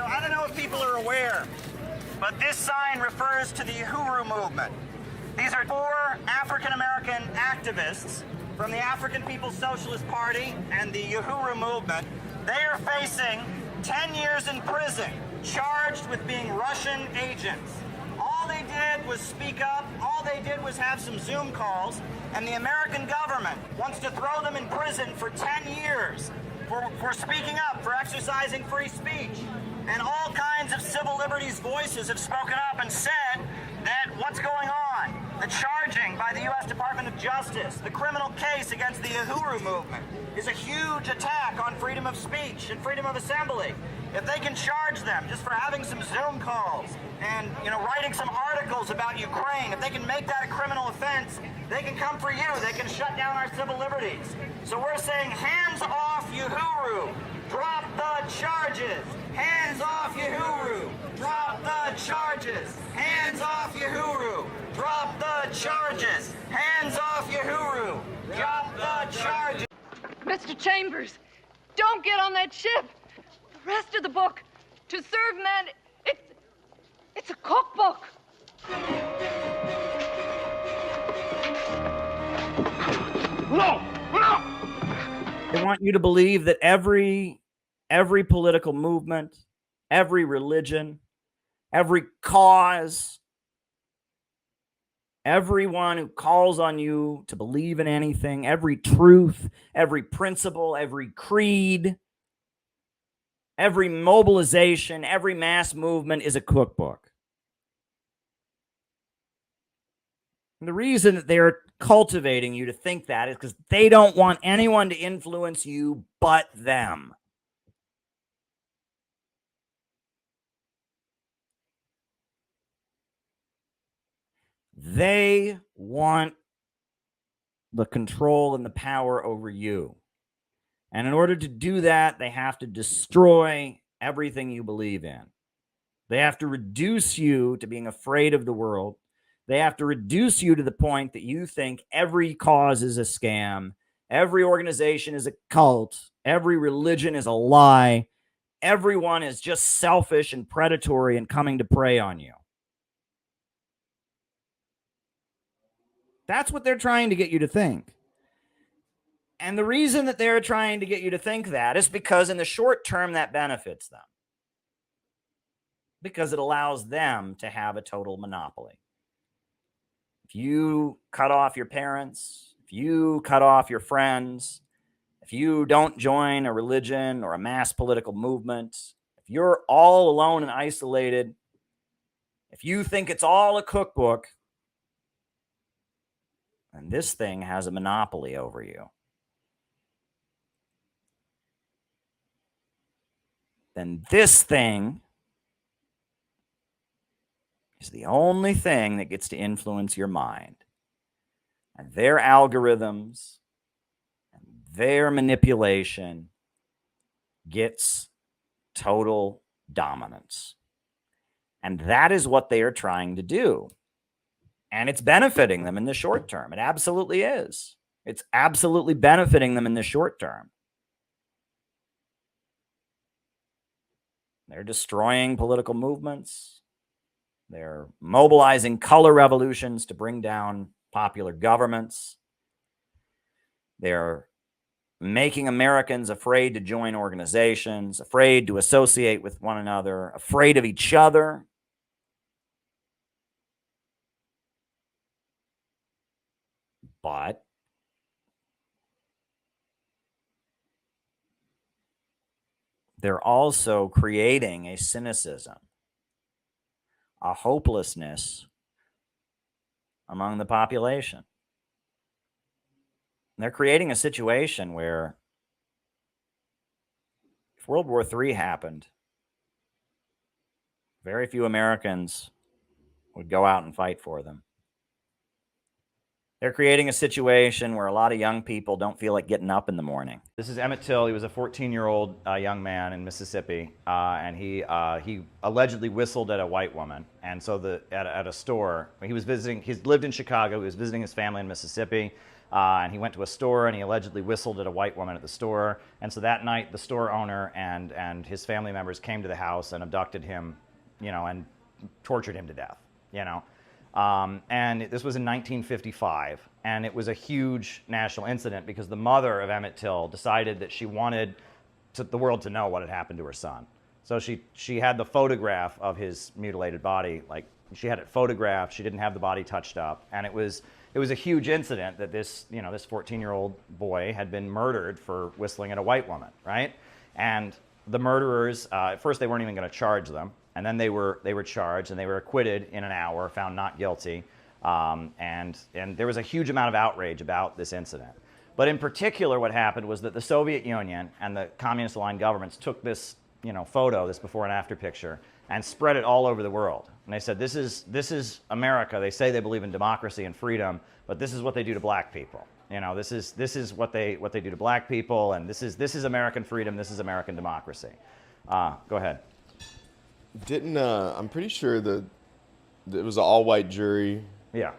So I don't know if people are aware, but this sign refers to the Uhuru movement. These are 4 African-American activists from the African People's Socialist Party and the Uhuru movement. They are facing 10 years in prison, charged with being Russian agents. All they did was speak up, all they did was have some Zoom calls, and the American government wants to throw them in prison for 10 years for speaking up, for exercising free speech. And all kinds of civil liberties voices have spoken up and said that what's going on, the charging by the U.S. Department of Justice, the criminal case against the Uhuru movement is a huge attack on freedom of speech and freedom of assembly. If they can charge them just for having some Zoom calls and, writing some articles about Ukraine, if they can make that a criminal offense, they can come for you. They can shut down our civil liberties. So we're saying, hands off Uhuru. Drop the charges. Hands off Uhuru. Drop the charges. Hands off Uhuru. Drop the charges. Hands off Uhuru. Drop the charges. Mr. Chambers, don't get on that ship. The rest of the book, To Serve Men, it's a cookbook. No! They want you to believe that every political movement, every religion, every cause, everyone who calls on you to believe in anything, every truth, every principle, every creed, every mobilization, every mass movement is a cookbook. And the reason that they're cultivating you to think that is because they don't want anyone to influence you but them. They want the control and the power over you. And in order to do that, they have to destroy everything you believe in. They have to reduce you to being afraid of the world. They have to reduce you to the point that you think every cause is a scam, every organization is a cult, every religion is a lie, everyone is just selfish and predatory and coming to prey on you. That's what they're trying to get you to think. And the reason that they're trying to get you to think that is because in the short term, that benefits them. Because it allows them to have a total monopoly. If you cut off your parents, if you cut off your friends, if you don't join a religion or a mass political movement, if you're all alone and isolated, if you think it's all a cookbook, then this thing has a monopoly over you. Then this thing is the only thing that gets to influence your mind. And their algorithms and their manipulation gets total dominance. And that is what they are trying to do. And it's benefiting them in the short term. It absolutely is. It's absolutely benefiting them in the short term. They're destroying political movements. They're mobilizing color revolutions to bring down popular governments. They're making Americans afraid to join organizations, afraid to associate with one another, afraid of each other. But they're also creating a cynicism, a hopelessness among the population. They're creating a situation where if World War III happened, very few Americans would go out and fight for them. They're creating a situation where a lot of young people don't feel like getting up in the morning. This is Emmett Till. He was a 14-year-old young man in Mississippi, and he allegedly whistled at a white woman. And so at a store, he was visiting. He's lived in Chicago. He was visiting his family in Mississippi. And he went to a store and he allegedly whistled at a white woman at the store. And so that night, the store owner and his family members came to the house and abducted him, and tortured him to death, And this was in 1955, and it was a huge national incident because the mother of Emmett Till decided that she wanted the world to know what had happened to her son. So she had the photograph of his mutilated body, like she had it photographed. She didn't have the body touched up, and it was a huge incident that this 14-year-old boy had been murdered for whistling at a white woman, right? And the murderers, at first they weren't even going to charge them, and then they were charged and they were acquitted in an hour, found not guilty, and there was a huge amount of outrage about this incident. But in particular, what happened was that the Soviet Union and the communist-aligned governments took this photo, this before and after picture, and spread it all over the world. And they said, this is America. They say they believe in democracy and freedom, but this is what they do to black people. This is what they do to black people, and this is American freedom. This is American democracy. Go ahead. I'm pretty sure that it was an all-white jury. Yeah.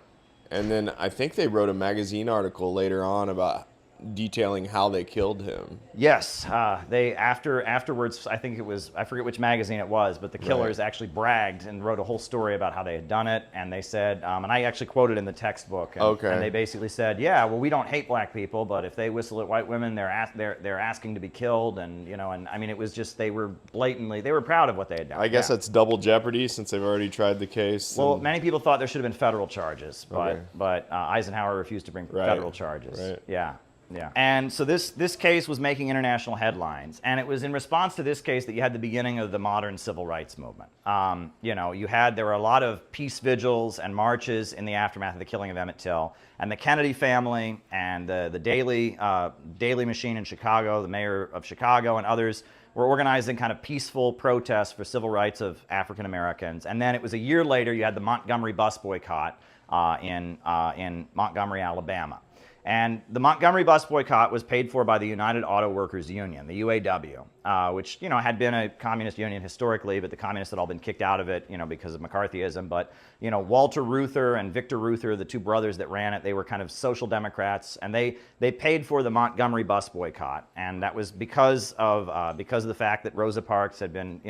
And then I think they wrote a magazine article later on about detailing how they killed him. Yes, they afterwards. I think it was, I forget which magazine it was, but the killers actually bragged and wrote a whole story about how they had done it. And they said, and I actually quoted in the textbook. And, and they basically said, yeah, well, we don't hate black people, but if they whistle at white women, they're asking to be killed. And and I mean, it was just they were proud of what they had done. I guess that's double jeopardy since they've already tried the case. Well, many people thought there should have been federal charges, but Eisenhower refused to bring federal charges. Right. Yeah. Yeah. And so this case was making international headlines, and it was in response to this case that you had the beginning of the modern civil rights movement. There were a lot of peace vigils and marches in the aftermath of the killing of Emmett Till, and the Kennedy family and the Daily Machine in Chicago, the mayor of Chicago, and others were organizing kind of peaceful protests for civil rights of African Americans. And then it was a year later you had the Montgomery bus boycott in Montgomery, Alabama. And the Montgomery bus boycott was paid for by the United Auto Workers Union, the UAW, which had been a communist union historically, but the communists had all been kicked out of it, because of McCarthyism. But Walter Reuther and Victor Reuther, the two brothers that ran it, they were kind of social democrats, and they paid for the Montgomery bus boycott, and that was because of the fact that Rosa Parks had been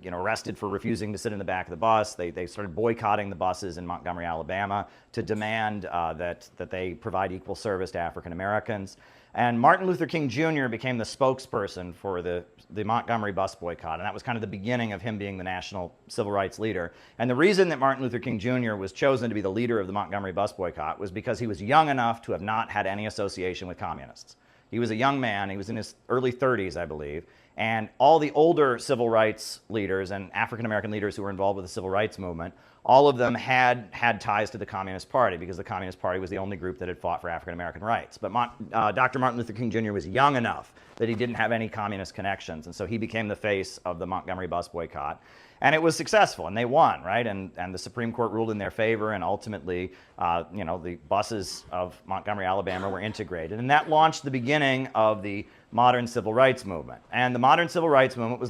arrested for refusing to sit in the back of the bus. They started boycotting the buses in Montgomery, Alabama, to demand that they provide equal service to African Americans. And Martin Luther King Jr. became the spokesperson for the Montgomery bus boycott, and that was kind of the beginning of him being the national civil rights leader. And the reason that Martin Luther King Jr. was chosen to be the leader of the Montgomery bus boycott was because he was young enough to have not had any association with communists. He was a young man. He was in his early 30s, I believe. And all the older civil rights leaders and African-American leaders who were involved with the civil rights movement, all of them had ties to the Communist Party because the Communist Party was the only group that had fought for African-American rights. But Dr. Martin Luther King Jr. was young enough that he didn't have any communist connections, and so he became the face of the Montgomery bus boycott. And it was successful, and they won, right? And the Supreme Court ruled in their favor, and ultimately, the buses of Montgomery, Alabama were integrated. And that launched the beginning of the modern civil rights movement. And the modern civil rights movement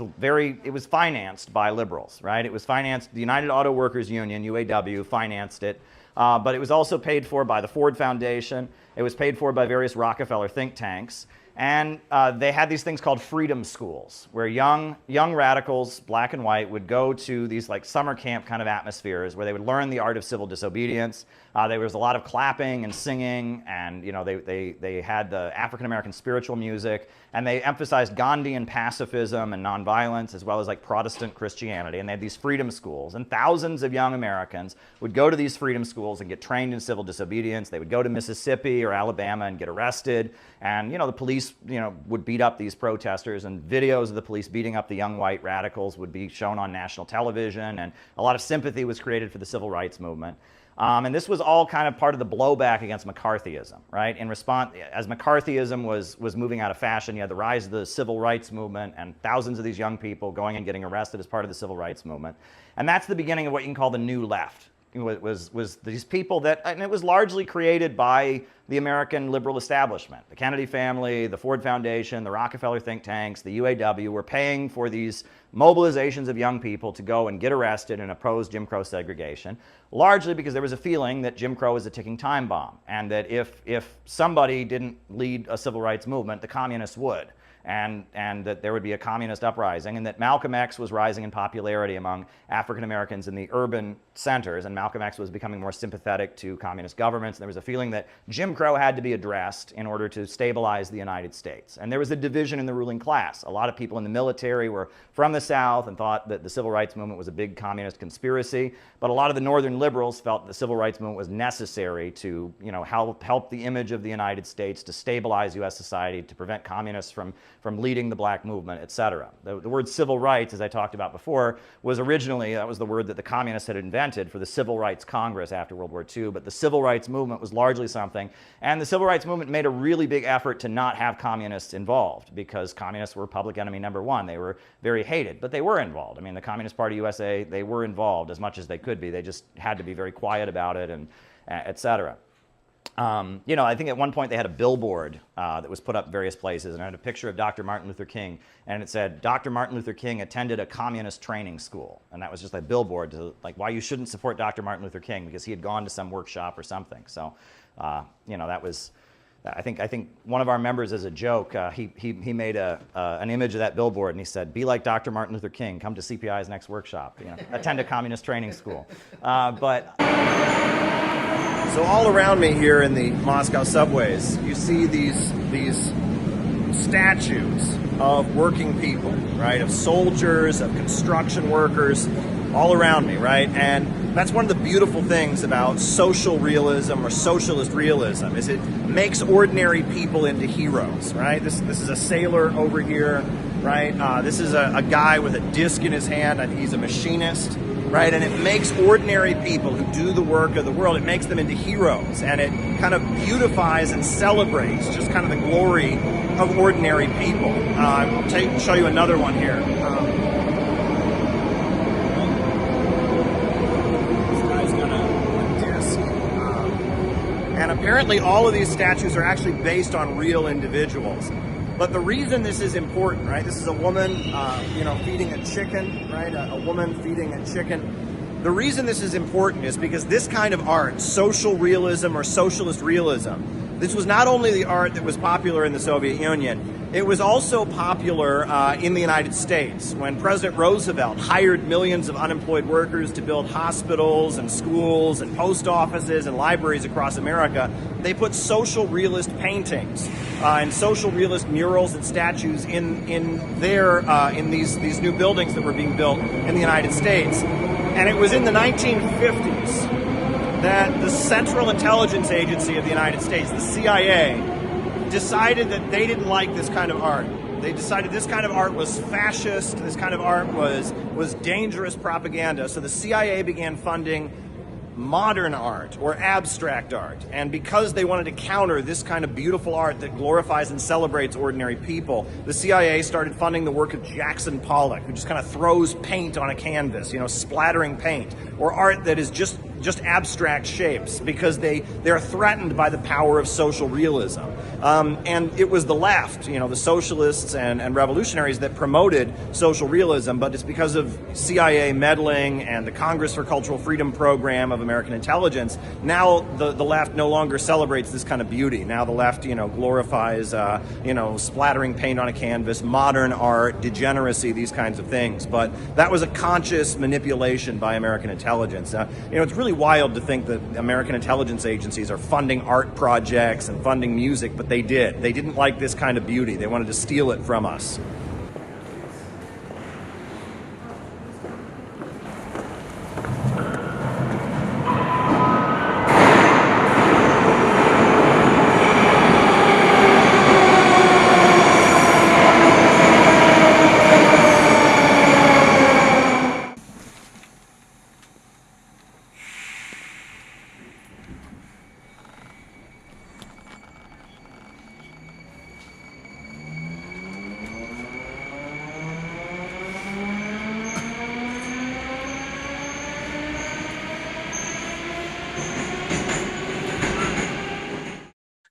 was financed by liberals, right? It was financed, the United Auto Workers Union, UAW, financed it. But it was also paid for by the Ford Foundation. It was paid for by various Rockefeller think tanks. And they had these things called freedom schools, where young radicals, black and white, would go to these like summer camp kind of atmospheres where they would learn the art of civil disobedience. There was a lot of clapping and singing, and they had the African American spiritual music, and they emphasized Gandhian pacifism and nonviolence, as well as like Protestant Christianity. And they had these freedom schools, and thousands of young Americans would go to these freedom schools and get trained in civil disobedience. They would go to Mississippi or Alabama and get arrested, and the police would beat up these protesters, and videos of the police beating up the young white radicals would be shown on national television, and a lot of sympathy was created for the civil rights movement. And this was all kind of part of the blowback against McCarthyism, right? In response, as McCarthyism was moving out of fashion, you had the rise of the civil rights movement and thousands of these young people going and getting arrested as part of the civil rights movement. And that's the beginning of what you can call the new left. was these people that, and it was largely created by the American liberal establishment. The Kennedy family, the Ford Foundation, the Rockefeller think tanks, the UAW were paying for these mobilizations of young people to go and get arrested and oppose Jim Crow segregation, largely because there was a feeling that Jim Crow was a ticking time bomb, and that if somebody didn't lead a civil rights movement, the communists would. And that there would be a communist uprising, and that Malcolm X was rising in popularity among African Americans in the urban centers, and Malcolm X was becoming more sympathetic to communist governments. And there was a feeling that Jim Crow had to be addressed in order to stabilize the United States. And there was a division in the ruling class. A lot of people in the military were from the South and thought that the civil rights movement was a big communist conspiracy, but a lot of the northern liberals felt the civil rights movement was necessary to, help the image of the United States, to stabilize U.S. society, to prevent communists from leading the black movement, etc. The word civil rights, as I talked about before, was originally, that was the word that the communists had invented for the Civil Rights Congress after World War II, but the civil rights movement was largely something, and the civil rights movement made a really big effort to not have communists involved, because communists were public enemy number one. They were very hated, but they were involved. I mean, the Communist Party USA, they were involved as much as they could be. They just had to be very quiet about it, and etc. I think at one point they had a billboard that was put up various places, and it had a picture of Dr. Martin Luther King, and it said, Dr. Martin Luther King attended a communist training school. And that was just a billboard to, why you shouldn't support Dr. Martin Luther King, because he had gone to some workshop or something. So, that was, I think one of our members, as a joke, he made an image of that billboard, and he said, be like Dr. Martin Luther King, come to CPI's next workshop, attend a communist training school. So all around me here in the Moscow subways, you see these statues of working people, right? Of soldiers, of construction workers, all around me, right? And that's one of the beautiful things about social realism or socialist realism, is it makes ordinary people into heroes, right? This is a sailor over here, right? This is a guy with a disc in his hand. I think he's a machinist. Right, and it makes ordinary people who do the work of the world, it makes them into heroes, and it kind of beautifies and celebrates just kind of the glory of ordinary people. I'll show you another one here. This guy's got a disc. And apparently all of these statues are actually based on real individuals. But the reason this is important, right? This is a woman, feeding a chicken, right? A woman feeding a chicken. The reason this is important is because this kind of art, social realism or socialist realism, this was not only the art that was popular in the Soviet Union, it was also popular in the United States. When President Roosevelt hired millions of unemployed workers to build hospitals and schools and post offices and libraries across America, they put social realist paintings and social realist murals and statues in these new buildings that were being built in the United States. And it was in the 1950s that the Central Intelligence Agency of the United States, the CIA, decided that they didn't like this kind of art. They decided this kind of art was fascist, this kind of art was dangerous propaganda. So the CIA began funding modern art or abstract art. And because they wanted to counter this kind of beautiful art that glorifies and celebrates ordinary people, the CIA started funding the work of Jackson Pollock, who just kind of throws paint on a canvas, splattering paint, or art that is just abstract shapes, because they're threatened by the power of social realism. And it was the left, the socialists and revolutionaries that promoted social realism, but it's because of CIA meddling and the Congress for Cultural Freedom program of American intelligence, now the left no longer celebrates this kind of beauty. Now the left, glorifies, splattering paint on a canvas, modern art, degeneracy, these kinds of things. But that was a conscious manipulation by American intelligence. It's really wild to think that American intelligence agencies are funding art projects and funding music, but they did. They didn't like this kind of beauty. They wanted to steal it from us.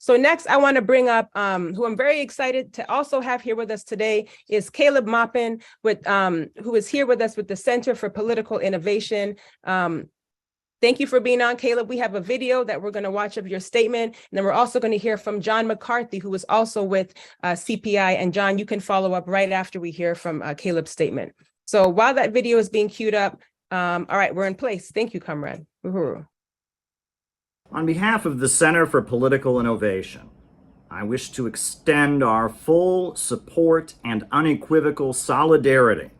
So next, I want to bring up who I'm very excited to also have here with us today is Caleb Maupin, who is here with us with the Center for Political Innovation. Thank you for being on, Caleb. We have a video that we're going to watch of your statement, and then we're also going to hear from John McCarthy, who was also with CPI. And John, you can follow up right after we hear from Caleb's statement. So while that video is being queued up, all right, we're in place. Thank you, Comrade Uhuru. On behalf of the Center for Political Innovation, I wish to extend our full support and unequivocal solidarity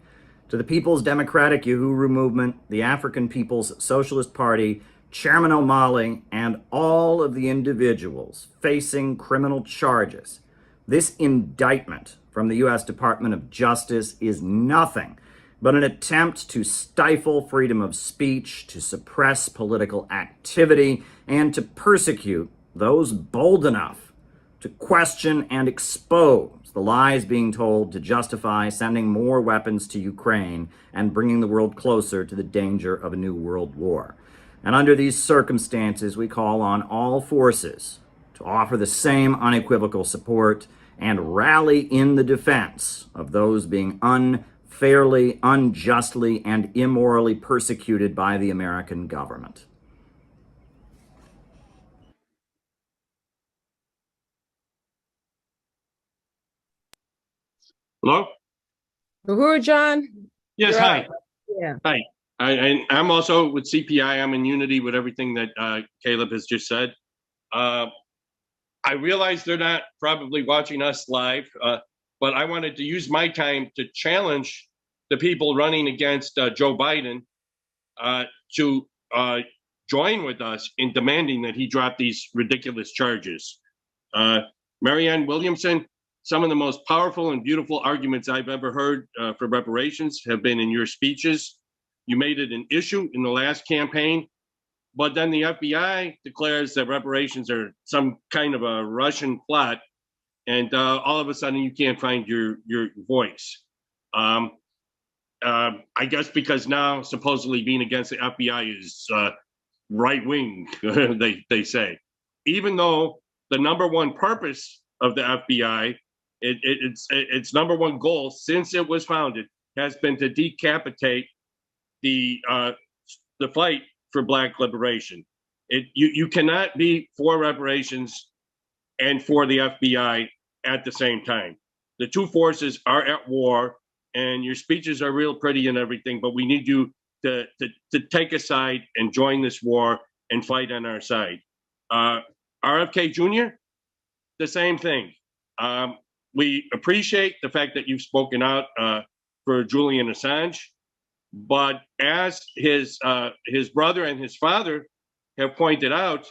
to the People's Democratic Uhuru Movement, the African People's Socialist Party, Chairman O'Malley, and all of the individuals facing criminal charges. This indictment from the U.S. Department of Justice is nothing but an attempt to stifle freedom of speech, to suppress political activity, and to persecute those bold enough to question and expose the lies being told to justify sending more weapons to Ukraine and bringing the world closer to the danger of a new world war. And under these circumstances, we call on all forces to offer the same unequivocal support and rally in the defense of those being unfairly, unjustly, and immorally persecuted by the American government. Hello? Uhuru, John. Yes, hi. Up. Yeah. Hi. I'm also with CPI. I'm in unity with everything that Caleb has just said. I realize they're not probably watching us live, but I wanted to use my time to challenge the people running against Joe Biden to join with us in demanding that he drop these ridiculous charges. Marianne Williamson, some of the most powerful and beautiful arguments I've ever heard for reparations have been in your speeches. You made it an issue in the last campaign, but then the FBI declares that reparations are some kind of a Russian plot, and all of a sudden you can't find your voice. I guess because now supposedly being against the FBI is right-wing, they say. Even though the number one purpose of the FBI, its number one goal since it was founded has been to decapitate the fight for Black liberation. You cannot be for reparations and for the FBI at the same time. The two forces are at war, and your speeches are real pretty and everything, but we need you to take a side and join this war and fight on our side. RFK Jr., the same thing. We appreciate the fact that you've spoken out for Julian Assange, but as his brother and his father have pointed out,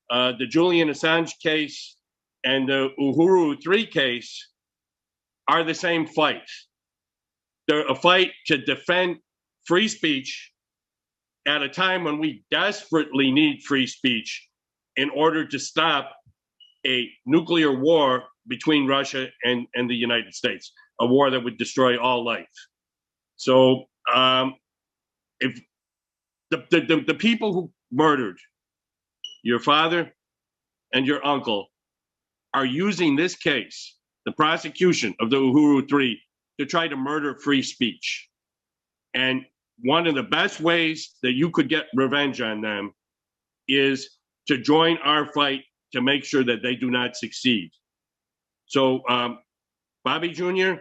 the Julian Assange case and the Uhuru 3 case are the same fight. They're a fight to defend free speech at a time when we desperately need free speech in order to stop a nuclear war between Russia and the United States, a war that would destroy all life. So if the people who murdered your father and your uncle are using this case, the prosecution of the Uhuru 3, to try to murder free speech. And one of the best ways that you could get revenge on them is to join our fight to make sure that they do not succeed. So, Bobby Jr.,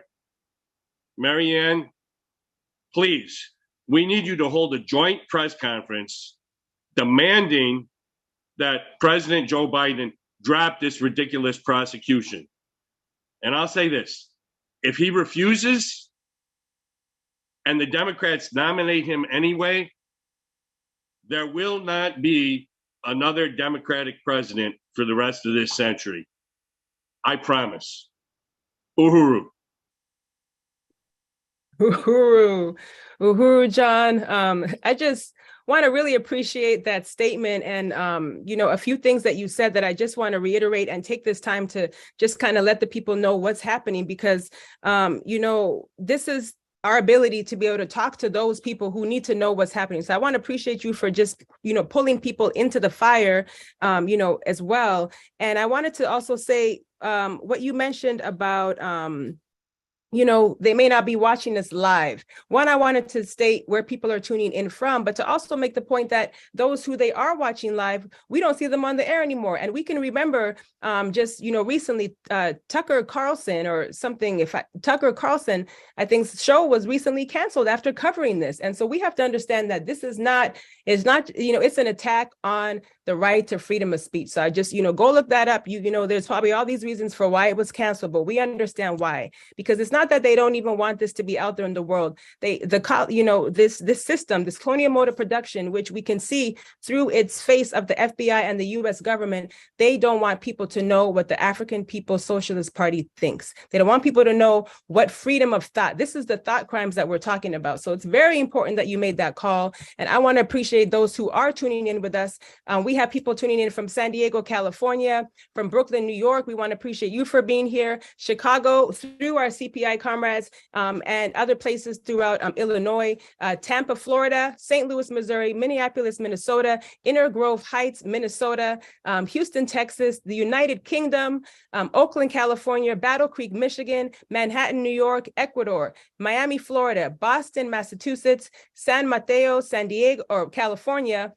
Marianne, please, we need you to hold a joint press conference demanding that President Joe Biden drop this ridiculous prosecution. And I'll say this, if he refuses and the Democrats nominate him anyway, there will not be another Democratic president for the rest of this century. I promise. Uhuru. Uhuru, John. I just want to really appreciate that statement and, a few things that you said that I just want to reiterate and take this time to just kind of let the people know what's happening because, this is our ability to be able to talk to those people who need to know what's happening. So I want to appreciate you for just, pulling people into the fire, as well. And I wanted to also say what you mentioned about, they may not be watching us live. One, I wanted to state where people are tuning in from, but to also make the point that those who they are watching live, we don't see them on the air anymore. And we can remember recently Tucker Carlson or something, Tucker Carlson, I think show was recently canceled after covering this. And so we have to understand that this is not, it's an attack on the right to freedom of speech. So I just, go look that up. There's probably all these reasons for why it was canceled, but we understand why, because it's not that they don't even want this to be out there in the world. This system, this colonial mode of production, which we can see through its face of the FBI and the US government, they don't want people to know what the African People's Socialist Party thinks. They don't want people to know what freedom of thought. This is the thought crimes that we're talking about. So it's very important that you made that call. And I want to appreciate those who are tuning in with us. We have people tuning in from San Diego, California, from Brooklyn, New York. We want to appreciate you for being here. Chicago, through our CPI comrades, and other places throughout Illinois, Tampa, Florida, St. Louis, Missouri, Minneapolis, Minnesota, Inner Grove Heights, Minnesota, Houston, Texas, the United Kingdom, Oakland, California, Battle Creek, Michigan, Manhattan, New York, Ecuador, Miami, Florida, Boston, Massachusetts, San Mateo, San Diego, or California,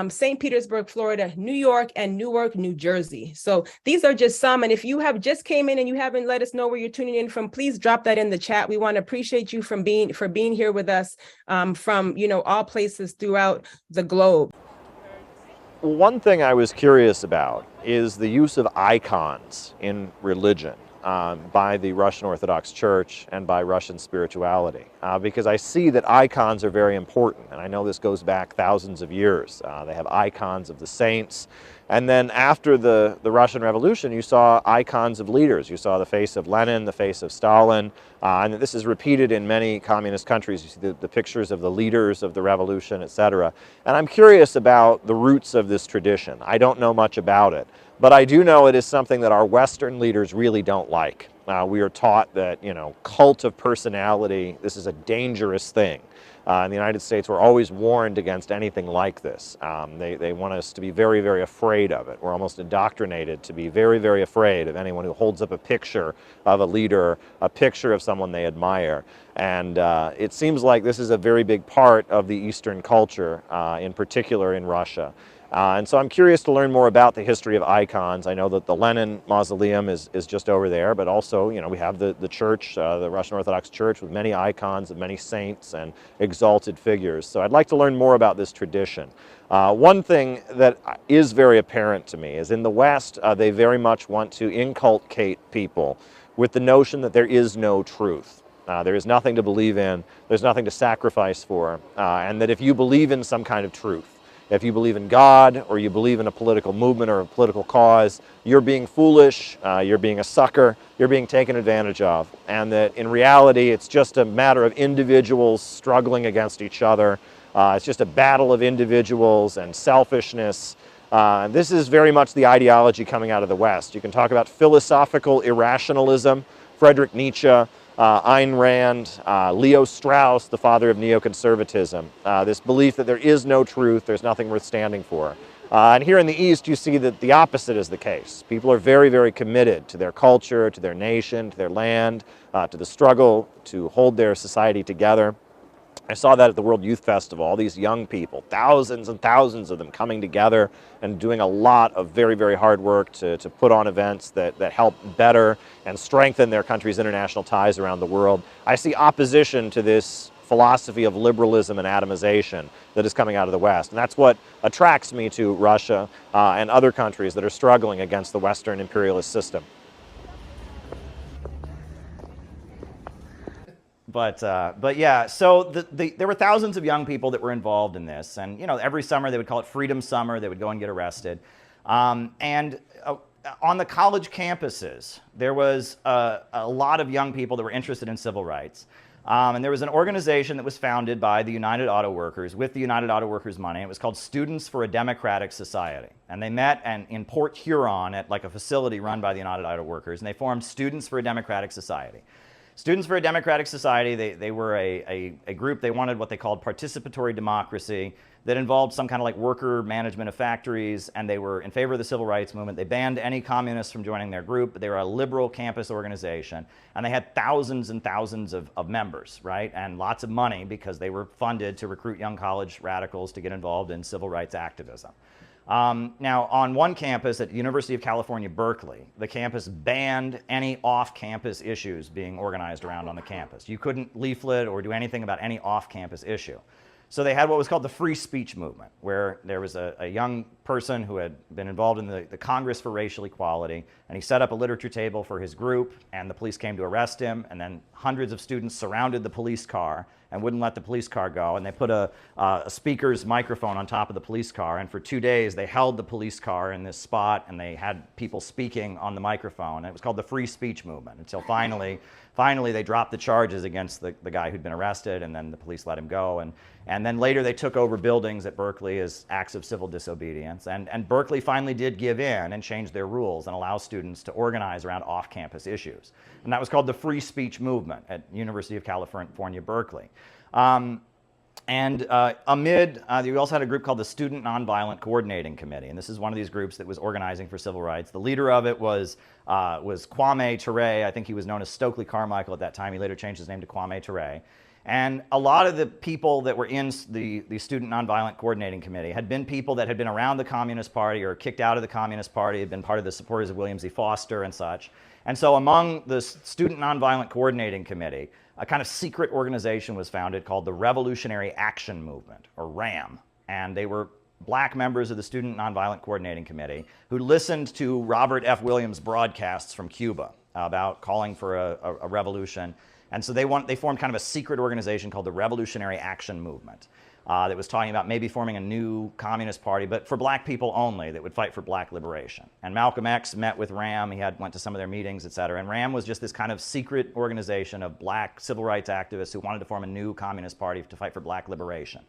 St. Petersburg, Florida, New York, and Newark, New Jersey. So these are just some. And if you have just came in and you haven't let us know where you're tuning in from, please drop that in the chat. We want to appreciate you for being here with us from all places throughout the globe. One thing I was curious about is the use of icons in religion by the Russian Orthodox Church and by Russian spirituality, because I see that icons are very important, and I know this goes back thousands of years. They have icons of the saints, and then after the Russian Revolution, you saw icons of leaders. You saw the face of Lenin, the face of Stalin, and this is repeated in many communist countries. You see the pictures of the leaders of the revolution, etc. And I'm curious about the roots of this tradition. I don't know much about it, but I do know it is something that our Western leaders really don't like. We are taught that, cult of personality, this is a dangerous thing. In the United States, we're always warned against anything like this. They want us to be very, very afraid of it. We're almost indoctrinated to be very, very afraid of anyone who holds up a picture of a leader, a picture of someone they admire. And it seems like this is a very big part of the Eastern culture, in particular in Russia. And so I'm curious to learn more about the history of icons. I know that the Lenin mausoleum is just over there, but also, we have the church, the Russian Orthodox Church, with many icons of many saints and exalted figures. So I'd like to learn more about this tradition. One thing that is very apparent to me is in the West, they very much want to inculcate people with the notion that there is no truth. There is nothing to believe in, there's nothing to sacrifice for, and that if you believe in some kind of truth, if you believe in God or you believe in a political movement or a political cause, you're being foolish, you're being a sucker, you're being taken advantage of. And that in reality, it's just a matter of individuals struggling against each other. It's just a battle of individuals and selfishness. This is very much the ideology coming out of the West. You can talk about philosophical irrationalism, Friedrich Nietzsche, Ayn Rand, Leo Strauss, the father of neoconservatism, this belief that there is no truth, there's nothing worth standing for. And here in the East, you see that the opposite is the case. People are very, very committed to their culture, to their nation, to their land, to the struggle to hold their society together. I saw that at the World Youth Festival, all these young people, thousands and thousands of them coming together and doing a lot of very, very hard work to put on events that help better and strengthen their country's international ties around the world. I see opposition to this philosophy of liberalism and atomization that is coming out of the West. And that's what attracts me to Russia and other countries that are struggling against the Western imperialist system. But yeah, so there were thousands of young people that were involved in this, and every summer they would call it Freedom Summer. They would go and get arrested, and on the college campuses there was a lot of young people that were interested in civil rights, and there was an organization that was founded by the United Auto Workers with the United Auto Workers money. It was called Students for a Democratic Society, and they met in Port Huron at like a facility run by the United Auto Workers, and they formed Students for a Democratic Society. Students for a Democratic Society, they were a group, they wanted what they called participatory democracy that involved some kind of like worker management of factories, and they were in favor of the civil rights movement. They banned any communists from joining their group. They were a liberal campus organization, and they had thousands and thousands of members, right? And lots of money because they were funded to recruit young college radicals to get involved in civil rights activism. Now, on one campus at University of California, Berkeley, the campus banned any off-campus issues being organized around on the campus. You couldn't leaflet or do anything about any off-campus issue. So they had what was called the free speech movement, where there was a young person who had been involved in the Congress for Racial Equality, and he set up a literature table for his group, and the police came to arrest him, and then hundreds of students surrounded the police car and wouldn't let the police car go, and they put a speaker's microphone on top of the police car, and for 2 days they held the police car in this spot, and they had people speaking on the microphone, and it was called the free speech movement, until finally they dropped the charges against the guy who'd been arrested, and then the police let him go, and then later they took over buildings at Berkeley as acts of civil disobedience, and Berkeley finally did give in and change their rules and allow students to organize around off-campus issues. And that was called the free speech movement at University of California, Berkeley. We also had a group called the Student Nonviolent Coordinating Committee, and this is one of these groups that was organizing for civil rights. The leader of it was Kwame Ture. I think he was known as Stokely Carmichael at that time. He later changed his name to Kwame Ture. And a lot of the people that were in the Student Nonviolent Coordinating Committee had been people that had been around the Communist Party or kicked out of the Communist Party, had been part of the supporters of William Z. Foster and such. And so among the Student Nonviolent Coordinating Committee, a kind of secret organization was founded called the Revolutionary Action Movement, or RAM. And they were black members of the Student Nonviolent Coordinating Committee who listened to Robert F. Williams' broadcasts from Cuba about calling for a revolution. And so they formed kind of a secret organization called the Revolutionary Action Movement that was talking about maybe forming a new communist party, but for black people only, that would fight for black liberation. And Malcolm X met with RAM. He went to some of their meetings, et cetera. And RAM was just this kind of secret organization of black civil rights activists who wanted to form a new communist party to fight for black liberation.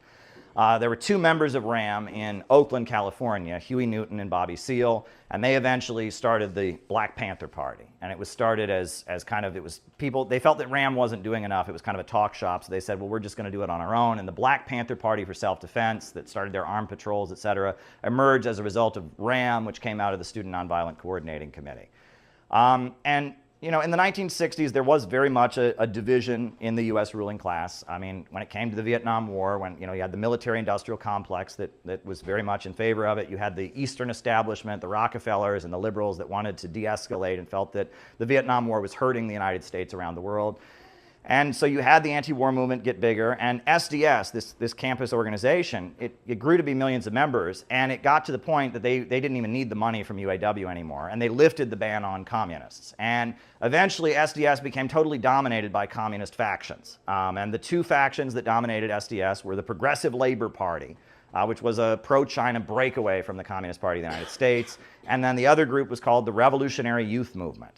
There were two members of RAM in Oakland, California, Huey Newton and Bobby Seale, and they eventually started the Black Panther Party. And it was started as kind of, it was people, they felt that RAM wasn't doing enough. It was kind of a talk shop, so they said, well, we're just going to do it on our own. And the Black Panther Party for Self-Defense that started their armed patrols, et cetera, emerged as a result of RAM, which came out of the Student Nonviolent Coordinating Committee. And you know, in the 1960s, there was very much a division in the U.S. ruling class. I mean, when it came to the Vietnam War, when you had the military-industrial complex that was very much in favor of it, you had the Eastern establishment, the Rockefellers and the liberals that wanted to de-escalate and felt that the Vietnam War was hurting the United States around the world. And so you had the anti-war movement get bigger, and SDS, this campus organization, it grew to be millions of members, and it got to the point that they didn't even need the money from UAW anymore, and they lifted the ban on communists. And eventually SDS became totally dominated by communist factions. And the two factions that dominated SDS were the Progressive Labor Party, which was a pro-China breakaway from the Communist Party of the United States, and then the other group was called the Revolutionary Youth Movement.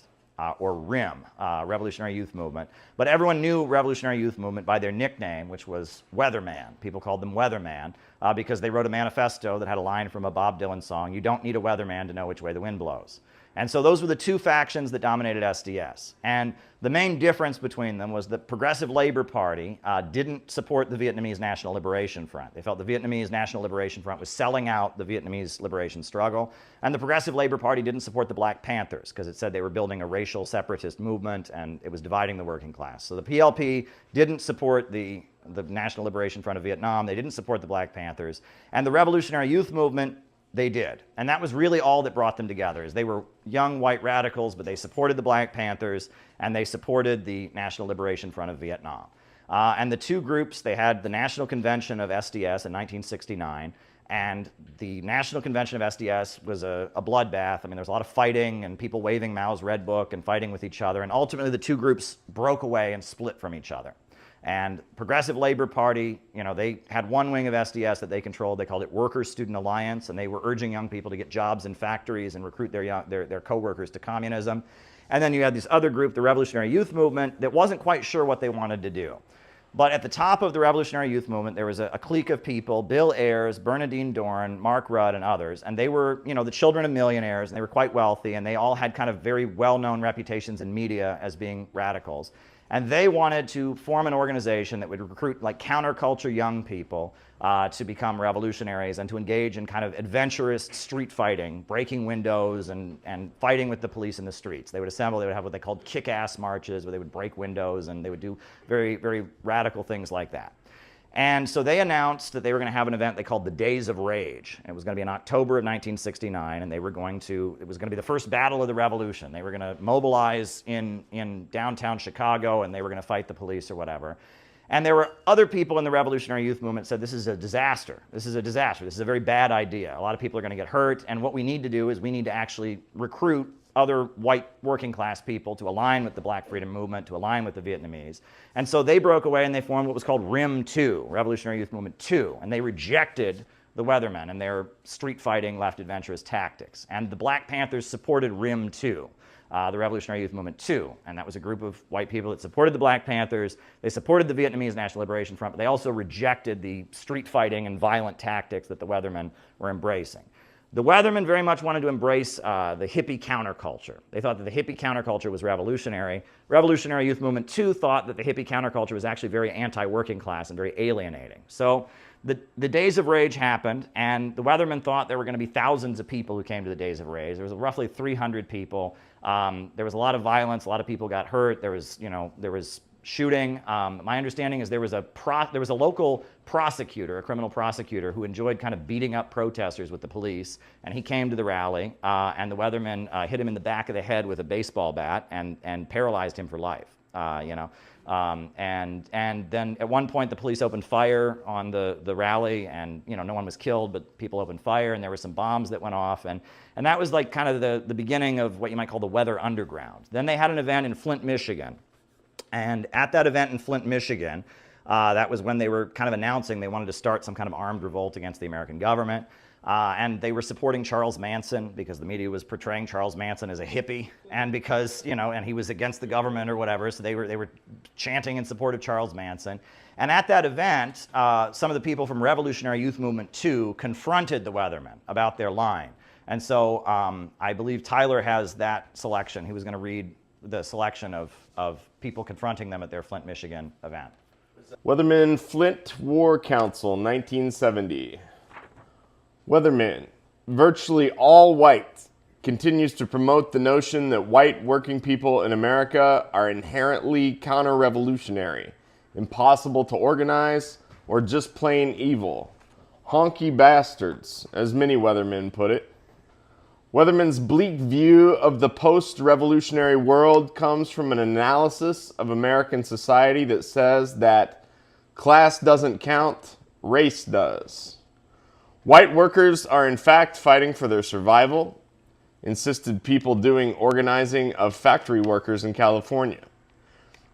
Or RIM, Revolutionary Youth Movement. But everyone knew Revolutionary Youth Movement by their nickname, which was Weatherman. People called them Weatherman because they wrote a manifesto that had a line from a Bob Dylan song, "You don't need a weatherman to know which way the wind blows." And so those were the two factions that dominated SDS. And the main difference between them was the Progressive Labor Party didn't support the Vietnamese National Liberation Front. They felt the Vietnamese National Liberation Front was selling out the Vietnamese liberation struggle. And the Progressive Labor Party didn't support the Black Panthers because it said they were building a racial separatist movement and it was dividing the working class. So the PLP didn't support the National Liberation Front of Vietnam. They didn't support the Black Panthers. And the Revolutionary Youth Movement, they did. And that was really all that brought them together, is they were young white radicals, but they supported the Black Panthers and they supported the National Liberation Front of Vietnam. And the two groups, they had the National Convention of SDS in 1969, and the National Convention of SDS was a bloodbath. I mean, there was a lot of fighting and people waving Mao's Red Book and fighting with each other, and ultimately the two groups broke away and split from each other. And Progressive Labor Party, they had one wing of SDS that they controlled. They called it Workers' Student Alliance, and they were urging young people to get jobs in factories and recruit their co-workers to communism. And then you had this other group, the Revolutionary Youth Movement, that wasn't quite sure what they wanted to do. But at the top of the Revolutionary Youth Movement, there was a clique of people, Bill Ayers, Bernardine Dohrn, Mark Rudd, and others. And they were, the children of millionaires, and they were quite wealthy, and they all had kind of very well-known reputations in media as being radicals. And they wanted to form an organization that would recruit like counterculture young people to become revolutionaries and to engage in kind of adventurous street fighting, breaking windows and fighting with the police in the streets. They would assemble, they would have what they called kick-ass marches where they would break windows and they would do very, very radical things like that. And so they announced that they were going to have an event they called the Days of Rage. It was going to be in October of 1969, and it was going to be the first battle of the revolution. They were going to mobilize in downtown Chicago, and they were going to fight the police or whatever. And there were other people in the revolutionary youth movement said, this is a disaster. This is a disaster. This is a very bad idea. A lot of people are going to get hurt, and what we need to do is we need to actually recruit other white working class people to align with the Black Freedom Movement, to align with the Vietnamese. And so they broke away and they formed what was called RIM 2, Revolutionary Youth Movement 2, and they rejected the Weathermen and their street fighting, left adventurous tactics. And the Black Panthers supported RIM 2, the Revolutionary Youth Movement 2, and that was a group of white people that supported the Black Panthers. They supported the Vietnamese National Liberation Front, but they also rejected the street fighting and violent tactics that the Weathermen were embracing. The Weathermen very much wanted to embrace the hippie counterculture. They thought that the hippie counterculture was revolutionary. Revolutionary Youth Movement 2 thought that the hippie counterculture was actually very anti-working class and very alienating. So the Days of Rage happened, and the Weathermen thought there were going to be thousands of people who came to the Days of Rage. There was roughly 300 people. There was a lot of violence. A lot of people got hurt. There was shooting. My understanding is there was a local prosecutor, a criminal prosecutor, who enjoyed kind of beating up protesters with the police, and he came to the rally, and the Weathermen hit him in the back of the head with a baseball bat and paralyzed him for life. And then at one point the police opened fire on the rally, and no one was killed, but people opened fire, and there were some bombs that went off, and that was like kind of the beginning of what you might call the Weather Underground. Then they had an event in Flint, Michigan. And at that event in Flint, Michigan, that was when they were kind of announcing they wanted to start some kind of armed revolt against the American government. And they were supporting Charles Manson because the media was portraying Charles Manson as a hippie, and because, and he was against the government or whatever, so they were chanting in support of Charles Manson. And at that event, some of the people from Revolutionary Youth Movement 2 confronted the Weathermen about their line. And so I believe Tyler has that selection. He was going to read the selection of people confronting them at their Flint, Michigan event. Weathermen Flint War Council, 1970. Weathermen, virtually all white, continues to promote the notion that white working people in America are inherently counter-revolutionary, impossible to organize, or just plain evil. Honky bastards, as many Weathermen put it. Weathermen's bleak view of the post-revolutionary world comes from an analysis of American society that says that class doesn't count, race does. White workers are in fact fighting for their survival, insisted people doing organizing of factory workers in California.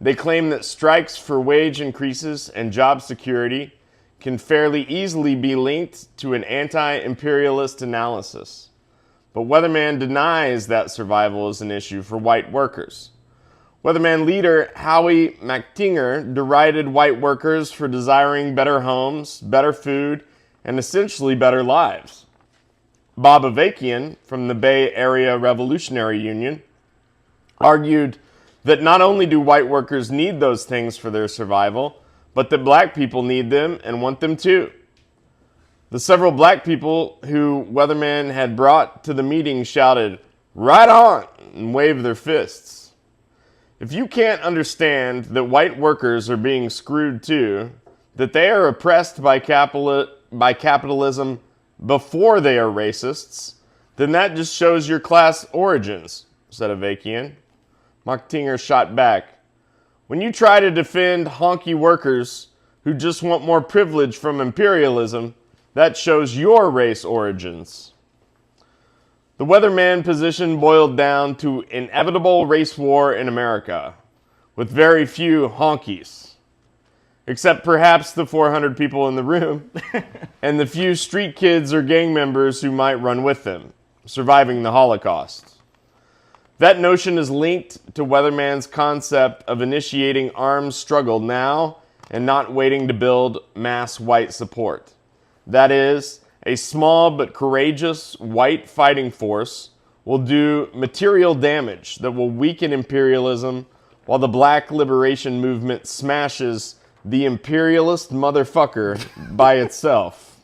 They claim that strikes for wage increases and job security can fairly easily be linked to an anti-imperialist analysis. But Weatherman denies that survival is an issue for white workers. Weatherman leader Howie McTinger derided white workers for desiring better homes, better food, and essentially better lives. Bob Avakian from the Bay Area Revolutionary Union argued that not only do white workers need those things for their survival, but that black people need them and want them too. The several black people who Weatherman had brought to the meeting shouted, "Right on!" and waved their fists. If you can't understand that white workers are being screwed too, that they are oppressed by capitalism before they are racists, then that just shows your class origins, said Avakian. McTinger shot back. When you try to defend honky workers who just want more privilege from imperialism, that shows your race origins. The Weatherman position boiled down to inevitable race war in America, with very few honkies, except perhaps the 400 people in the room and the few street kids or gang members who might run with them, surviving the Holocaust. That notion is linked to Weatherman's concept of initiating armed struggle now and not waiting to build mass white support. That is, a small but courageous white fighting force will do material damage that will weaken imperialism while the Black Liberation Movement smashes the imperialist motherfucker by itself.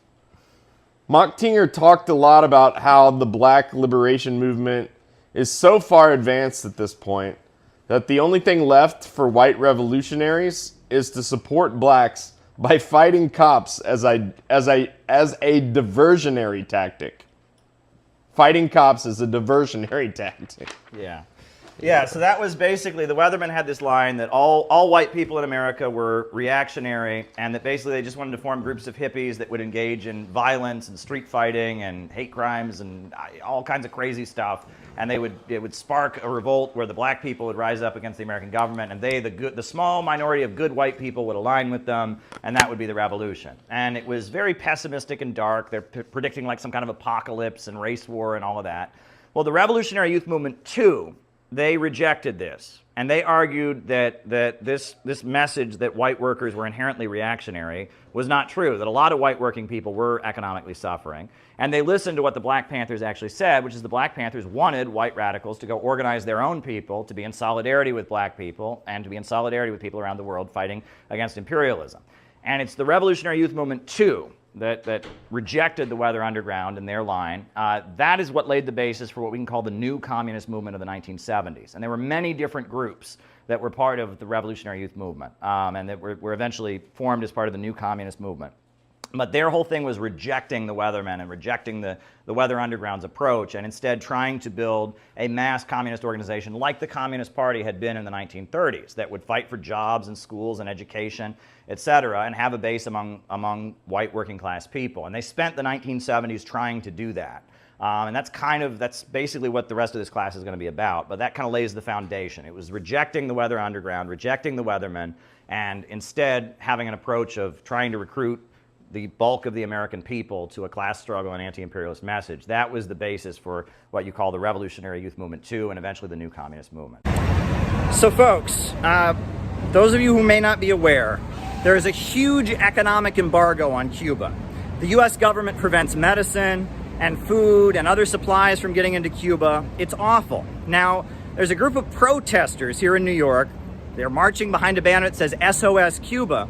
Mocktinger talked a lot about how the Black Liberation Movement is so far advanced at this point that the only thing left for white revolutionaries is to support blacks by fighting cops as a diversionary tactic. Fighting cops is a diversionary tactic. Yeah. Yeah, so that was basically, the Weathermen had this line that all white people in America were reactionary, and that basically they just wanted to form groups of hippies that would engage in violence and street fighting and hate crimes and all kinds of crazy stuff. And it would spark a revolt where the black people would rise up against the American government, and the small minority of good white people would align with them, and that would be the revolution. And it was very pessimistic and dark. They're predicting like some kind of apocalypse and race war and all of that. Well, the Revolutionary Youth Movement, too, they rejected this, and they argued that this message that white workers were inherently reactionary was not true, that a lot of white working people were economically suffering. And they listened to what the Black Panthers actually said, which is the Black Panthers wanted white radicals to go organize their own people, to be in solidarity with black people, and to be in solidarity with people around the world fighting against imperialism. And it's the Revolutionary Youth Movement, too, that rejected the Weather Underground and their line. That is what laid the basis for what we can call the new communist movement of the 1970s. And there were many different groups that were part of the Revolutionary Youth Movement, and that were eventually formed as part of the new communist movement. But their whole thing was rejecting the Weathermen and rejecting the Weather Underground's approach, and instead trying to build a mass communist organization like the Communist Party had been in the 1930s, that would fight for jobs and schools and education, etc., and have a base among white working class people. And they spent the 1970s trying to do that. And that's basically what the rest of this class is going to be about. But that kind of lays the foundation. It was rejecting the Weather Underground, rejecting the Weathermen, and instead having an approach of trying to recruit the bulk of the American people to a class struggle and anti-imperialist message. That was the basis for what you call the Revolutionary Youth Movement 2 and eventually the new communist movement. So folks, those of you who may not be aware, there is a huge economic embargo on Cuba. The US government prevents medicine and food and other supplies from getting into Cuba. It's awful. Now, there's a group of protesters here in New York. They're marching behind a banner that says SOS Cuba.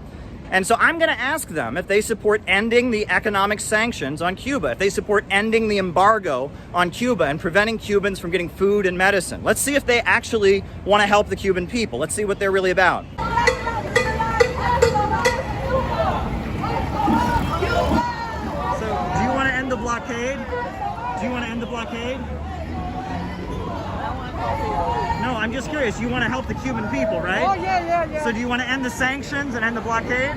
And so I'm going to ask them if they support ending the economic sanctions on Cuba, if they support ending the embargo on Cuba and preventing Cubans from getting food and medicine. Let's see if they actually want to help the Cuban people. Let's see what they're really about. So, do you want to end the blockade? Do you want to end the blockade? No, I'm just curious. You want to help the Cuban people, right? Oh, yeah. So do you want to end the sanctions and end the blockade?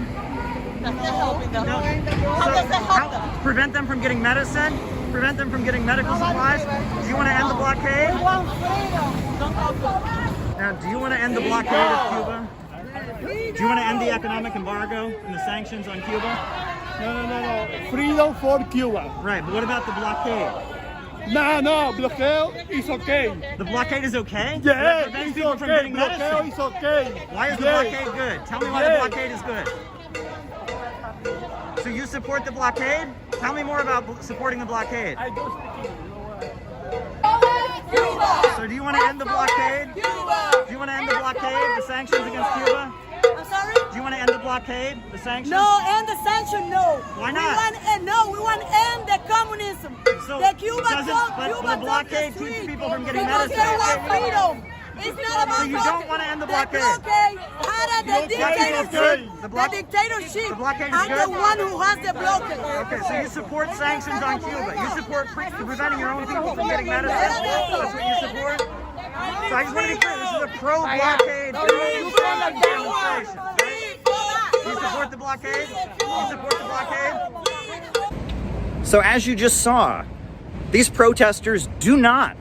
That's not helping them. No. How does that help them? Prevent them from getting medicine? Prevent them from getting medical supplies? Do you want to end the blockade? We want freedom. Don't help them. Now, do you want to end the blockade of Cuba? Do you want to end the economic embargo and the sanctions on Cuba? No. Freedom for Cuba. Right, but what about the blockade? No, blockade is okay. The blockade is okay? Yeah, Prevent it's people from okay. getting medicine. Blockade is okay. Why is the blockade good? Tell me why the blockade is good. So you support the blockade? Tell me more about supporting the blockade. I don't speak Cuba! So do you want to end the blockade? Cuba! Do you want to end the blockade, the sanctions against Cuba? I'm sorry? Do you want to end the blockade, the sanctions? No, end the sanction, no. Why not? We want to end the communism. So the Cuba but the blockade keeps people from getting medicine. They want freedom. It's not about So you don't want to end the blockade? The dictatorship. The blockade is I'm good? the one who has the blockade. Okay, so you support sanctions on Cuba. You support preventing your own people from getting medicine. That's what you support? So I just want to be clear, this is a pro-blockade demonstration. Do you support the blockade? Do you support the blockade? So as you just saw, these protesters do not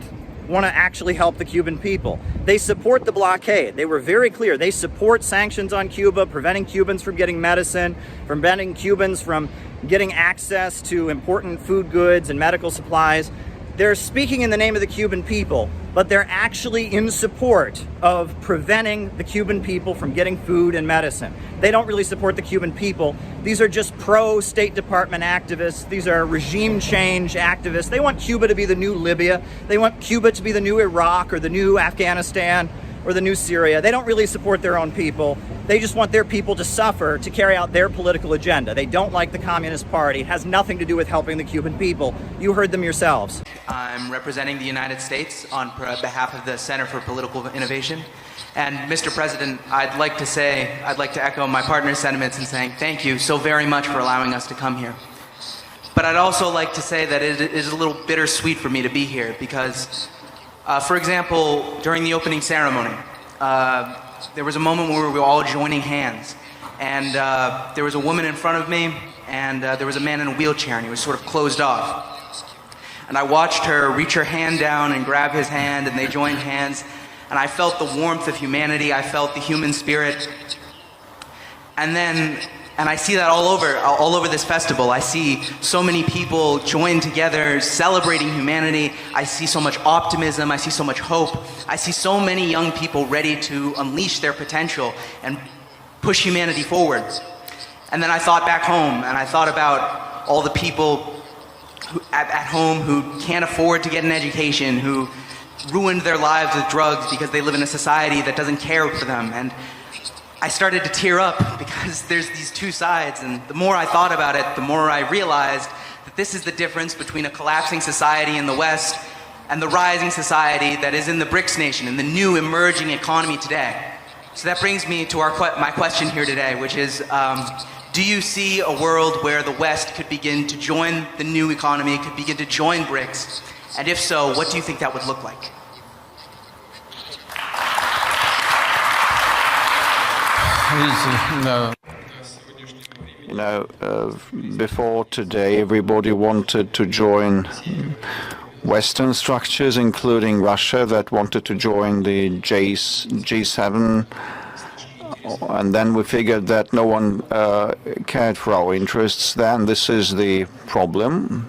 want to actually help the Cuban people. They support the blockade. They were very clear. They support sanctions on Cuba, preventing Cubans from getting medicine, preventing Cubans from getting access to important food goods and medical supplies. They're speaking in the name of the Cuban people, but they're actually in support of preventing the Cuban people from getting food and medicine. They don't really support the Cuban people. These are just pro-State Department activists. These are regime change activists. They want Cuba to be the new Libya. They want Cuba to be the new Iraq or the new Afghanistan or or the new Syria. They don't really support their own people. They just want their people to suffer to carry out their political agenda. They don't like the Communist Party. It has nothing to do with helping the Cuban people. You heard them yourselves. I'm representing the United States on behalf of the Center for Political Innovation. And Mr. President, I'd like to echo my partner's sentiments in saying thank you so very much for allowing us to come here. But I'd also like to say that it is a little bittersweet for me to be here because, for example, during the opening ceremony, there was a moment where we were all joining hands. And there was a woman in front of me, and there was a man in a wheelchair, and he was sort of closed off. And I watched her reach her hand down and grab his hand, and they joined hands. And I felt the warmth of humanity. I felt the human spirit. And I see that all over this festival. I see so many people joined together, celebrating humanity. I see so much optimism. I see so much hope. I see so many young people ready to unleash their potential and push humanity forward. And then I thought back home, and I thought about all the people at home who can't afford to get an education, who ruined their lives with drugs because they live in a society that doesn't care for them. And I started to tear up because there's these two sides, and the more I thought about it, the more I realized that this is the difference between a collapsing society in the West and the rising society that is in the Brics nation, in the new emerging economy today. So that brings me to my question here today, which is, do you see a world where the West could begin to join the new economy, could begin to join Brics? And if so, what do you think that would look like? Before today, everybody wanted to join Western structures, including Russia, that wanted to join the G7. And then we figured that no one cared for our interests then. This is the problem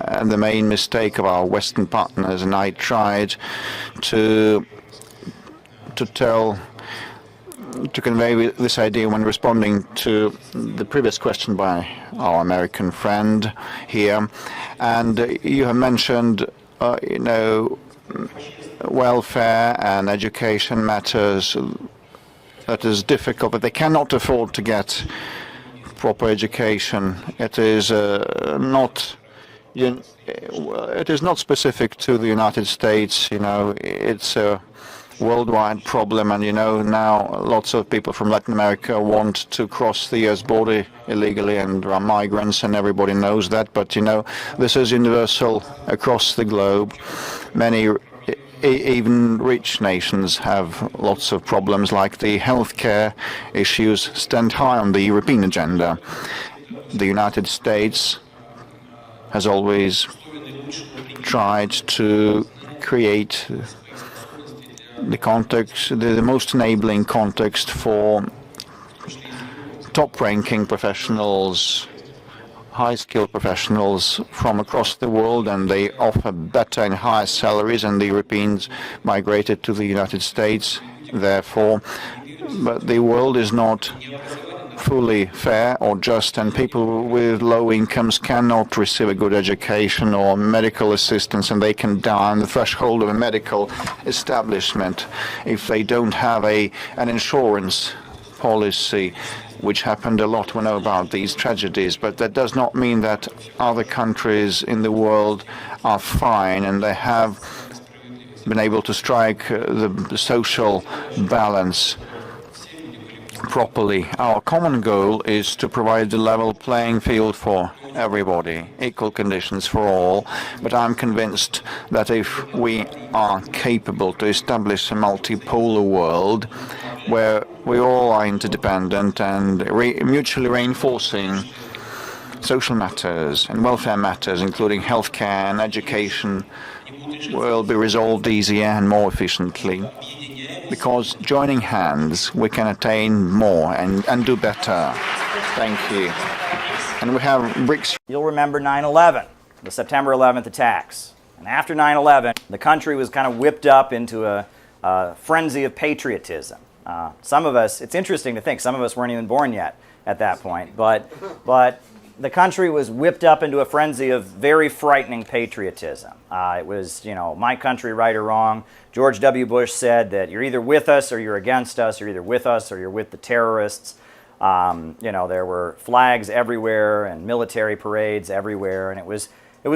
and the main mistake of our Western partners. And I tried to convey this idea when responding to the previous question by our American friend here. And you have mentioned, welfare and education matters. That is difficult, but they cannot afford to get proper education. It is not specific to the United States. It's a worldwide problem, and now lots of people from Latin America want to cross the US border illegally, and there are migrants, and everybody knows that. But this is universal across the globe. Many even rich nations have lots of problems, like the healthcare issues stand high on the European agenda. The United States has always tried to create the context, the most enabling context for top-ranking professionals, high-skilled professionals from across the world, and they offer better and higher salaries, and the Europeans migrated to the United States, therefore. But the world is not fully fair or just, and people with low incomes cannot receive a good education or medical assistance, and they can die on the threshold of a medical establishment if they don't have an insurance policy, which happened a lot. We know about these tragedies, but that does not mean that other countries in the world are fine and they have been able to strike the social balance properly. Our common goal is to provide a level playing field for everybody, equal conditions for all, but I'm convinced that if we are capable to establish a multipolar world where we all are interdependent and mutually reinforcing social matters and welfare matters, including healthcare and education, will be resolved easier and more efficiently. Because joining hands, we can attain more and do better. Thank you. And we have Brics. You'll remember 9/11, the September 11th attacks. And after 9/11, the country was kind of whipped up into a frenzy of patriotism. Some of us, it's interesting to think, some of us weren't even born yet at that point, but the country was whipped up into a frenzy of very frightening patriotism. It was, my country, right or wrong. George W. Bush said that you're either with us or you're against us. You're either with us or you're with the terrorists. There were flags everywhere and military parades everywhere, and it was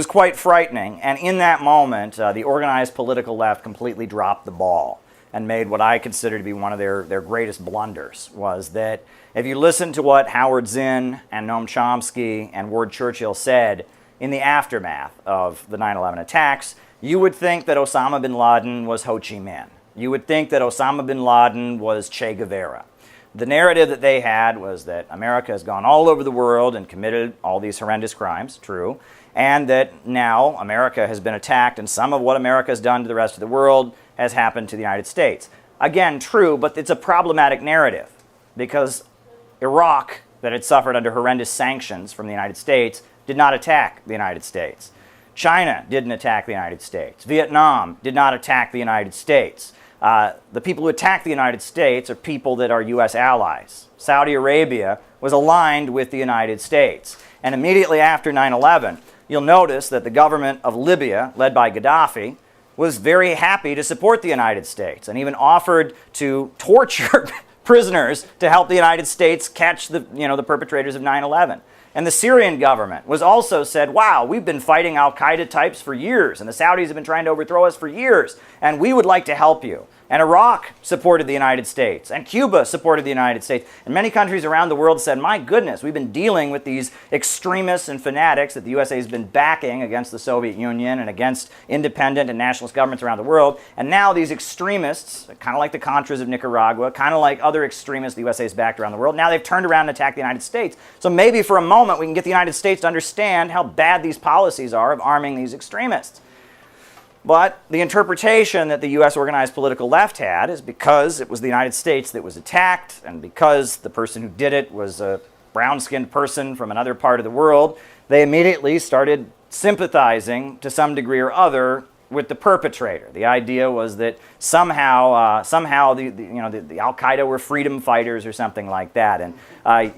quite frightening. And in that moment, the organized political left completely dropped the ball and made what I consider to be one of their greatest blunders, was that if you listen to what Howard Zinn and Noam Chomsky and Ward Churchill said in the aftermath of the 9/11 attacks, you would think that Osama bin Laden was Ho Chi Minh. You would think that Osama bin Laden was Che Guevara. The narrative that they had was that America has gone all over the world and committed all these horrendous crimes, true, and that now America has been attacked and some of what America has done to the rest of the world has happened to the United States. Again, true, but it's a problematic narrative because Iraq, that had suffered under horrendous sanctions from the United States, did not attack the United States. China didn't attack the United States. Vietnam did not attack the United States. The people who attacked the United States are people that are U.S. allies. Saudi Arabia was aligned with the United States. And immediately after 9/11, you'll notice that the government of Libya, led by Gaddafi, was very happy to support the United States and even offered to torture prisoners to help the United States catch the perpetrators of 9/11. And the Syrian government was also said, wow, we've been fighting al-Qaeda types for years, and the Saudis have been trying to overthrow us for years, and we would like to help you. And Iraq supported the United States, and Cuba supported the United States. And many countries around the world said, my goodness, we've been dealing with these extremists and fanatics that the USA has been backing against the Soviet Union and against independent and nationalist governments around the world. And now these extremists, kind of like the Contras of Nicaragua, kind of like other extremists the USA has backed around the world, now they've turned around and attacked the United States. So maybe for a moment we can get the United States to understand how bad these policies are of arming these extremists. But the interpretation that the U.S. organized political left had is because it was the United States that was attacked, and because the person who did it was a brown-skinned person from another part of the world, they immediately started sympathizing to some degree or other with the perpetrator. The idea was that somehow the Al-Qaeda were freedom fighters or something like that. And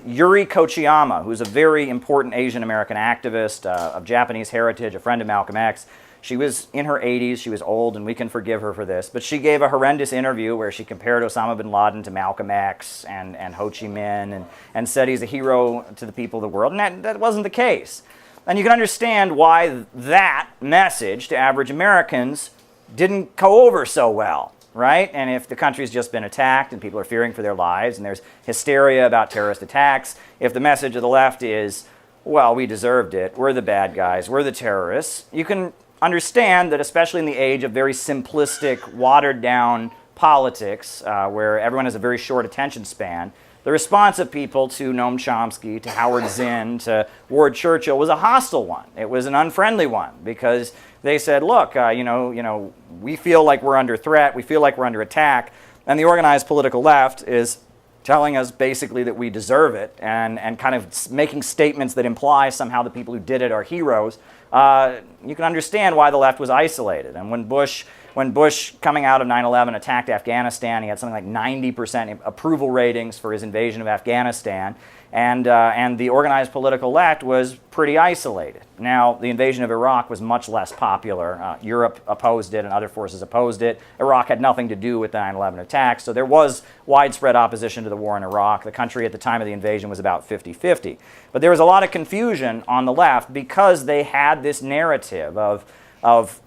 Yuri Kochiyama, who's a very important Asian American activist of Japanese heritage, a friend of Malcolm X, she was in her 80s, she was old, and we can forgive her for this, but she gave a horrendous interview where she compared Osama bin Laden to Malcolm X and Ho Chi Minh and said he's a hero to the people of the world, and that wasn't the case. And you can understand why that message to average Americans didn't go over so well, right? And if the country's just been attacked and people are fearing for their lives and there's hysteria about terrorist attacks, if the message of the left is, well, we deserved it, we're the bad guys, we're the terrorists, you can understand that especially in the age of very simplistic, watered-down politics, where everyone has a very short attention span, the response of people to Noam Chomsky, to Howard Zinn, to Ward Churchill was a hostile one. It was an unfriendly one because they said, look, we feel like we're under threat, we feel like we're under attack, and the organized political left is telling us basically that we deserve it and kind of making statements that imply somehow the people who did it are heroes. You can understand why the left was isolated. And when Bush coming out of 9/11 attacked Afghanistan, he had something like 90% approval ratings for his invasion of Afghanistan, and the organized political left was pretty isolated. Now, the invasion of Iraq was much less popular. Europe opposed it and other forces opposed it. Iraq had nothing to do with the 9/11 attacks, so there was widespread opposition to the war in Iraq. The country at the time of the invasion was about 50-50. But there was a lot of confusion on the left because they had this narrative of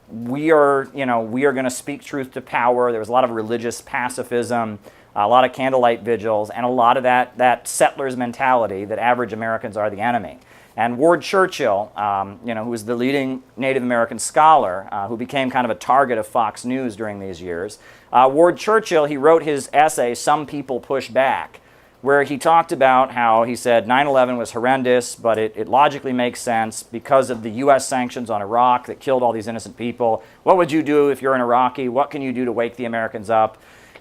we are going to speak truth to power. There was a lot of religious pacifism, a lot of candlelight vigils, and a lot of that settlers mentality that average Americans are the enemy. And Ward Churchill, who was the leading Native American scholar, who became kind of a target of Fox News during these years, Ward Churchill, he wrote his essay, Some People Push Back, where he talked about how he said 9/11 was horrendous, but it logically makes sense because of the U.S. sanctions on Iraq that killed all these innocent people. What would you do if you're an Iraqi? What can you do to wake the Americans up?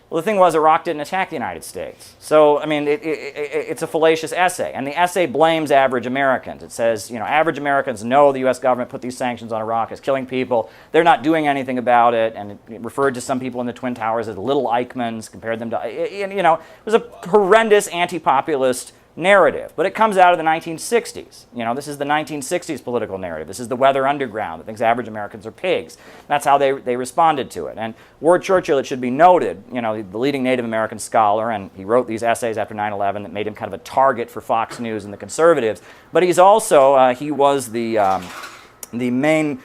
Well, the thing was, Iraq didn't attack the United States. So, I mean, it's a fallacious essay. And the essay blames average Americans. It says, average Americans know the U.S. government put these sanctions on Iraq. It's killing people. They're not doing anything about it. And it referred to some people in the Twin Towers as little Eichmanns, compared them to, it was a horrendous anti-populist narrative, but it comes out of the 1960s. You know, this is the 1960s political narrative. This is the weather underground that thinks average Americans are pigs. That's how they responded to it. And Ward Churchill, it should be noted, you know, the leading Native American scholar, and he wrote these essays after 9/11 that made him kind of a target for Fox News and the conservatives. But he's also, he was the main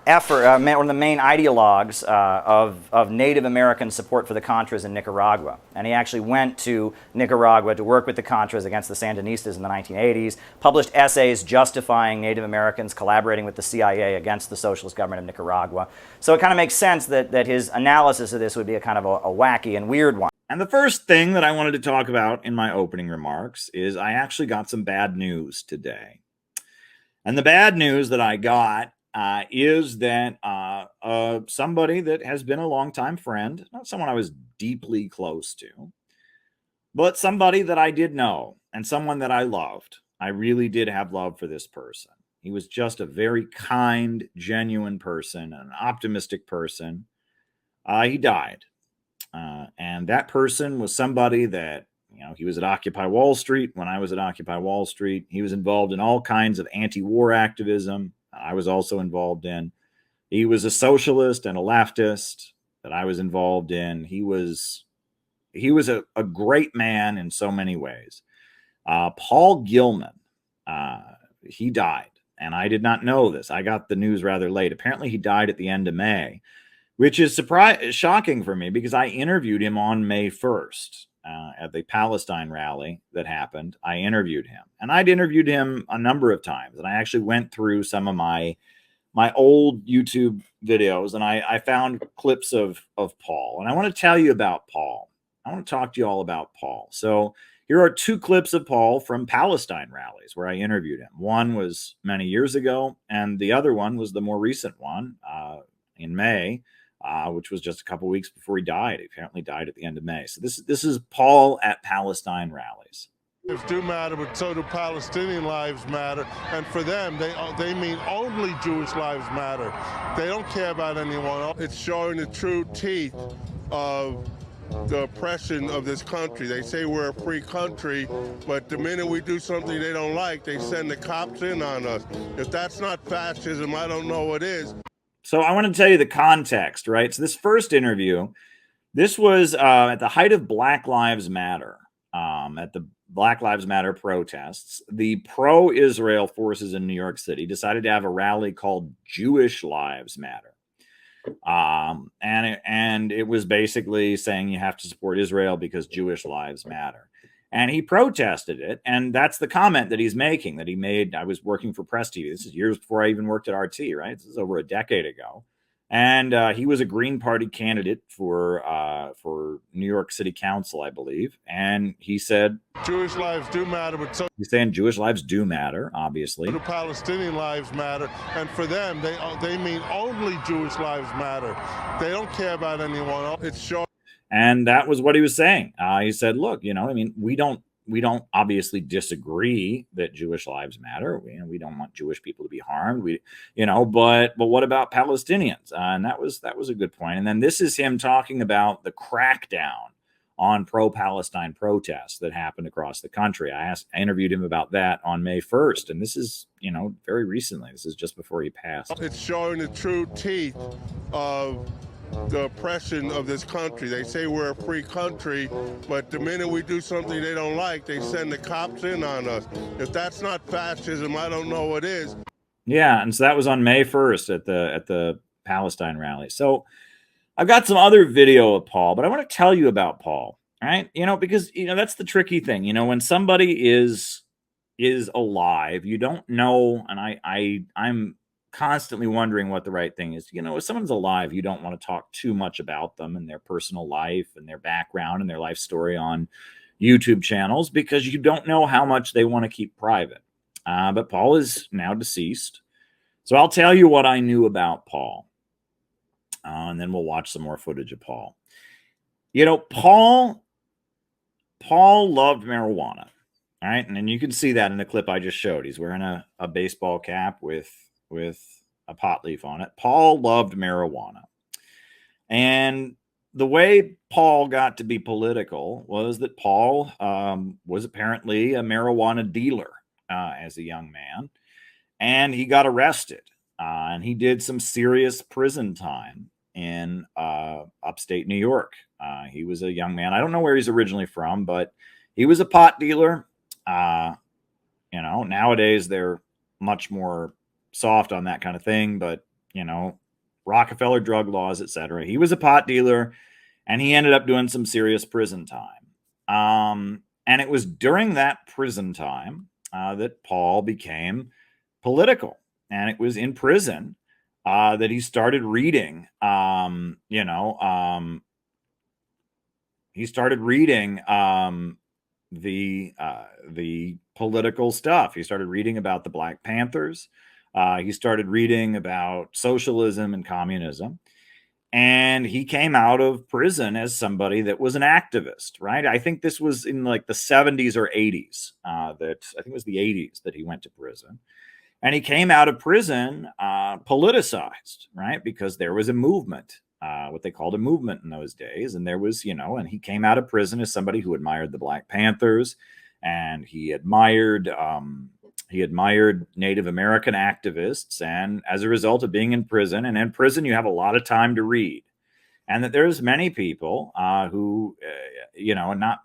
effort, one of the main ideologues of Native American support for the Contras in Nicaragua. And he actually went to Nicaragua to work with the Contras against the Sandinistas in the 1980s, published essays justifying Native Americans collaborating with the CIA against the socialist government of Nicaragua. So it kind of makes sense that his analysis of this would be a kind of a wacky and weird one. And the first thing that I wanted to talk about in my opening remarks is I actually got some bad news today. And the bad news that I got is that somebody that has been a longtime friend, not someone I was deeply close to, but somebody that I did know and someone that I loved. I really did have love for this person. He was just a very kind, genuine person, an optimistic person. He died. And that person was somebody that, you know, he was at Occupy Wall Street when I was at Occupy Wall Street. He was involved in all kinds of anti-war activism. I was also involved in. He was a socialist and a leftist that I was involved in. He was a great man in so many ways. Paul Gilman, he died, and I did not know this. I got the news rather late. Apparently, he died at the end of May, which is shocking for me because I interviewed him on May 1st. At the Palestine rally that happened. I interviewed him, and I'd interviewed him a number of times, and I actually went through some of my old YouTube videos, and I found clips of Paul, and I want to tell you about Paul. I want to talk to you all about Paul. So here are two clips of Paul from Palestine rallies where I interviewed him. One was many years ago, and the other one was the more recent one in May, which was just a couple weeks before he died. He apparently died at the end of May. So this is Paul at Palestine rallies. Lives do matter, but so do Palestinian lives matter. And for them, they mean only Jewish lives matter. They don't care about anyone else. It's showing the true teeth of the oppression of this country. They say we're a free country, but the minute we do something they don't like, they send the cops in on us. If that's not fascism, I don't know what is. So I want to tell you the context, right? So this first interview, this was at the height of Black Lives Matter, at the Black Lives Matter protests. The pro-Israel forces in New York City decided to have a rally called Jewish Lives Matter. And it was basically saying you have to support Israel because Jewish lives matter. And he protested it. And that's the comment that he's making, that he made. I was working for Press TV. This is years before I even worked at RT, right? This is over a decade ago. And he was a Green Party candidate for New York City Council, I believe. And he said, Jewish lives do matter, but so he's saying Jewish lives do matter, obviously. do Palestinian lives matter. And for them, they mean only Jewish lives matter. They don't care about anyone else. It's showing. And that was what he was saying. He said, look, you know, I mean, we don't obviously disagree that Jewish lives matter. We don't want Jewish people to be harmed. But what about Palestinians? And that was a good point. And then this is him talking about the crackdown on pro-Palestine protests that happened across the country. I interviewed him about that on May 1st. And this is, very recently. This is just before he passed. It's showing the true teeth of the oppression of this country. They say we're a free country, but the minute we do something they don't like, they send the cops in on us. If that's not fascism, I don't know what is. Yeah, and so that was on May 1st at the Palestine rally. So I've got some other video of Paul, but I want to tell you about Paul, right? Because that's the tricky thing. When somebody is alive, you don't know, and I'm constantly wondering what the right thing is. If someone's alive, you don't want to talk too much about them and their personal life and their background and their life story on YouTube channels because you don't know how much they want to keep private. But Paul is now deceased. So I'll tell you what I knew about Paul. And then we'll watch some more footage of Paul. Paul loved marijuana. All right. And then you can see that in the clip I just showed. He's wearing a baseball cap with a pot leaf on it. Paul loved marijuana. And the way Paul got to be political was that Paul was apparently a marijuana dealer as a young man, and he got arrested, and he did some serious prison time in upstate New York. He was a young man. I don't know where he's originally from, but he was a pot dealer. Nowadays they're much more soft on that kind of thing, but Rockefeller drug laws, etc. He was a pot dealer, and he ended up doing some serious prison time. And it was during that prison time that Paul became political, and it was in prison that he started reading. He started reading the political stuff. He started reading about the Black Panthers. He started reading about socialism and communism. And he came out of prison as somebody that was an activist, right? I think this was in like the 70s or 80s. I think it was the 80s that he went to prison. And he came out of prison politicized, right? Because there was a movement, what they called a movement in those days. And there was, and he came out of prison as somebody who admired the Black Panthers, and he admired Native American activists. And as a result of being in prison, and in prison, you have a lot of time to read. And that there's many people who,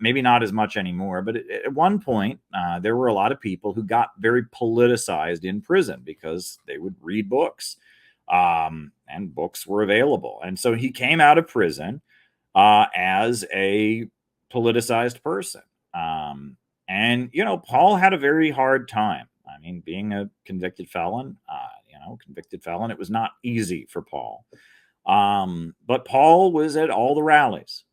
maybe not as much anymore, but at one point, there were a lot of people who got very politicized in prison because they would read books, and books were available. And so he came out of prison as a politicized person. And Paul had a very hard time. I mean, being a convicted felon, it was not easy for Paul. But Paul was at all the rallies.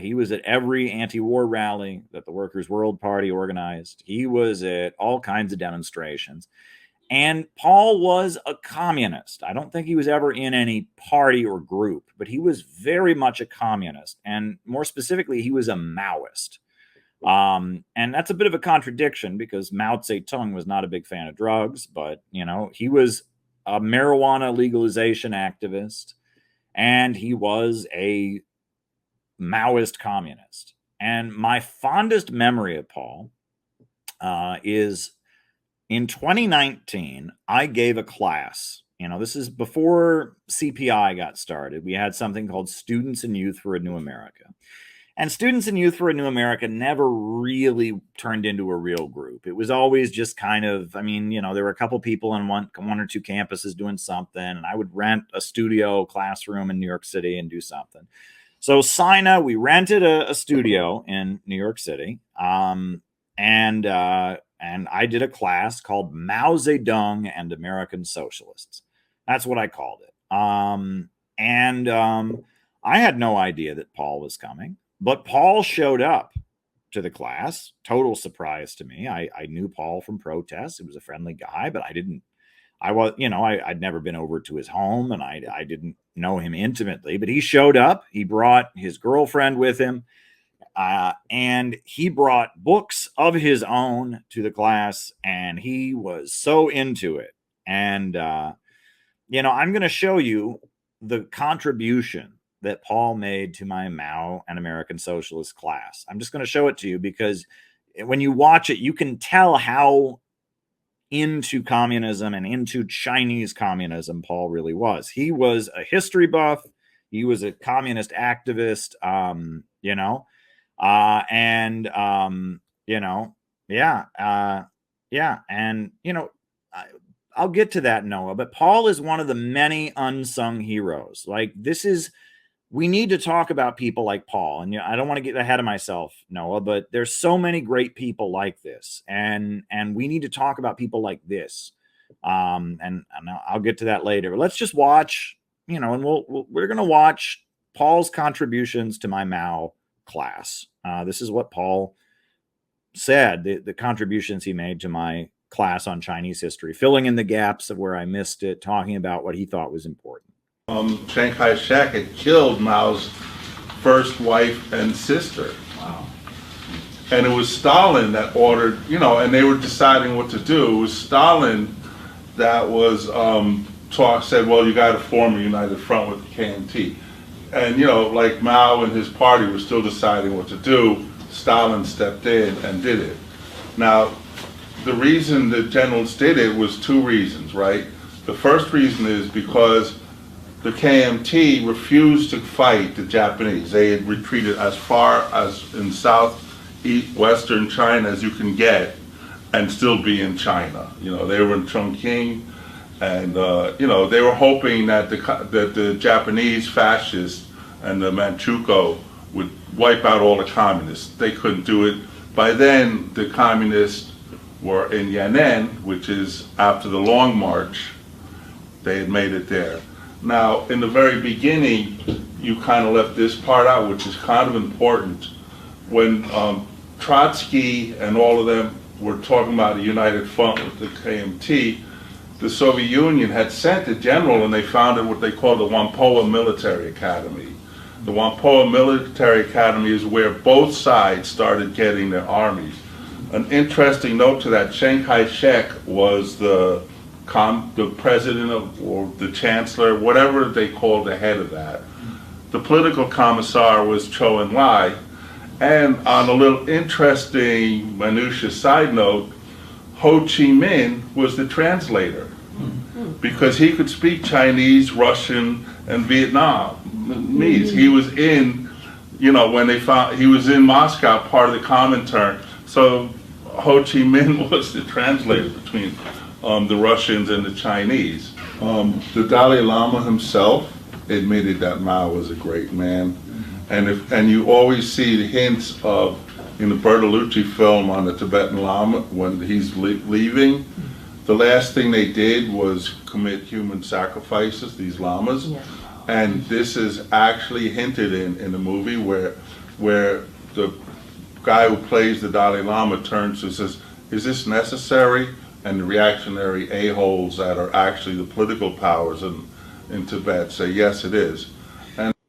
He was at every anti-war rally that the Workers' World Party organized. He was at all kinds of demonstrations. And Paul was a communist. I don't think he was ever in any party or group, but he was very much a communist. And more specifically, he was a Maoist. And that's a bit of a contradiction because Mao Zedong was not a big fan of drugs, but, he was a marijuana legalization activist, and he was a Maoist communist. And my fondest memory of Paul is in 2019, I gave a class. This is before CPI got started. We had something called Students and Youth for a New America. And Students and Youth for a New America never really turned into a real group. It was always just kind of, there were a couple people on one or two campuses doing something, and I would rent a studio classroom in New York City and do something. So we rented a studio in New York City, and I did a class called Mao Zedong and American Socialists. That's what I called it. I had no idea that Paul was coming. But Paul showed up to the class, total surprise to me. I knew Paul from protests. He was a friendly guy, but I'd never been over to his home, and I didn't know him intimately, but he showed up. He brought his girlfriend with him, and he brought books of his own to the class, and he was so into it. And, I'm going to show you the contribution that Paul made to my Mao and American Socialist class. I'm just going to show it to you because when you watch it, you can tell how into communism and into Chinese communism Paul really was. He was a history buff. He was a communist activist, I'll get to that, Noah, but Paul is one of the many unsung heroes. We need to talk about people like Paul. And I don't want to get ahead of myself, Noah, but there's so many great people like this. And we need to talk about people like this. And I'll get to that later. But let's just watch, and we're going to watch Paul's contributions to my Mao class. This is what Paul said, the contributions he made to my class on Chinese history, filling in the gaps of where I missed it, talking about what he thought was important. Chiang Kai-shek had killed Mao's first wife and sister. Wow. And it was Stalin that ordered, and they were deciding what to do. It was Stalin that was said, well, you got to form a united front with the KMT. And like Mao and his party were still deciding what to do, Stalin stepped in and did it. Now, the reason the generals did it was two reasons, right? The first reason is because the KMT refused to fight the Japanese. They had retreated as far as in southwestern China as you can get and still be in China. They were in Chongqing, and they were hoping that the Japanese fascists and the Manchukuo would wipe out all the communists. They couldn't do it. By then, the communists were in Yemen, which is after the Long March. They had made it there. Now, in the very beginning, you kind of left this part out, which is kind of important. When Trotsky and all of them were talking about a united front with the KMT, the Soviet Union had sent a general, and they founded what they call the Whampoa Military Academy. The Whampoa Military Academy is where both sides started getting their armies. An interesting note to that, Chiang Kai-shek was the president of, or the chancellor, whatever they called the head of that. The political commissar was Zhou Enlai. And on a little interesting minutiae side note, Ho Chi Minh was the translator because he could speak Chinese, Russian, and Vietnamese. He was in, when they found, he was in Moscow, part of the Comintern. So Ho Chi Minh was the translator between the Russians and the Chinese. The Dalai Lama himself admitted that Mao was a great man. And you always see the hints of, in the Bertolucci film on the Tibetan Lama, when he's leaving, the last thing they did was commit human sacrifices, these lamas. Yeah. And this is actually hinted in the movie where the guy who plays the Dalai Lama turns and says, "Is this necessary?" And the reactionary a-holes that are actually the political powers in Tibet say, "Yes, it is."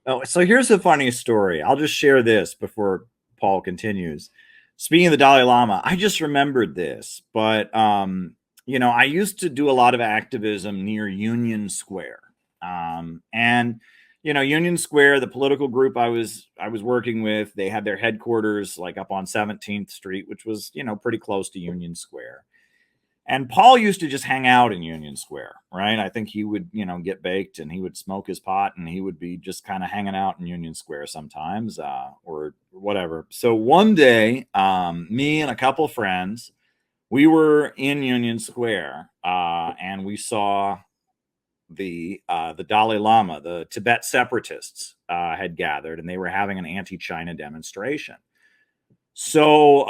Oh, so here's the funny story. I'll just share this before Paul continues. Speaking of the Dalai Lama, I just remembered this, but I used to do a lot of activism near Union Square, and Union Square, the political group I was working with, they had their headquarters like up on 17th Street, which was pretty close to Union Square. And Paul used to just hang out in Union Square, right? I think he would, get baked and he would smoke his pot and he would be just kind of hanging out in Union Square sometimes or whatever. So one day, me and a couple of friends, we were in Union Square and we saw the Dalai Lama, the Tibet separatists had gathered, and they were having an anti-China demonstration. So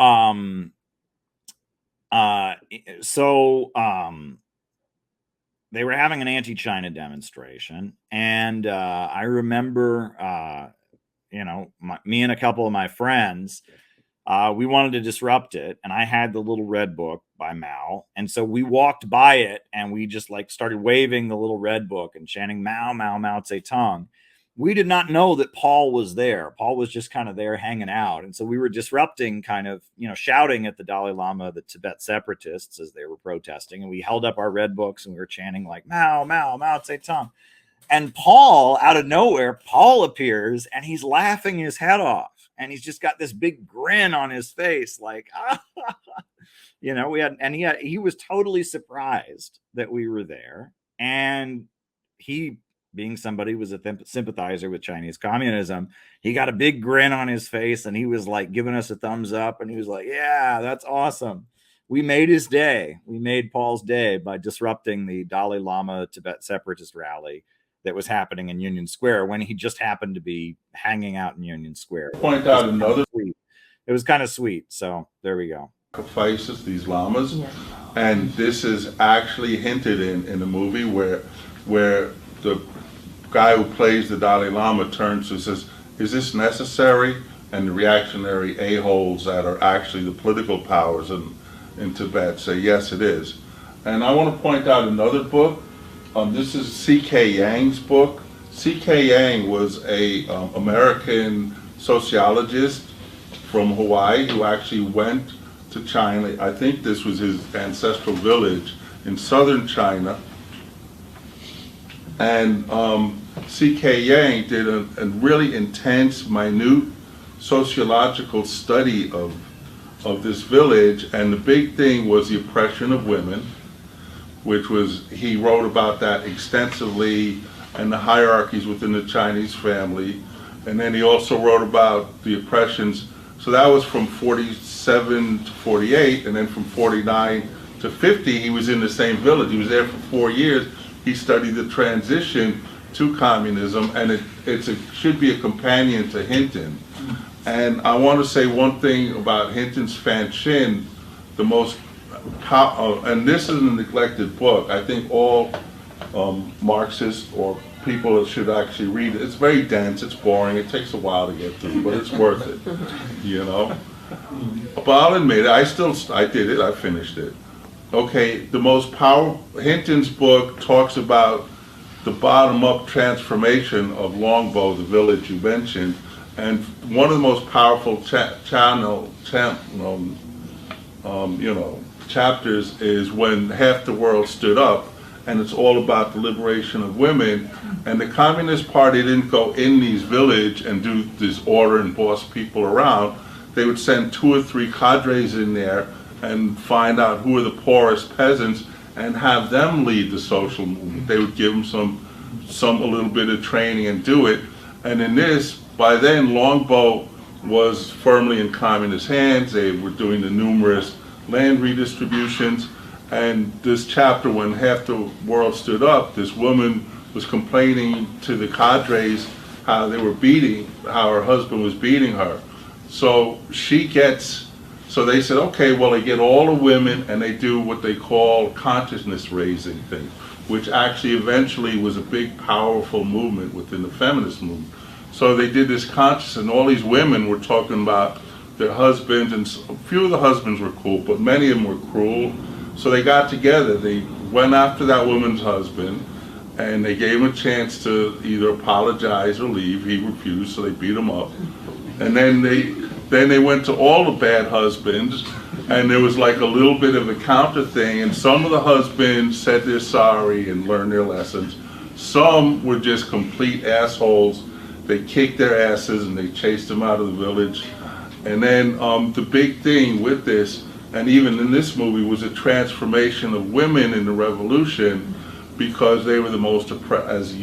they were having an anti-China demonstration, and I remember, me and a couple of my friends, we wanted to disrupt it, and I had the little red book by Mao, and so we walked by it, and we just started waving the little red book and chanting Mao, Mao, Mao Zedong. We did not know that Paul was there. Paul was just kind of there hanging out. And so we were disrupting, kind of, shouting at the Dalai Lama, the Tibet separatists, as they were protesting. And we held up our red books and we were chanting like Mao, Mao, Mao Zedong. And Paul, out of nowhere, Paul appears and he's laughing his head off. And he's just got this big grin on his face, like, he was totally surprised that we were there. And he, being somebody who was a sympathizer with Chinese communism, he got a big grin on his face and he was like giving us a thumbs up and he was like, "Yeah, that's awesome." We made his day. We made Paul's day by disrupting the Dalai Lama Tibet separatist rally that was happening in Union Square when he just happened to be hanging out in Union Square. Point out another. It was kind of sweet. So there we go. Sacrifices, these lamas, and this is actually hinted in the movie where the guy who plays the Dalai Lama turns and says, "Is this necessary?" And the reactionary a-holes that are actually the political powers in Tibet say, "Yes, it is." And I want to point out another book. This is C.K. Yang's book. C.K. Yang was a American sociologist from Hawaii who actually went to China. I think this was his ancestral village in southern China. And C.K. Yang did a really intense, minute sociological study of this village, and the big thing was the oppression of women, which was, he wrote about that extensively, and the hierarchies within the Chinese family. And then he also wrote about the oppressions. So that was from 47 to 48, and then from 49 to 50, he was in the same village. He was there for 4 years. He studied the transition to communism, and it should be a companion to Hinton. And I want to say one thing about Hinton's Fan Shin, the most, and this is a neglected book. I think all Marxists or people should actually read it. It's very dense, it's boring, it takes a while to get through, but it's worth it, you know? But I'll admit, I did it, I finished it. Okay, the most powerful, Hinton's book talks about the bottom-up transformation of Longbow, the village you mentioned, and one of the most powerful chapters is when half the world stood up, and it's all about the liberation of women. And the Communist Party didn't go in these villages and do this order and boss people around. They would send 2 or 3 cadres in there and find out who are the poorest peasants and have them lead the social movement. They would give them a little bit of training and do it. And in this, by then, Longbow was firmly in communist hands. They were doing the numerous land redistributions. And this chapter, when half the world stood up, this woman was complaining to the cadres how her husband was beating her. So so they said, okay, well, they get all the women and they do what they call consciousness raising thing, which actually eventually was a big, powerful movement within the feminist movement. So they did this conscious, and all these women were talking about their husbands, and a few of the husbands were cool, but many of them were cruel. So they got together, they went after that woman's husband, and they gave him a chance to either apologize or leave. He refused, so they beat him up. And then they went to all the bad husbands, and there was like a little bit of a counter thing, and some of the husbands said they're sorry and learned their lessons. Some were just complete assholes. They kicked their asses and they chased them out of the village. And then the big thing with this, and even in this movie, was a transformation of women in the revolution, because they were the most oppressed.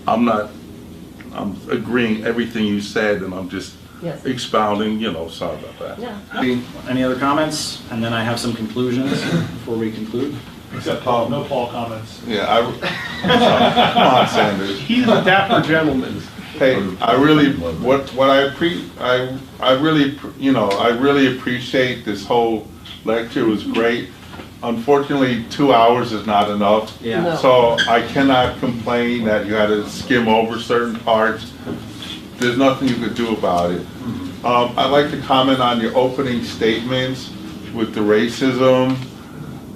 I'm agreeing everything you said, and I'm just expounding, sorry about that. Yeah. Any other comments? And then I have some conclusions before we conclude. Except Paul, no Paul comments. Yeah, come on, Sanders. He's a dapper gentleman. Hey, I really appreciate this whole lecture. It was great. Unfortunately, 2 hours is not enough. Yeah. No. So I cannot complain that you had to skim over certain parts. There's nothing you could do about it. I'd like to comment on your opening statements with the racism.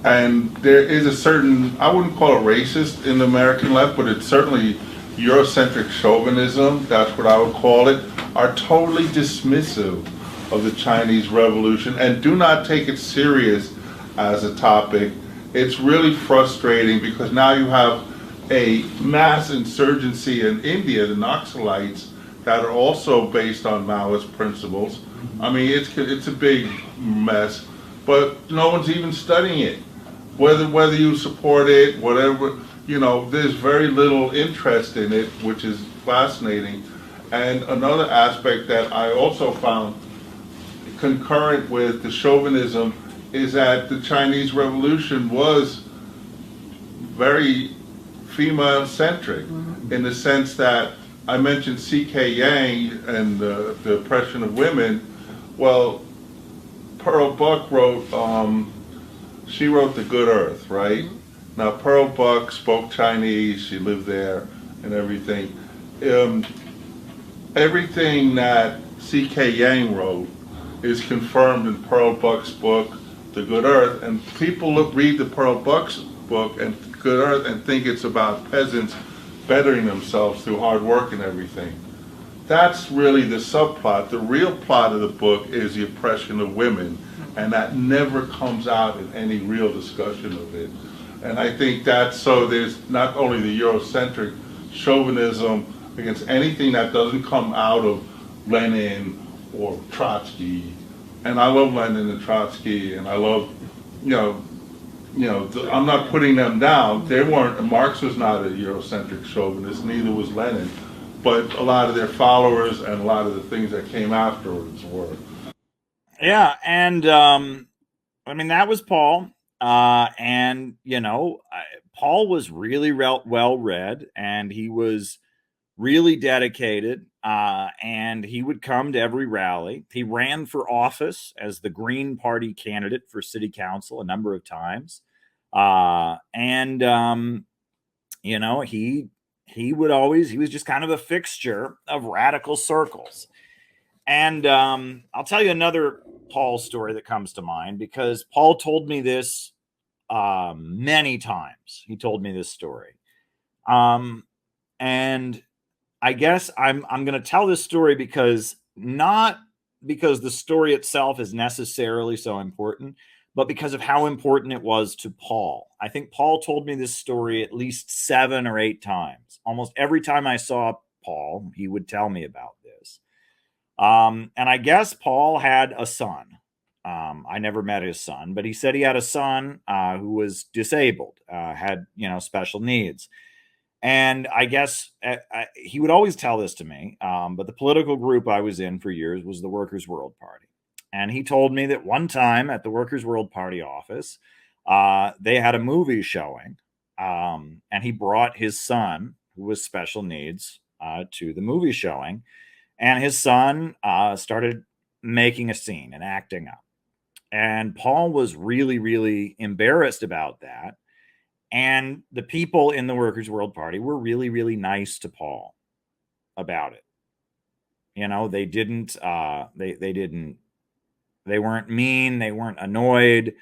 And there is a certain, I wouldn't call it racist in the American left, but it's certainly Eurocentric chauvinism, that's what I would call it, are totally dismissive of the Chinese Revolution and do not take it serious as a topic. It's really frustrating because now you have a mass insurgency in India, the Naxalites, that are also based on Maoist principles. I mean, it's a big mess, but no one's even studying it. Whether you support it, whatever, there's very little interest in it, which is fascinating. And another aspect that I also found concurrent with the chauvinism is that the Chinese Revolution was very female-centric, in the sense that I mentioned C.K. Yang and the oppression of women. Well, Pearl Buck wrote, she wrote The Good Earth, right? Now, Pearl Buck spoke Chinese, she lived there and everything. Everything that C.K. Yang wrote is confirmed in Pearl Buck's book, The Good Earth, and people read the Pearl Buck's book and Good Earth and think it's about peasants bettering themselves through hard work and everything. That's really the subplot. The real plot of the book is the oppression of women, and that never comes out in any real discussion of it. And I think that's so there's not only the Eurocentric chauvinism against anything that doesn't come out of Lenin or Trotsky. And I love Lenin and Trotsky, and I love, I'm not putting them down. They weren't, Marx was not a Eurocentric chauvinist, neither was Lenin. But a lot of their followers and a lot of the things that came afterwards were. Yeah, and I mean, that was Paul. And, Paul was really well read, and he was really dedicated, and he would come to every rally. He ran for office as the Green Party candidate for city council a number of times. He was just kind of a fixture of radical circles. And I'll tell you another Paul story that comes to mind, because Paul told me this many times. He told me this story. And I guess I'm going to tell this story not because the story itself is necessarily so important, but because of how important it was to Paul. I think Paul told me this story at least 7 or 8 times. Almost every time I saw Paul, he would tell me about this. And I guess Paul had a son. I never met his son, but he said he had a son who was disabled, had, special needs. And I guess he would always tell this to me, but the political group I was in for years was the Workers' World Party. And he told me that one time at the Workers' World Party office, they had a movie showing, and he brought his son, who was special needs, to the movie showing. And his son started making a scene and acting up. And Paul was really, really embarrassed about that. And the people in the Workers' World Party were really, really nice to Paul about it. They didn't, they weren't mean, they weren't annoyed.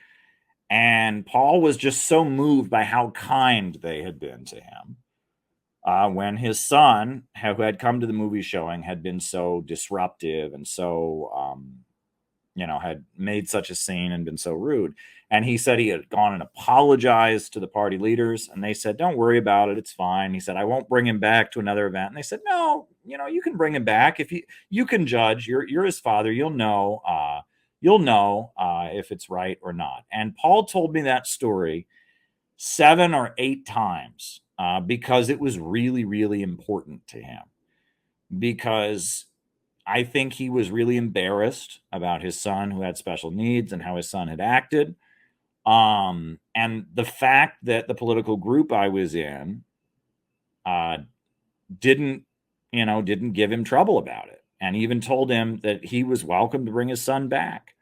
And Paul was just so moved by how kind they had been to him. When his son, who had come to the movie showing, had been so disruptive and so, had made such a scene and been so rude. And he said he had gone and apologized to the party leaders, and they said, don't worry about it, it's fine. He said, I won't bring him back to another event. And they said, no, you can bring him back. If you can judge, you're his father, you'll know if it's right or not. And Paul told me that story 7 or 8 times. Because it was really, really important to him. Because I think he was really embarrassed about his son who had special needs and how his son had acted. And the fact that the political group I was in didn't give him trouble about it. And even told him that he was welcome to bring his son back.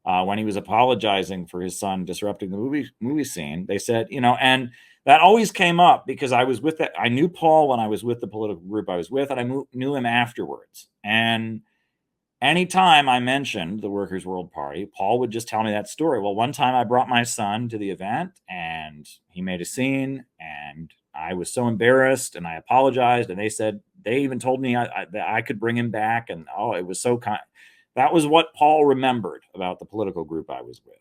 When he was apologizing for his son disrupting the movie scene, they said, and that always came up because I was with that. I knew Paul when I was with the political group I was with, and I knew him afterwards. And anytime I mentioned the Workers' World Party, Paul would just tell me that story. Well, one time I brought my son to the event, and he made a scene, and I was so embarrassed, and I apologized, and they even told me that I could bring him back, and it was so kind. That was what Paul remembered about the political group I was with,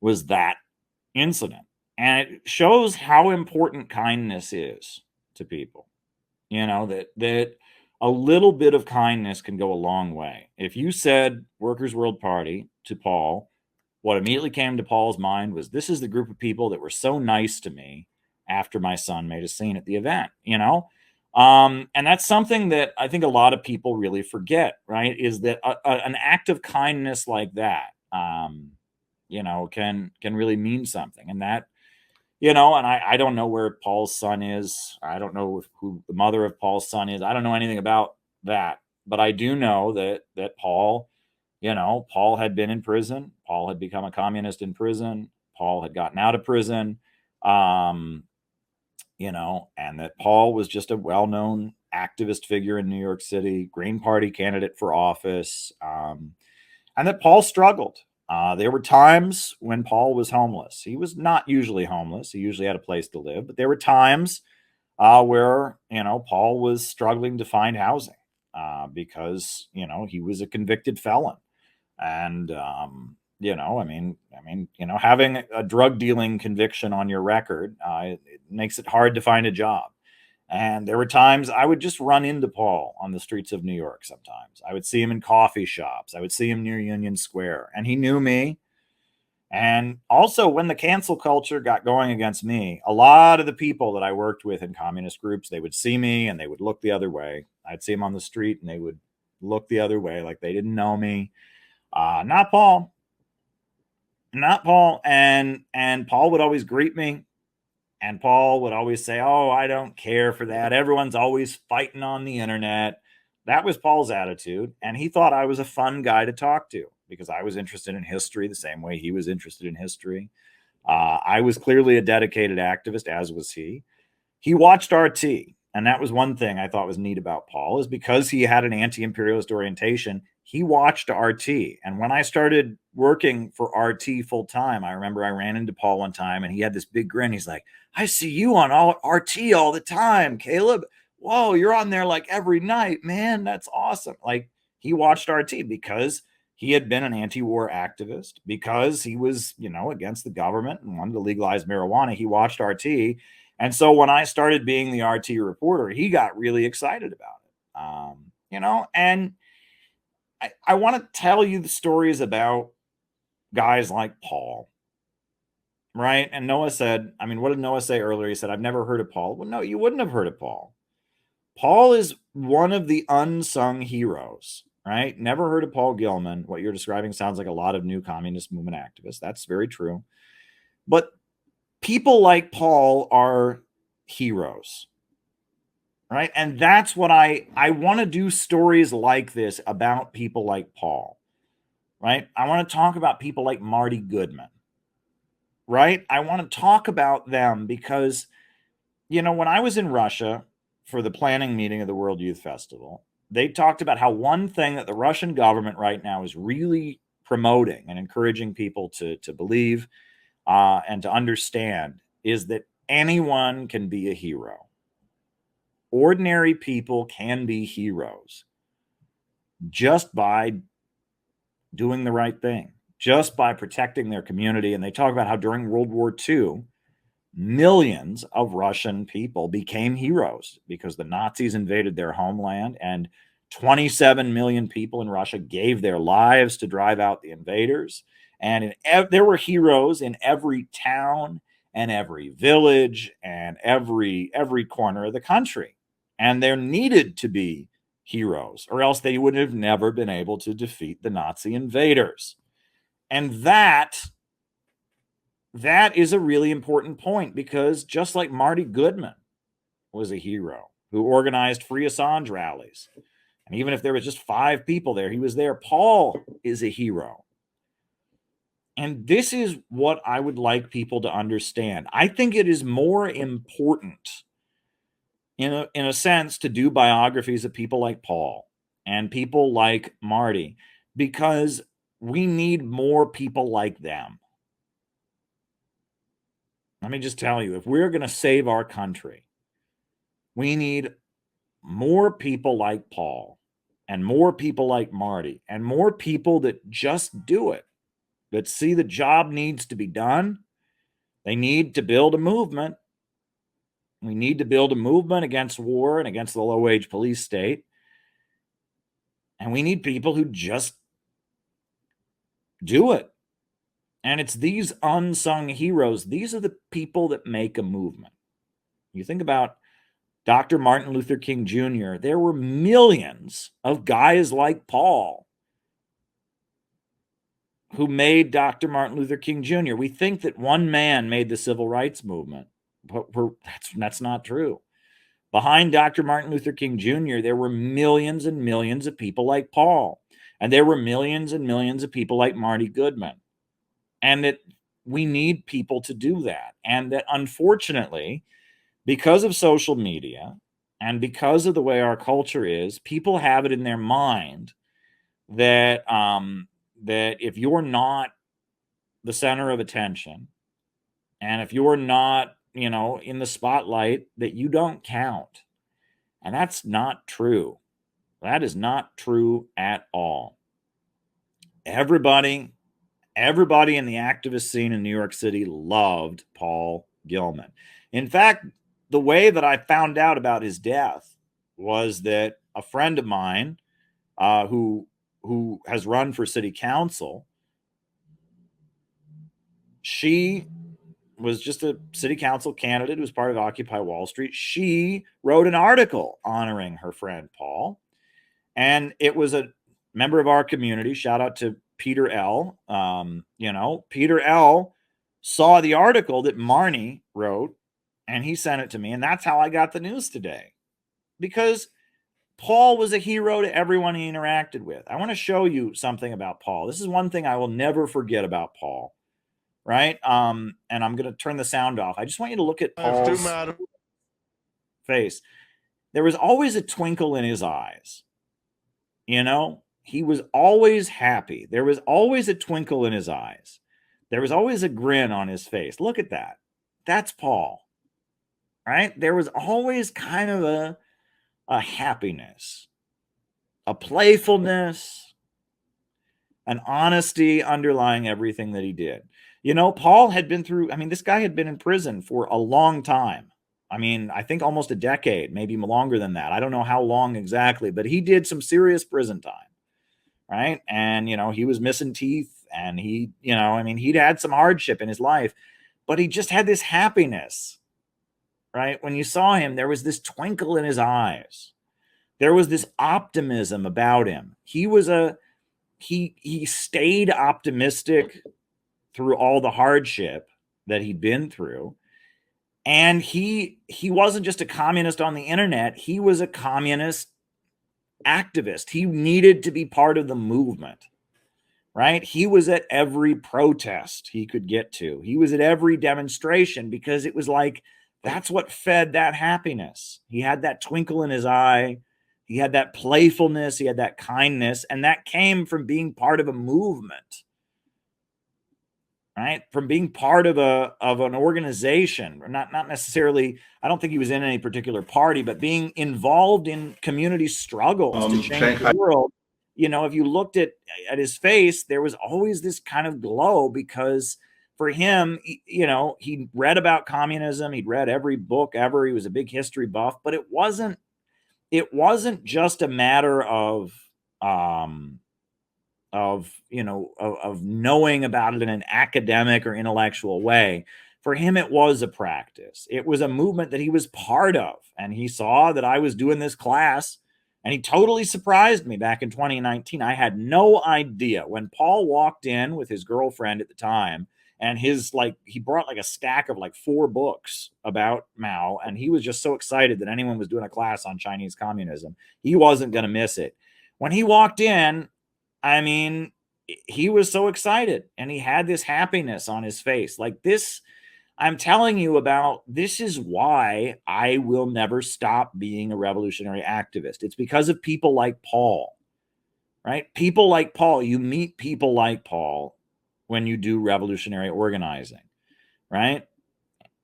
was that incident. And it shows how important kindness is to people, that a little bit of kindness can go a long way. If you said Workers' World Party to Paul, what immediately came to Paul's mind was, this is the group of people that were so nice to me after my son made a scene at the event, and that's something that I think a lot of people really forget, right? Is that an act of kindness like that, can really mean something. And that, and I don't know where Paul's son is. I don't know who the mother of Paul's son is. I don't know anything about that, but I do know that Paul, Paul had been in prison. Paul had become a communist in prison. Paul had gotten out of prison. And that Paul was just a well-known activist figure in New York City, Green Party candidate for office, and that Paul struggled. There were times when Paul was homeless. He was not usually homeless. He usually had a place to live, but there were times where, Paul was struggling to find housing because, he was a convicted felon. And, having a drug dealing conviction on your record, it makes it hard to find a job. And there were times I would just run into Paul on the streets of New York. Sometimes I would see him in coffee shops. I would see him near Union Square, and he knew me. And also, when the cancel culture got going against me, a lot of the people that I worked with in communist groups, they would see me and they would look the other way. I'd see them on the street and they would look the other way, like they didn't know me. Not Paul. And Paul would always greet me. And Paul would always say, "Oh, I don't care for that. Everyone's always fighting on the internet." That was Paul's attitude. And he thought I was a fun guy to talk to because I was interested in history the same way he was interested in history. I was clearly a dedicated activist, as was he. He watched RT. And that was one thing I thought was neat about Paul, is because he had an anti-imperialist orientation, he watched RT. And when I started working for RT full time, I remember I ran into Paul one time and he had this big grin. He's like, "I see you on RT all the time, Caleb. Whoa, you're on there like every night, man. That's awesome." Like, he watched RT because he had been an anti-war activist, because he was, against the government and wanted to legalize marijuana. He watched RT. And so when I started being the RT reporter, he got really excited about it. And I want to tell you the stories about guys like Paul, right? And Noah said, what did Noah say earlier? He said, "I've never heard of Paul." Well, no, you wouldn't have heard of Paul. Paul is one of the unsung heroes, right? Never heard of Paul Gilman. What you're describing sounds like a lot of new communist movement activists. That's very true. But people like Paul are heroes, right? And that's what I want to do, stories like this about people like Paul, right? I want to talk about people like Marty Goodman, right? I want to talk about them because, when I was in Russia for the planning meeting of the World Youth Festival, they talked about how one thing that the Russian government right now is really promoting and encouraging people to believe and to understand is that anyone can be a hero. Ordinary people can be heroes just by doing the right thing, just by protecting their community. And they talk about how during World War II, millions of Russian people became heroes because the Nazis invaded their homeland, and 27 million people in Russia gave their lives to drive out the invaders. And there were heroes in every town and every village and every corner of the country. And there needed to be heroes, or else they would have never been able to defeat the Nazi invaders. And that is a really important point, because just like Marty Goodman was a hero who organized Free Assange rallies, and even if there was just 5 people there, he was there. Paul is a hero. And this is what I would like people to understand. I think it is more important, in a sense, to do biographies of people like Paul and people like Marty, because we need more people like them. Let me just tell you, if we're going to save our country, we need more people like Paul and more people like Marty and more people that just do it, that see the job needs to be done. They need to build a movement. We need to build a movement against war and against the low-wage police state. And we need people who just do it. And it's these unsung heroes. These are the people that make a movement. You think about Dr. Martin Luther King Jr., there were millions of guys like Paul who made Dr. Martin Luther King Jr. We think that one man made the civil rights movement, but that's not true. Behind Dr. Martin Luther King Jr., there were millions and millions of people like Paul, and there were millions and millions of people like Marty Goodman. And that we need people to do that. And that, unfortunately, because of social media and because of the way our culture is, people have it in their mind that that if you're not the center of attention, and if you're not, in the spotlight, that you don't count. And that's not true. That is not true at all. Everybody everybody in the activist scene in New York City loved Paul Gilman. In fact, the way that I found out about his death was that a friend of mine who has run for city council, she was just a city council candidate who was part of Occupy Wall Street. She wrote an article honoring her friend Paul, and it was a member of our community. Shout out to Peter L. Peter L. saw the article that Marnie wrote, and he sent it to me, and that's how I got the news today, because Paul was a hero to everyone he interacted with. I want to show you something about Paul. This is one thing I will never forget about Paul. Right? And I'm going to turn the sound off. I just want you to look at Paul's face. There was always a twinkle in his eyes. You know, he was always happy. There was always a twinkle in his eyes. There was always a grin on his face. Look at that. That's Paul. Right? There was always kind of a happiness, a playfulness, an honesty underlying everything that he did. You know, Paul had been through, this guy had been in prison for a long time. I think almost a decade, maybe longer than that. I don't know how long exactly, but he did some serious prison time, right? And, he was missing teeth, and he'd had some hardship in his life, but he just had this happiness, right? When you saw him, there was this twinkle in his eyes. There was this optimism about him. He stayed optimistic through all the hardship that he'd been through. And he wasn't just a communist on the internet. He was a communist activist. He needed to be part of the movement, right? He was at every protest he could get to. He was at every demonstration, because it was like, that's what fed that happiness. He had that twinkle in his eye. He had that playfulness. He had that kindness. And that came from being part of a movement. Right? From being part of an organization, not necessarily, I don't think he was in any particular party, but being involved in community struggles to change the world. If you looked at his face, there was always this kind of glow, because for him, he read about communism. He'd read every book ever. He was a big history buff, but it wasn't just a matter of knowing about it in an academic or intellectual way. For him, it was a practice. It was a movement that he was part of. And he saw that I was doing this class, and he totally surprised me back in 2019. I had no idea. When Paul walked in with his girlfriend at the time, and he brought a stack of 4 books about Mao, and he was just so excited that anyone was doing a class on Chinese communism. He wasn't going to miss it. When he walked in, he was so excited, and he had this happiness on his face. Like this, I'm telling you about, this is why I will never stop being a revolutionary activist. It's because of people like Paul, right? People like Paul. You meet people like Paul when you do revolutionary organizing, right?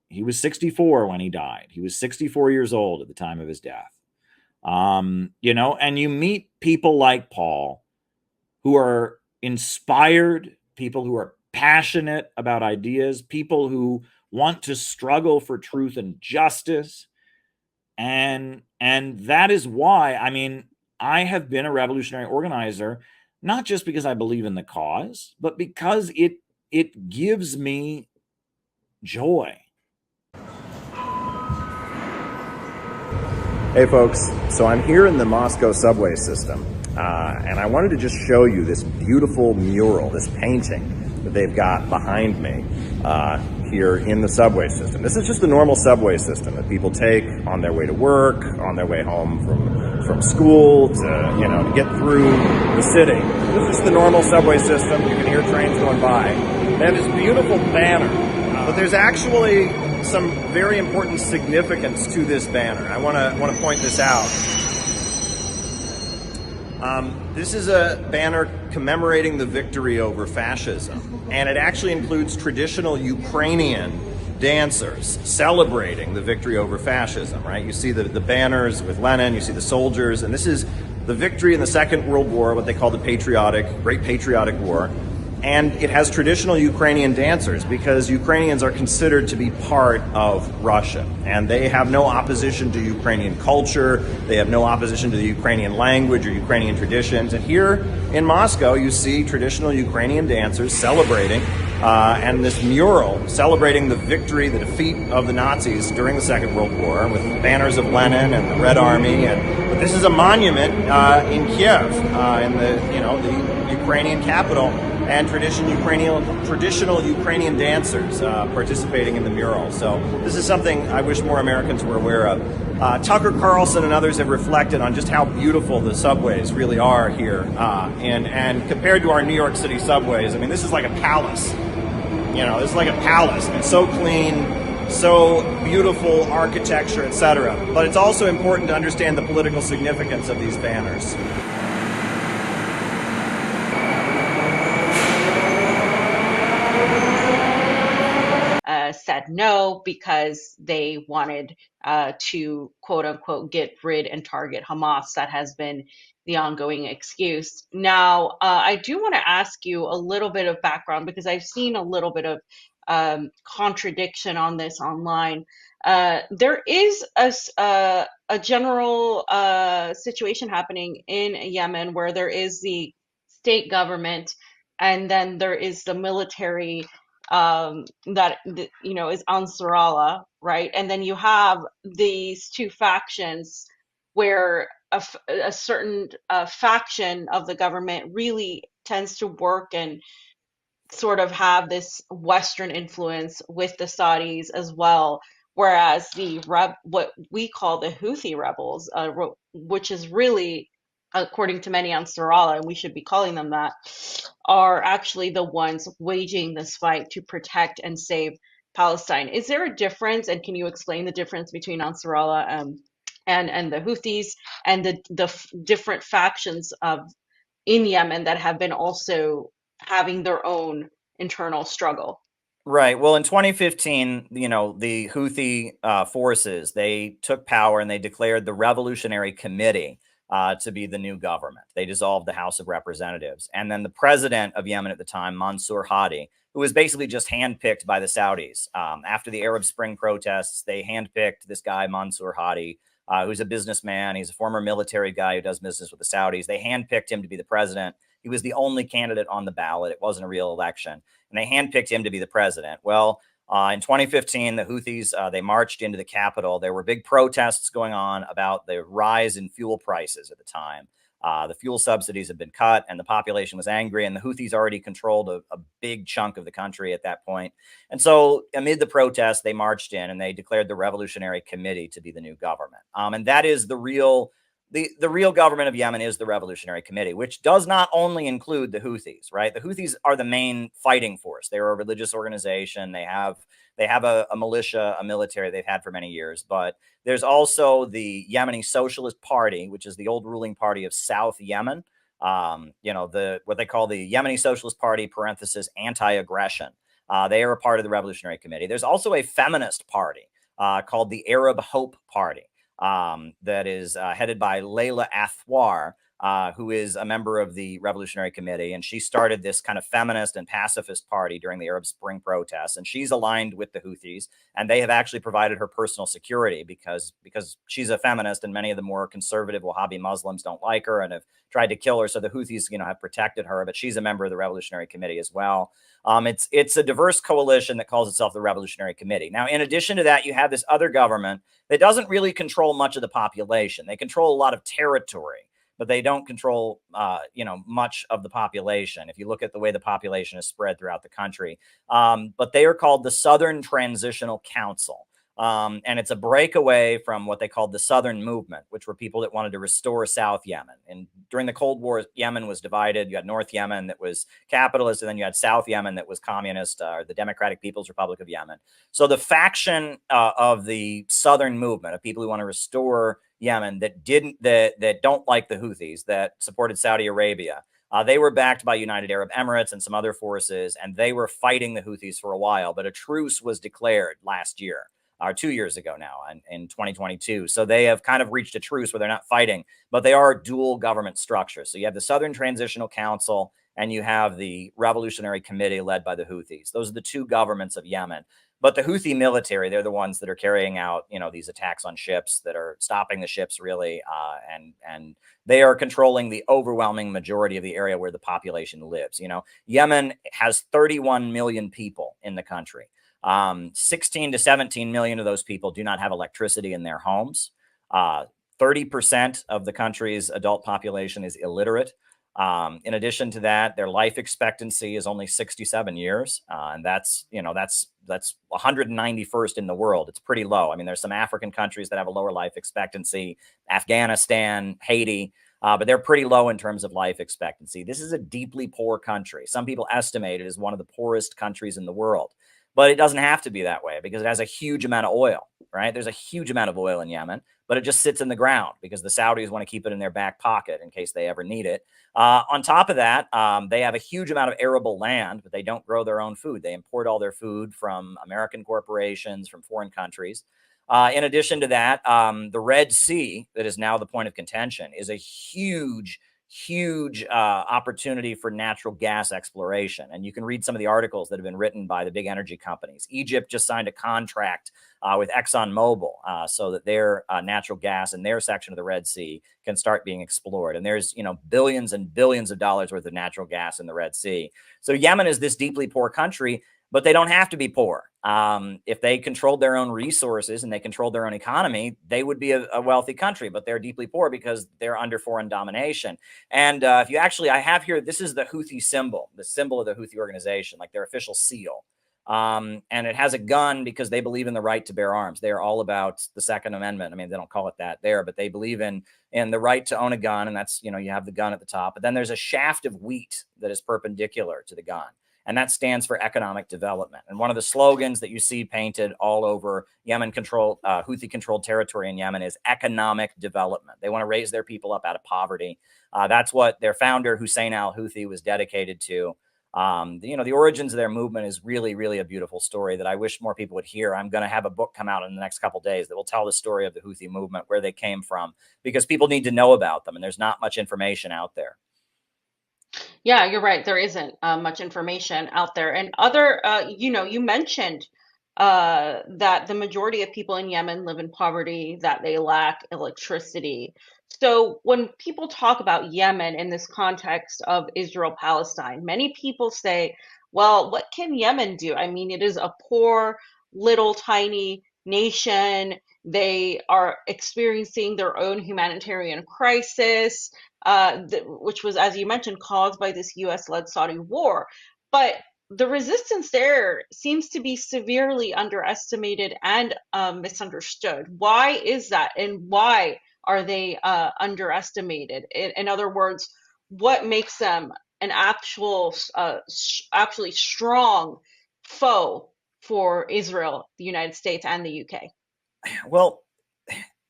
He was 64 when he died. He was 64 years old at the time of his death. And you meet people like Paul who are inspired, people who are passionate about ideas, people who want to struggle for truth and justice. And that is why, I have been a revolutionary organizer, not just because I believe in the cause, but because it gives me joy. Hey folks, so I'm here in the Moscow subway system, and I wanted to just show you this beautiful mural, this painting that they've got behind me here in the subway system. This is just the normal subway system that people take on their way to work, on their way home from school, to get through the city. This is just the normal subway system. You can hear trains going by. They have this beautiful banner, but there's actually some very important significance to this banner. I want to point this out. This is a banner commemorating the victory over fascism, and it actually includes traditional Ukrainian dancers celebrating the victory over fascism, right? You see the banners with Lenin, you see the soldiers, and this is the victory in the Second World War, what they call the Great Patriotic War. And it has traditional Ukrainian dancers because Ukrainians are considered to be part of Russia. And they have no opposition to Ukrainian culture. They have no opposition to the Ukrainian language or Ukrainian traditions. And here in Moscow, you see traditional Ukrainian dancers celebrating and this mural celebrating the victory, the defeat of the Nazis during the Second World War with banners of Lenin and the Red Army. But this is a monument in Kiev, in the Ukrainian capital, and traditional Ukrainian dancers participating in the mural. So this is something I wish more Americans were aware of. Tucker Carlson and others have reflected on just how beautiful the subways really are here. And compared to our New York City subways, I mean, this is like a palace. This is like a palace. It's so clean, so beautiful architecture, etc. But it's also important to understand the political significance of these banners. Said no because they wanted to quote unquote get rid and target Hamas. That has been the ongoing excuse. Now, I do want to ask you a little bit of background because I've seen a little bit of contradiction on this online. There is a general situation happening in Yemen where there is the state government and then there is the military that is Ansar, right? And then you have these two factions where a certain faction of the government really tends to work and sort of have this Western influence with the Saudis as well, whereas what we call the Houthi rebels, which is really, according to many Ansar, and we should be calling them that, are actually the ones waging this fight to protect and save Palestine. Is there a difference, and can you explain the difference between Ansar and the Houthis and the different factions in Yemen that have been also having their own internal struggle? Right. Well, in 2015, the Houthi forces, they took power and they declared the Revolutionary Committee to be the new government. They dissolved the House of Representatives. And then the president of Yemen at the time, Mansour Hadi, who was basically just handpicked by the Saudis. After the Arab Spring protests, they handpicked this guy, Mansour Hadi, who's a businessman. He's a former military guy who does business with the Saudis. They handpicked him to be the president. He was the only candidate on the ballot. It wasn't a real election. And they handpicked him to be the president. Well, in 2015, the Houthis, they marched into the capital. There were big protests going on about the rise in fuel prices at the time. The fuel subsidies had been cut and the population was angry, and the Houthis already controlled a big chunk of the country at that point. And so amid the protests, they marched in and they declared the Revolutionary Committee to be the new government. And that is the real government of Yemen is the Revolutionary Committee, which does not only include the Houthis, right? The Houthis are the main fighting force. They're a religious organization. They have a militia, a military they've had for many years. But there's also the Yemeni Socialist Party, which is the old ruling party of South Yemen. What they call the Yemeni Socialist Party, parenthesis, anti-aggression. They are a part of the Revolutionary Committee. There's also a feminist party called the Arab Hope Party. That is headed by Layla Athwar, who is a member of the Revolutionary Committee. And she started this kind of feminist and pacifist party during the Arab Spring protests. And she's aligned with the Houthis. And they have actually provided her personal security because she's a feminist and many of the more conservative Wahhabi Muslims don't like her and have tried to kill her. So the Houthis, have protected her. But she's a member of the Revolutionary Committee as well. It's a diverse coalition that calls itself the Revolutionary Committee. Now, in addition to that, you have this other government that doesn't really control much of the population. They control a lot of territory, but they don't control, much of the population. If you look at the way the population is spread throughout the country, but they are called the Southern Transitional Council. And it's a breakaway from what they called the Southern Movement, which were people that wanted to restore South Yemen. And during the Cold War, Yemen was divided. You had North Yemen that was capitalist, and then you had South Yemen that was communist, or the Democratic People's Republic of Yemen. So the faction of the Southern Movement, of people who want to restore Yemen that don't like the Houthis, that supported Saudi Arabia, they were backed by United Arab Emirates and some other forces, and they were fighting the Houthis for a while. But a truce was declared last year. Or 2 years ago now in 2022. So they have kind of reached a truce where they're not fighting, but they are dual government structures. So you have the Southern Transitional Council and you have the Revolutionary Committee led by the Houthis. Those are the two governments of Yemen. But the Houthi military, they're the ones that are carrying out, these attacks on ships, that are stopping the ships, really, and they are controlling the overwhelming majority of the area where the population lives. Yemen has 31 million people in the country. 16 to 17 million of those people do not have electricity in their homes. 30% of the country's adult population is illiterate. In addition to that, their life expectancy is only 67 years. And that's 191st in the world. It's pretty low. I mean, there's some African countries that have a lower life expectancy, Afghanistan, Haiti, but they're pretty low in terms of life expectancy. This is a deeply poor country. Some people estimate it as one of the poorest countries in the world. But it doesn't have to be that way because it has a huge amount of oil, right? There's a huge amount of oil in Yemen, but it just sits in the ground because the Saudis want to keep it in their back pocket in case they ever need it. On top of that, they have a huge amount of arable land, but they don't grow their own food. They import all their food from American corporations, from foreign countries. In addition to that, the Red Sea, that is now the point of contention, is a huge opportunity for natural gas exploration. And you can read some of the articles that have been written by the big energy companies. Egypt just signed a contract with ExxonMobil so that their natural gas in their section of the Red Sea can start being explored. And there's, billions and billions of dollars worth of natural gas in the Red Sea. So Yemen is this deeply poor country, but they don't have to be poor. If they controlled their own resources and they controlled their own economy, they would be a wealthy country, but they're deeply poor because they're under foreign domination. And if you actually, I have here, this is the Houthi symbol, the symbol of the Houthi organization, like their official seal. And it has a gun because they believe in the right to bear arms. They are all about the Second Amendment. I mean, they don't call it that there, but they believe in the right to own a gun. And that's, you have the gun at the top, but then there's a shaft of wheat that is perpendicular to the gun. And that stands for economic development. And one of the slogans that you see painted all over Houthi-controlled territory in Yemen is economic development. They want to raise their people up out of poverty. That's what their founder, Hussein al-Houthi, was dedicated to. The origins of their movement is really, really a beautiful story that I wish more people would hear. I'm going to have a book come out in the next couple of days that will tell the story of the Houthi movement, where they came from, because people need to know about them, and there's not much information out there. Yeah, you're right. There isn't much information out there. And you mentioned that the majority of people in Yemen live in poverty, that they lack electricity. So when people talk about Yemen in this context of Israel-Palestine, many people say, well, what can Yemen do? I mean, it is a poor, little, tiny nation. They are experiencing their own humanitarian crisis, which was, as you mentioned, caused by this US-led Saudi war. But the resistance there seems to be severely underestimated and misunderstood. Why is that? And why are they underestimated? In other words, what makes them an actually strong foe for Israel, the United States, and the UK? Well,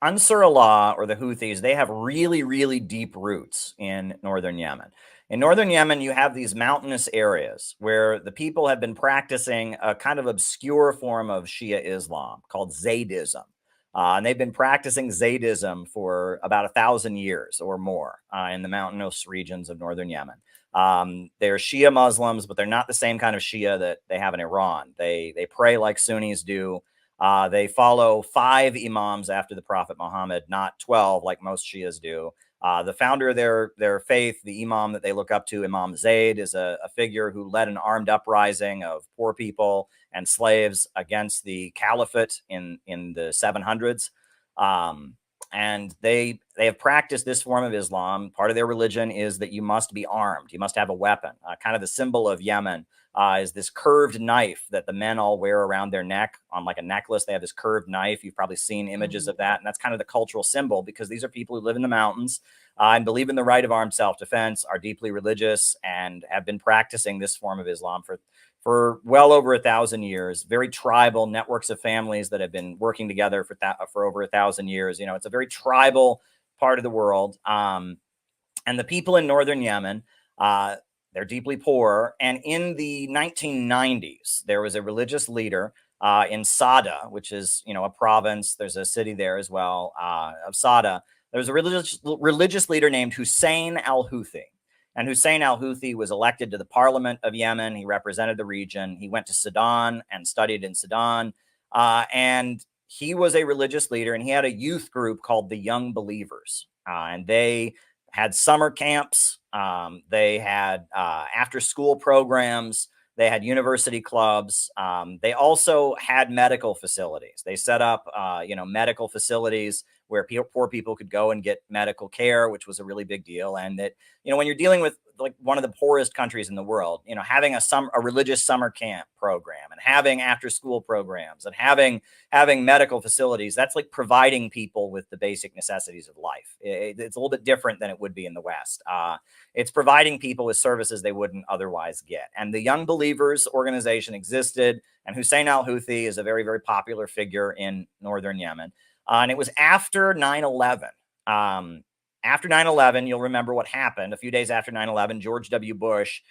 Ansar Allah, or the Houthis, they have really, really deep roots in northern Yemen. In northern Yemen, you have these mountainous areas where the people have been practicing a kind of obscure form of Shia Islam called Zaydism. And they've been practicing Zaydism for about 1,000 years or more in the mountainous regions of northern Yemen. They're Shia Muslims, but they're not the same kind of Shia that they have in Iran. They pray like Sunnis do. They follow 5 imams after the Prophet Muhammad, not 12 like most Shias do. The founder of their faith, the imam that they look up to, Imam Zayd, is a figure who led an armed uprising of poor people and slaves against the caliphate in the 700s. And they have practiced this form of Islam. Part of their religion is that you must be armed. You must have a weapon. Kind of the symbol of Yemen is this curved knife that the men all wear around their neck on like a necklace. They have this curved knife. You've probably seen images of that. And that's kind of the cultural symbol, because these are people who live in the mountains and believe in the right of armed self-defense, are deeply religious, and have been practicing this form of Islam for well over 1,000 years. Very tribal networks of families that have been working together for over 1,000 years. It's a very tribal part of the world. And the people in northern Yemen, they're deeply poor. And in the 1990s, there was a religious leader in Sada, which is, a province. There's a city there as well of Sada. There was a religious leader named Hussein al-Houthi. And Hussein al-Houthi was elected to the parliament of Yemen. He represented the region. He went to Sudan and studied in Sudan. And he was a religious leader, and he had a youth group called the Young Believers. And they had summer camps. They had after-school programs. They had university clubs. They also had medical facilities. They set up, medical facilities where poor people could go and get medical care, which was a really big deal. And that, when you're dealing with like one of the poorest countries in the world, having a religious summer camp program and having after school programs and having medical facilities, that's like providing people with the basic necessities of life. It's a little bit different than it would be in the West. It's providing people with services they wouldn't otherwise get. And the Young Believers organization existed, and Hussein al-Houthi is a very, very popular figure in northern Yemen. And it was after 9/11. After 9/11, you'll remember what happened. A few days after 9/11, George W. Bush,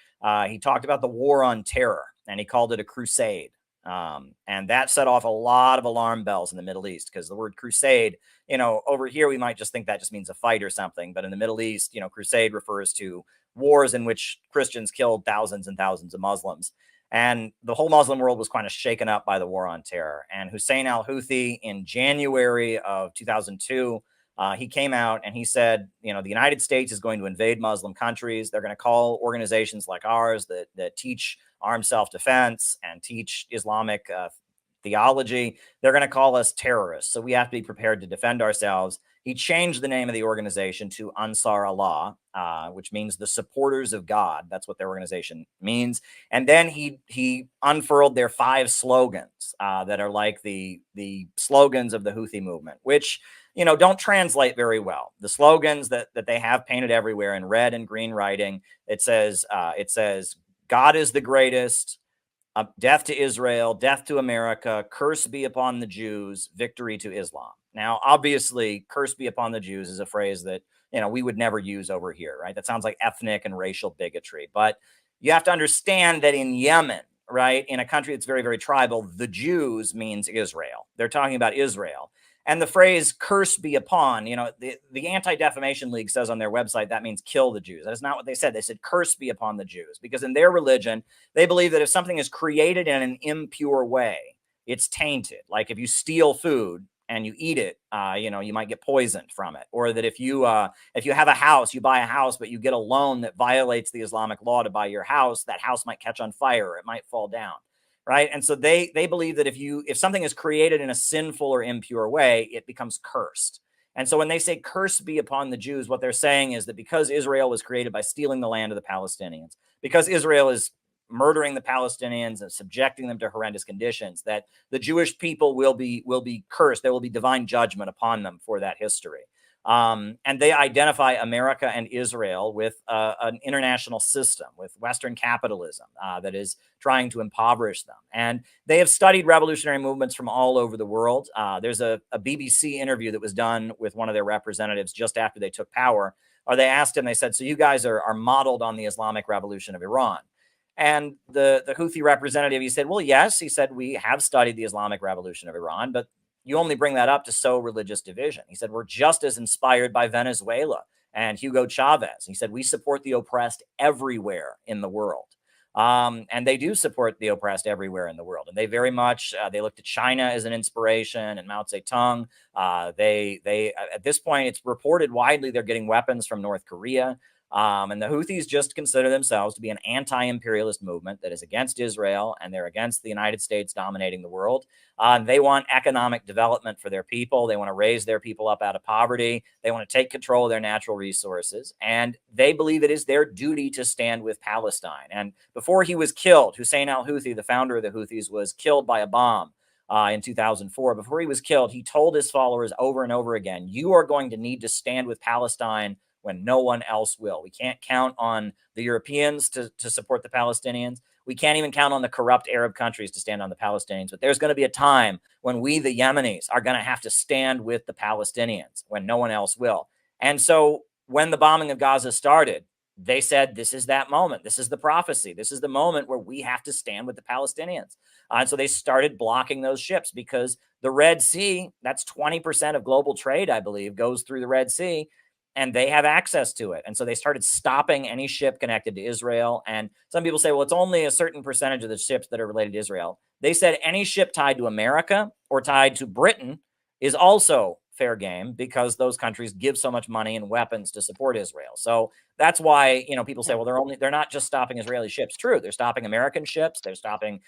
he talked about the war on terror, and he called it a crusade. And that set off a lot of alarm bells in the Middle East, because the word crusade, over here, we might just think that just means a fight or something. But in the Middle East, crusade refers to wars in which Christians killed thousands and thousands of Muslims. And the whole Muslim world was kind of shaken up by the war on terror. And Hussein al-Houthi, in January of 2002, he came out and he said, the United States is going to invade Muslim countries. They're going to call organizations like ours that teach armed self-defense and teach Islamic theology, they're going to call us terrorists. So we have to be prepared to defend ourselves. He changed the name of the organization to Ansar Allah, which means the supporters of God. That's what their organization means. And then he unfurled their 5 slogans that are like the slogans of the Houthi movement, which don't translate very well. The slogans that they have painted everywhere in red and green writing, it says, God is the greatest, death to Israel, death to America, curse be upon the Jews, victory to Islam. Now, obviously, curse be upon the Jews is a phrase that, we would never use over here, right? That sounds like ethnic and racial bigotry. But you have to understand that in Yemen, right, in a country that's very, very tribal, the Jews means Israel. They're talking about Israel. And the phrase curse be upon, the Anti-Defamation League says on their website that means kill the Jews. That is not what they said. They said curse be upon the Jews, because in their religion, they believe that if something is created in an impure way, it's tainted. Like if you steal food and you eat it, you might get poisoned from it. Or that if you have a house, you buy a house, but you get a loan that violates the Islamic law to buy your house, that house might catch on fire, or it might fall down. Right. And so they believe that if something is created in a sinful or impure way, it becomes cursed. And so when they say curse be upon the Jews, what they're saying is that because Israel was created by stealing the land of the Palestinians, because Israel is murdering the Palestinians and subjecting them to horrendous conditions, that the Jewish people will be cursed. There will be divine judgment upon them for that history. And they identify America and Israel with an international system, with Western capitalism that is trying to impoverish them. And they have studied revolutionary movements from all over the world. There's a BBC interview that was done with one of their representatives just after they took power, or they asked him, they said, so you guys are modeled on the Islamic Revolution of Iran. And the Houthi representative, he said, well, yes, he said, we have studied the Islamic Revolution of Iran, but you only bring that up to sow religious division. He said, we're just as inspired by Venezuela and Hugo Chavez. He said, we support the oppressed everywhere in the world. And they do support the oppressed everywhere in the world. And they very much, they looked at China as an inspiration and Mao Zedong. They at this point, it's reported widely they're getting weapons from North Korea. And the Houthis just consider themselves to be an anti-imperialist movement that is against Israel, and they're against the United States dominating the world. They want economic development for their people. They want to raise their people up out of poverty. They want to take control of their natural resources. And they believe it is their duty to stand with Palestine. And before he was killed, Hussein al-Houthi, the founder of the Houthis, was killed by a bomb in 2004. Before he was killed, he told his followers over and over again, you are going to need to stand with Palestine when no one else will. We can't count on the Europeans to support the Palestinians. We can't even count on the corrupt Arab countries to stand on the Palestinians. But there's going to be a time when we, the Yemenis, are going to have to stand with the Palestinians when no one else will. And so when the bombing of Gaza started, they said, this is that moment. This is the prophecy. This is the moment where we have to stand with the Palestinians. And so they started blocking those ships, because the Red Sea, that's 20% of global trade, I believe, goes through the Red Sea. and they have access to it. And so they started stopping any ship connected to Israel. And some people say, well, it's only a certain percentage of the ships that are related to Israel. They said any ship tied to America or tied to Britain is also fair game, because those countries give so much money and weapons to support Israel. So that's why, you know, people say, well, they're not just stopping Israeli ships. True, they're stopping American ships, they're stopping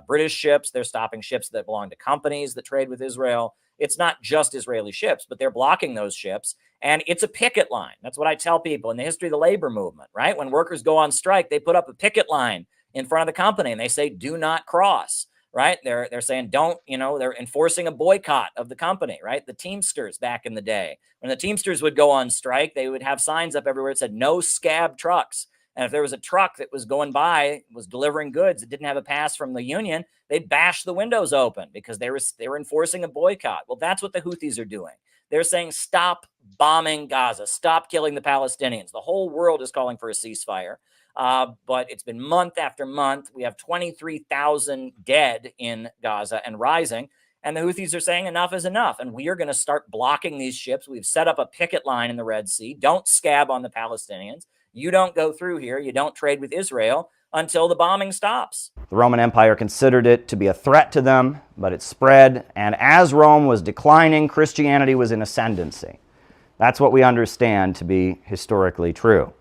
British ships, they're stopping ships that belong to companies that trade with Israel. It's not just Israeli ships, but they're blocking those ships. And it's a picket line. That's what I tell people in the history of the labor movement, right? When workers go on strike, they put up a picket line in front of the company and they say, do not cross. Right? They're saying don't, you know, they're enforcing a boycott of the company, right? The Teamsters back in the day, when the Teamsters would go on strike, they would have signs up everywhere that said no scab trucks. And if there was a truck that was going by, was delivering goods, that didn't have a pass from the union, they'd bash the windows open because they were enforcing a boycott. Well, that's what the Houthis are doing. They're saying, stop bombing Gaza, stop killing the Palestinians. The whole world is calling for a ceasefire. But it's been month after month. We have 23,000 dead in Gaza and rising. And the Houthis are saying enough is enough. And we are going to start blocking these ships. We've set up a picket line in the Red Sea. Don't scab on the Palestinians. You don't go through here. You don't trade with Israel until the bombing stops. The Roman Empire considered it to be a threat to them, but it spread. And as Rome was declining, Christianity was in ascendancy. That's what we understand to be historically true.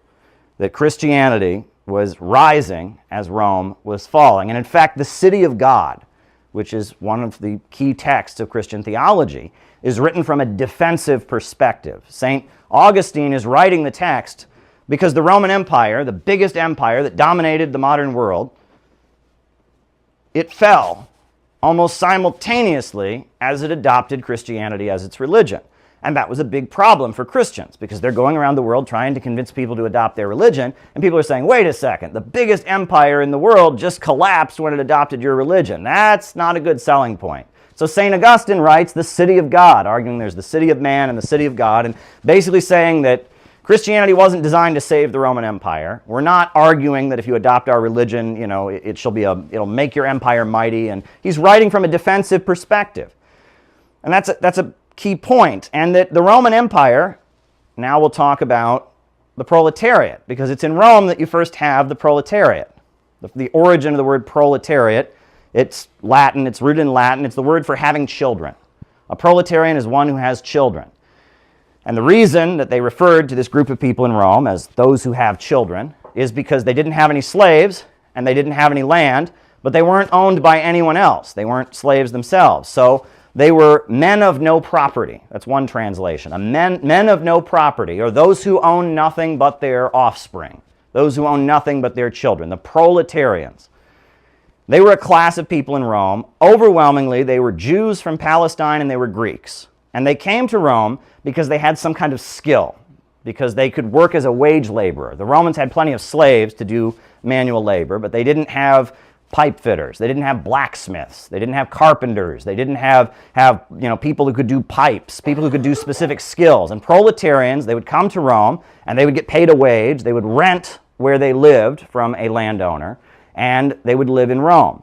That Christianity was rising as Rome was falling. And in fact, the city of God, which is one of the key texts of Christian theology, is written from a defensive perspective. St. Augustine is writing the text because the Roman Empire, the biggest empire that dominated the modern world, it fell almost simultaneously as it adopted Christianity as its religion. And that was a big problem for Christians because they're going around the world trying to convince people to adopt their religion. And people are saying, wait a second, the biggest empire in the world just collapsed when it adopted your religion. That's not a good selling point. So St. Augustine writes the city of God, arguing there's the city of man and the city of God, and basically saying that Christianity wasn't designed to save the Roman Empire. We're not arguing that if you adopt our religion, you know, it'll make your empire mighty. And he's writing from a defensive perspective. And that's a key point. And that the Roman Empire, now we'll talk about the proletariat, because it's in Rome that you first have the proletariat. The origin of the word proletariat, it's Latin, it's rooted in Latin, it's the word for having children. A proletarian is one who has children. And the reason that they referred to this group of people in Rome as those who have children is because they didn't have any slaves and they didn't have any land, but they weren't owned by anyone else. They weren't slaves themselves. So they were men of no property. That's one translation. Men of no property, or those who own nothing but their offspring, those who own nothing but their children, the proletarians. They were a class of people in Rome. Overwhelmingly, they were Jews from Palestine and they were Greeks. And they came to Rome because they had some kind of skill, because they could work as a wage laborer. The Romans had plenty of slaves to do manual labor, but they didn't have pipe fitters. They didn't have blacksmiths. They didn't have carpenters. They didn't have people who could do pipes, people who could do specific skills. And proletarians, they would come to Rome and they would get paid a wage. They would rent where they lived from a landowner, and they would live in Rome.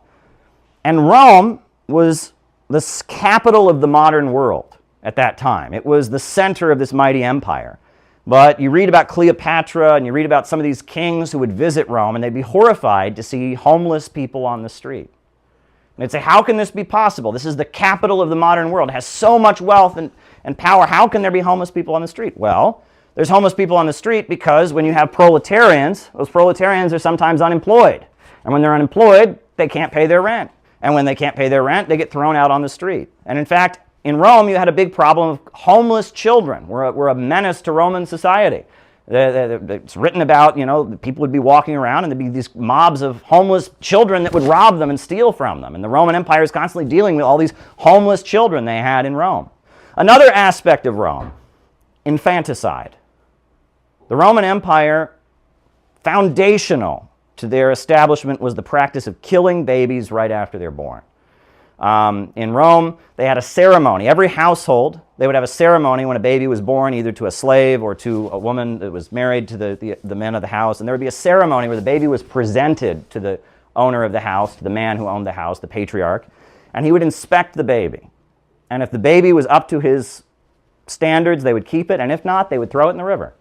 And Rome was the capital of the modern world at that time. It was the center of this mighty empire. But you read about Cleopatra and you read about some of these kings who would visit Rome, and they'd be horrified to see homeless people on the street. And they'd say, how can this be possible? This is the capital of the modern world. It has so much wealth and power. How can there be homeless people on the street? Well, there's homeless people on the street because when you have proletarians, those proletarians are sometimes unemployed. And when they're unemployed, they can't pay their rent. And when they can't pay their rent, they get thrown out on the street. And in fact, in Rome, you had a big problem of homeless children were a menace to Roman society. It's written about, people would be walking around and there'd be these mobs of homeless children that would rob them and steal from them. And the Roman Empire is constantly dealing with all these homeless children they had in Rome. Another aspect of Rome, infanticide. The Roman Empire, foundational to their establishment was the practice of killing babies right after they're born. In Rome, they had a ceremony. Every household, they would have a ceremony when a baby was born, either to a slave or to a woman that was married to the men of the house. And there would be a ceremony where the baby was presented to the owner of the house, to the man who owned the house, the patriarch, and he would inspect the baby. And if the baby was up to his standards, they would keep it, and if not, they would throw it in the river.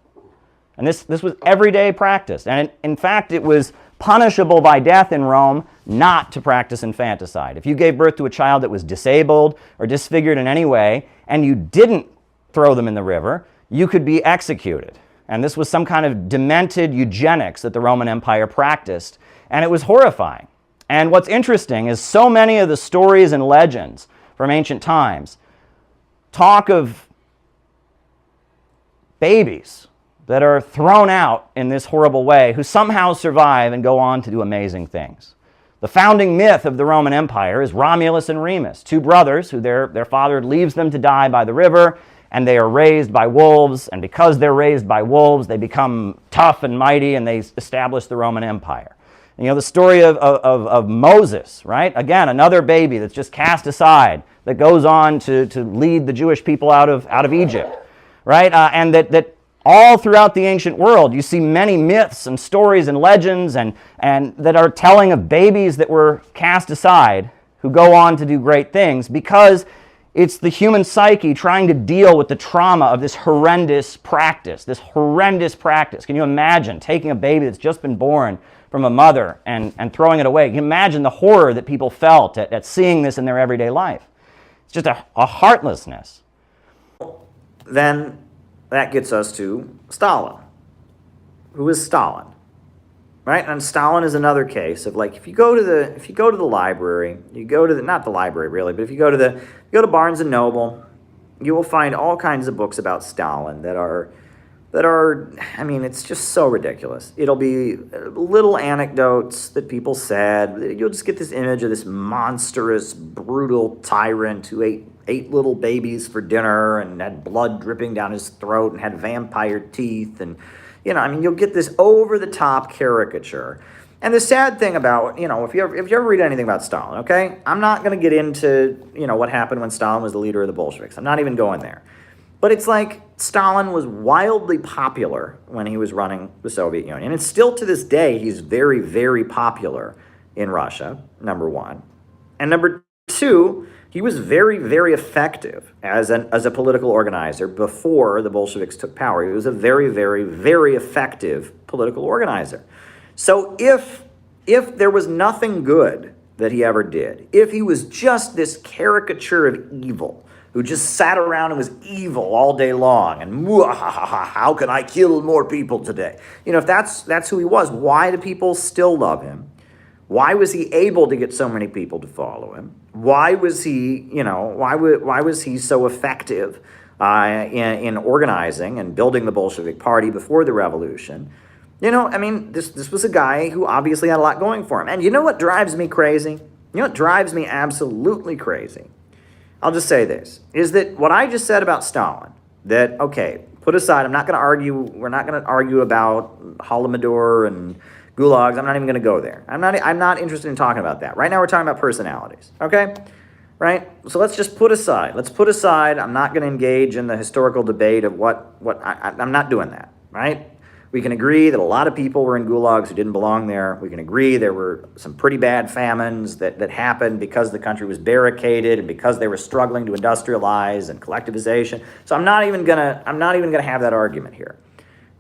And this was everyday practice. And in fact, it was punishable by death in Rome not to practice infanticide. If you gave birth to a child that was disabled or disfigured in any way, and you didn't throw them in the river, you could be executed. And this was some kind of demented eugenics that the Roman Empire practiced, and it was horrifying. And what's interesting is so many of the stories and legends from ancient times talk of babies that are thrown out in this horrible way who somehow survive and go on to do amazing things. The founding myth of the Roman Empire is Romulus and Remus, two brothers who their father leaves them to die by the river, and they are raised by wolves, and because they're raised by wolves, they become tough and mighty, and they establish the Roman Empire. And, you know, the story of Moses, right? Again, another baby that's just cast aside, that goes on to lead the Jewish people out of Egypt, right? And that all throughout the ancient world, you see many myths and stories and legends and that are telling of babies that were cast aside who go on to do great things, because it's the human psyche trying to deal with the trauma of this horrendous practice, Can you imagine taking a baby that's just been born from a mother and throwing it away? Can you imagine the horror that people felt at seeing this in their everyday life? It's just a heartlessness. Then that gets us to Stalin. Who is Stalin? Right? And Stalin is another case of, like, if you go to the library, you go to not the library really, but if you go to Barnes and Noble, you will find all kinds of books about Stalin that are I mean, it's just so ridiculous. It'll be little anecdotes that people said. You'll just get this image of this monstrous, brutal tyrant who ate little babies for dinner and had blood dripping down his throat and had vampire teeth, and you know, I mean, you'll get this over-the-top caricature. And the sad thing about, you know, if you ever read anything about Stalin, okay, I'm not going to get into, you know, what happened when Stalin was the leader of the Bolsheviks. I'm not even going there. But it's like Stalin was wildly popular when he was running the Soviet Union. And still to this day, he's very, very popular in Russia, number one. And number two, he was very, very effective as a political organizer before the Bolsheviks took power. He was a very, very, very effective political organizer. So if there was nothing good that he ever did, if he was just this caricature of evil, who just sat around and was evil all day long, and how can I kill more people today? You know, if that's who he was, why do people still love him? Why was he able to get so many people to follow him? Why was he, you know, why was he so effective in organizing and building the Bolshevik Party before the revolution? You know, I mean, this was a guy who obviously had a lot going for him. And you know what drives me crazy? You know what drives me absolutely crazy? I'll just say this, is that what I just said about Stalin, that, okay, put aside, we're not going to argue about Holodomor and gulags. I'm not even going to go there. I'm not interested in talking about that. Right now we're talking about personalities, okay? Right? So let's just put aside. I'm not going to engage in the historical debate of I'm not doing that, right? We can agree that a lot of people were in gulags who didn't belong there. We can agree there were some pretty bad famines that happened because the country was barricaded and because they were struggling to industrialize and collectivization. So I'm not even gonna have that argument here.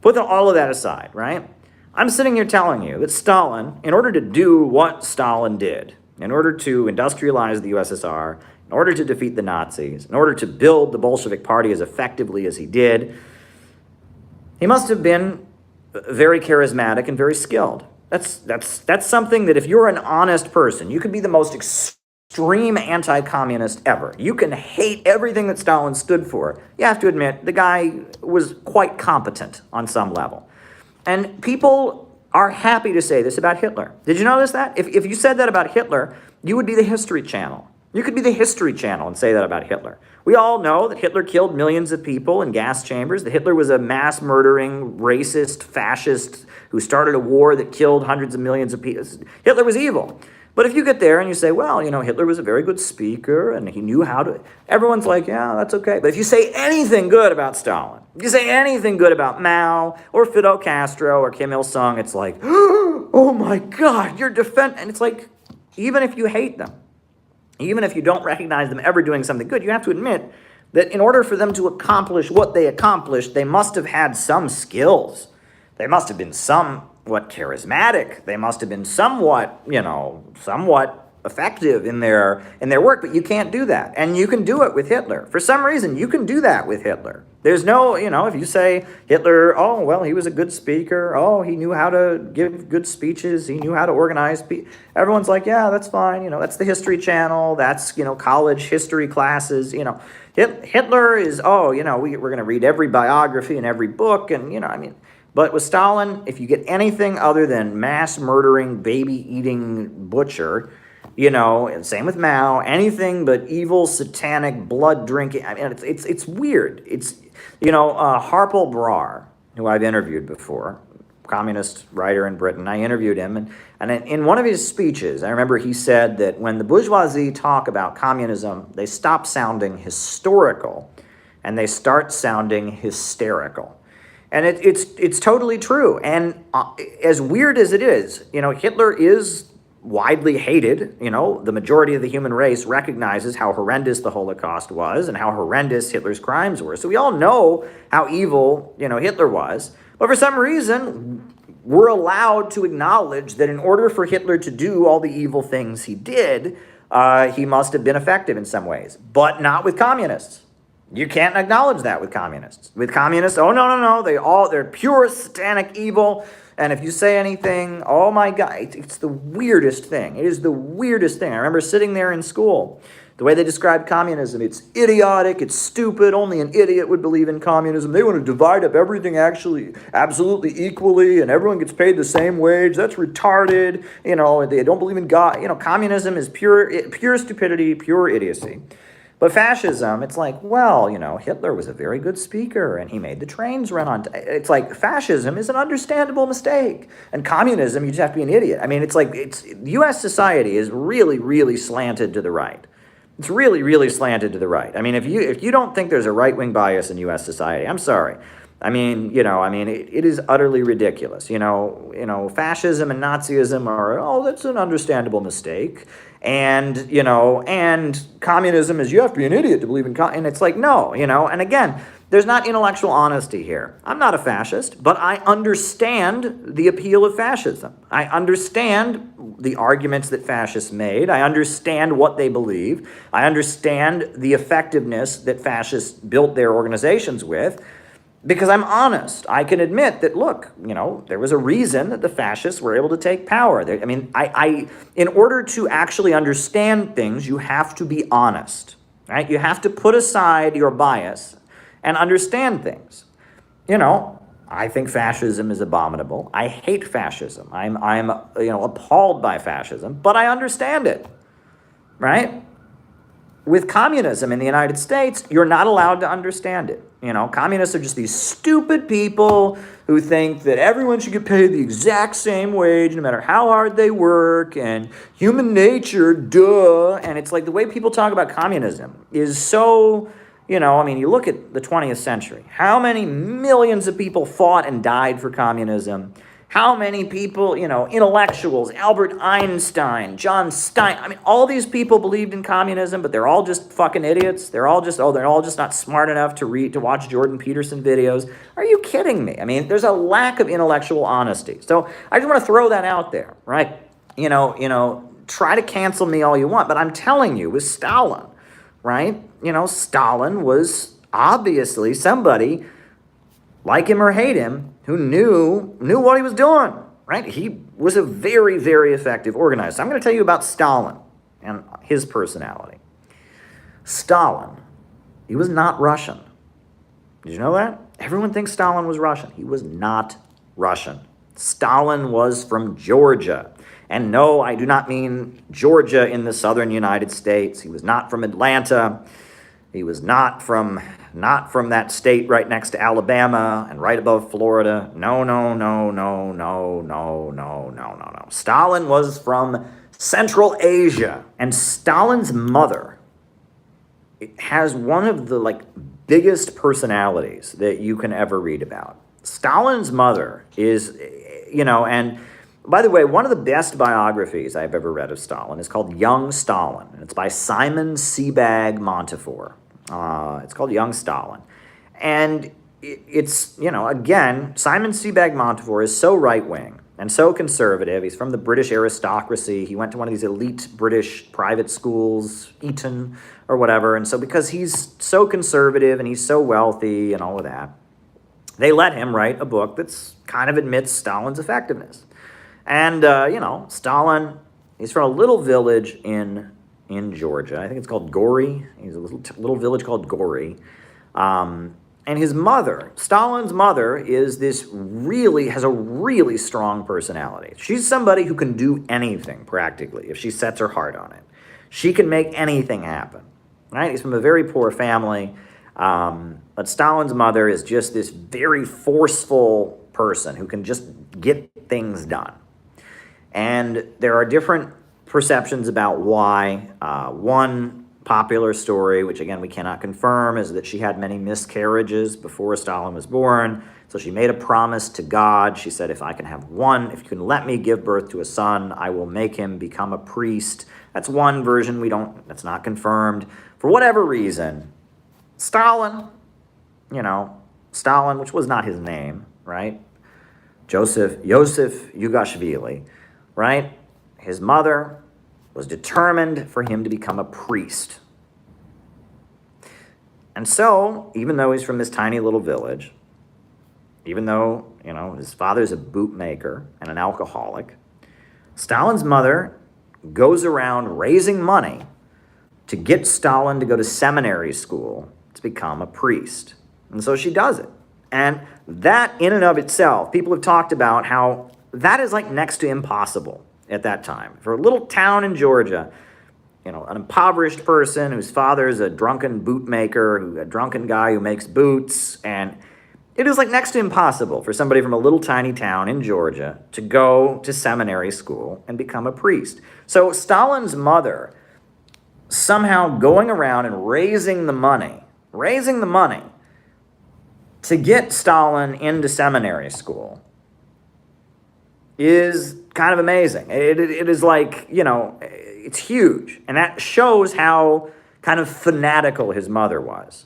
Put all of that aside, right? I'm sitting here telling you that Stalin, in order to do what Stalin did, in order to industrialize the USSR, in order to defeat the Nazis, in order to build the Bolshevik Party as effectively as he did, he must have been very charismatic and very skilled. That's something that if you're an honest person, you could be the most extreme anti-communist ever. You can hate everything that Stalin stood for. You have to admit, the guy was quite competent on some level. And people are happy to say this about Hitler. Did you notice that? If you said that about Hitler, you would be the History Channel. You could be the History Channel and say that about Hitler. We all know that Hitler killed millions of people in gas chambers, that Hitler was a mass-murdering, racist, fascist who started a war that killed hundreds of millions of people. Hitler was evil. But if you get there and you say, well, you know, Hitler was a very good speaker and he knew how to... Everyone's like, yeah, that's okay. But if you say anything good about Stalin, if you say anything good about Mao or Fidel Castro or Kim Il-sung, it's like, oh my God, you're defending... And it's like, even if you hate them, even if you don't recognize them ever doing something good, you have to admit that in order for them to accomplish what they accomplished, they must have had some skills. They must have been somewhat charismatic. They must have been somewhat, somewhat effective in their work, but you can't do that. And you can do it with Hitler. For some reason, you can do that with Hitler. There's no, if you say Hitler, oh, well, he was a good speaker. Oh, he knew how to give good speeches. He knew how to organize. Everyone's like, yeah, that's fine. That's the History Channel. That's, college history classes. Hitler is, we're going to read every biography and every book. And, but with Stalin, if you get anything other than mass murdering, baby eating butcher, and same with Mao, anything but evil, satanic, blood drinking. It's weird. It's, Harpal Brar, who I've interviewed before, communist writer in Britain. I interviewed him, and in one of his speeches, I remember he said that when the bourgeoisie talk about communism, they stop sounding historical, and they start sounding hysterical. And it's totally true. And as weird as it is, Hitler is widely hated. The majority of the human race recognizes how horrendous the Holocaust was and how horrendous Hitler's crimes were. So we all know how evil, Hitler was. But for some reason, we're allowed to acknowledge that in order for Hitler to do all the evil things he did, he must have been effective in some ways, but not with communists. You can't acknowledge that with communists. With communists, oh, no, they're pure satanic evil. And if you say anything, oh my God, it's the weirdest thing. It is the weirdest thing. I remember sitting there in school, the way they described communism, it's idiotic, it's stupid, only an idiot would believe in communism. They want to divide up everything actually absolutely equally, and everyone gets paid the same wage. That's retarded. They don't believe in God. Communism is pure stupidity, pure idiocy. But fascism, it's like, well, Hitler was a very good speaker and he made the trains run on time. It's like fascism is an understandable mistake. And communism, you just have to be an idiot. U.S. society is really, really slanted to the right. It's really, really slanted to the right. If you don't think there's a right-wing bias in U.S. society, I'm sorry. It is utterly ridiculous. Fascism and Nazism are, that's an understandable mistake. And communism is, you have to be an idiot to believe in and it's like, no, and again, there's not intellectual honesty here. I'm not a fascist, but I understand the appeal of fascism. I understand the arguments that fascists made. I understand what they believe. I understand the effectiveness that fascists built their organizations with. Because I'm honest, I can admit that, look, there was a reason that the fascists were able to take power. In order to actually understand things, you have to be honest, right? You have to put aside your bias and understand things. I think fascism is abominable. I hate fascism. I'm appalled by fascism, but I understand it, right? With communism in the United States, you're not allowed to understand it. Communists are just these stupid people who think that everyone should get paid the exact same wage no matter how hard they work, and human nature, duh. And it's like the way people talk about communism is so, you look at the 20th century. How many millions of people fought and died for communism? How many people, intellectuals, Albert Einstein, John Stein, all these people believed in communism, but they're all just fucking idiots. They're all just not smart enough to watch Jordan Peterson videos. Are you kidding me? There's a lack of intellectual honesty. So I just want to throw that out there, right? Try to cancel me all you want, but I'm telling you, with Stalin, right? Stalin was obviously somebody, like him or hate him, who knew what he was doing, right? He was a very, very effective organizer. So I'm going to tell you about Stalin and his personality. Stalin, he was not Russian. Did you know that? Everyone thinks Stalin was Russian. He was not Russian. Stalin was from Georgia. And no, I do not mean Georgia in the southern United States. He was not from Atlanta. He was not from that state right next to Alabama and right above Florida. No. Stalin was from Central Asia. And Stalin's mother has one of the biggest personalities that you can ever read about. Stalin's mother is, and by the way, one of the best biographies I've ever read of Stalin is called Young Stalin. And it's by Simon Sebag Montefiore. It's called Young Stalin. And it's, again, Simon Sebag Montefiore is so right-wing and so conservative. He's from the British aristocracy. He went to one of these elite British private schools, Eton or whatever. And so because he's so conservative and he's so wealthy and all of that, they let him write a book that's kind of admits Stalin's effectiveness. And, Stalin, he's from a little village in Georgia. I think it's called Gori. He's a little village called Gori. And his mother, Stalin's mother, has a really strong personality. She's somebody who can do anything, practically, if she sets her heart on it. She can make anything happen, right? He's from a very poor family, but Stalin's mother is just this very forceful person who can just get things done. And there are different perceptions about why. One popular story, which again we cannot confirm, is that she had many miscarriages before Stalin was born. So she made a promise to God. She said, if you can let me give birth to a son, I will make him become a priest. That's one version. That's not confirmed. For whatever reason, Stalin, which was not his name, right? Yosef Yugashvili, right? His mother was determined for him to become a priest. And so, even though he's from this tiny little village, even though, his father's a bootmaker and an alcoholic, Stalin's mother goes around raising money to get Stalin to go to seminary school to become a priest. And so she does it. And that in and of itself, people have talked about how that is like next to impossible at that time. For a little town in Georgia, an impoverished person whose father is a drunken bootmaker, a drunken guy who makes boots, and it is like next to impossible for somebody from a little tiny town in Georgia to go to seminary school and become a priest. So Stalin's mother somehow going around and raising the money to get Stalin into seminary school is kind of amazing. It is like, it's huge. And that shows how kind of fanatical his mother was.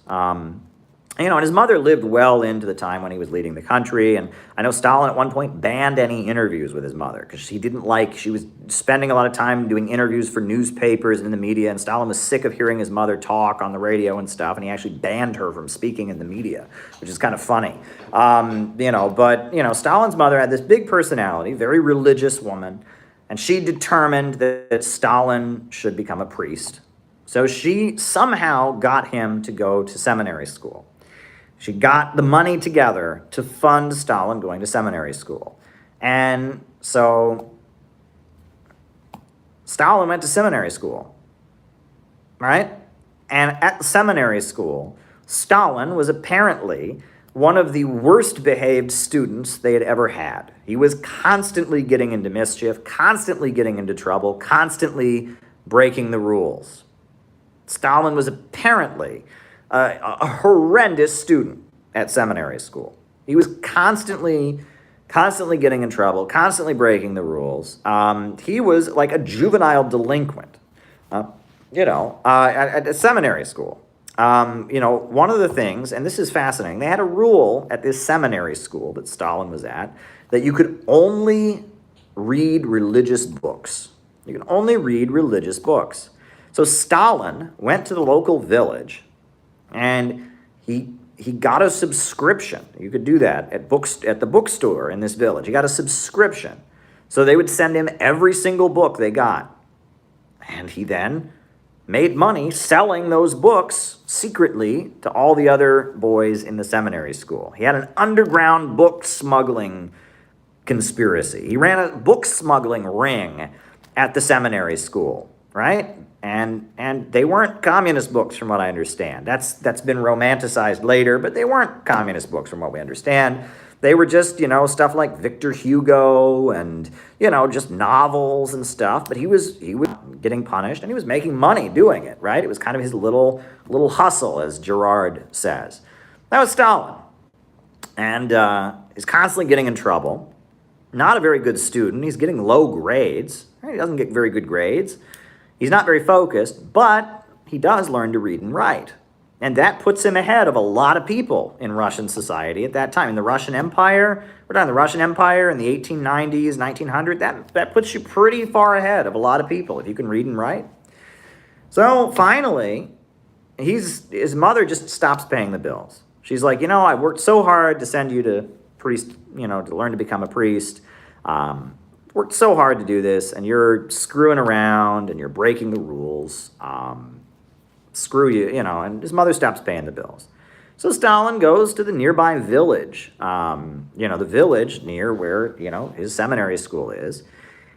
And his mother lived well into the time when he was leading the country. And I know Stalin at one point banned any interviews with his mother because she was spending a lot of time doing interviews for newspapers and in the media. And Stalin was sick of hearing his mother talk on the radio and stuff. And he actually banned her from speaking in the media, which is kind of funny. Stalin's mother had this big personality, very religious woman. And she determined that Stalin should become a priest. So she somehow got him to go to seminary school. She got the money together to fund Stalin going to seminary school. And so Stalin went to seminary school, right? And at seminary school, Stalin was apparently one of the worst behaved students they had ever had. He was constantly getting into mischief, constantly getting into trouble, constantly breaking the rules. Stalin was apparently a horrendous student at seminary school. He was constantly getting in trouble, constantly breaking the rules. He was like a juvenile delinquent, at seminary school. One of the things, and this is fascinating, they had a rule at this seminary school that Stalin was at, that you could only read religious books. You can only read religious books. So Stalin went to the local village, and he got a subscription. You could do that at the bookstore in this village. He got a subscription. So they would send him every single book they got. And he then made money selling those books secretly to all the other boys in the seminary school. He had an underground book smuggling conspiracy. He ran a book smuggling ring at the seminary school, right? And they weren't communist books from what I understand. That's been romanticized later, but they weren't communist books from what we understand. They were just, stuff like Victor Hugo and, just novels and stuff. But he was getting punished, and he was making money doing it, right? It was kind of his little hustle, as Girard says. That was Stalin. And he's constantly getting in trouble. Not a very good student. He's getting low grades. Right? He doesn't get very good grades. He's not very focused, but he does learn to read and write. And that puts him ahead of a lot of people in Russian society at that time. In the Russian Empire, we're talking the Russian Empire in the 1890s, 1900, that puts you pretty far ahead of a lot of people if you can read and write. So finally, his mother just stops paying the bills. She's like, I worked so hard to send you to priest, to learn to become a priest. Worked so hard to do this, and you're screwing around and you're breaking the rules. Screw you, and his mother stops paying the bills. So Stalin goes to the nearby village, the village near where, his seminary school is.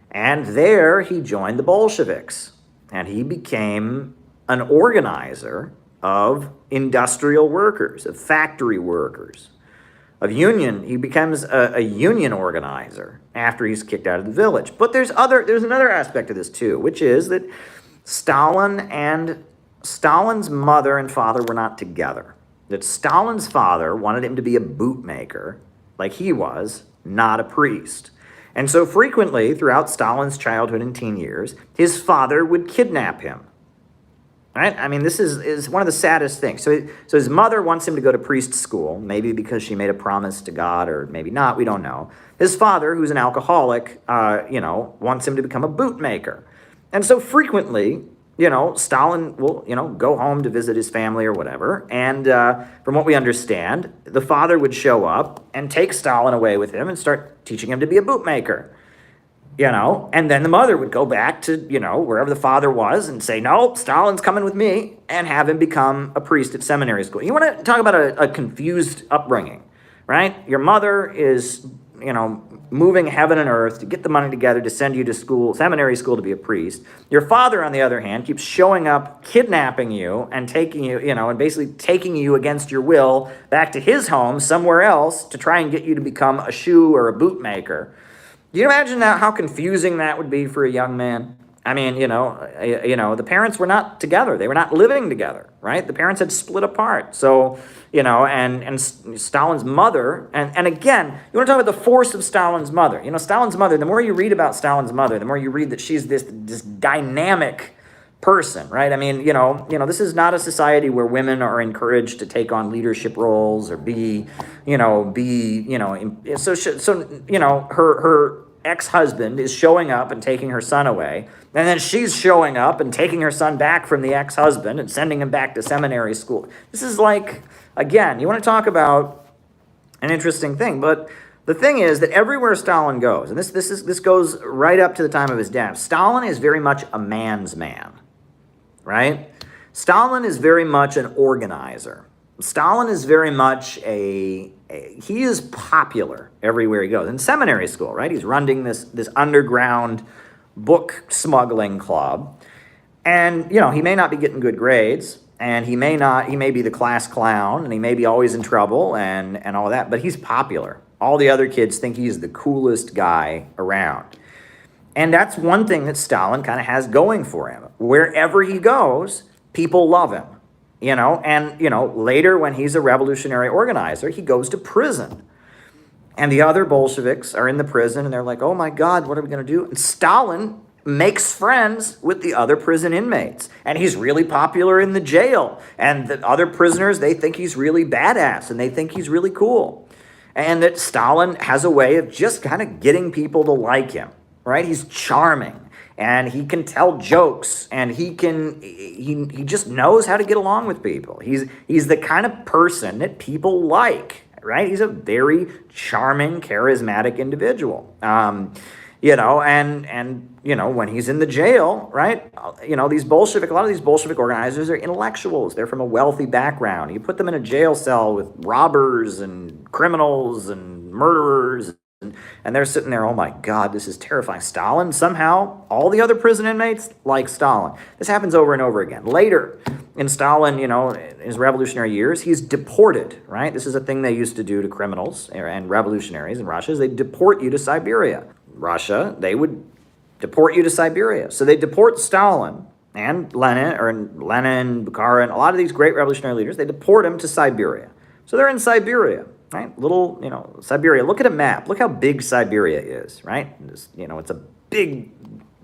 And there he joined the Bolsheviks, and he became an organizer of industrial workers, of factory workers, of union. He becomes a union organizer after he's kicked out of the village. But there's another aspect of this too, which is that Stalin's mother and father were not together. That Stalin's father wanted him to be a bootmaker, like he was, not a priest. And so frequently, throughout Stalin's childhood and teen years, his father would kidnap him. Right? I mean, this is one of the saddest things. So his mother wants him to go to priest school, maybe because she made a promise to God, or maybe not, we don't know. His father, who's an alcoholic, wants him to become a bootmaker. And so frequently, Stalin will, go home to visit his family or whatever. And from what we understand, the father would show up and take Stalin away with him and start teaching him to be a bootmaker. And then the mother would go back to, wherever the father was and say, no, Stalin's coming with me, and have him become a priest at seminary school. You want to talk about a confused upbringing, right? Your mother is, moving heaven and earth to get the money together to send you to school, seminary school, to be a priest. Your father, on the other hand, keeps showing up, kidnapping you and taking you, and basically taking you against your will back to his home somewhere else to try and get you to become a shoe or a bootmaker. Do you imagine how confusing that would be for a young man? I mean, the parents were not together. They were not living together, right? The parents had split apart. So, and Stalin's mother, and again, you want to talk about the force of Stalin's mother. Stalin's mother, the more you read about Stalin's mother, the more you read that she's this this person, right? I mean, this is not a society where women are encouraged to take on leadership roles or her ex-husband is showing up and taking her son away, and then she's showing up and taking her son back from the ex-husband and sending him back to seminary school. This is like, again, you want to talk about an interesting thing, but the thing is that everywhere Stalin goes, and this goes right up to the time of his death, Stalin is very much a man's man, right? Stalin is very much an organizer. Stalin is very much he is popular everywhere he goes. In seminary school, right? He's running this underground book smuggling club. And, he may not be getting good grades, and he may be the class clown, and he may be always in trouble and all that, but he's popular. All the other kids think he's the coolest guy around. And that's one thing that Stalin kind of has going for him. Wherever he goes, people love him. Later when he's a revolutionary organizer, he goes to prison. And the other Bolsheviks are in the prison, and they're like, oh my God, what are we going to do? And Stalin makes friends with the other prison inmates. And he's really popular in the jail. And the other prisoners, they think he's really badass, and they think he's really cool. And that Stalin has a way of just kind of getting people to like him, right? He's charming. And he can tell jokes, and he just knows how to get along with people. He's the kind of person that people like, right? He's a very charming, charismatic individual. And when he's in the jail, right? A lot of these Bolshevik organizers are intellectuals. They're from a wealthy background. You put them in a jail cell with robbers and criminals and murderers, and they're sitting there, oh my God, this is terrifying. Stalin, somehow, all the other prison inmates like Stalin. This happens over and over again. Later, in Stalin, in his revolutionary years, he's deported, right? This is a thing they used to do to criminals and revolutionaries in Russia, is they deport you to Siberia. Russia, they would deport you to Siberia. So they deport Stalin and Lenin, Bukharin, a lot of these great revolutionary leaders, they deport him to Siberia. So they're in Siberia. Right? Siberia. Look at a map. Look how big Siberia is, right? It's a big,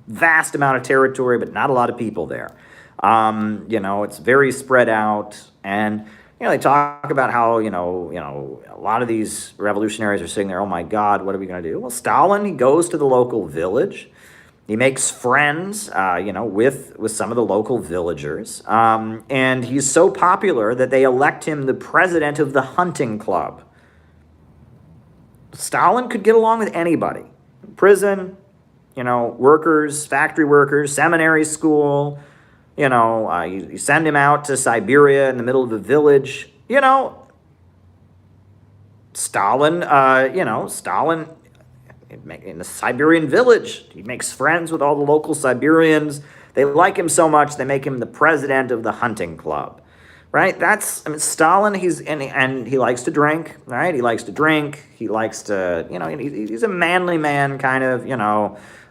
vast amount of territory, but not a lot of people there. It's very spread out. And, they talk about how, a lot of these revolutionaries are sitting there, oh my God, what are we going to do? Well, Stalin, he goes to the local village. He makes friends, with some of the local villagers. And he's so popular that they elect him the president of the hunting club. Stalin could get along with anybody. Prison, workers, factory workers, seminary school, you send him out to Siberia in the middle of a village, Stalin, in the Siberian village, he makes friends with all the local Siberians. They like him so much, they make him the president of the hunting club, right? Stalin, and he likes to drink, right? He likes to drink. He likes to, he's a manly man, kind of,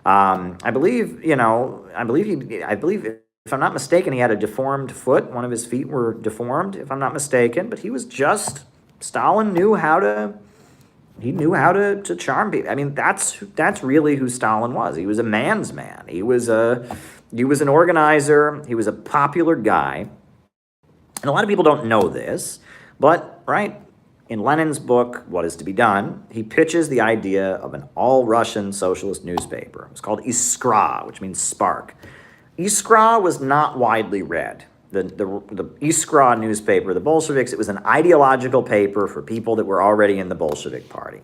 I believe, if I'm not mistaken, he had a deformed foot. One of his feet were deformed, if I'm not mistaken. But Stalin knew how to charm people. That's really who Stalin was. He was a man's man. He was an organizer. He was a popular guy. And a lot of people don't know this, but, right, in Lenin's book, What Is to Be Done, he pitches the idea of an all-Russian socialist newspaper. It's called Iskra, which means spark. Iskra was not widely read. The Iskra newspaper, the Bolsheviks, it was an ideological paper for people that were already in the Bolshevik Party.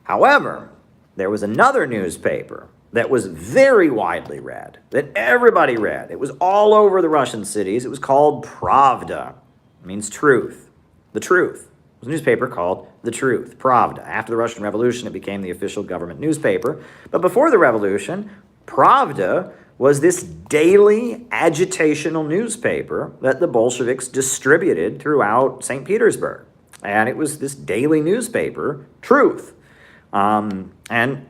However, there was another newspaper that was very widely read, that everybody read. It was all over the Russian cities. It was called Pravda. It means truth. The Truth. It was a newspaper called The Truth, Pravda. After the Russian Revolution, it became the official government newspaper. But before the revolution, Pravda was this daily agitational newspaper that the Bolsheviks distributed throughout St. Petersburg. And it was this daily newspaper, Truth. And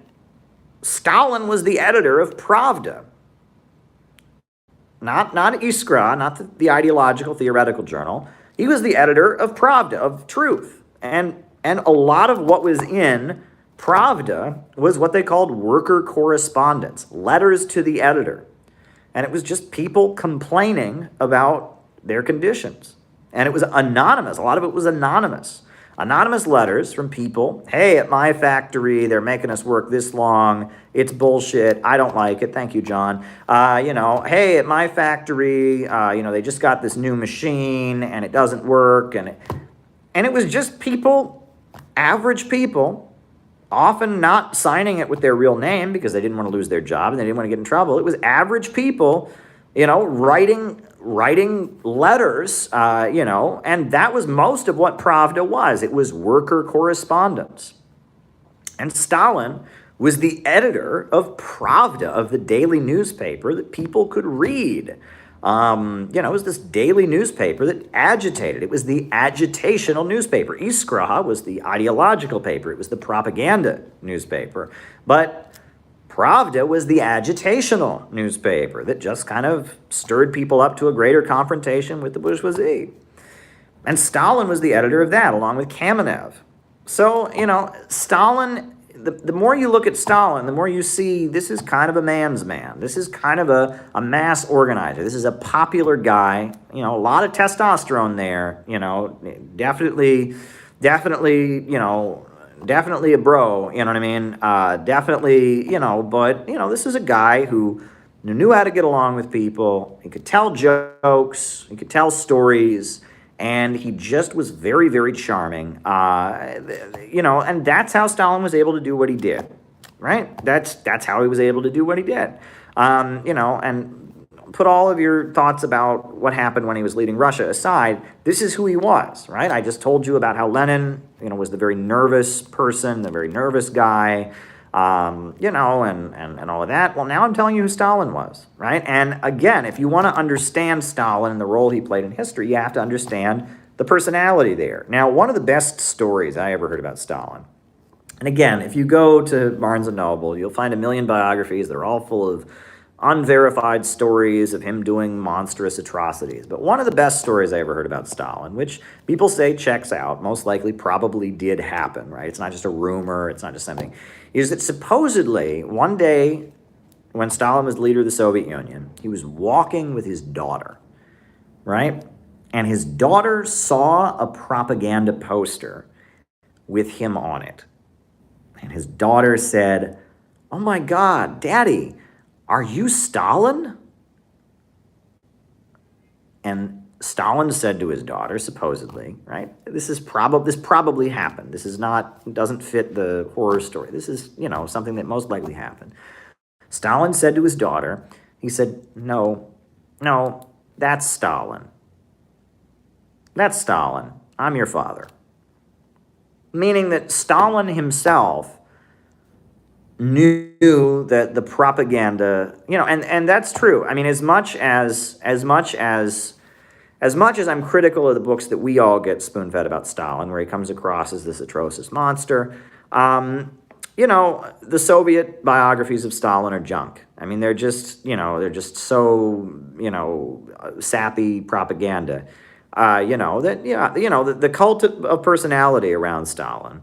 Stalin was the editor of Pravda. Not Iskra, not the ideological theoretical journal. He was the editor of Pravda, of Truth. And a lot of what was in Pravda was what they called worker correspondence, letters to the editor. And it was just people complaining about their conditions. And it was anonymous. A lot of it was anonymous. Anonymous letters from people. Hey, at my factory, they're making us work this long. It's bullshit. I don't like it. Thank you, John. Hey, at my factory, they just got this new machine and it doesn't work. And it was just people, average people, often not signing it with their real name because they didn't want to lose their job and they didn't want to get in trouble. It was average people, writing letters, and that was most of what Pravda was. It was worker correspondence. And Stalin was the editor of Pravda, of the daily newspaper that people could read. It was this daily newspaper that agitated. It was the agitational newspaper. Iskra was the ideological paper. It was the propaganda newspaper. But Pravda was the agitational newspaper that just kind of stirred people up to a greater confrontation with the bourgeoisie. And Stalin was the editor of that, along with Kamenev. So, Stalin, the more you look at Stalin, the more you see this is kind of a man's man. This is kind of a mass organizer. This is a popular guy. A lot of testosterone there. Definitely, definitely a bro. You know what I mean? Definitely, but this is a guy who knew how to get along with people. He could tell jokes. He could tell stories. And he just was very, very charming, and that's how Stalin was able to do what he did, right? That's how he was able to do what he did, and put all of your thoughts about what happened when he was leading Russia aside. This is who he was, right? I just told you about how Lenin, was the very nervous person, the very nervous guy, and all of that. Well, now I'm telling you who Stalin was, right? And again, if you want to understand Stalin and the role he played in history, you have to understand the personality there. Now, one of the best stories I ever heard about Stalin, and again, if you go to Barnes & Noble, you'll find a million biographies. They're all full of unverified stories of him doing monstrous atrocities. But one of the best stories I ever heard about Stalin, which people say checks out, most likely probably did happen, right? It's not just a rumor. It's not just something. Is that supposedly one day when Stalin was leader of the Soviet Union, he was walking with his daughter. right? And his daughter saw a propaganda poster with him on it. And his daughter said, "Oh my God, Daddy, are you Stalin?" And Stalin said to his daughter, supposedly, right? This probably happened. This is not, doesn't fit the horror story. This is, something that most likely happened. Stalin said to his daughter, he said, no, that's Stalin. That's Stalin. I'm your father. Meaning that Stalin himself knew that the propaganda, and that's true. I mean, as much as I'm critical of the books that we all get spoon-fed about Stalin, where he comes across as this atrocious monster, the Soviet biographies of Stalin are junk. I mean, they're just so, sappy propaganda. The cult of personality around Stalin.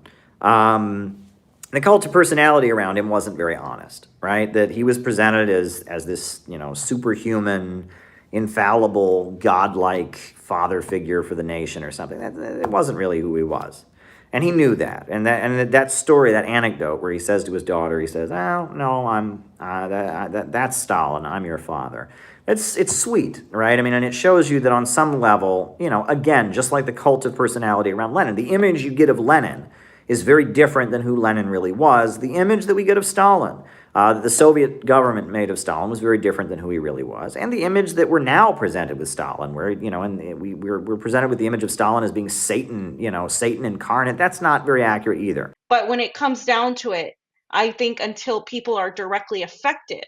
The cult of personality around him wasn't very honest, right? That he was presented as this, superhuman, infallible, godlike father figure for the nation or something. It wasn't really who he was. And he knew that. And that story, that anecdote where he says to his daughter, he says, "Oh, no, that's Stalin, I'm your father." It's sweet, right? I mean, and it shows you that on some level, again, just like the cult of personality around Lenin, the image you get of Lenin is very different than who Lenin really was. The image that we get of Stalin, that the Soviet government made of Stalin, was very different than who he really was. And the image that we're now presented with Stalin, where, and we're presented with the image of Stalin as being Satan, Satan incarnate, that's not very accurate either. But when it comes down to it, I think until people are directly affected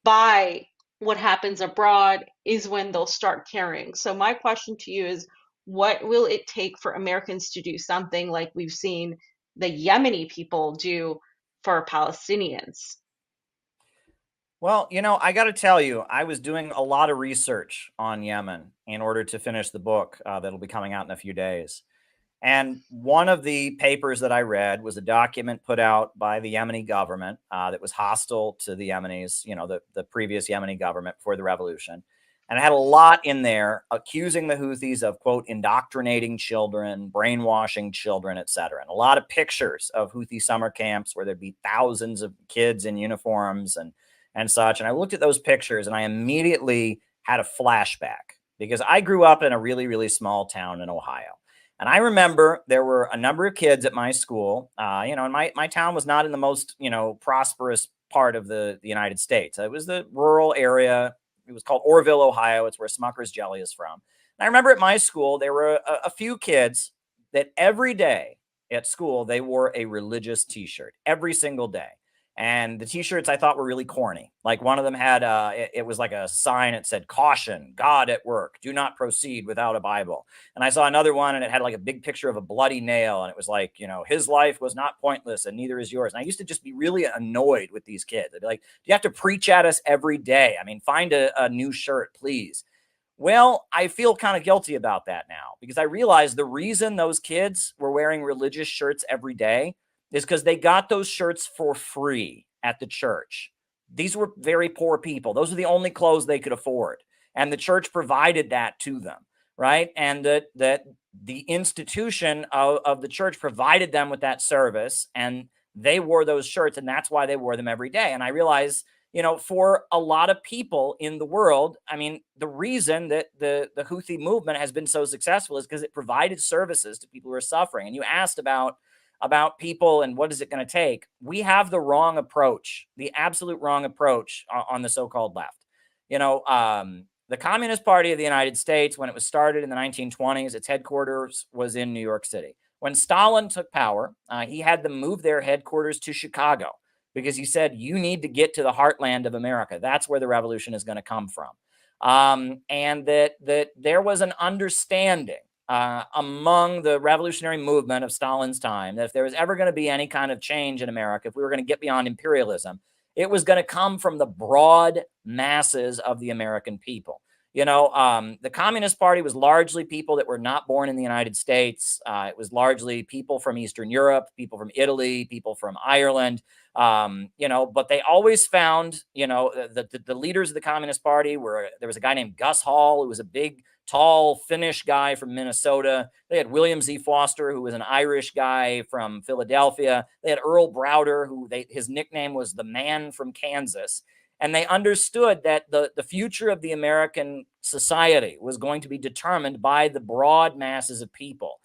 by what happens abroad is when they'll start caring. So my question to you is, what will it take for Americans to do something like we've seen the Yemeni people do for Palestinians? Well, I got to tell you, I was doing a lot of research on Yemen in order to finish the book that'll be coming out in a few days. And one of the papers that I read was a document put out by the Yemeni government that was hostile to the Yemenis, the previous Yemeni government before the revolution. And it had a lot in there accusing the Houthis of, quote, indoctrinating children, brainwashing children, etc. And a lot of pictures of Houthi summer camps where there'd be thousands of kids in uniforms and such. And I looked at those pictures and I immediately had a flashback because I grew up in a really, really small town in Ohio. And I remember there were a number of kids at my school, and my town was not in the most, prosperous part of the United States. It was the rural area. It was called Orville, Ohio. It's where Smucker's Jelly is from. And I remember at my school, there were a few kids that every day at school, they wore a religious t-shirt every single day. And the t-shirts I thought were really corny. Like one of them had, it was like a sign that said, "Caution, God at work, do not proceed without a Bible." And I saw another one and it had like a big picture of a bloody nail. And it was like, his life was not pointless and neither is yours. And I used to just be really annoyed with these kids. I'd be like, do you have to preach at us every day? I mean, find a new shirt, please. Well, I feel kind of guilty about that now because I realize the reason those kids were wearing religious shirts every day is because they got those shirts for free at the church. These were very poor people. Those are the only clothes they could afford. And the church provided that to them, right? And that the institution of the church provided them with that service and they wore those shirts and that's why they wore them every day. And I realize, for a lot of people in the world, I mean, the reason that the Houthi movement has been so successful is because it provided services to people who are suffering. And you asked about people and what is it going to take. We have the wrong approach, the absolute wrong approach on the so-called left. The Communist Party of the United States, when it was started in the 1920s, its headquarters was in New York City. When Stalin took power, he had them move their headquarters to Chicago because he said, you need to get to the heartland of America. That's where the revolution is going to come from. And that there was an understanding among the revolutionary movement of Stalin's time that if there was ever going to be any kind of change in America, if we were going to get beyond imperialism, it was going to come from the broad masses of the American people. The Communist Party was largely people that were not born in the United States. It was largely people from Eastern Europe, people from Italy, people from Ireland, but they always found, the leaders of the Communist Party there was a guy named Gus Hall, who was a big tall Finnish guy from Minnesota. They had William Z. Foster, who was an Irish guy from Philadelphia. They had Earl Browder, who his nickname was the Man from Kansas. And they understood that the future of the American society was going to be determined by the broad masses of people.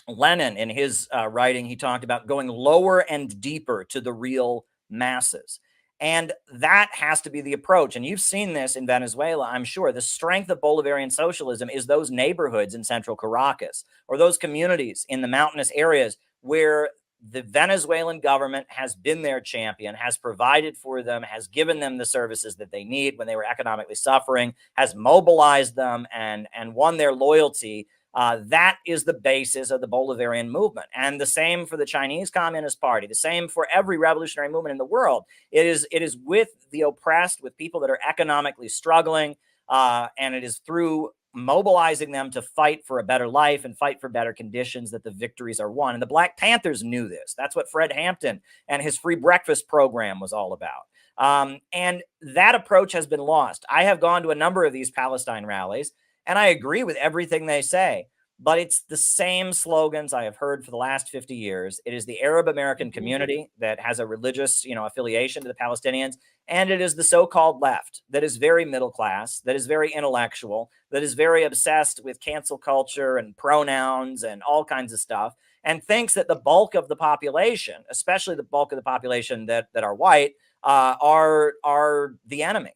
Lenin, in his writing, he talked about going lower and deeper to the real masses. And that has to be the approach. And you've seen this in Venezuela, I'm sure. The strength of Bolivarian socialism is those neighborhoods in central Caracas or those communities in the mountainous areas where the Venezuelan government has been their champion, has provided for them, has given them the services that they need when they were economically suffering, has mobilized them and won their loyalty. That is the basis of the Bolivarian movement. And the same for the Chinese Communist Party, the same for every revolutionary movement in the world. It is with the oppressed, with people that are economically struggling, and it is through mobilizing them to fight for a better life and fight for better conditions that the victories are won. And the Black Panthers knew this. That's what Fred Hampton and his free breakfast program was all about. And that approach has been lost. I have gone to a number of these Palestine rallies, and I agree with everything they say, but it's the same slogans I have heard for the last 50 years. It is the Arab American community that has a religious, affiliation to the Palestinians, and it is the so-called left that is very middle class, that is very intellectual, that is very obsessed with cancel culture and pronouns and all kinds of stuff, and thinks that the bulk of the population, especially the bulk of the population that are white, are the enemy.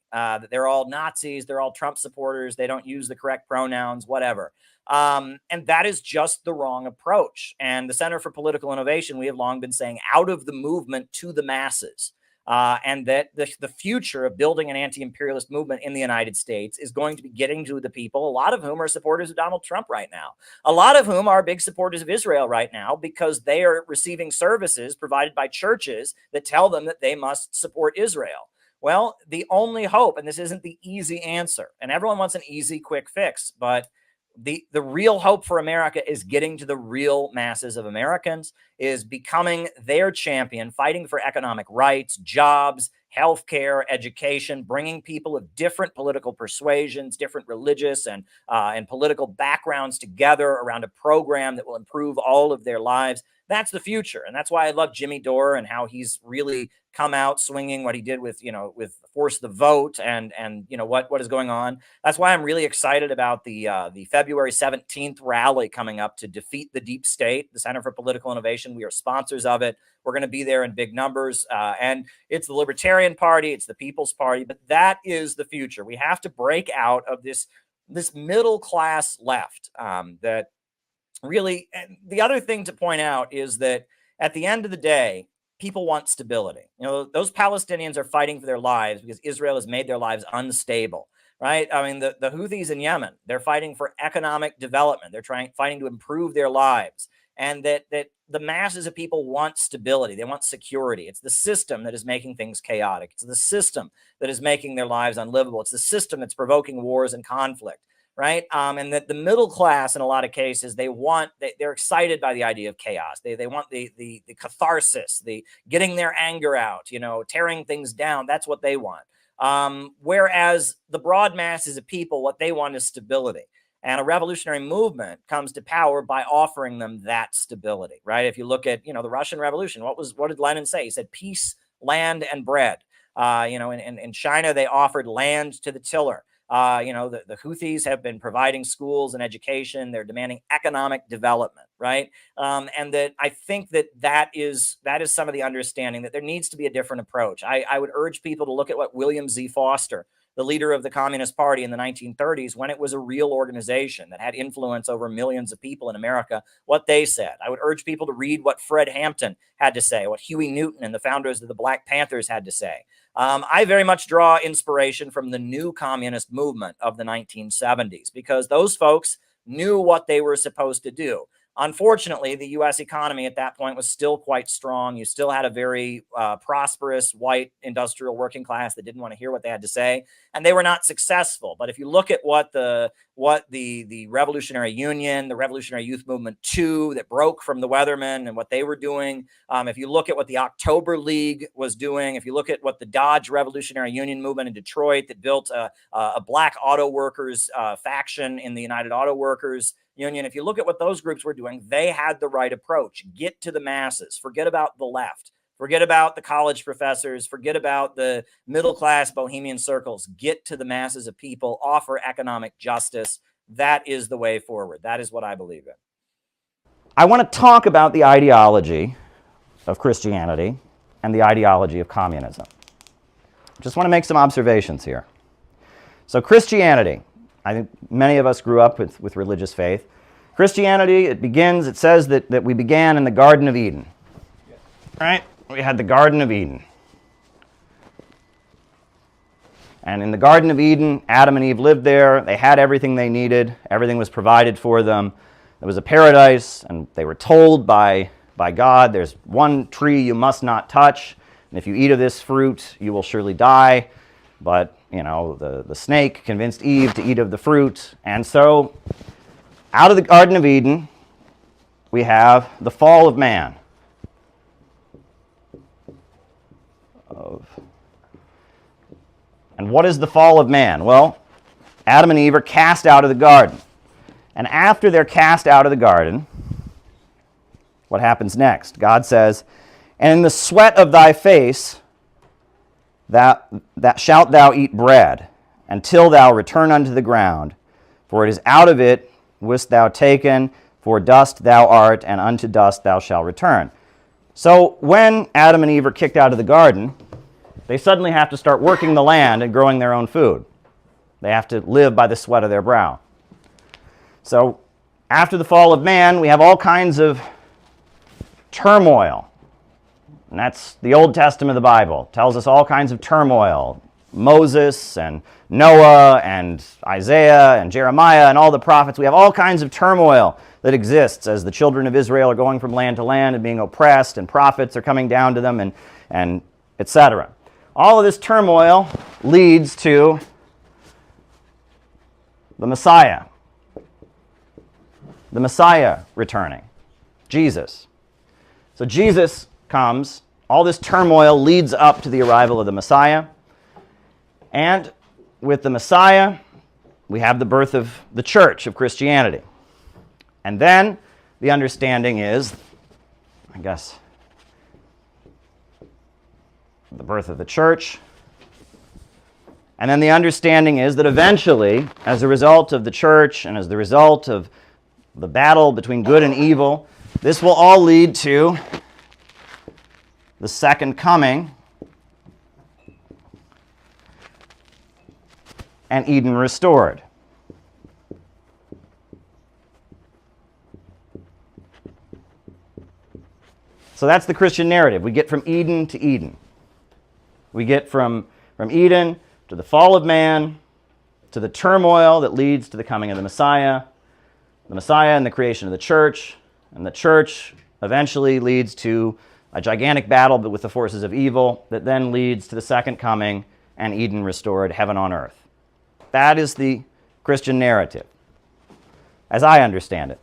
They're all Nazis. They're all Trump supporters. They don't use the correct pronouns, whatever. And that is just the wrong approach. And the Center for Political Innovation, we have long been saying out of the movement to the masses. And that the future of building an anti-imperialist movement in the United States is going to be getting to the people, a lot of whom are supporters of Donald Trump right now, a lot of whom are big supporters of Israel right now because they are receiving services provided by churches that tell them that they must support Israel. Well, the only hope, and this isn't the easy answer, and everyone wants an easy, quick fix, but the real hope for America is getting to the real masses of Americans, is becoming their champion, fighting for economic rights, jobs, healthcare, education, bringing people of different political persuasions, different religious and political backgrounds together around a program that will improve all of their lives. That's the future. And that's why I love Jimmy Dore and how he's really come out swinging what he did with Force the Vote and what is going on. That's why I'm really excited about the February 17th rally coming up to defeat the deep state, the Center for Political Innovation. We are sponsors of it. We're going to be there in big numbers. And it's the Libertarian Party. It's the People's Party. But that is the future. We have to break out of this middle class left that really. The other thing to point out is that at the end of the day, people want stability. Those Palestinians are fighting for their lives because Israel has made their lives unstable, right? I mean, the Houthis in Yemen, they're fighting for economic development. They're fighting to improve their lives. And that the masses of people want stability. They want security. It's the system that is making things chaotic. It's the system that is making their lives unlivable. It's the system that's provoking wars and conflict. Right. And that the middle class, in a lot of cases, they're excited by the idea of chaos. They want the catharsis, the getting their anger out, tearing things down. That's what they want. Whereas the broad masses of people, what they want is stability. And a revolutionary movement comes to power by offering them that stability. Right. If you look at, the Russian Revolution, what did Lenin say? He said peace, land, and bread. In China, they offered land to the tiller. The Houthis have been providing schools and education. They're demanding economic development, right? And that I think that is some of the understanding that there needs to be a different approach. I would urge people to look at what William Z. Foster, the leader of the Communist Party in the 1930s, when it was a real organization that had influence over millions of people in America, what they said. I would urge people to read what Fred Hampton had to say, what Huey Newton and the founders of the Black Panthers had to say. I very much draw inspiration from the new communist movement of the 1970s because those folks knew what they were supposed to do. Unfortunately, the U.S. economy at that point was still quite strong. You still had a very prosperous white industrial working class that didn't want to hear what they had to say, and they were not successful. But if you look at what the Revolutionary Union, the Revolutionary Youth Movement 2 that broke from the Weathermen and what they were doing, if you look at what the October League was doing, if you look at what the Dodge Revolutionary Union movement in Detroit that built a black auto workers faction in the United Auto Workers Union, if you look at what those groups were doing, they had the right approach. Get to the masses. Forget about the left. Forget about the college professors. Forget about the middle-class bohemian circles. Get to the masses of people. Offer economic justice. That is the way forward. That is what I believe in. I want to talk about the ideology of Christianity and the ideology of communism. Just want to make some observations here. So Christianity, I think many of us grew up with religious faith. Christianity, it says that we began in the Garden of Eden. Right? We had the Garden of Eden. And in the Garden of Eden, Adam and Eve lived there. They had everything they needed. Everything was provided for them. It was a paradise, and they were told by God, there's one tree you must not touch, and if you eat of this fruit, you will surely die. But, you know, the snake convinced Eve to eat of the fruit. And so, out of the Garden of Eden, we have the fall of man. And what is the fall of man? Well, Adam and Eve are cast out of the garden. And after they're cast out of the garden, what happens next? God says, "And in the sweat of thy face that shalt thou eat bread, until thou return unto the ground. For it is out of it wast thou taken, for dust thou art, and unto dust thou shalt return." So when Adam and Eve are kicked out of the garden, they suddenly have to start working the land and growing their own food. They have to live by the sweat of their brow. So after the fall of man, we have all kinds of turmoil. And that's the Old Testament of the Bible. It tells us all kinds of turmoil. Moses and Noah and Isaiah and Jeremiah and all the prophets. We have all kinds of turmoil that exists as the children of Israel are going from land to land and being oppressed, and prophets are coming down to them, and etc. All of this turmoil leads to the Messiah. The Messiah returning. Jesus. So Jesus comes. All this turmoil leads up to the arrival of the Messiah. And with the Messiah, we have the birth of the church of Christianity. And then the understanding is, I guess, the birth of the church. And then the understanding is that eventually, as a result of the church and as the result of the battle between good and evil, this will all lead to the second coming and Eden restored. So that's the Christian narrative. We get from Eden to Eden. We get from Eden to the fall of man, to the turmoil that leads to the coming of the Messiah and the creation of the church, and the church eventually leads to a gigantic battle with the forces of evil that then leads to the second coming and Eden restored, heaven on earth. That is the Christian narrative, as I understand it.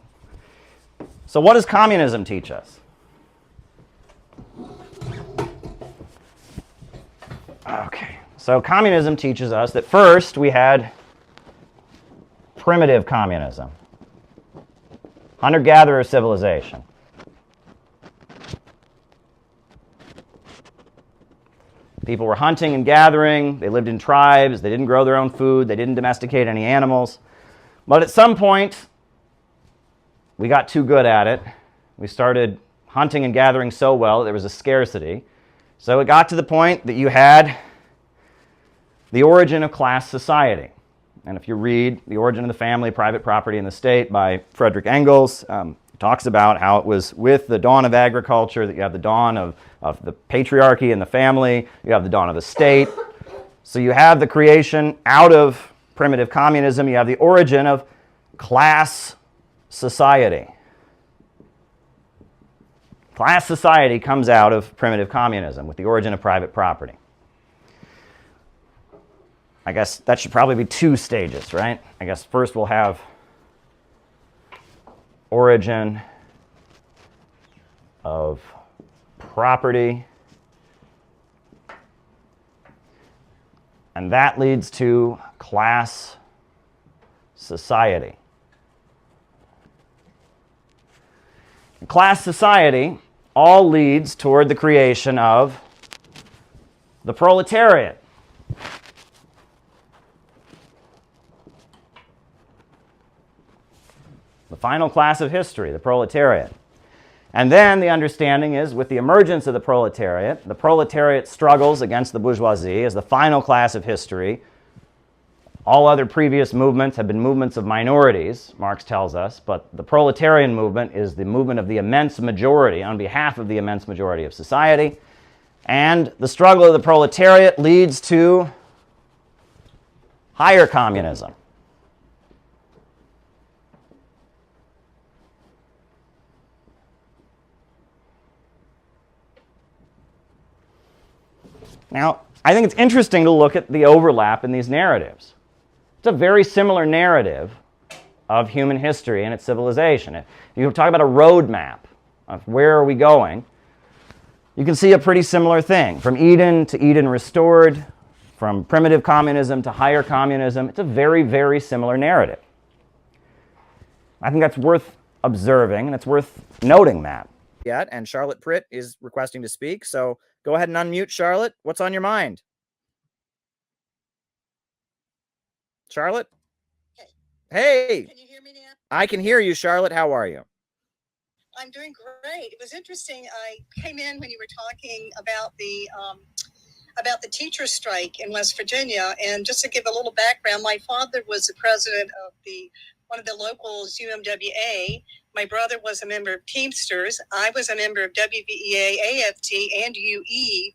So what does communism teach us? Okay, so communism teaches us that first we had primitive communism, hunter-gatherer civilization. People were hunting and gathering, they lived in tribes, they didn't grow their own food, they didn't domesticate any animals. But at some point, we got too good at it. We started hunting and gathering so well that there was a scarcity. So it got to the point that you had the origin of class society. And if you read The Origin of the Family, Private Property and the State by Frederick Engels, it talks about how it was with the dawn of agriculture that you have the dawn of the patriarchy and the family, you have the dawn of the state. So you have the creation out of primitive communism, you have the origin of class society. Class society comes out of primitive communism with the origin of private property. I guess that should probably be 2 stages, right? I guess first we'll have origin of property, and that leads to class society. Class society all leads toward the creation of the proletariat. The final class of history, the proletariat. And then the understanding is, with the emergence of the proletariat struggles against the bourgeoisie as the final class of history. All other previous movements have been movements of minorities, Marx tells us, but the proletarian movement is the movement of the immense majority on behalf of the immense majority of society. And the struggle of the proletariat leads to higher communism. Now, I think it's interesting to look at the overlap in these narratives. It's a very similar narrative of human history and its civilization. If you talk about a roadmap of where are we going, you can see a pretty similar thing. From Eden to Eden restored, from primitive communism to higher communism, it's a very, very similar narrative. I think that's worth observing, and it's worth noting that. Yet, and Charlotte Pritt is requesting to speak, so go ahead and unmute, Charlotte. What's on your mind? Charlotte? Hey! Can you hear me now? I can hear you, Charlotte. How are you? I'm doing great. It was interesting. I came in when you were talking about the teacher strike in West Virginia, and just to give a little background, my father was the president of one of the locals, UMWA. My brother was a member of Teamsters. I was a member of WVEA, AFT, and UE.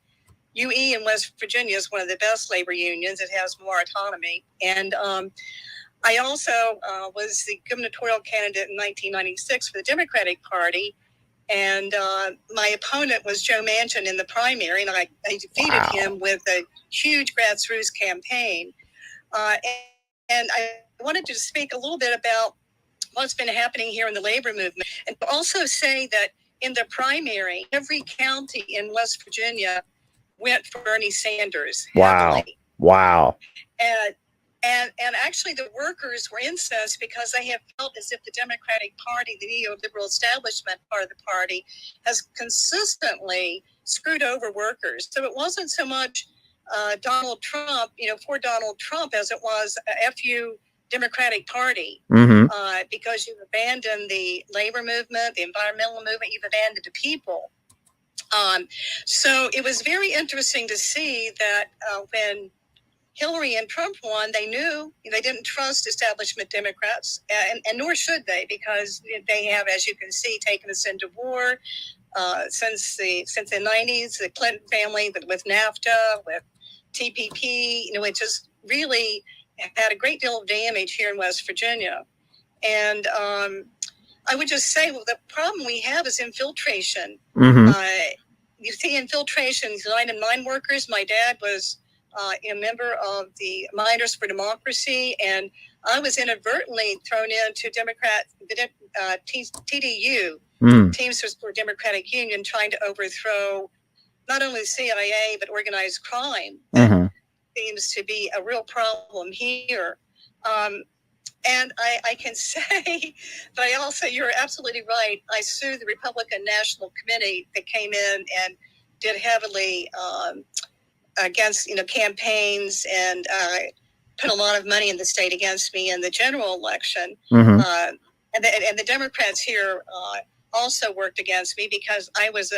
UE in West Virginia is one of the best labor unions. It has more autonomy. And I also was the gubernatorial candidate in 1996 for the Democratic Party. And my opponent was Joe Manchin in the primary, and I defeated him with a huge grassroots campaign. And I wanted to speak a little bit about what's been happening here in the labor movement, and also say that in the primary, every county in West Virginia went for Bernie Sanders. Heavily. Wow. And actually the workers were incensed because they have felt as if the Democratic Party, the neoliberal establishment part of the party, has consistently screwed over workers. So it wasn't so much Donald Trump, for Donald Trump as it was FU Democratic Party, because you've abandoned the labor movement, the environmental movement, you've abandoned the people. So it was very interesting to see that when Hillary and Trump won, they knew they didn't trust establishment Democrats, and nor should they, because they have, as you can see, taken us into war since the 90s. The Clinton family with NAFTA, with TPP, it just really had a great deal of damage here in West Virginia. And I would just say, well, the problem we have is infiltration. You see infiltration, United Mine Workers. My dad was a member of the Miners for Democracy, and I was inadvertently thrown into TDU, Teamsters for Democratic Union, trying to overthrow not only the CIA, but organized crime. Seems to be a real problem here. And I can say, but I also, you're absolutely right. I sued the Republican National Committee that came in and did heavily against, campaigns, and put a lot of money in the state against me in the general election. And the Democrats here also worked against me because I was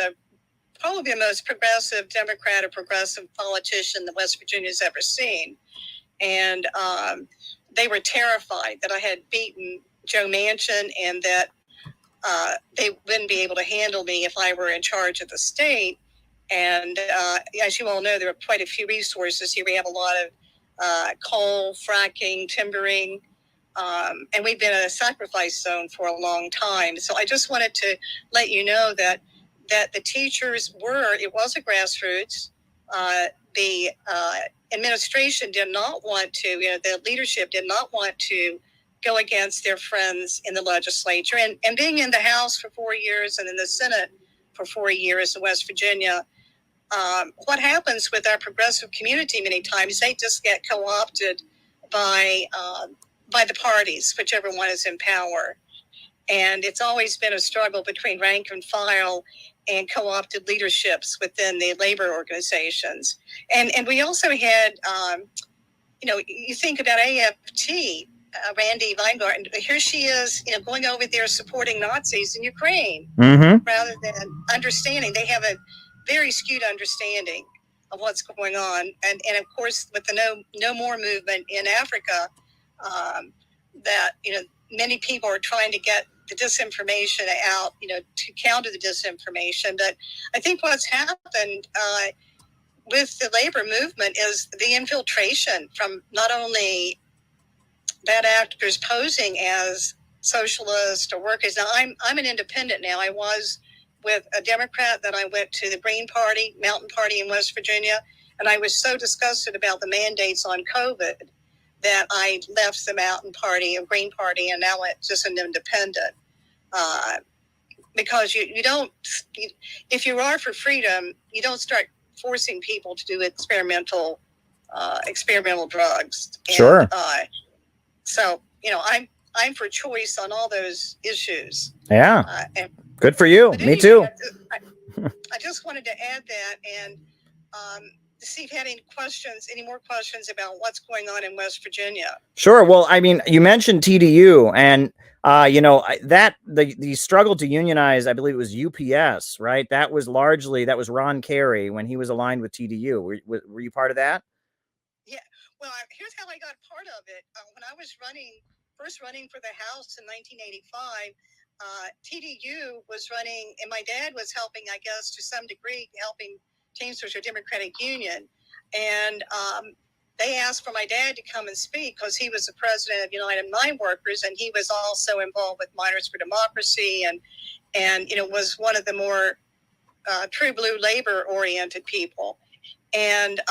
probably the most progressive Democrat or progressive politician that West Virginia's ever seen. And they were terrified that I had beaten Joe Manchin and that they wouldn't be able to handle me if I were in charge of the state. And as you all know, there are quite a few resources here. We have a lot of coal, fracking, timbering, and we've been in a sacrifice zone for a long time. So I just wanted to let you know that that the teachers it was a grassroots. The administration did not want to, the leadership did not want to go against their friends in the legislature. And being in the House for 4 years and in the Senate for 4 years in West Virginia, what happens with our progressive community many times, they just get co-opted by the parties, whichever one is in power. And it's always been a struggle between rank and file and co-opted leaderships within the labor organizations. And we also had, you think about AFT, Randy Vanguard, and here she is, going over there supporting Nazis in Ukraine, rather than understanding. They have a very skewed understanding of what's going on. And of course, with the no more movement in Africa, that, many people are trying to get the disinformation out, to counter the disinformation. But I think what's happened with the labor movement is the infiltration from not only bad actors posing as socialists or workers. Now, I'm an independent now. I was with a Democrat, then I went to the Green Party, Mountain Party in West Virginia, and I was so disgusted about the mandates on COVID that I left the Mountain Party and Green Party, and now it's just an independent. Because you don't, if you are for freedom, you don't start forcing people to do experimental drugs. Sure. So, I'm for choice on all those issues. Yeah. Good for you. Me too. I just wanted to add that and see if you had any more questions about what's going on in West Virginia. Sure. Well, I mean, you mentioned TDU, and that the struggle to unionize, I believe it was UPS, right? That was Ron Carey when he was aligned with TDU. Were you part of that? Yeah. Well, here's how I got part of it. When I was first running for the House in 1985, TDU was running, and my dad was helping, I guess, to some degree, helping Teamsters or Democratic Union. And they asked for my dad to come and speak because he was the president of United Mine Workers, and he was also involved with Miners for Democracy and was one of the more true blue labor-oriented people. And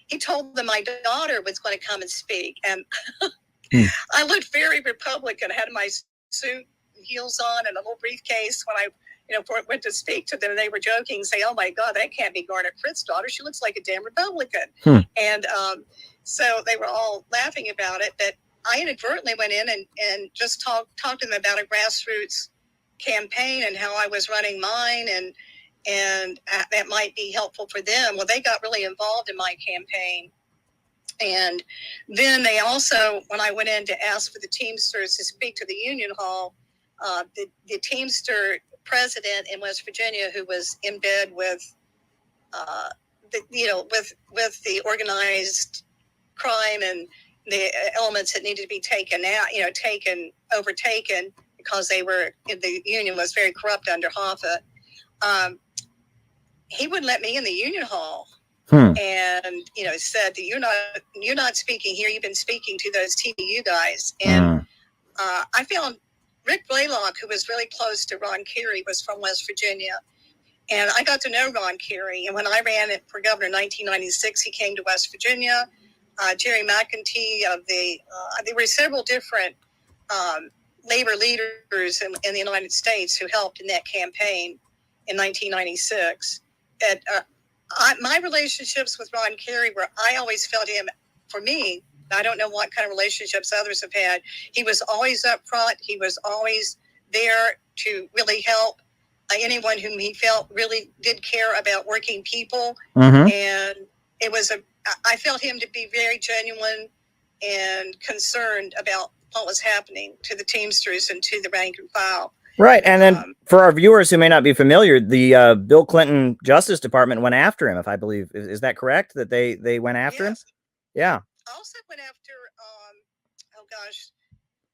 he told them my daughter was going to come and speak. And I looked very Republican, had my suit and heels on and a little briefcase when I went to speak to them. And they were joking, saying, "Oh my God, that can't be Garnet Fritz's daughter. She looks like a damn Republican." And so they were all laughing about it. But I inadvertently went in and just talked to them about a grassroots campaign and how I was running mine and that might be helpful for them. Well, they got really involved in my campaign. And then they also, when I went in to ask for the Teamsters to speak to the Union Hall, the Teamster president in West Virginia, who was in bed with the organized crime and the elements that needed to be taken out, overtaken because the union was very corrupt under Hoffa. He wouldn't let me in the Union Hall. And said that you're not speaking here. You've been speaking to those TDU guys. And I found Rick Blaylock, who was really close to Ron Carey, was from West Virginia, and I got to know Ron Carey. And when I ran for governor in 1996, he came to West Virginia. Jerry McEntee there were several different labor leaders in the United States who helped in that campaign in 1996. My relationships with Ron Carey I always felt him, for me, I don't know what kind of relationships others have had. He was always up front. He was always there to really help anyone whom he felt really did care about working people. And I felt him to be very genuine and concerned about what was happening to the Teamsters and to the rank and file. Right. And then for our viewers who may not be familiar, the Bill Clinton Justice Department went after him, if I believe. Is that correct? That they went after him? Yeah. I also went after,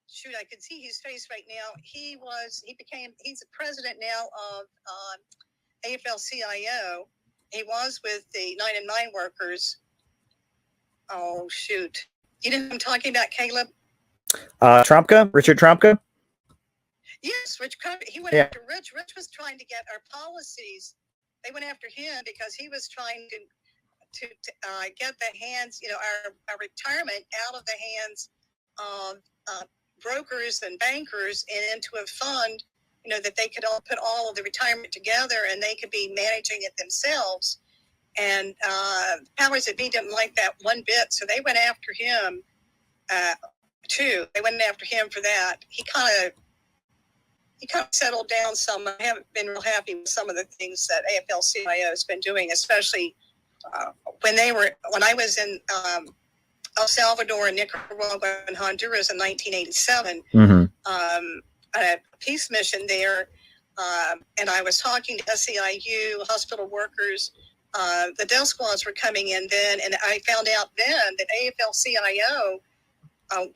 shoot, I can see his face right now. He's the president now of AFL-CIO. He was with the United Mine Workers. Oh, shoot. You know who I'm talking about, Caleb? Trumpka? Richard Trumpka? Yes, he went Yeah. after Rich. Rich was trying to get our policies. They went after him because he was trying to get the hands, our retirement out of the hands of brokers and bankers and into a fund, that they could all put all of the retirement together and they could be managing it themselves. And powers that be didn't like that one bit, so they went after him too. They went after him for that. He kind of settled down some. I haven't been real happy with some of the things that AFL-CIO has been doing, especially when I was in El Salvador and Nicaragua and Honduras in 1987. I had a peace mission there, and I was talking to SEIU, hospital workers. The death squads were coming in then, and I found out then that AFL-CIO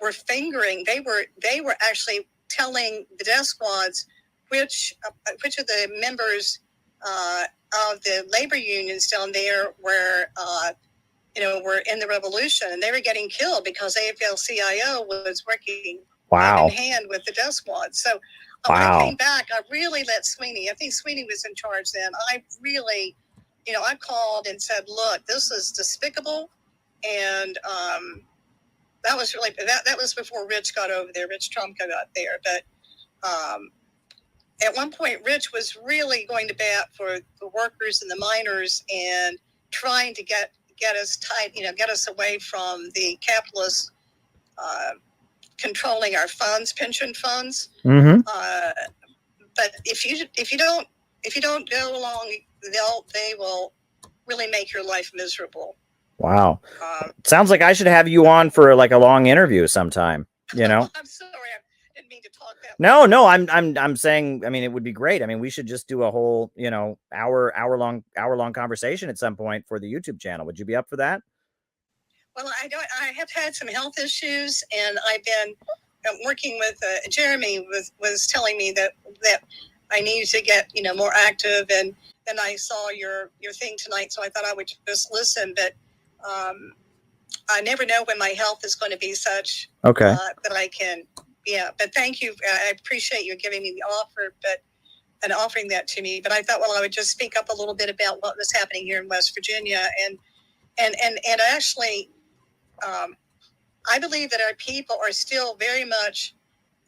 were fingering. They were actually telling the death squads which of the members of the labor unions down there were in the revolution, and they were getting killed because AFL-CIO was working hand in hand with the death squad. So when I came back, I really let Sweeney. I think Sweeney was in charge then. I really, I called and said, "Look, this is despicable," and that was really that was before Rich got over there. Rich Trumka got there, but at one point, Rich was really going to bat for the workers and the miners and trying to get us tight, get us away from the capitalists controlling our funds, pension funds. But if you don't go along, they will really make your life miserable. Wow. Sounds like I should have you on for like a long interview sometime, I'm sorry. I didn't mean to talk that. No, I'm saying, I mean, it would be great. I mean, we should just do a whole, hour long conversation at some point for the YouTube channel. Would you be up for that? Well, I have had some health issues, and I've been working with Jeremy was telling me that I need to get more active, and then I saw your thing tonight, so I thought I would just listen. But I never know when my health is going to be such that I can. Yeah, but thank you. I appreciate you giving me the offer, and offering that to me. But I thought, well, I would just speak up a little bit about what was happening here in West Virginia, and actually. I believe that our people are still very much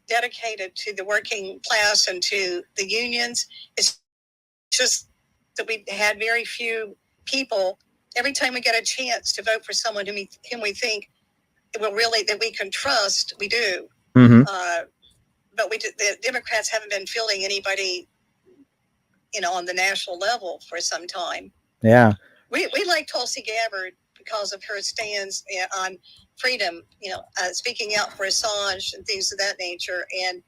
dedicated to the working class and to the unions. It's just that we had very few people. Every time we get a chance to vote for someone whom we think that we can trust, we do. But the Democrats haven't been fielding anybody, on the national level for some time. Yeah. We like Tulsi Gabbard because of her stands on freedom, speaking out for Assange and things of that nature. And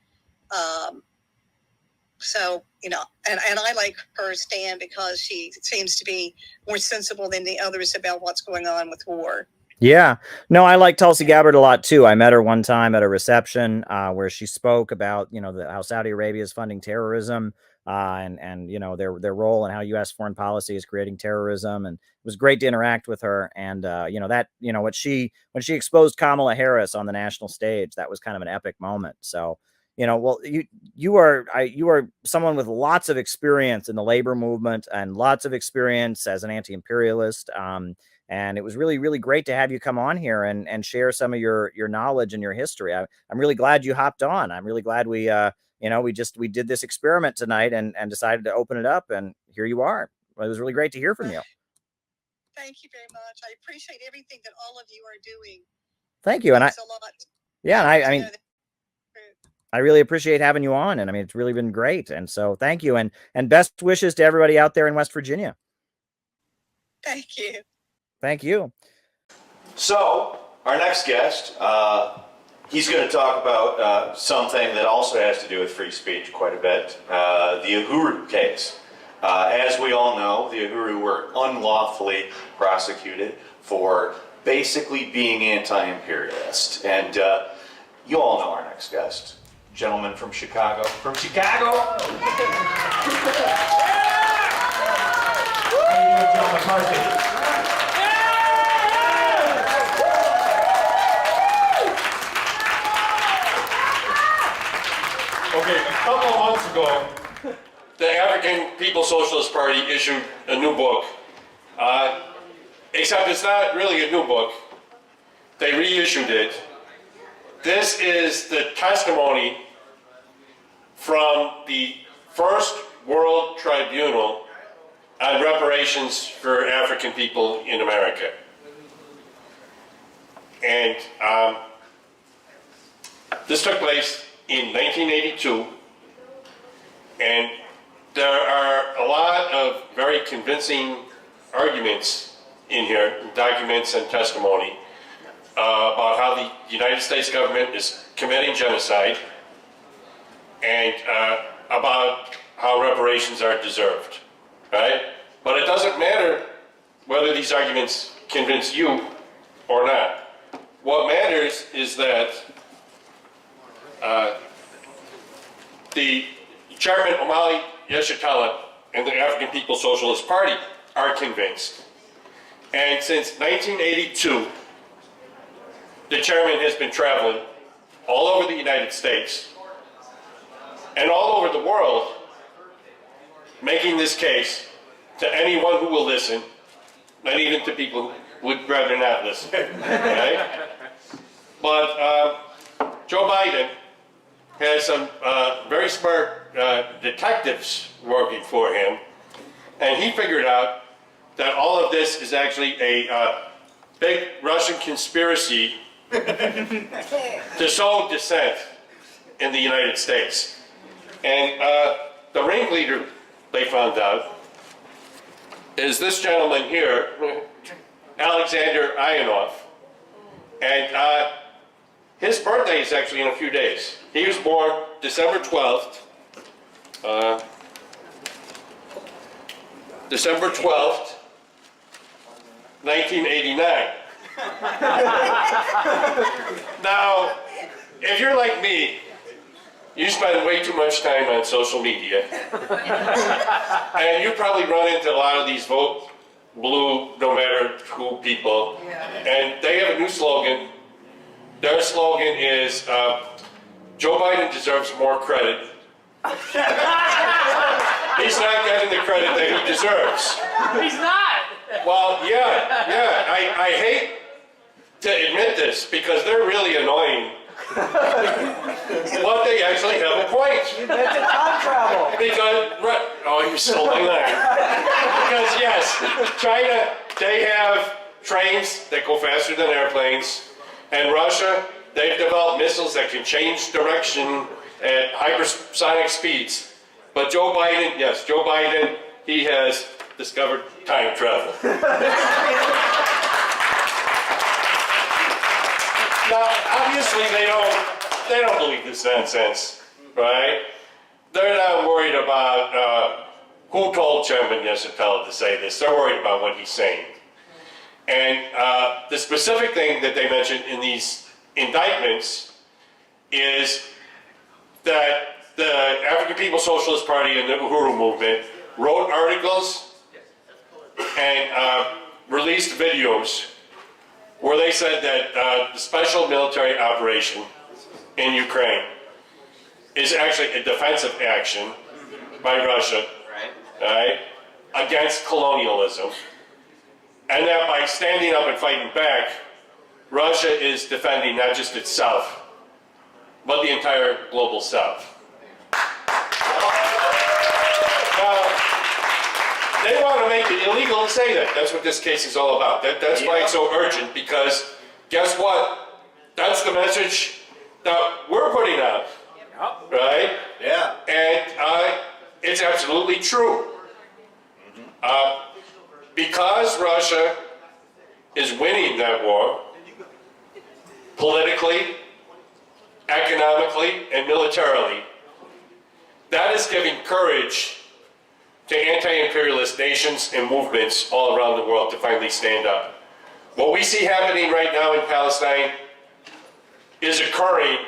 so, and I like her stand because she seems to be more sensible than the others about what's going on with war. Yeah, no, I like Tulsi Gabbard a lot too. I met her one time at a reception where she spoke about, how Saudi Arabia is funding terrorism and their role and how U.S. foreign policy is creating terrorism. And it was great to interact with her. And when she exposed Kamala Harris on the national stage, that was kind of an epic moment. So, you are someone with lots of experience in the labor movement and lots of experience as an anti-imperialist. And it was really, really great to have you come on here and share some of your knowledge and your history. I'm really glad you hopped on. I'm really glad we did this experiment tonight and decided to open it up, and here you are. It was really great to hear from you. Thank you very much. I appreciate everything that all of you are doing. Thank you. And a lot. I mean, I really appreciate having you on, and I mean, it's really been great. And so thank you. And best wishes to everybody out there in West Virginia. Thank you. Thank you. So, our next guest, he's going to talk about something that also has to do with free speech quite a bit, the Uhuru case. As we all know, the Uhuru were unlawfully prosecuted for basically being anti-imperialist. And you all know our next guest, gentleman from Chicago. From Chicago! John McCarthy. Okay, a couple of months ago, the African People's Socialist Party issued a new book. Except it's not really a new book. They reissued it. This is the testimony from the First World Tribunal on reparations for African people in America. And this took place in 1982, and there are a lot of very convincing arguments in here, documents and testimony, about how the United States government is committing genocide and about how reparations are deserved, right? But it doesn't matter whether these arguments convince you or not. What matters is that the Chairman Omali Yeshitela and the African People's Socialist Party are convinced. And since 1982, the chairman has been traveling all over the United States and all over the world, making this case to anyone who will listen, and even to people who would rather not listen. Right? But Joe Biden has some very smart detectives working for him, and he figured out that all of this is actually a big Russian conspiracy to sow dissent in the United States. And the ringleader, they found out, is this gentleman here, Alexander Ionov. And his birthday is actually in a few days. He was born December 12th, December 12th, 1989. Now, if you're like me, you spend way too much time on social media. And you probably run into a lot of these vote blue, no matter who people. And they have a new slogan. Their slogan is, Joe Biden deserves more credit. He's not getting the credit that he deserves. He's not! Well, yeah. I hate to admit this because they're really annoying. But they actually have a point. You mentioned time travel. Because, oh, you're still in there. Because yes, China, they have trains that go faster than airplanes. And Russia, they've developed missiles that can change direction at hypersonic speeds. But Joe Biden, yes, Joe Biden, he has discovered time travel. Now, obviously, they don't believe this nonsense, right? They're not worried about who told Chairman Yeshitela to say this. They're worried about what he's saying. And the specific thing that they mentioned in these indictments is that the African People's Socialist Party and the Uhuru movement wrote articles and released videos where they said that the special military operation in Ukraine is actually a defensive action by Russia, right, against colonialism, and that by standing up and fighting back, Russia is defending not just itself, but the entire global South. They want to make it illegal to say that. That's what this case is all about. That's why it's so urgent, because guess what? That's the message that we're putting out, right? Yeah. And it's absolutely true. Because Russia is winning that war, politically, economically, and militarily, that is giving courage to anti-imperialist nations and movements all around the world to finally stand up. What we see happening right now in Palestine is occurring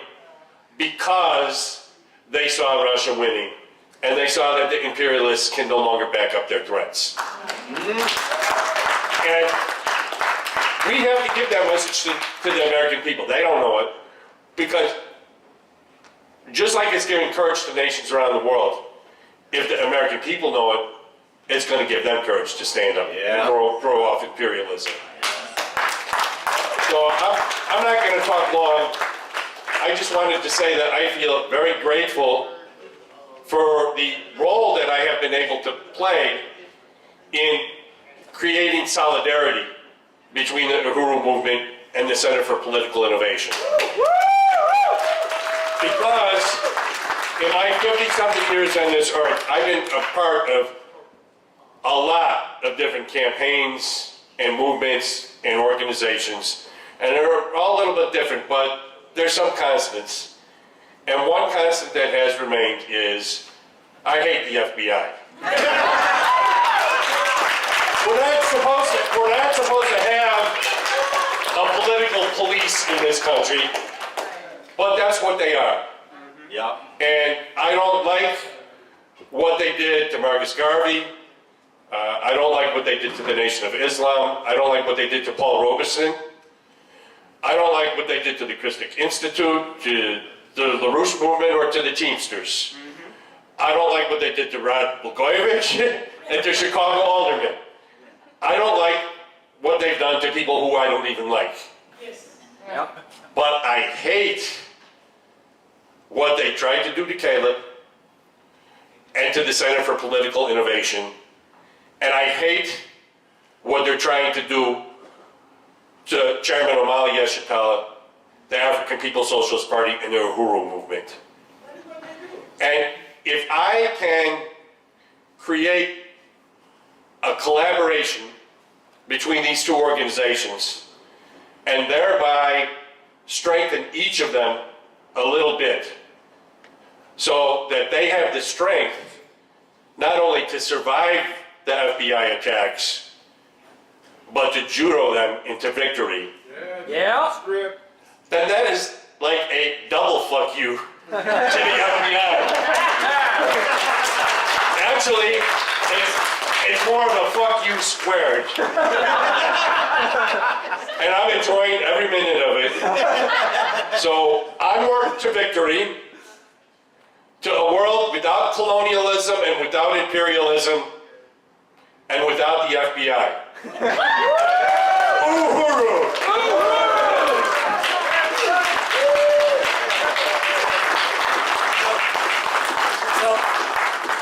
because they saw Russia winning, and they saw that the imperialists can no longer back up their threats. And we have to give that message to the American people. They don't know it, because just like it's giving courage to nations around the world, if the American people know it, it's going to give them courage to stand up and throw off imperialism. So I'm not going to talk long. I just wanted to say that I feel very grateful for the role that I have been able to play in creating solidarity between the Uhuru movement and the Center for Political Innovation. Because in my 50-something years on this earth, I've been a part of a lot of different campaigns and movements and organizations, and they're all a little bit different, but there's some constants. And one constant that has remained is, I hate the FBI. We're not supposed to have a political police in this country, but that's what they are. Yeah. And I don't like what they did to Marcus Garvey. I don't like what they did to the Nation of Islam. I don't like what they did to Paul Robeson. I don't like what they did to the Christic Institute, to the LaRouche movement, or to the Teamsters. I don't like what they did to Rod Blagojevich and to Chicago aldermen. I don't like what they've done to people who I don't even like. Yes. Yep. But I hate what they tried to do to Caleb and to the Center for Political Innovation. And I hate what they're trying to do to Chairman Omali Yeshitala, the African People's Socialist Party, and the Uhuru movement. And if I can create a collaboration between these two organizations and thereby strengthen each of them a little bit so that they have the strength not only to survive the FBI attacks, but to judo them into victory. Yeah. Then that is like a double fuck you to the FBI. Actually, it's more of a fuck you squared. And I'm enjoying every minute of it. So onward to victory, to a world without colonialism and without imperialism and without the FBI. Uhuru!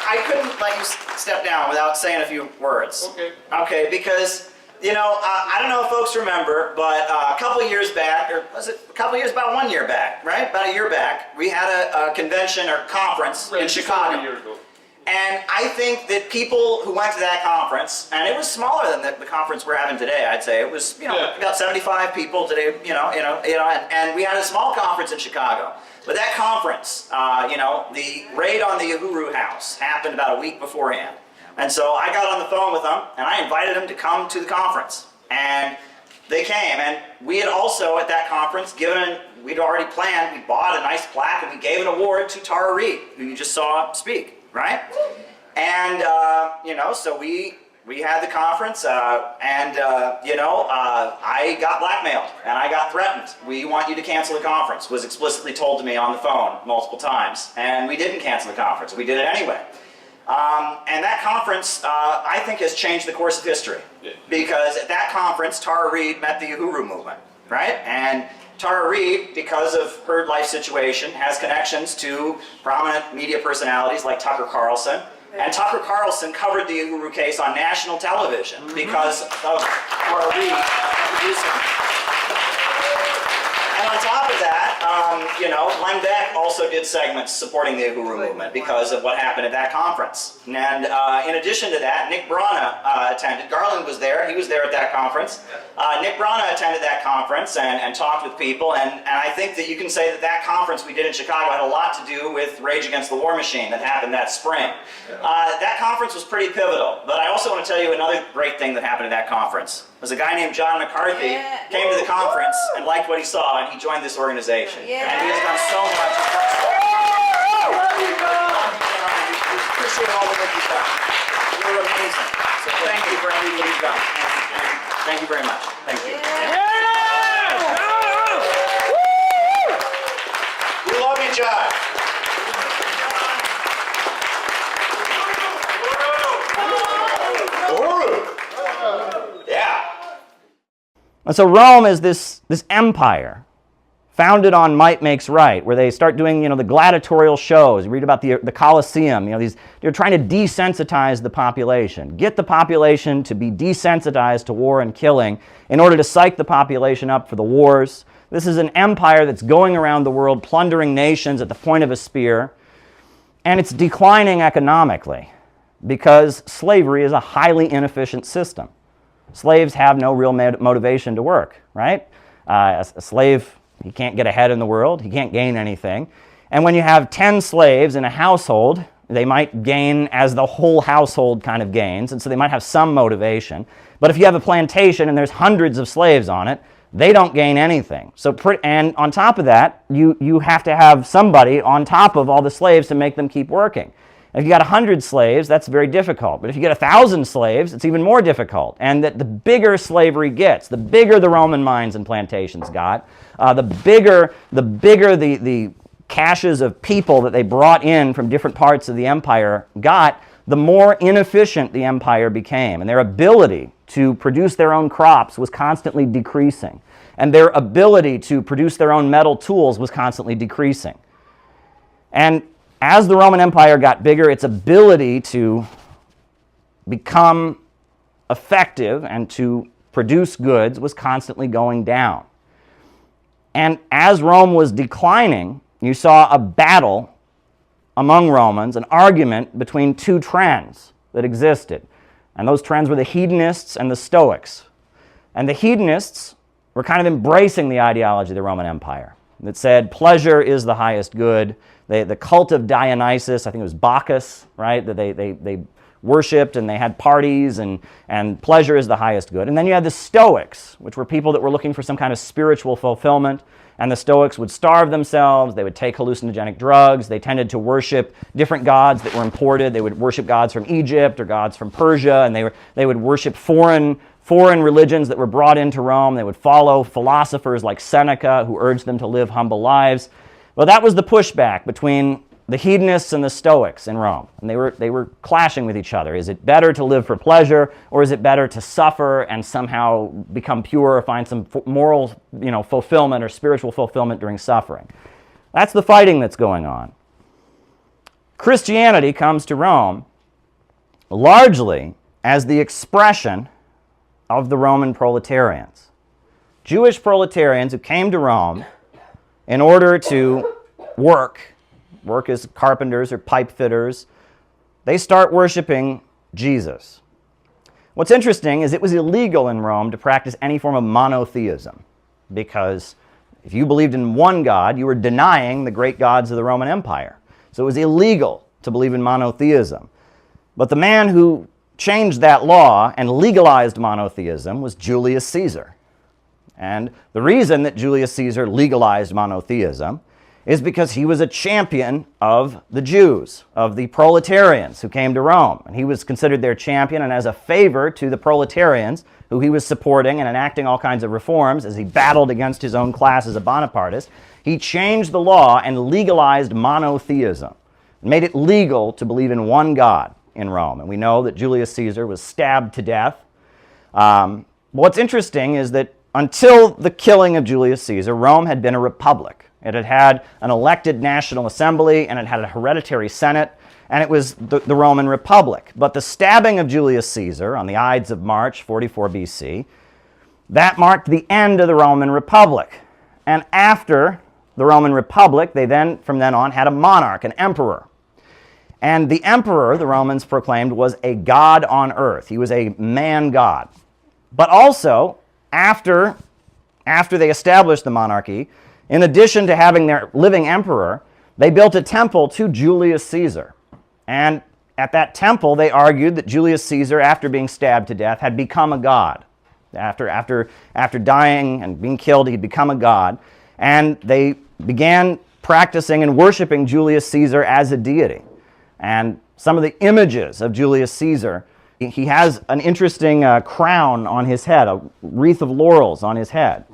I couldn't let you step down without saying a few words. Okay. Okay, because, you know, I don't know if folks remember, but a couple of years back, or was it a couple of years, about 1 year back, right? About a year back, we had a convention or conference in Chicago. A year ago. And I think that people who went to that conference, and it was smaller than the conference we're having today, I'd say. It was, you know, about 75 people today, and we had a small conference in Chicago. But that conference, you know, the raid on the Uhuru house happened about a week beforehand. And so I got on the phone with them, and I invited them to come to the conference. And they came, and we had also, at that conference, we'd already planned, we bought a nice plaque, and we gave an award to Tara Reid, who you just saw speak. Right? And, you know, so we had the conference, you know, I got blackmailed and I got threatened. We want you to cancel the conference, was explicitly told to me on the phone multiple times. And we didn't cancel the conference. We did it anyway. And that conference, I think, has changed the course of history. Because at that conference, Tara Reid met the Uhuru movement, right? And Tara Reid, because of her life situation, has connections to prominent media personalities like Tucker Carlson. And Tucker Carlson covered the Uhuru case on national television because of Tara Reid producing. And on top of that, you know, Glenn Beck also did segments supporting the Uhuru movement because of what happened at that conference. And in addition to that, Nick Brana attended. Garland was there. He was there at that conference. Nick Brana attended that conference and talked with people. And I think that you can say that that conference we did in Chicago had a lot to do with Rage Against the War Machine that happened that spring. That conference was pretty pivotal. But I also want to tell you another great thing that happened at that conference. Was a guy named John McCarthy came to the conference and liked what he saw, and he joined this organization. And he has done so much. We appreciate all the work you've done. You're amazing. So thank you for everything you've done. Thank you very much. Thank you. We love you, John. And so Rome is this empire founded on might makes right, where they start doing, the gladiatorial shows. You read about the Colosseum. They're trying to desensitize the population, get the population to be desensitized to war and killing in order to psych the population up for the wars. This is an empire that's going around the world plundering nations at the point of a spear, and it's declining economically because slavery is a highly inefficient system. Slaves have no real motivation to work, right? A slave, he can't get ahead in the world. He can't gain anything. And when you have 10 slaves in a household, they might gain as the whole household kind of gains, and so they might have some motivation. But if you have a plantation and there's hundreds of slaves on it, they don't gain anything. And on top of that, you have to have somebody on top of all the slaves to make them keep working. If you got 100 slaves, that's very difficult. But if you get 1,000 slaves, it's even more difficult. And that the bigger slavery gets, the bigger the Roman mines and plantations got, the bigger the caches of people that they brought in from different parts of the empire got, the more inefficient the empire became. And their ability to produce their own crops was constantly decreasing. And their ability to produce their own metal tools was constantly decreasing. And as the Roman Empire got bigger, its ability to become effective and to produce goods was constantly going down. And as Rome was declining, you saw a battle among Romans, an argument between two trends that existed. And those trends were the hedonists and the Stoics. And the hedonists were kind of embracing the ideology of the Roman Empire that said pleasure is the highest good. The cult of Dionysus, I think it was Bacchus, right, that they worshipped and they had parties, and pleasure is the highest good. And then you had the Stoics, which were people that were looking for some kind of spiritual fulfillment. And the Stoics would starve themselves, they would take hallucinogenic drugs, they tended to worship different gods that were imported. They would worship gods from Egypt or gods from Persia, and they would worship foreign religions that were brought into Rome. They would follow philosophers like Seneca, who urged them to live humble lives. Well, that was the pushback between the hedonists and the Stoics in Rome. And they were clashing with each other. Is it better to live for pleasure, or is it better to suffer and somehow become pure or find some moral, fulfillment or spiritual fulfillment during suffering? That's the fighting that's going on. Christianity comes to Rome largely as the expression of the Roman proletarians. Jewish proletarians who came to Rome in order to work as carpenters or pipe fitters, they start worshiping Jesus. What's interesting is it was illegal in Rome to practice any form of monotheism, because if you believed in one God, you were denying the great gods of the Roman Empire. So it was illegal to believe in monotheism. But the man who changed that law and legalized monotheism was Julius Caesar. And the reason that Julius Caesar legalized monotheism is because he was a champion of the Jews, of the proletarians who came to Rome. And he was considered their champion, and as a favor to the proletarians, who he was supporting and enacting all kinds of reforms as he battled against his own class as a Bonapartist, he changed the law and legalized monotheism, made it legal to believe in one God in Rome. And we know that Julius Caesar was stabbed to death. What's interesting is that until the killing of Julius Caesar, Rome had been a republic. It had had an elected National Assembly, and it had a hereditary Senate, and it was the Roman Republic. But the stabbing of Julius Caesar on the Ides of March, 44 BC, that marked the end of the Roman Republic. And after the Roman Republic, they then, from then on, had a monarch, an emperor. And the emperor, the Romans proclaimed, was a god on earth. He was a man-god. But also, after they established the monarchy, in addition to having their living emperor, they built a temple to Julius Caesar. And at that temple, they argued that Julius Caesar, after being stabbed to death, had become a god. After dying and being killed, he'd become a god. And they began practicing and worshiping Julius Caesar as a deity. And some of the images of Julius Caesar, he has an interesting crown on his head, a wreath of laurels on his head.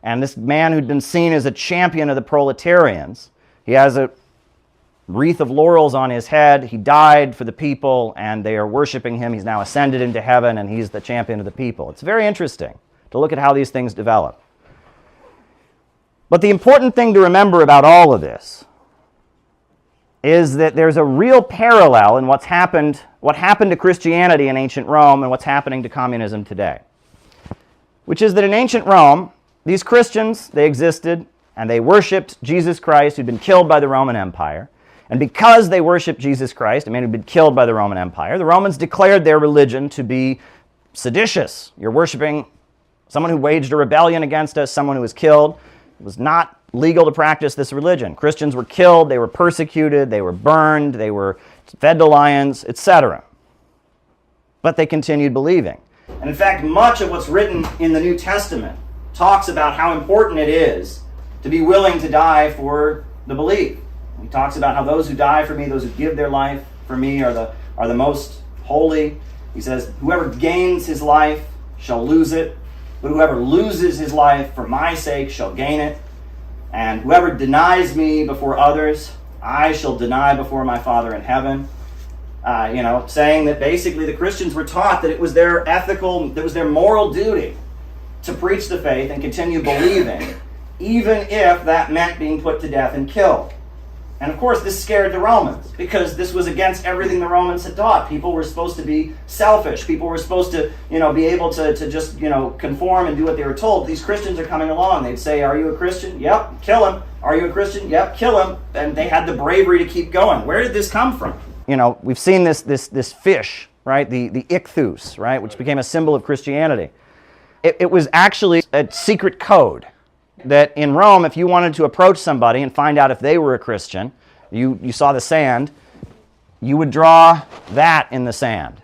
And this man who'd been seen as a champion of the proletarians, he has a wreath of laurels on his head. He died for the people, and they are worshiping him. He's now ascended into heaven, and he's the champion of the people. It's very interesting to look at how these things develop. But the important thing to remember about all of this is that there's a real parallel in what happened to Christianity in ancient Rome and what's happening to communism today. Which is that in ancient Rome, these Christians, they existed and they worshipped Jesus Christ, who'd been killed by the Roman Empire. And because they worshipped Jesus Christ, a man who'd been killed by the Roman Empire, the Romans declared their religion to be seditious. You're worshiping someone who waged a rebellion against us, someone who was killed. It was not legal to practice this religion. Christians were killed, they were persecuted, they were burned, they were fed to lions, etc. But they continued believing. And in fact, much of what's written in the New Testament talks about how important it is to be willing to die for the belief. He talks about how those who die for me, those who give their life for me are the most holy. He says, whoever gains his life shall lose it, but whoever loses his life for my sake shall gain it. And whoever denies me before others, I shall deny before my Father in heaven. Saying that basically the Christians were taught that it was their moral duty to preach the faith and continue believing, even if that meant being put to death and killed. And of course, this scared the Romans, because this was against everything the Romans had taught. People were supposed to be selfish. People were supposed to, be able to just, conform and do what they were told. These Christians are coming along. They'd say, are you a Christian? Yep, kill him. Are you a Christian? Yep, kill him. And they had the bravery to keep going. Where did this come from? We've seen this fish, right? The ichthus, right? Which became a symbol of Christianity. It was actually a secret code that in Rome, if you wanted to approach somebody and find out if they were a Christian, you saw the sand, you would draw that in the sand.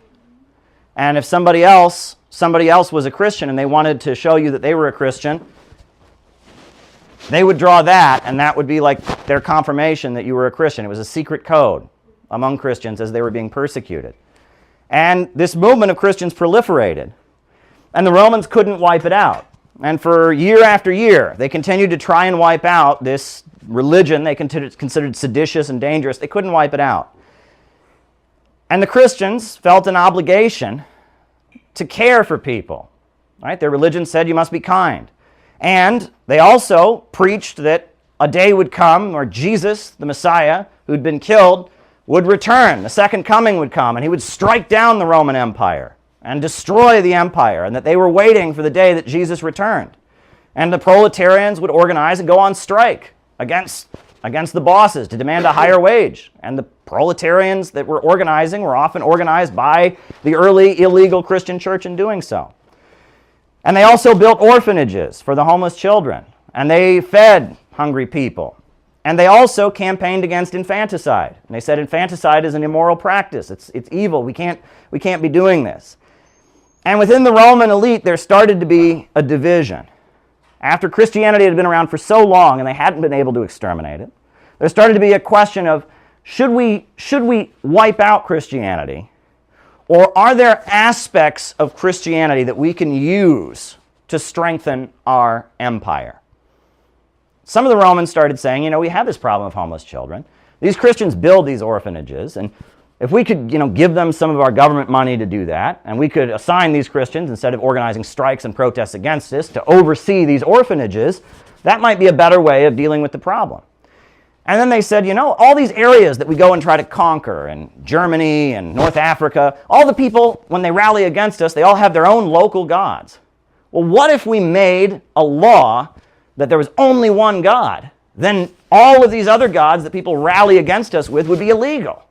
And if somebody else was a Christian and they wanted to show you that they were a Christian, they would draw that, and that would be like their confirmation that you were a Christian. It was a secret code among Christians as they were being persecuted. And this movement of Christians proliferated, and the Romans couldn't wipe it out. And for year after year, they continued to try and wipe out this religion they considered seditious and dangerous. They couldn't wipe it out. And the Christians felt an obligation to care for people. Right? Their religion said you must be kind. And they also preached that a day would come where Jesus, the Messiah, who'd been killed, would return. The second coming would come, and he would strike down the Roman Empire and destroy the empire, and that they were waiting for the day that Jesus returned. And the proletarians would organize and go on strike against the bosses to demand a higher wage. And the proletarians that were organizing were often organized by the early illegal Christian church in doing so. And they also built orphanages for the homeless children, and they fed hungry people. And they also campaigned against infanticide. And they said infanticide is an immoral practice. It's evil. We can't be doing this. And within the Roman elite, there started to be a division. After Christianity had been around for so long and they hadn't been able to exterminate it, there started to be a question of, should we wipe out Christianity? Or are there aspects of Christianity that we can use to strengthen our empire? Some of the Romans started saying, we have this problem of homeless children. These Christians build these orphanages, and if we could, give them some of our government money to do that, and we could assign these Christians, instead of organizing strikes and protests against us, to oversee these orphanages, that might be a better way of dealing with the problem. And then they said, all these areas that we go and try to conquer, in Germany and North Africa, all the people, when they rally against us, they all have their own local gods. Well, what if we made a law that there was only one God? Then all of these other gods that people rally against us with would be illegal.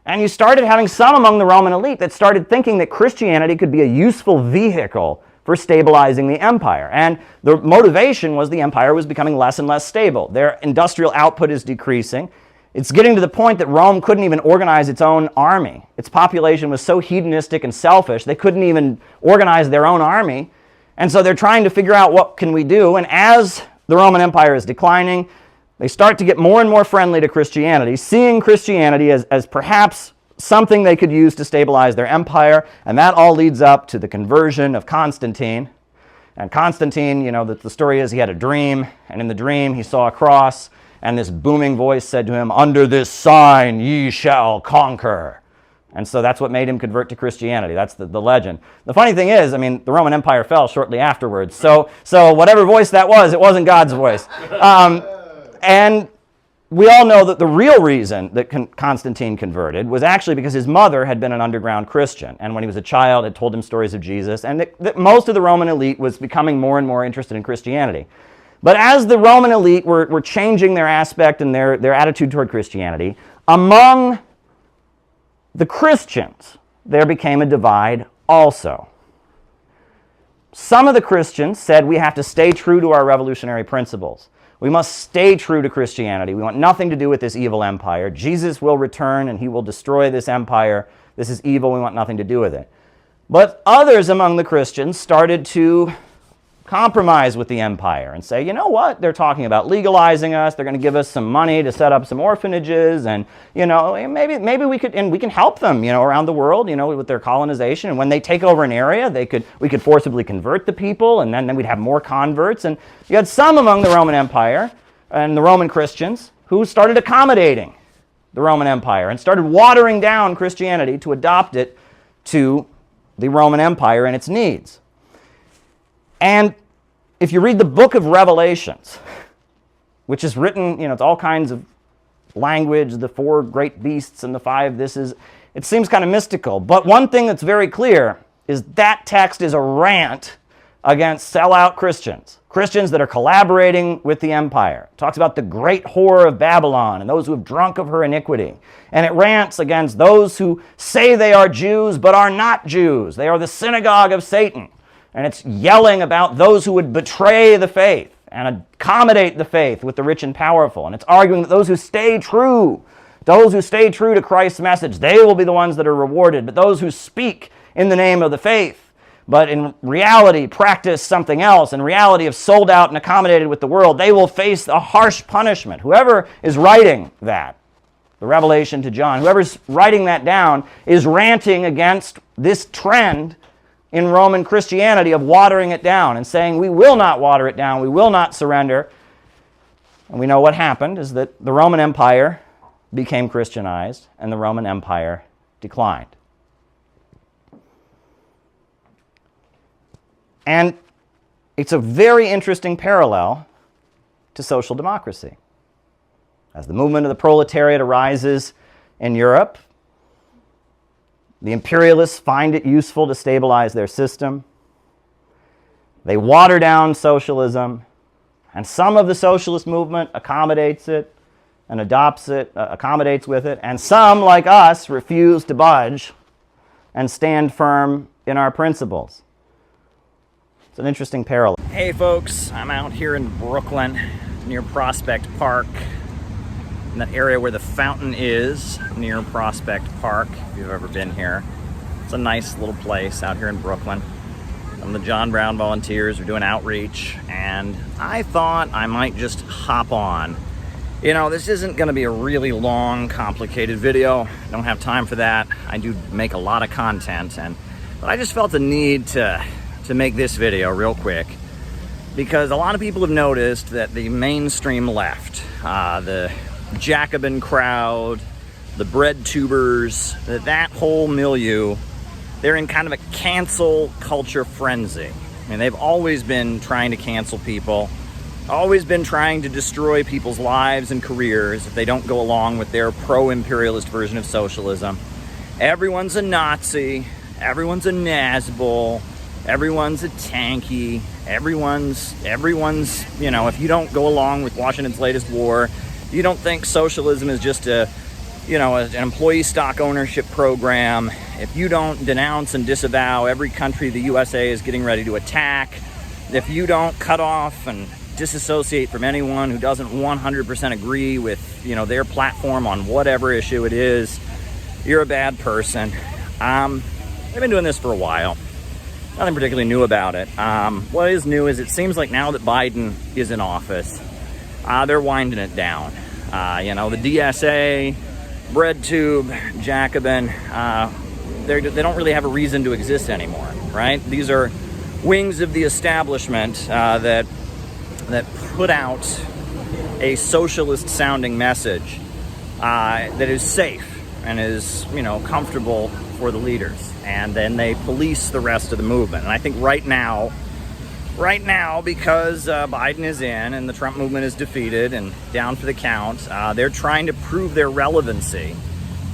And you started having some among the Roman elite that started thinking that Christianity could be a useful vehicle for stabilizing the empire. And the motivation was the empire was becoming less and less stable. Their industrial output is decreasing. It's getting to the point that Rome couldn't even organize its own army. Its population was so hedonistic and selfish, they couldn't even organize their own army. And so they're trying to figure out what can we do. And as the Roman Empire is declining, they start to get more and more friendly to Christianity, seeing Christianity as perhaps something they could use to stabilize their empire. And that all leads up to the conversion of Constantine. And Constantine, the story is he had a dream, and in the dream he saw a cross, and this booming voice said to him, "Under this sign ye shall conquer." And so that's what made him convert to Christianity. That's the legend. The funny thing is, I mean, the Roman Empire fell shortly afterwards. So whatever voice that was, it wasn't God's voice. And we all know that the real reason that Constantine converted was actually because his mother had been an underground Christian. And when he was a child, had told him stories of Jesus. And that most of the Roman elite was becoming more and more interested in Christianity. But as the Roman elite were changing their aspect and their attitude toward Christianity, among the Christians, there became a divide also. Some of the Christians said we have to stay true to our revolutionary principles. We must stay true to Christianity. We want nothing to do with this evil empire. Jesus will return and he will destroy this empire. This is evil. We want nothing to do with it. But others among the Christians started to compromise with the empire and say, you know what, they're talking about legalizing us, they're going to give us some money to set up some orphanages, and maybe we can help them around the world with their colonization, and when they take over an area we could forcibly convert the people, and then we'd have more converts. And you had some among the Roman Empire and the Roman Christians who started accommodating the Roman Empire and started watering down Christianity to adopt it to the Roman Empire and its needs. And if you read the book of Revelations, which is written, it's all kinds of language, the 4 great beasts and the 5 it seems kind of mystical. But one thing that's very clear is that text is a rant against sellout Christians, Christians that are collaborating with the empire. It talks about the great whore of Babylon and those who have drunk of her iniquity. And it rants against those who say they are Jews but are not Jews. They are the synagogue of Satan. And it's yelling about those who would betray the faith and accommodate the faith with the rich and powerful. And it's arguing that those who stay true to Christ's message, they will be the ones that are rewarded. But those who speak in the name of the faith, but in reality practice something else, in reality have sold out and accommodated with the world, they will face a harsh punishment. Whoever is writing that, the Revelation to John, whoever's writing that down is ranting against this trend in Roman Christianity of watering it down and saying we will not water it down, we will not surrender. And we know what happened is that the Roman Empire became Christianized and the Roman Empire declined. And it's a very interesting parallel to social democracy. As the movement of the proletariat arises in Europe, the imperialists find it useful to stabilize their system. They water down socialism, and some of the socialist movement accommodates it and adopts it, accommodates with it, and some, like us, refuse to budge and stand firm in our principles. It's an interesting parallel. Hey folks, I'm out here in Brooklyn near Prospect Park, in that area where the fountain is, near Prospect Park, if you've ever been here. It's a nice little place out here in Brooklyn. Some of the John Brown volunteers are doing outreach, and I thought I might just hop on. This isn't going to be a really long, complicated video. I don't have time for that. I do make a lot of content, but I just felt the need to make this video real quick, because a lot of people have noticed that the mainstream left, the Jacobin crowd, the bread tubers, that whole milieu, they're in kind of a cancel culture frenzy. I mean, they've always been trying to cancel people, always been trying to destroy people's lives and careers if they don't go along with their pro-imperialist version of socialism. Everyone's a Nazi, everyone's a Nazgul, everyone's a tanky, everyone's, if you don't go along with Washington's latest war, you don't think socialism is just an employee stock ownership program. If you don't denounce and disavow every country the USA is getting ready to attack, if you don't cut off and disassociate from anyone who doesn't 100% agree with, their platform on whatever issue it is, you're a bad person. They've been doing this for a while. Nothing particularly new about it. What is new is it seems like now that Biden is in office, they're winding it down. The DSA, BreadTube, Jacobin, they don't really have a reason to exist anymore, right? These are wings of the establishment that put out a socialist-sounding message that is safe and is, comfortable for the leaders. And then they police the rest of the movement. And I think right now, because Biden is in and the Trump movement is defeated and down for the count, they're trying to prove their relevancy.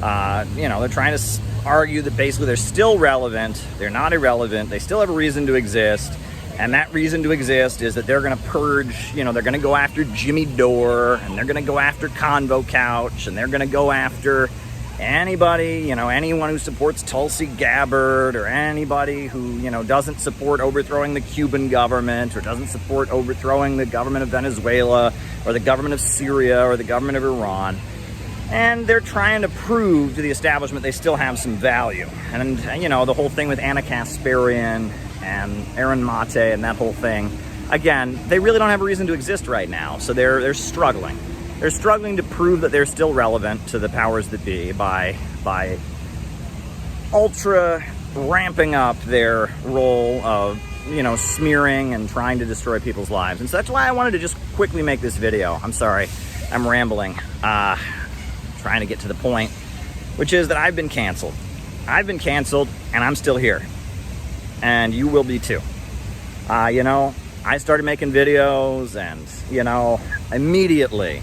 They're trying to argue that basically they're still relevant, they're not irrelevant, they still have a reason to exist. And that reason to exist is that they're going to purge, they're going to go after Jimmy Dore, and they're going to go after Convo Couch, and they're going to go after anybody, anyone who supports Tulsi Gabbard, or anybody who, doesn't support overthrowing the Cuban government, or doesn't support overthrowing the government of Venezuela, or the government of Syria, or the government of Iran. And they're trying to prove to the establishment they still have some value. And, the whole thing with Anna Kasparian and Aaron Mate and that whole thing, again, they really don't have a reason to exist right now. So they're struggling. They're struggling to prove that they're still relevant to the powers that be by ultra ramping up their role of, smearing and trying to destroy people's lives. And so that's why I wanted to just quickly make this video. I'm sorry, I'm rambling, trying to get to the point, which is that I've been canceled. I've been canceled, and I'm still here. And you will be too. I started making videos, and, immediately,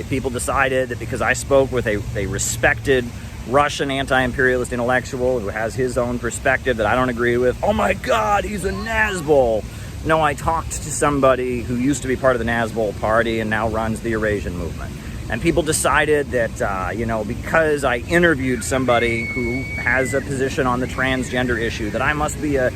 people decided that because I spoke with a respected Russian anti-imperialist intellectual who has his own perspective that I don't agree with, oh my God, he's a Nazbol. No, I talked to somebody who used to be part of the Nazbol party and now runs the Eurasian movement. And people decided that, because I interviewed somebody who has a position on the transgender issue, that I must be an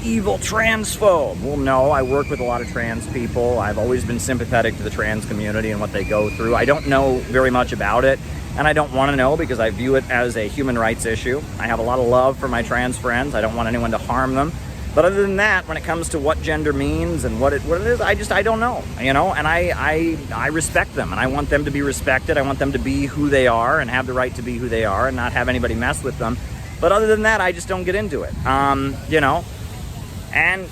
evil transphobe. Well, no, I work with a lot of trans people. I've always been sympathetic to the trans community and what they go through. I don't know very much about it, and I don't want to know because I view it as a human rights issue. I have a lot of love for my trans friends. I don't want anyone to harm them. But other than that, when it comes to what gender means and what it is, I don't know, and I respect them, and I want them to be respected. I want them to be who they are and have the right to be who they are and not have anybody mess with them. But other than that, I just don't get into it, and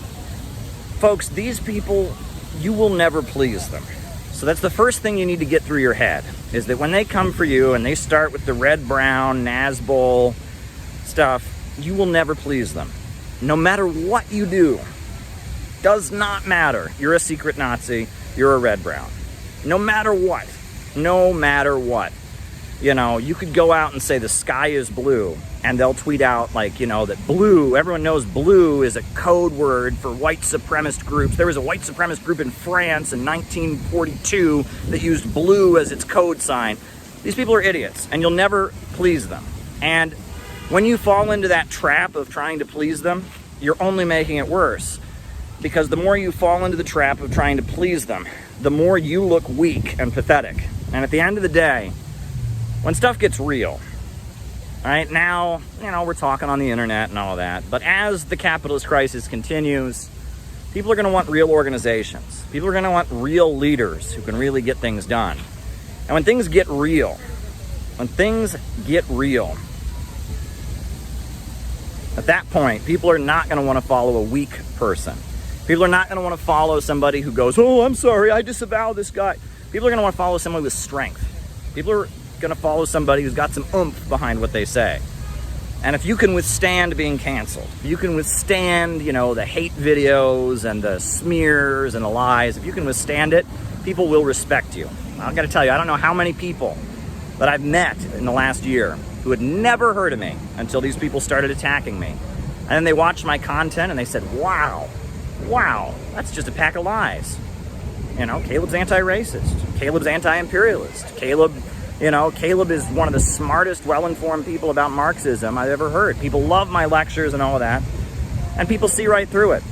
folks, these people, you will never please them. So that's the first thing you need to get through your head, is that when they come for you and they start with the red, brown, Nazbol stuff, you will never please them. No matter what you do, does not matter. You're a secret Nazi, you're a red-brown. No matter what. You could go out and say the sky is blue, and they'll tweet out that blue, everyone knows blue is a code word for white supremacist groups. There was a white supremacist group in France in 1942 that used blue as its code sign. These people are idiots, and you'll never please them. And when you fall into that trap of trying to please them, you're only making it worse. Because the more you fall into the trap of trying to please them, the more you look weak and pathetic. And at the end of the day, when stuff gets real, right now, we're talking on the internet and all that, but as the capitalist crisis continues, people are going to want real organizations. People are going to want real leaders who can really get things done. And when things get real, at that point, people are not going to want to follow a weak person. People are not going to want to follow somebody who goes, oh, I'm sorry, I disavow this guy. People are going to want to follow somebody with strength. People are going to follow somebody who's got some oomph behind what they say. And if you can withstand being canceled, if you can withstand, the hate videos and the smears and the lies, if you can withstand it, people will respect you. I've got to tell you, I don't know how many people that I've met in the last year who had never heard of me until these people started attacking me. And then they watched my content and they said, wow, that's just a pack of lies. Caleb's anti-racist. Caleb's anti-imperialist. Caleb is one of the smartest, well-informed people about Marxism I've ever heard. People love my lectures and all of that. And people see right through it.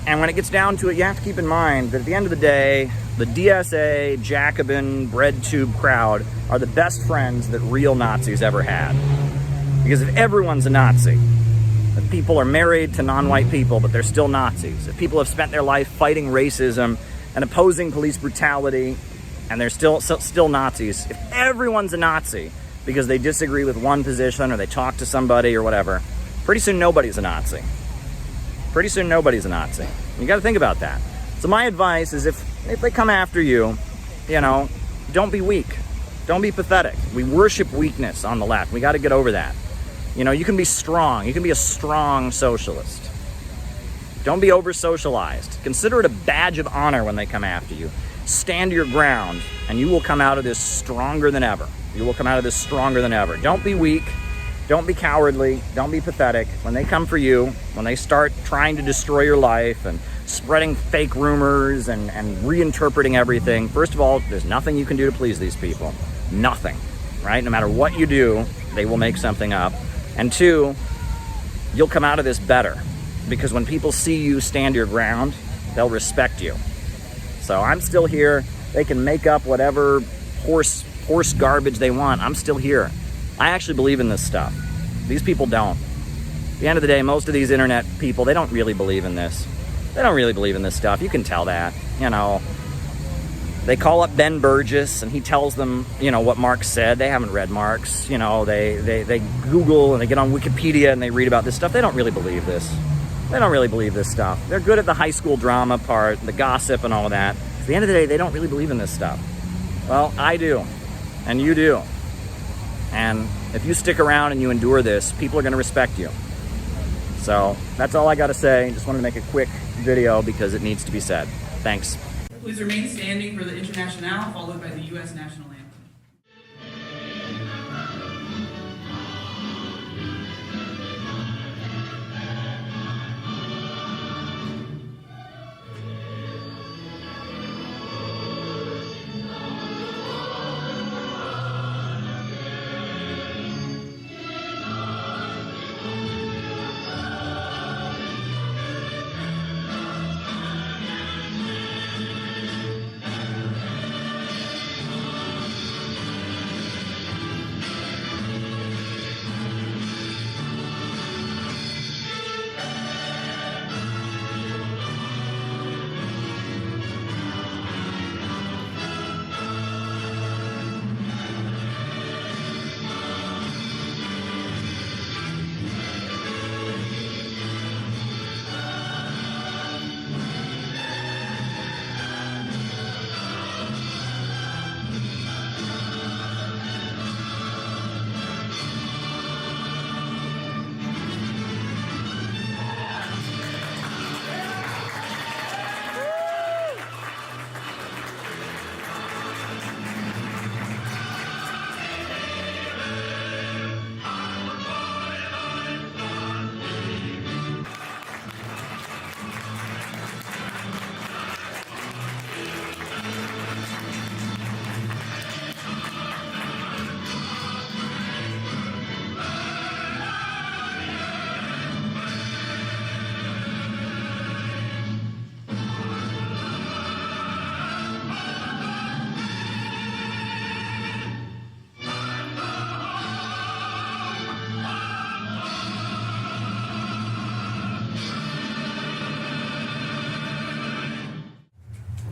And when it gets down to it, you have to keep in mind that at the end of the day, the DSA, Jacobin, bread tube crowd are the best friends that real Nazis ever had. Because if everyone's a Nazi, if people are married to non-white people, but they're still Nazis, if people have spent their life fighting racism and opposing police brutality, and they're still Nazis, if everyone's a Nazi because they disagree with one position or they talk to somebody or whatever, pretty soon nobody's a Nazi. You got to think about that. So my advice is if they come after you, don't be weak. Don't be pathetic. We worship weakness on the left. We got to get over that. You know, you can be strong. You can be a strong socialist. Don't be over-socialized. Consider it a badge of honor when they come after you. Stand your ground, and you will come out of this stronger than ever. You will come out of this stronger than ever. Don't be weak. Don't be cowardly. Don't be pathetic. When they come for you, when they start trying to destroy your life and spreading fake rumors and reinterpreting everything, first of all, there's nothing you can do to please these people. Nothing, right? No matter what you do, they will make something up. And two, you'll come out of this better, because when people see you stand your ground, they'll respect you. So I'm still here. They can make up whatever horse garbage they want. I'm still here. I actually believe in this stuff. These people don't. At the end of the day, most of these internet people, they don't really believe in this. They don't really believe in this stuff. You can tell that. You know, they call up Ben Burgess and he tells them, you know, what Marx said. They haven't read Marx. You know, they Google and they get on Wikipedia and they read about this stuff. They don't really believe this. They don't really believe this stuff. They're good at the high school drama part, the gossip and all of that. At the end of the day, they don't really believe in this stuff. Well, I do. And you do. And if you stick around and you endure this, people are going to respect you. So that's all I got to say. Just wanted to make a quick video because it needs to be said. Thanks. Please remain standing for the Internationale, followed by the U.S. National Anthem.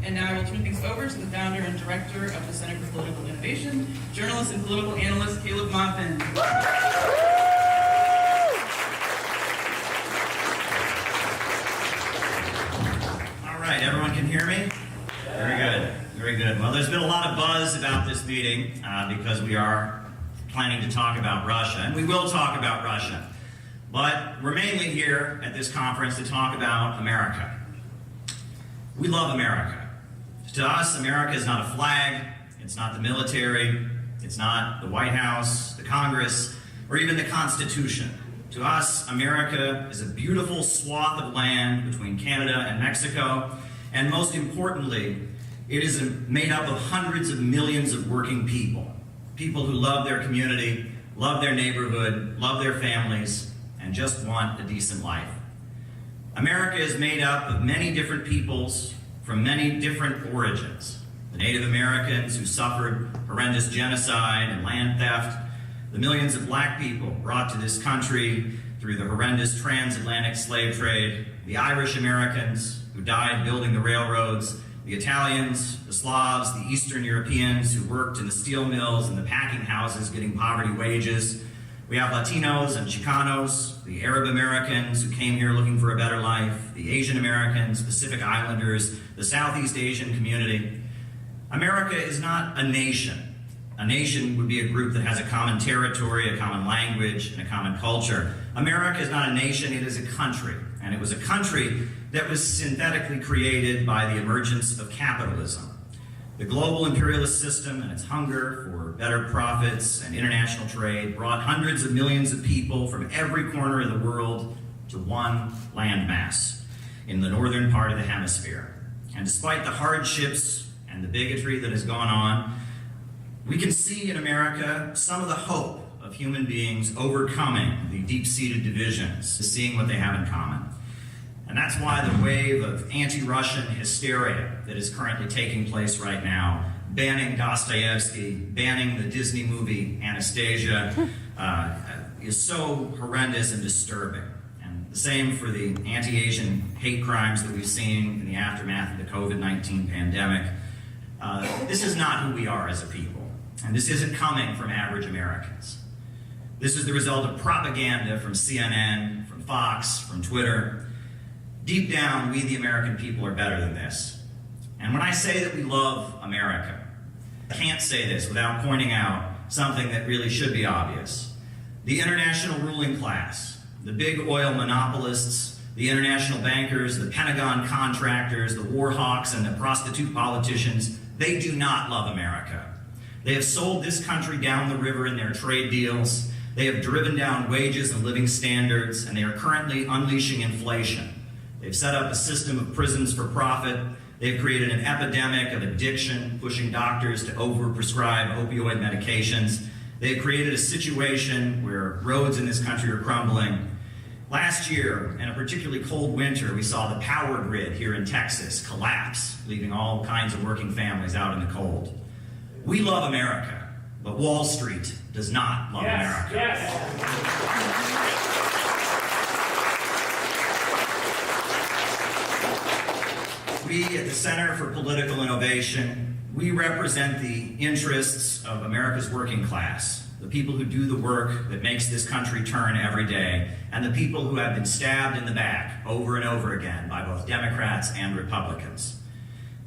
And now I will turn things over to the founder and director of the Center for Political Innovation, journalist and political analyst, Caleb Maupin. All right, everyone can hear me? Very good, very good. Well, there's been a lot of buzz about this meeting because we are planning to talk about Russia, and we will talk about Russia. But we're mainly here at this conference to talk about America. We love America. To us, America is not a flag, it's not the military, it's not the White House, the Congress, or even the Constitution. To us, America is a beautiful swath of land between Canada and Mexico, and most importantly, it is made up of hundreds of millions of working people. People who love their community, love their neighborhood, love their families, and just want a decent life. America is made up of many different peoples from many different origins. The Native Americans who suffered horrendous genocide and land theft, the millions of black people brought to this country through the horrendous transatlantic slave trade, the Irish Americans who died building the railroads, the Italians, the Slavs, the Eastern Europeans who worked in the steel mills and the packing houses getting poverty wages. We have Latinos and Chicanos, the Arab Americans who came here looking for a better life, the Asian Americans, Pacific Islanders, the Southeast Asian community. America is not a nation. A nation would be a group that has a common territory, a common language, and a common culture. America is not a nation, it is a country. And it was a country that was synthetically created by the emergence of capitalism. The global imperialist system and its hunger for better profits and international trade brought hundreds of millions of people from every corner of the world to one landmass in the northern part of the hemisphere. And despite the hardships and the bigotry that has gone on, we can see in America some of the hope of human beings overcoming the deep-seated divisions, seeing what they have in common. And that's why the wave of anti-Russian hysteria that is currently taking place right now, banning Dostoevsky, banning the Disney movie Anastasia, is so horrendous and disturbing. And the same for the anti-Asian hate crimes that we've seen in the aftermath of the COVID-19 pandemic. This is not who we are as a people. And this isn't coming from average Americans. This is the result of propaganda from CNN, from Fox, from Twitter. Deep down, we the American people are better than this. And when I say that we love America, I can't say this without pointing out something that really should be obvious. The international ruling class, the big oil monopolists, the international bankers, the Pentagon contractors, the war hawks, and the prostitute politicians, they do not love America. They have sold this country down the river in their trade deals. They have driven down wages and living standards, and they are currently unleashing inflation. They've set up a system of prisons for profit. They've created an epidemic of addiction, pushing doctors to overprescribe opioid medications. They've created a situation where roads in this country are crumbling. Last year, in a particularly cold winter, we saw the power grid here in Texas collapse, leaving all kinds of working families out in the cold. We love America, but Wall Street does not love America. We at the Center for Political Innovation, we represent the interests of America's working class, the people who do the work that makes this country turn every day, and the people who have been stabbed in the back over and over again by both Democrats and Republicans.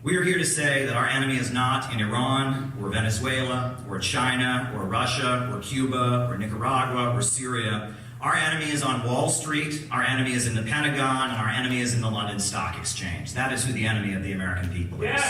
We are here to say that our enemy is not in Iran, or Venezuela, or China, or Russia, or Cuba, or Nicaragua, or Syria. Our enemy is on Wall Street, our enemy is in the Pentagon, and our enemy is in the London Stock Exchange. That is who the enemy of the American people is.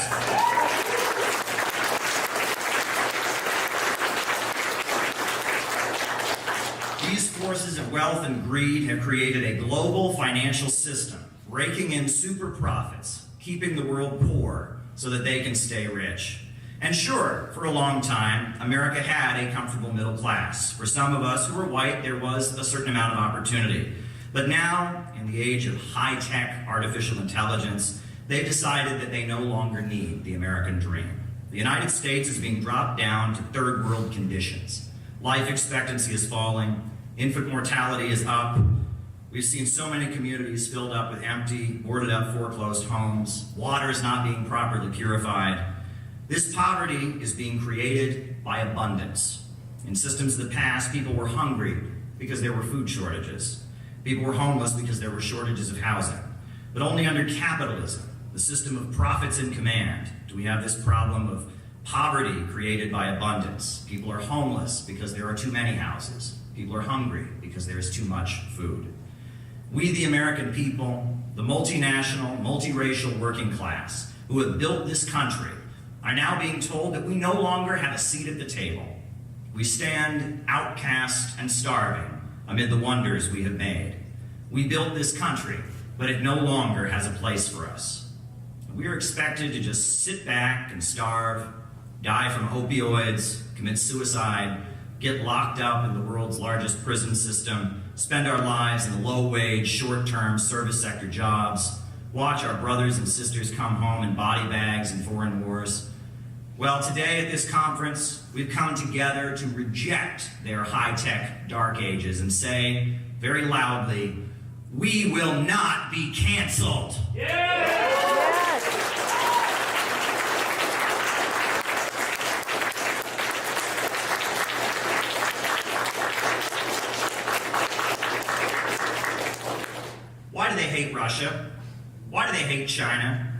These forces of wealth and greed have created a global financial system, raking in super profits, keeping the world poor so that they can stay rich. And sure, for a long time, America had a comfortable middle class. For some of us who were white, there was a certain amount of opportunity. But now, in the age of high-tech artificial intelligence, they've decided that they no longer need the American dream. The United States is being dropped down to third world conditions. Life expectancy is falling, infant mortality is up. We've seen so many communities filled up with empty, boarded up, foreclosed homes. Water is not being properly purified. This poverty is being created by abundance. In systems of the past, people were hungry because there were food shortages. People were homeless because there were shortages of housing. But only under capitalism, the system of profits in command, do we have this problem of poverty created by abundance. People are homeless because there are too many houses. People are hungry because there is too much food. We, the American people, the multinational, multiracial working class who have built this country, are now being told that we no longer have a seat at the table. We stand outcast and starving amid the wonders we have made. We built this country, but it no longer has a place for us. We are expected to just sit back and starve, die from opioids, commit suicide, get locked up in the world's largest prison system, spend our lives in low-wage, short-term service sector jobs, watch our brothers and sisters come home in body bags in foreign wars. Well, today at this conference, we've come together to reject their high-tech dark ages and say very loudly, we will not be canceled. Why do they hate Russia? Why do they hate China?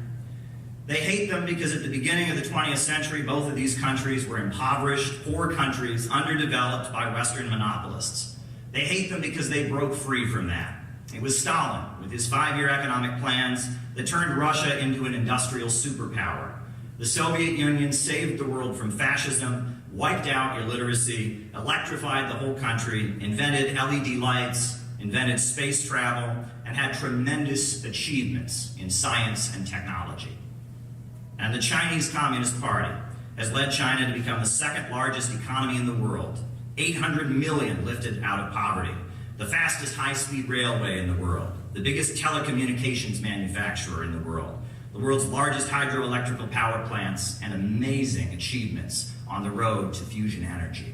They hate them because at the beginning of the 20th century, both of these countries were impoverished, poor countries, underdeveloped by Western monopolists. They hate them because they broke free from that. It was Stalin, with his 5-year economic plans, that turned Russia into an industrial superpower. The Soviet Union saved the world from fascism, wiped out illiteracy, electrified the whole country, invented LED lights, invented space travel, and had tremendous achievements in science and technology. And the Chinese Communist Party has led China to become the second largest economy in the world, 800 million lifted out of poverty, the fastest high-speed railway in the world, the biggest telecommunications manufacturer in the world's largest hydroelectrical power plants, and amazing achievements on the road to fusion energy.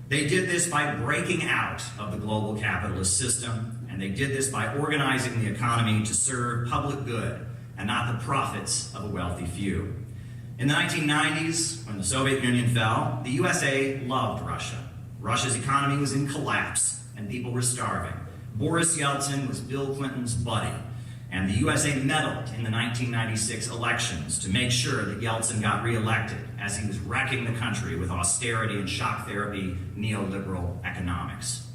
They did this by breaking out of the global capitalist system, and they did this by organizing the economy to serve public good and not the profits of a wealthy few. In the 1990s, when the Soviet Union fell, the USA loved Russia. Russia's economy was in collapse, and people were starving. Boris Yeltsin was Bill Clinton's buddy, and the USA meddled in the 1996 elections to make sure that Yeltsin got reelected as he was wrecking the country with austerity and shock therapy neoliberal economics.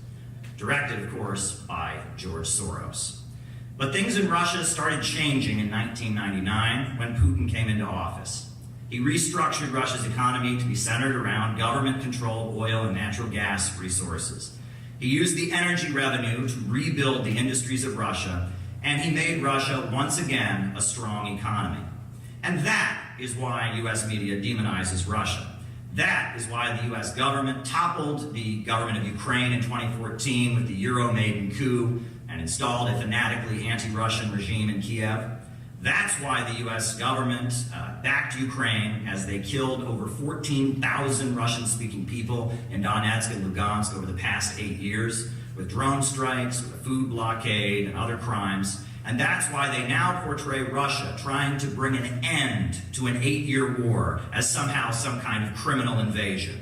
Directed, of course, by George Soros. But things in Russia started changing in 1999 when Putin came into office. He restructured Russia's economy to be centered around government-controlled oil and natural gas resources. He used the energy revenue to rebuild the industries of Russia, and he made Russia once again a strong economy. And that is why US media demonizes Russia. That is why the US government toppled the government of Ukraine in 2014 with the Euro-Maiden coup and installed a fanatically anti-Russian regime in Kiev. That's why the US government backed Ukraine as they killed over 14,000 Russian-speaking people in Donetsk and Lugansk over the past 8 years with drone strikes, with a food blockade, and other crimes. And that's why they now portray Russia trying to bring an end to an 8-year war as somehow some kind of criminal invasion.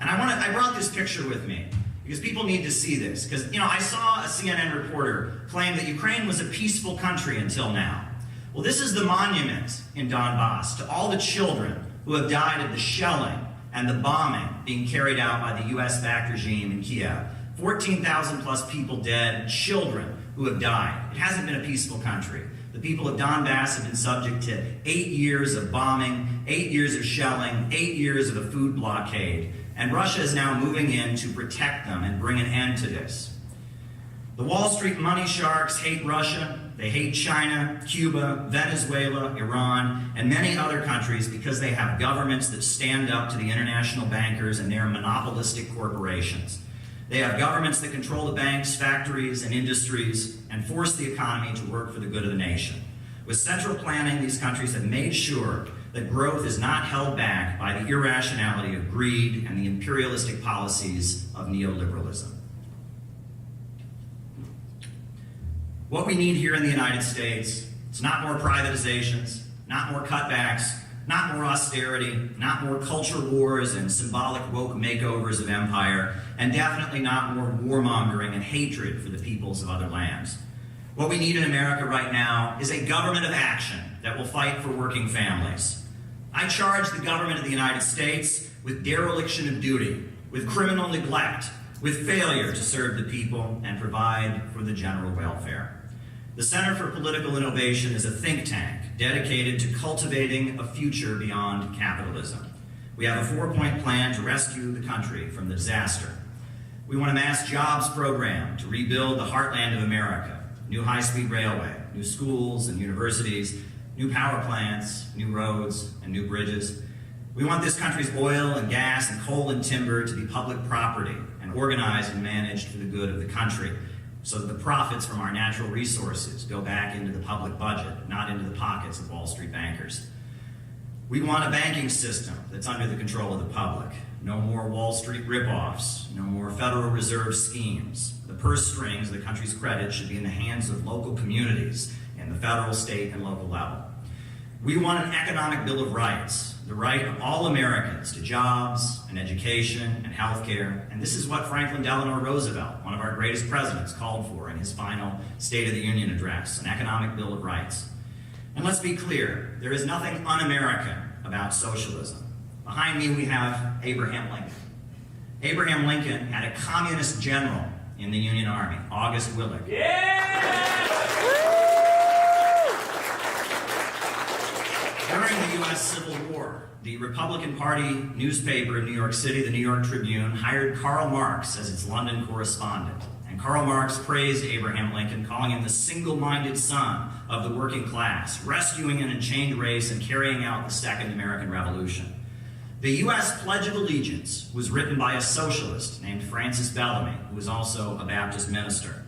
And I brought this picture with me because people need to see this. Because, I saw a CNN reporter claim that Ukraine was a peaceful country until now. Well, this is the monument in Donbass to all the children who have died of the shelling and the bombing being carried out by the US-backed regime in Kiev. 14,000 plus people dead, children who have died. It hasn't been a peaceful country. The people of Donbass have been subject to 8 years of bombing, 8 years of shelling, 8 years of a food blockade. And Russia is now moving in to protect them and bring an end to this. The Wall Street money sharks hate Russia. They hate China, Cuba, Venezuela, Iran, and many other countries because they have governments that stand up to the international bankers and their monopolistic corporations. They have governments that control the banks, factories, and industries and force the economy to work for the good of the nation. With central planning, these countries have made sure that growth is not held back by the irrationality of greed and the imperialistic policies of neoliberalism. What we need here in the United States is not more privatizations, not more cutbacks, not more austerity, not more culture wars and symbolic woke makeovers of empire, and definitely not more warmongering and hatred for the peoples of other lands. What we need in America right now is a government of action that will fight for working families. I charge the government of the United States with dereliction of duty, with criminal neglect, with failure to serve the people and provide for the general welfare. The Center for Political Innovation is a think tank dedicated to cultivating a future beyond capitalism. We have a 4-point plan to rescue the country from the disaster. We want a mass jobs program to rebuild the heartland of America, new high-speed railway, new schools and universities, new power plants, new roads, and new bridges. We want this country's oil and gas and coal and timber to be public property and organized and managed for the good of the country, so that the profits from our natural resources go back into the public budget, not into the pockets of Wall Street bankers. We want a banking system that's under the control of the public. No more Wall Street ripoffs, no more Federal Reserve schemes. The purse strings of the country's credit should be in the hands of local communities in the federal, state, and local level. We want an economic bill of rights, the right of all Americans to jobs and education and health care. And this is what Franklin Delano Roosevelt, one of our greatest presidents, called for in his final State of the Union address, an economic bill of rights. And let's be clear, there is nothing un-American about socialism. Behind me we have Abraham Lincoln. Abraham Lincoln had a communist general in the Union Army, August Willig. During the U.S. Civil War, the Republican Party newspaper in New York City, the New York Tribune, hired Karl Marx as its London correspondent. And Karl Marx praised Abraham Lincoln, calling him the single-minded son of the working class, rescuing an enchained race and carrying out the Second American Revolution. The U.S. Pledge of Allegiance was written by a socialist named Francis Bellamy, who was also a Baptist minister.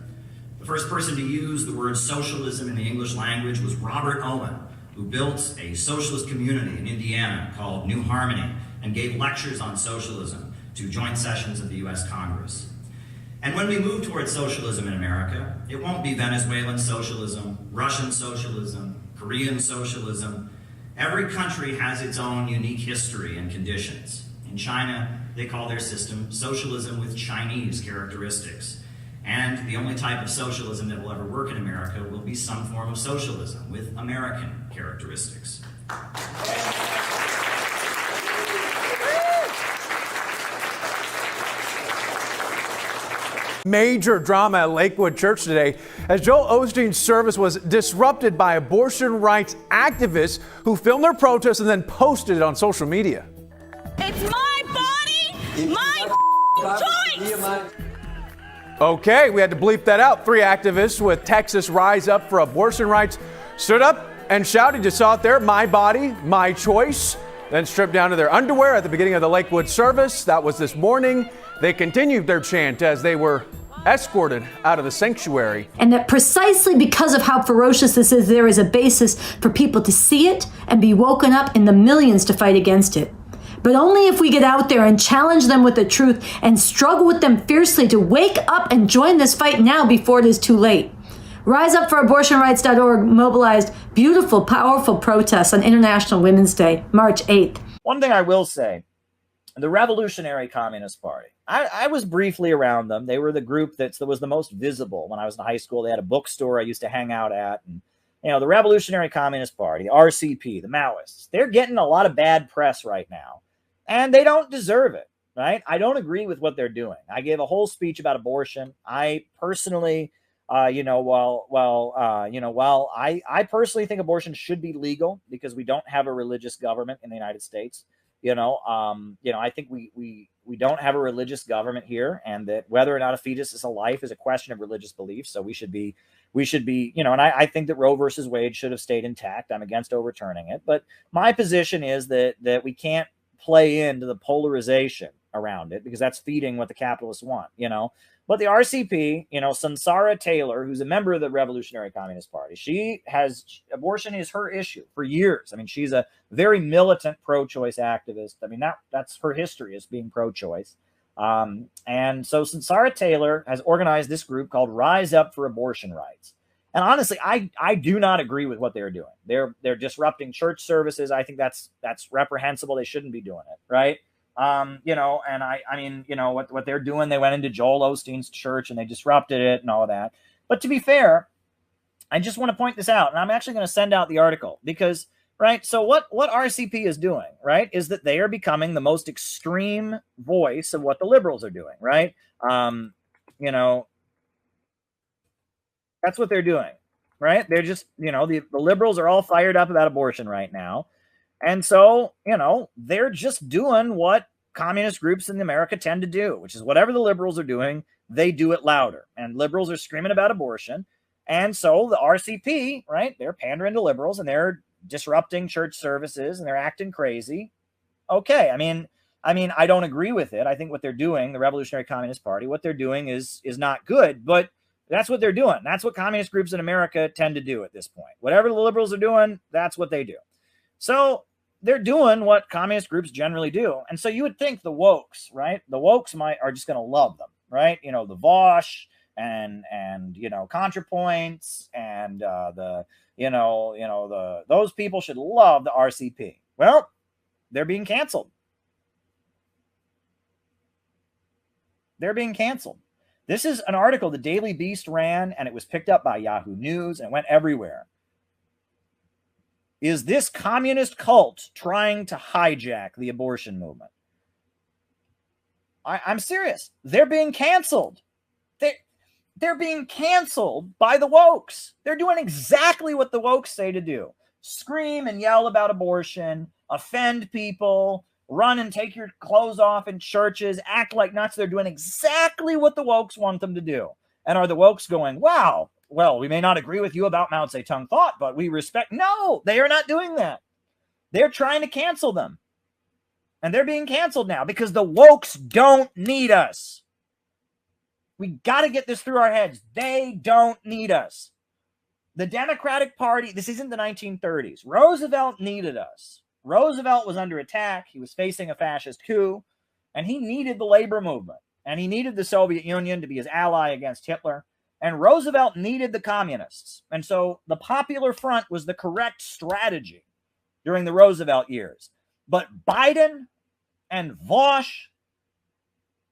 The first person to use the word socialism in the English language was Robert Owen, who built a socialist community in Indiana called New Harmony and gave lectures on socialism to joint sessions of the U.S. Congress. And when we move towards socialism in America, it won't be Venezuelan socialism, Russian socialism, Korean socialism. Every country has its own unique history and conditions. In China, they call their system socialism with Chinese characteristics. And the only type of socialism that will ever work in America will be some form of socialism with American characteristics. Major drama at Lakewood Church today as Joel Osteen's service was disrupted by abortion rights activists who filmed their protest and then posted it on social media. It's my body, my choice. Okay, we had to bleep that out. 3 activists with Texas Rise Up for Abortion Rights stood up and shouted, you saw it there, my body, my choice, then stripped down to their underwear at the beginning of the Lakewood service. That was this morning. They continued their chant as they were escorted out of the sanctuary. And that precisely because of how ferocious this is, there is a basis for people to see it and be woken up in the millions to fight against it. But only if we get out there and challenge them with the truth and struggle with them fiercely to wake up and join this fight now before it is too late. RiseUpForAbortionRights.org mobilized beautiful, powerful protests on International Women's Day, March 8th. One thing I will say, the Revolutionary Communist Party, I was briefly around them. They were the group that was the most visible when I was in high school. They had a bookstore I used to hang out at. And, you know, the Revolutionary Communist Party, RCP, the Maoists, they're getting a lot of bad press right now. And they don't deserve it, right? I don't agree with what they're doing. I gave a whole speech about abortion. I personally, I personally think abortion should be legal because we don't have a religious government in the United States. I think we don't have a religious government here, and that whether or not a fetus is a life is a question of religious belief. So we should be, and I think that Roe versus Wade should have stayed intact. I'm against overturning it, but my position is that we can't play into the polarization around it because that's feeding what the capitalists want, But the RCP, Sansara Taylor, who's a member of the Revolutionary Communist Party, abortion is her issue for years. I mean, she's a very militant pro-choice activist. I mean, that's her history as being pro-choice. And so Sansara Taylor has organized this group called Rise Up for Abortion Rights. And honestly, I do not agree with what they're doing. They're disrupting church services. I think that's reprehensible. They shouldn't be doing it, right? What they're doing, they went into Joel Osteen's church and they disrupted it and all of that. But to be fair, I just want to point this out, and I'm actually going to send out the article because, right, so what RCP is doing, right, is that they are becoming the most extreme voice of what the liberals are doing, right? That's what they're doing, right? They're just, the liberals are all fired up about abortion right now. And so, they're just doing what communist groups in America tend to do, which is whatever the liberals are doing, they do it louder. And liberals are screaming about abortion. And so the RCP, right, they're pandering to liberals and they're disrupting church services and they're acting crazy. Okay, I mean, I don't agree with it. I think what they're doing, the Revolutionary Communist Party, what they're doing is not good, but that's what they're doing. That's what communist groups in America tend to do at this point. Whatever the liberals are doing, that's what they do. So they're doing what communist groups generally do. And so you would think the wokes, right? The wokes are just going to love them, right? The Vosh and ContraPoints and those people should love the RCP. Well, they're being canceled. They're being canceled. This is an article the Daily Beast ran, and it was picked up by Yahoo News and went everywhere. is this communist cult trying to hijack the abortion movement. I'm serious. They're being canceled. They're being canceled by the wokes. They're doing exactly what the wokes say to do. Scream and yell about abortion, offend people, run and take your clothes off in churches, act like nuts. They're doing exactly what the wokes want them to do. And are the wokes going, wow, well, we may not agree with you about Mao Zedong thought, but we respect. No, they are not doing that. They're trying to cancel them. And they're being canceled now because the wokes don't need us. We got to get this through our heads. They don't need us. The Democratic Party, this isn't the 1930s. Roosevelt needed us. Roosevelt was under attack. He was facing a fascist coup, and he needed the labor movement, and he needed the Soviet Union to be his ally against Hitler, and Roosevelt needed the communists. And so the Popular Front was the correct strategy during the Roosevelt years. But Biden and Vaush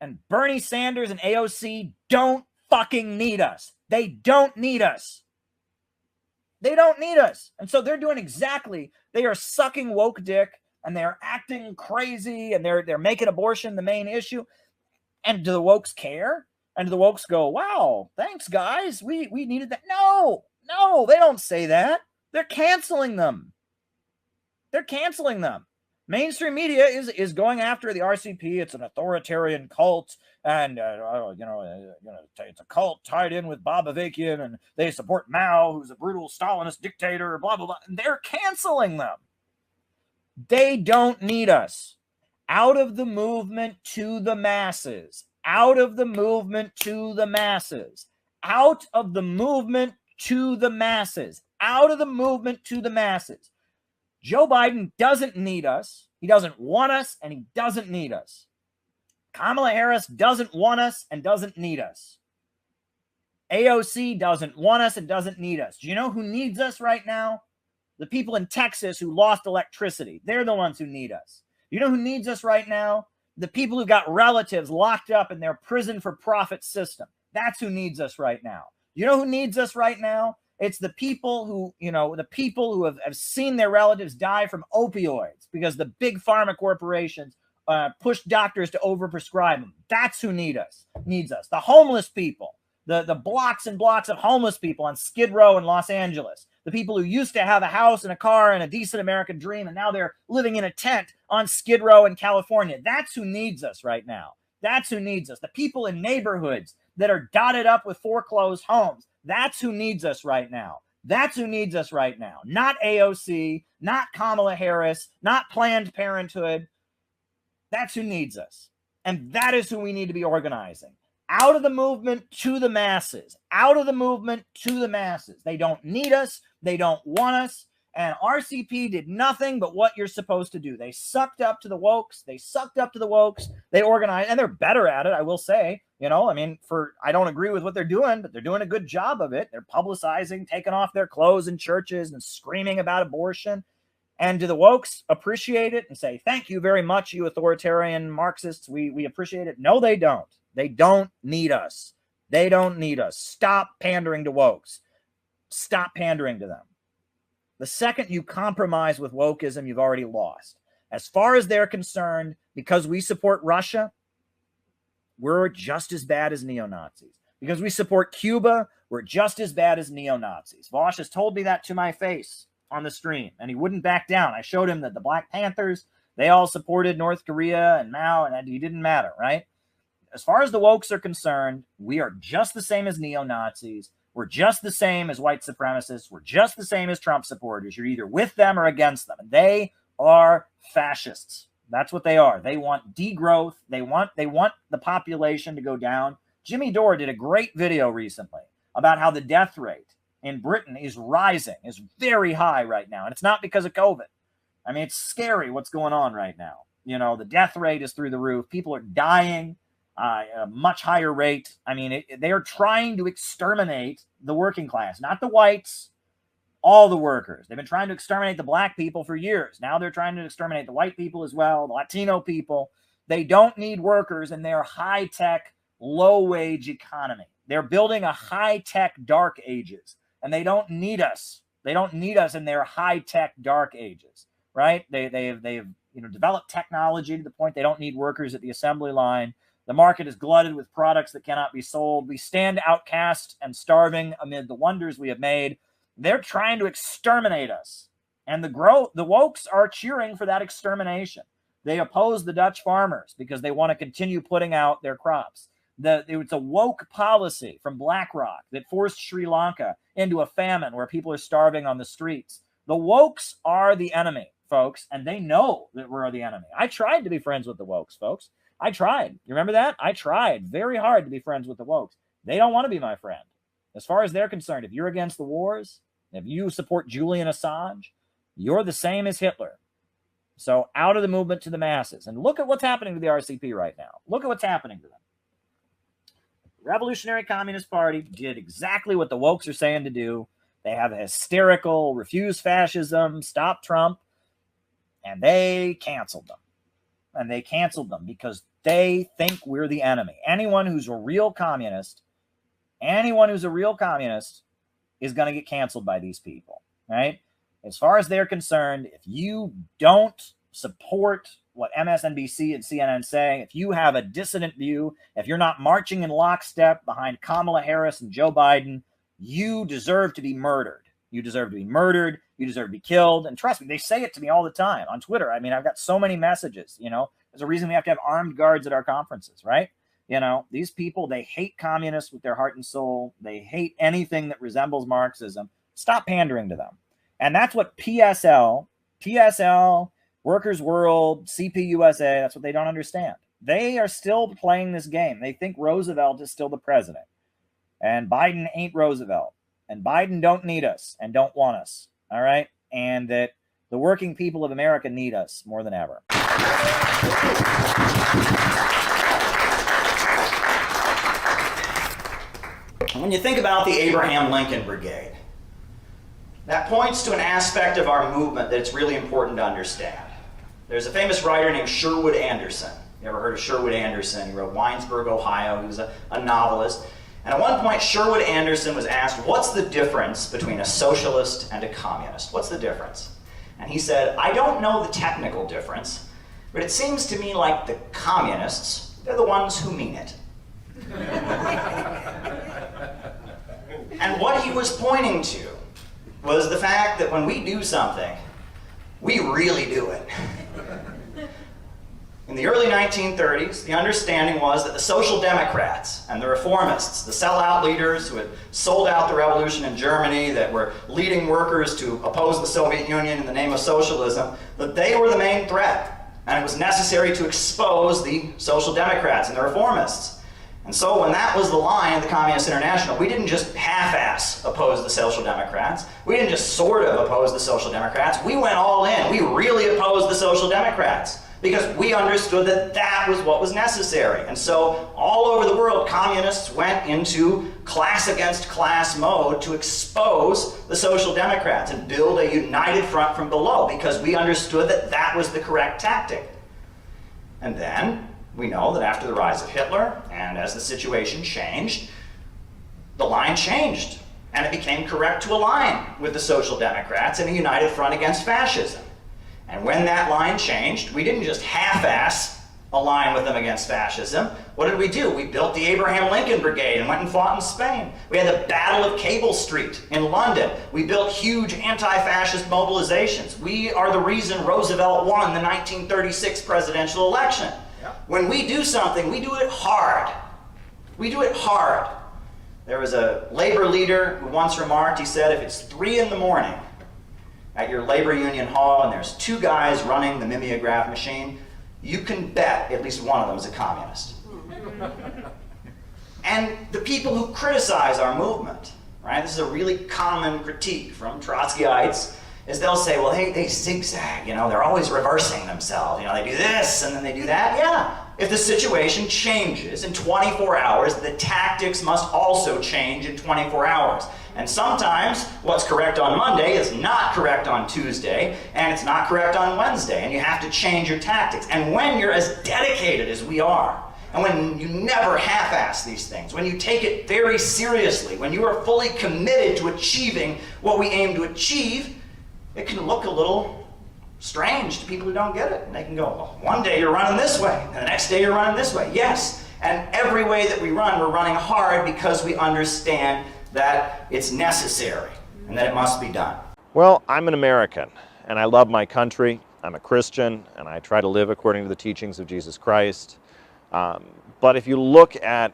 and Bernie Sanders and AOC don't fucking need us. They don't need us. They don't need us. And so they're doing exactly, they are sucking woke dick and they're acting crazy and they're making abortion the main issue. And do the wokes care? And do the wokes go, wow, thanks guys, we needed that? No, they don't say that. They're canceling them. They're canceling them. Mainstream media is going after the RCP. It's an authoritarian cult, and it's a cult tied in with Bob Avakian, and they support Mao, who's a brutal Stalinist dictator. Blah blah blah. And they're canceling them. They don't need us. Out of the movement to the masses. Out of the movement to the masses. Out of the movement to the masses. Out of the movement to the masses. Joe Biden doesn't need us. He doesn't want us, and he doesn't need us. Kamala Harris doesn't want us and doesn't need us. AOC doesn't want us and doesn't need us. Do you know who needs us right now? The people in Texas who lost electricity. They're the ones who need us. You know who needs us right now? The people who've got relatives locked up in their prison for profit system. That's who needs us right now. You know who needs us right now? It's the people who have seen their relatives die from opioids because the big pharma corporations push doctors to overprescribe them. That's who needs us. The homeless people, the blocks and blocks of homeless people on Skid Row in Los Angeles. The people who used to have a house and a car and a decent American dream, and now they're living in a tent on Skid Row in California. That's who needs us right now. That's who needs us. The people in neighborhoods that are dotted up with foreclosed homes. That's who needs us right now. That's who needs us right now. Not AOC, not Kamala Harris, not Planned Parenthood. That's who needs us. And that is who we need to be organizing. Out of the movement to the masses. Out of the movement to the masses. They don't need us. They don't want us. And RCP did nothing but what you're supposed to do. They sucked up to the wokes. They organized, and they're better at it, I will say. I don't agree with what they're doing, but they're doing a good job of it. They're publicizing, taking off their clothes in churches and screaming about abortion. And do the wokes appreciate it and say, thank you very much, you authoritarian Marxists. We appreciate it. No, they don't. They don't need us. They don't need us. Stop pandering to wokes. Stop pandering to them. The second you compromise with wokeism, you've already lost. As far as they're concerned, because we support Russia, we're just as bad as neo-Nazis. Because we support Cuba, we're just as bad as neo-Nazis. Vaush has told me that to my face on the stream, and he wouldn't back down. I showed him that the Black Panthers, they all supported North Korea and Mao, and he didn't matter, right? As far as the wokes are concerned, we are just the same as neo-Nazis. We're just the same as white supremacists. We're just the same as Trump supporters. You're either with them or against them. And they are fascists. That's what they are. They want degrowth. They want the population to go down. Jimmy Dore did a great video recently about how the death rate in Britain is rising, is very high right now. And it's not because of COVID. I mean, it's scary what's going on right now. The death rate is through the roof. People are dying at a much higher rate. I mean, they are trying to exterminate the working class, not the whites, all the workers. They've been trying to exterminate the black people for years. Now they're trying to exterminate the white people as well, the Latino people. They don't need workers in their high-tech, low-wage economy. They're building a high-tech dark ages, and they don't need us. They don't need us in their high-tech dark ages, right? They've developed technology to the point they don't need workers at the assembly line. The market is glutted with products that cannot be sold. We stand outcast and starving amid the wonders we have made. They're trying to exterminate us. And the wokes are cheering for that extermination. They oppose the Dutch farmers because they want to continue putting out their crops. It's a woke policy from BlackRock that forced Sri Lanka into a famine where people are starving on the streets. The wokes are the enemy, folks, and they know that we're the enemy. I tried to be friends with the wokes, folks. I tried. You remember that? I tried very hard to be friends with the wokes. They don't want to be my friend. As far as they're concerned, if you're against the wars, if you support Julian Assange, you're the same as Hitler. So out of the movement to the masses. And look at what's happening to the RCP right now. Look at what's happening to them. The Revolutionary Communist Party did exactly what the wokes are saying to do. They have a hysterical, refuse fascism, stop Trump, and they canceled them. And they canceled them because they think we're the enemy. Anyone who's a real communist is going to get canceled by these people, right? As far as they're concerned, if you don't support what MSNBC and CNN say, if you have a dissident view, if you're not marching in lockstep behind Kamala Harris and Joe Biden, you deserve to be murdered. You deserve to be murdered. You deserve to be killed. And trust me, they say it to me all the time on Twitter. I mean, I've got so many messages, There's a reason we have to have armed guards at our conferences, right? These people, they hate communists with their heart and soul. They hate anything that resembles Marxism. Stop pandering to them. And that's what PSL, Workers' World, CPUSA, that's what they don't understand. They are still playing this game. They think Roosevelt is still the president. And Biden ain't Roosevelt. And Biden don't need us and don't want us. All right? And that the working people of America need us more than ever. When you think about the Abraham Lincoln Brigade, that points to an aspect of our movement that it's really important to understand. There's a famous writer named Sherwood Anderson. You ever heard of Sherwood Anderson? He wrote Winesburg, Ohio. He was a novelist. And at one point, Sherwood Anderson was asked, what's the difference between a socialist and a communist? What's the difference? And he said, I don't know the technical difference, but it seems to me like the communists, they're the ones who mean it. And what he was pointing to was the fact that when we do something, we really do it. In the early 1930s, the understanding was that the Social Democrats and the Reformists, the sellout leaders who had sold out the revolution in Germany, that were leading workers to oppose the Soviet Union in the name of socialism, that they were the main threat. And it was necessary to expose the Social Democrats and the Reformists. And so when that was the line of the Communist International, we didn't just half-ass oppose the Social Democrats. We didn't just sort of oppose the Social Democrats. We went all in. We really opposed the Social Democrats because we understood that that was what was necessary. And so all over the world, communists went into class against class mode to expose the Social Democrats and build a united front from below because we understood that that was the correct tactic. And then we know that after the rise of Hitler, and as the situation changed, the line changed, and it became correct to align with the Social Democrats in a united front against fascism. And when that line changed, we didn't just half-ass align with them against fascism. What did we do? We built the Abraham Lincoln Brigade and went and fought in Spain. We had the Battle of Cable Street in London. We built huge anti-fascist mobilizations. We are the reason Roosevelt won the 1936 presidential election. When we do something, we do it hard. We do it hard. There was a labor leader who once remarked, he said, if it's 3 in the morning at your labor union hall and there's 2 guys running the mimeograph machine, you can bet at least one of them is a communist. And the people who criticize our movement, right, this is a really common critique from Trotskyites, is they'll say, well, hey, they zigzag, they're always reversing themselves. They do this and then they do that. Yeah, if the situation changes in 24 hours, the tactics must also change in 24 hours. And sometimes what's correct on Monday is not correct on Tuesday, and it's not correct on Wednesday, and you have to change your tactics. And when you're as dedicated as we are, And when you never half-ass these things, when you take it very seriously, when you are fully committed to achieving what we aim to achieve, it can look a little strange to people who don't get it. And they can go, well, one day you're running this way, and the next day you're running this way. Yes, and every way that we run, we're running hard because we understand that it's necessary and that it must be done. Well, I'm an American, and I love my country. I'm a Christian, and I try to live according to the teachings of Jesus Christ. But if you look at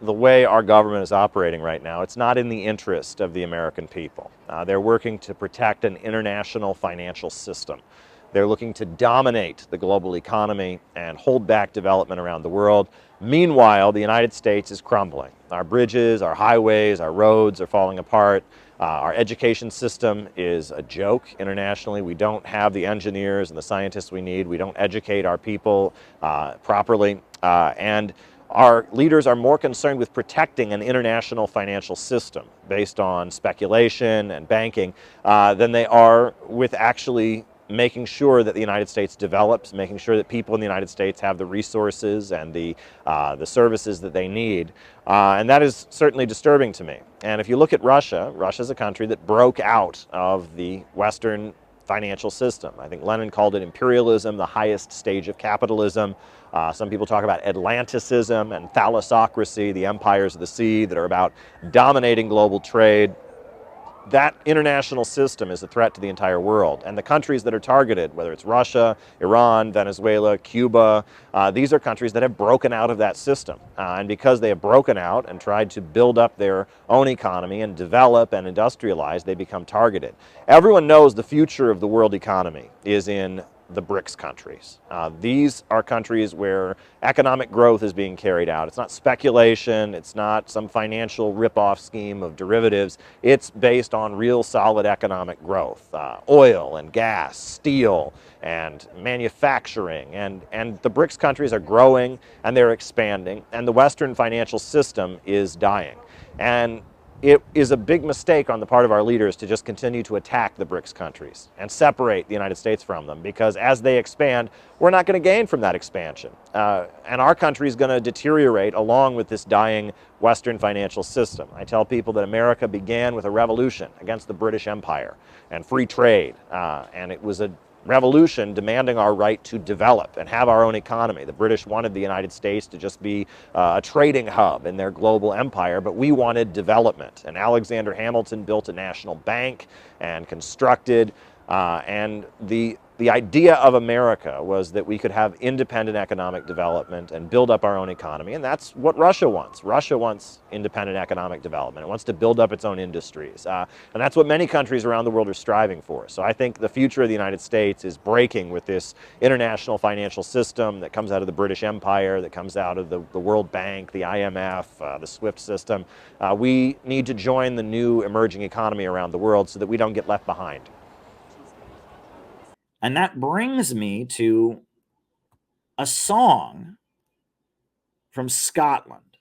the way our government is operating right now, it's not in the interest of the American people. They're working to protect an international financial system. They're looking to dominate the global economy and hold back development around the world. Meanwhile, the United States is crumbling. Our bridges, our highways, our roads are falling apart. Our education system is a joke internationally. We don't have the engineers and the scientists we need. We don't educate our people properly. And our leaders are more concerned with protecting an international financial system based on speculation and banking than they are with actually making sure that the United States develops, making sure that people in the United States have the resources and the services that they need. And that is certainly disturbing to me. And if you look at Russia, Russia's a country that broke out of the Western financial system. I think Lenin called it imperialism, the highest stage of capitalism. Some people talk about Atlanticism and thalassocracy, the empires of the sea that are about dominating global trade. That international system is a threat to the entire world. And the countries that are targeted, whether it's Russia, Iran, Venezuela, Cuba, these are countries that have broken out of that system. And because they have broken out and tried to build up their own economy and develop and industrialize, they become targeted. Everyone knows the future of the world economy is in the Brics countries. These are countries where economic growth is being carried out. It's not speculation, it's not some financial rip-off scheme of derivatives. It's based on real solid economic growth. Oil and gas, steel, and manufacturing. And the Brics countries are growing and they're expanding, and the Western financial system is dying. And it is a big mistake on the part of our leaders to just continue to attack the Brics countries and separate the United States from them, because as they expand, we're not going to gain from that expansion. And our country is going to deteriorate along with this dying Western financial system. I tell people that America began with a revolution against the British Empire and free trade, and it was a revolution demanding our right to develop and have our own economy. The British wanted the United States to just be a trading hub in their global empire, but we wanted development. And Alexander Hamilton built a national bank and constructed, and the idea of America was that we could have independent economic development and build up our own economy, and that's what Russia wants. Russia wants independent economic development. It wants to build up its own industries, and that's what many countries around the world are striving for. So I think the future of the United States is breaking with this international financial system that comes out of the British Empire, that comes out of the World Bank, the IMF, the SWIFT system. We need to join the new emerging economy around the world so that we don't get left behind. And that brings me to a song from Scotland,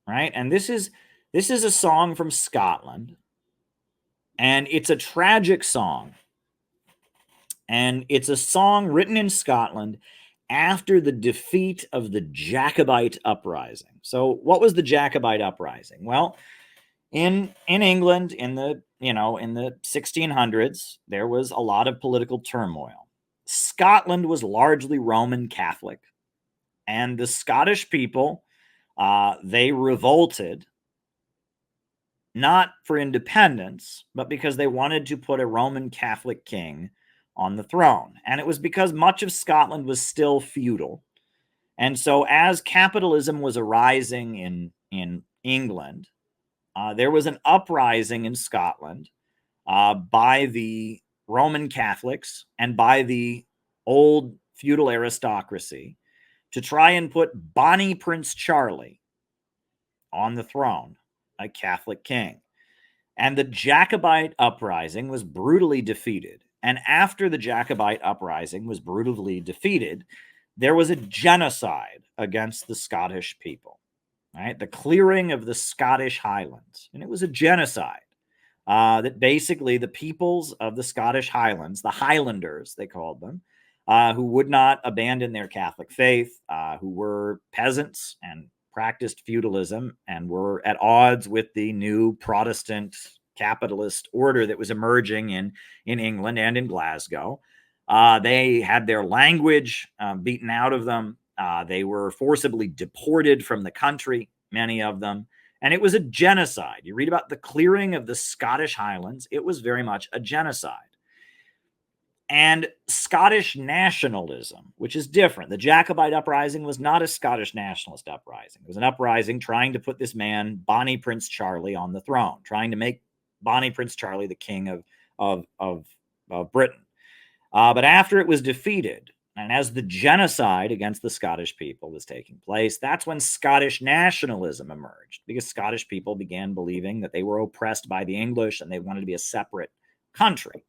right? And this is a song from Scotland, and it's a tragic song. And it's a song written in Scotland after the defeat of the Jacobite uprising. So what was the Jacobite uprising? Well, in England in the 1600s, there was a lot of political turmoil. Scotland was largely Roman Catholic, and the Scottish people, they revolted not for independence, but because they wanted to put a Roman Catholic king on the throne. And it was because much of Scotland was still feudal. And so as capitalism was arising in England, there was an uprising in Scotland by the Roman Catholics and by the old feudal aristocracy to try and put Bonnie Prince Charlie on the throne, a Catholic king. And the Jacobite uprising was brutally defeated. And after the Jacobite uprising was brutally defeated, there was a genocide against the Scottish people. Right? The clearing of the Scottish Highlands. And it was a genocide that basically the peoples of the Scottish Highlands, the Highlanders, they called them, who would not abandon their Catholic faith, who were peasants and practiced feudalism and were at odds with the new Protestant capitalist order that was emerging in England and in Glasgow. They had their language beaten out of them. They were forcibly deported from the country, many of them. And it was a genocide. You read about the clearing of the Scottish Highlands. It was very much a genocide. And Scottish nationalism, which is different. The Jacobite uprising was not a Scottish nationalist uprising. It was an uprising trying to put this man, Bonnie Prince Charlie, on the throne, trying to make Bonnie Prince Charlie the king of Britain. But after it was defeated, and as the genocide against the Scottish people was taking place, that's when Scottish nationalism emerged, because Scottish people began believing that they were oppressed by the English and they wanted to be a separate country.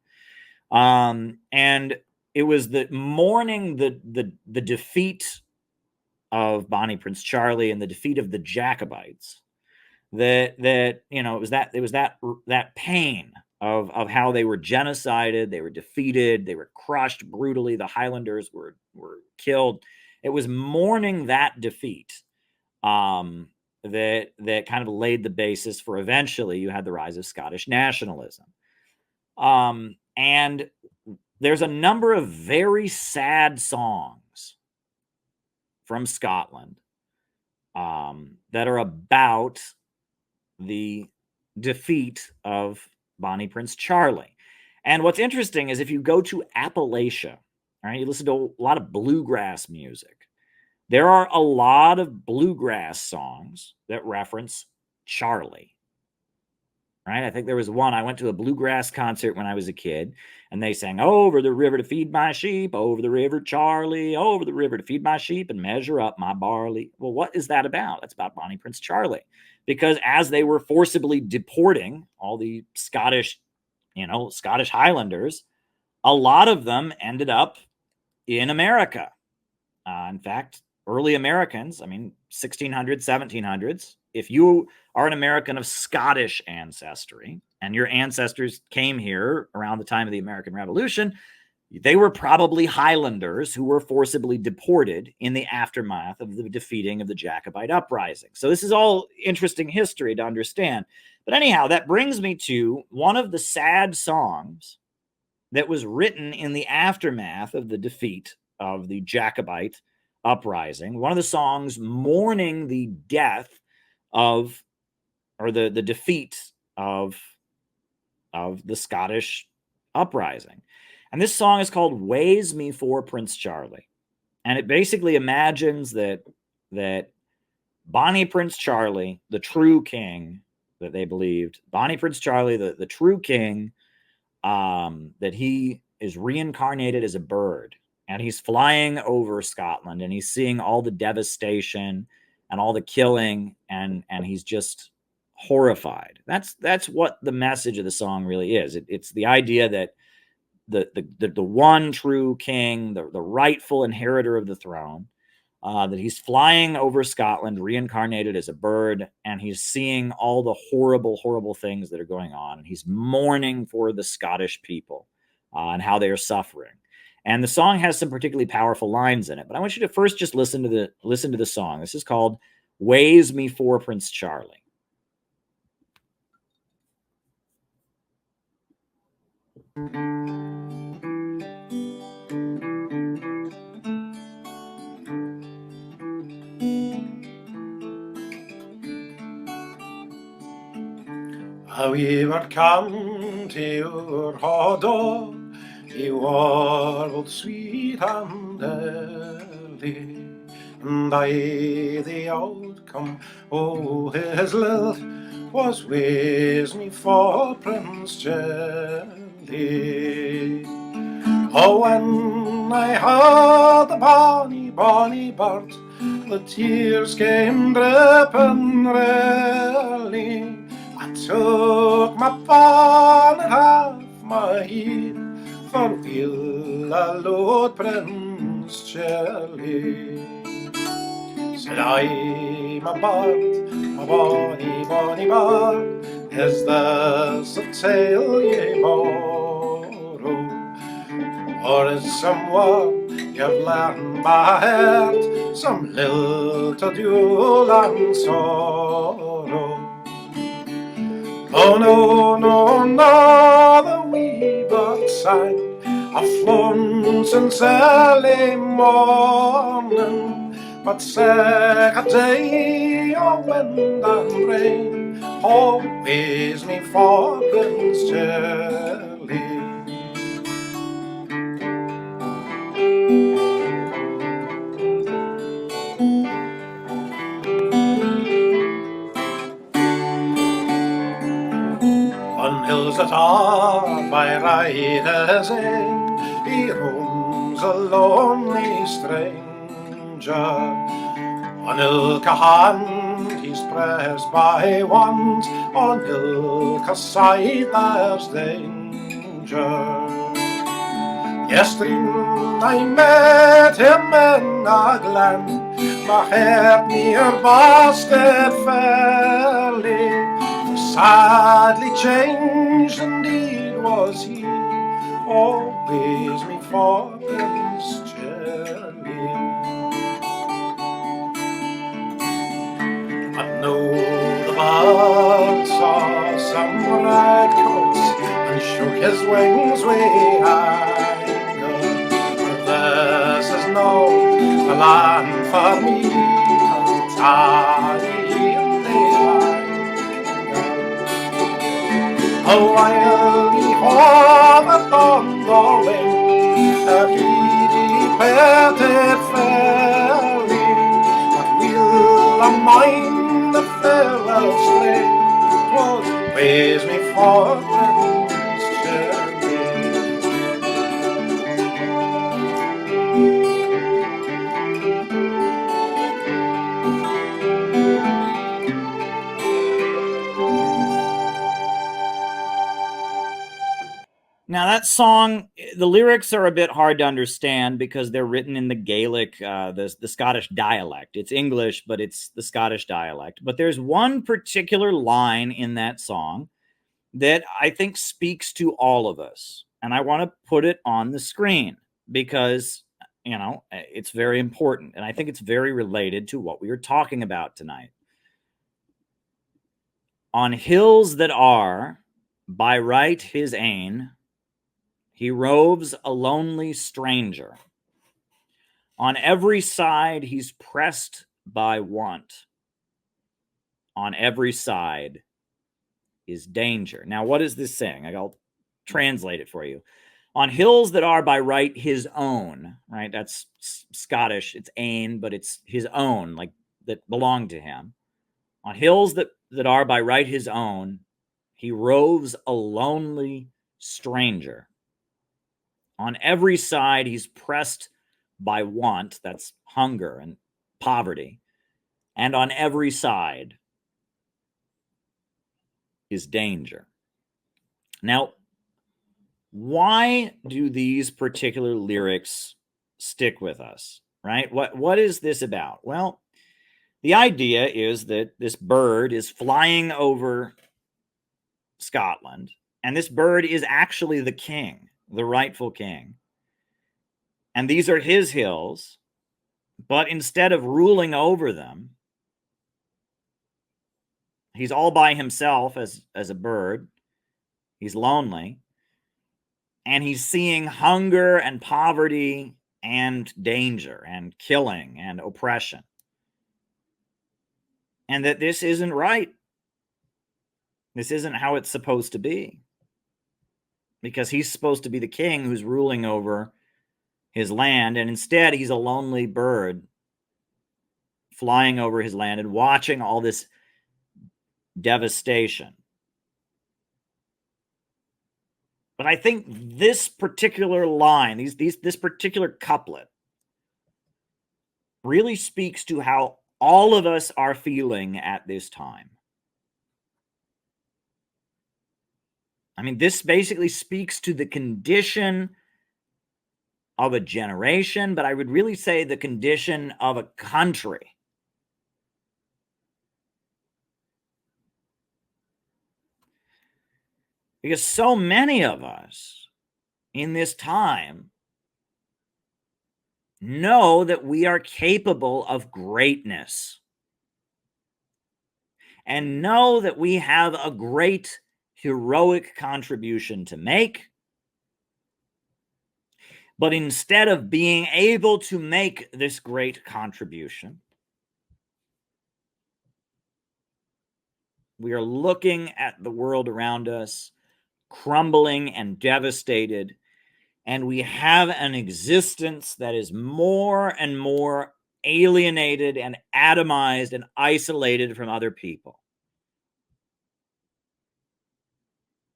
And it was the mourning the defeat of Bonnie Prince Charlie and the defeat of the Jacobites that it was that pain of how they were genocided, they were defeated, they were crushed brutally, the Highlanders were killed. It was mourning that defeat that kind of laid the basis for eventually you had the rise of Scottish nationalism. And there's a number of very sad songs from Scotland that are about the defeat of Bonnie Prince Charlie. And what's interesting is if you go to Appalachia, right, you listen to a lot of bluegrass music, there are a lot of bluegrass songs that reference Charlie. Right? I think there was one. I went to a bluegrass concert when I was a kid, and they sang, "Over the river to feed my sheep, over the river, Charlie, over the river to feed my sheep and measure up my barley." Well, what is that about? That's about Bonnie Prince Charlie. Because as they were forcibly deporting all the Scottish Highlanders, a lot of them ended up in America. In fact, early Americans, 1600s, 1700s, if you are an American of Scottish ancestry and your ancestors came here around the time of the American Revolution, they were probably Highlanders who were forcibly deported in the aftermath of the defeating of the Jacobite uprising. So this is all interesting history to understand. But anyhow, that brings me to one of the sad songs that was written in the aftermath of the defeat of the Jacobite uprising. One of the songs mourning the death of, or the defeat of the Scottish uprising. And this song is called "Ways Me for Prince Charlie." And it basically imagines that Bonnie Prince Charlie, the true king that they believed, Bonnie Prince Charlie, the true king, that he is reincarnated as a bird. And he's flying over Scotland and he's seeing all the devastation and all the killing, and he's just horrified. That's what the message of the song really is. It's the idea that the one true king, the rightful inheritor of the throne, that he's flying over Scotland, reincarnated as a bird, and he's seeing all the horrible, horrible things that are going on. And he's mourning for the Scottish people and how they are suffering. And the song has some particularly powerful lines in it. But I want you to first just listen to the song. This is called "Ways Me for Prince Charlie." A we were come to our hod he war both sweet and early, and the outcome his lilt was ways me for Prince Charlie. Oh, when I heard the bonny bird, the tears came dripping really. I took my bonnet off my head, for we'll Lord Prince Charlie. Said I, my bonny bird, is this a tale ye borrow? Or is someone you've learned by heart some lilted Yule and sorrow? Oh no, no, no, the wee bird sang a flown since early morning, but second day of wind and rain always me for Prince Charlie. On hills that are by riders in, he roams a lonely stranger. On ilka hand he's pressed by want, on ilka side there's danger. Yesterday I met him in a glen, my head near Boston fairly. Sadly changed indeed was he, always me for Prince Charlie. I know the bird saw some red coats and shook his wings way high. But this is no the land for me, 'cause it's hardly in daylight. Oh, while we hovered on the wing, he departed fairly, but we'll a mind the farewell string, 'twas ways me for Prince Charlie. Now that song, the lyrics are a bit hard to understand because they're written in the Gaelic, the Scottish dialect. It's English, but it's the Scottish dialect. But there's one particular line in that song that I think speaks to all of us. And I want to put it on the screen because, you know, it's very important. And I think it's very related to what we are talking about tonight. On hills that are, by right his ain, he roves a lonely stranger. On every side he's pressed by want. On every side is danger. Now, what is this saying? I'll translate it for you. On hills that are by right his own, right? That's Scottish. It's ain, but it's his own, like that belong to him. On hills that are by right his own, he roves a lonely stranger. On every side, he's pressed by want, that's hunger and poverty. And on every side is danger. Now, why do these particular lyrics stick with us, right? What is this about? Well, the idea is that this bird is flying over Scotland, and this bird is actually the king, the rightful king. And these are his hills, but instead of ruling over them, he's all by himself as a bird. He's lonely. And he's seeing hunger and poverty and danger and killing and oppression. And that this isn't right. This isn't how it's supposed to be. Because he's supposed to be the king who's ruling over his land, and instead he's a lonely bird flying over his land and watching all this devastation. But I think this particular line, this particular couplet really speaks to how all of us are feeling at this time. I mean, this basically speaks to the condition of a generation, but I would really say the condition of a country. Because so many of us in this time know that we are capable of greatness, and know that we have a great heroic contribution to make. But instead of being able to make this great contribution, we are looking at the world around us, crumbling and devastated, and we have an existence that is more and more alienated and atomized and isolated from other people.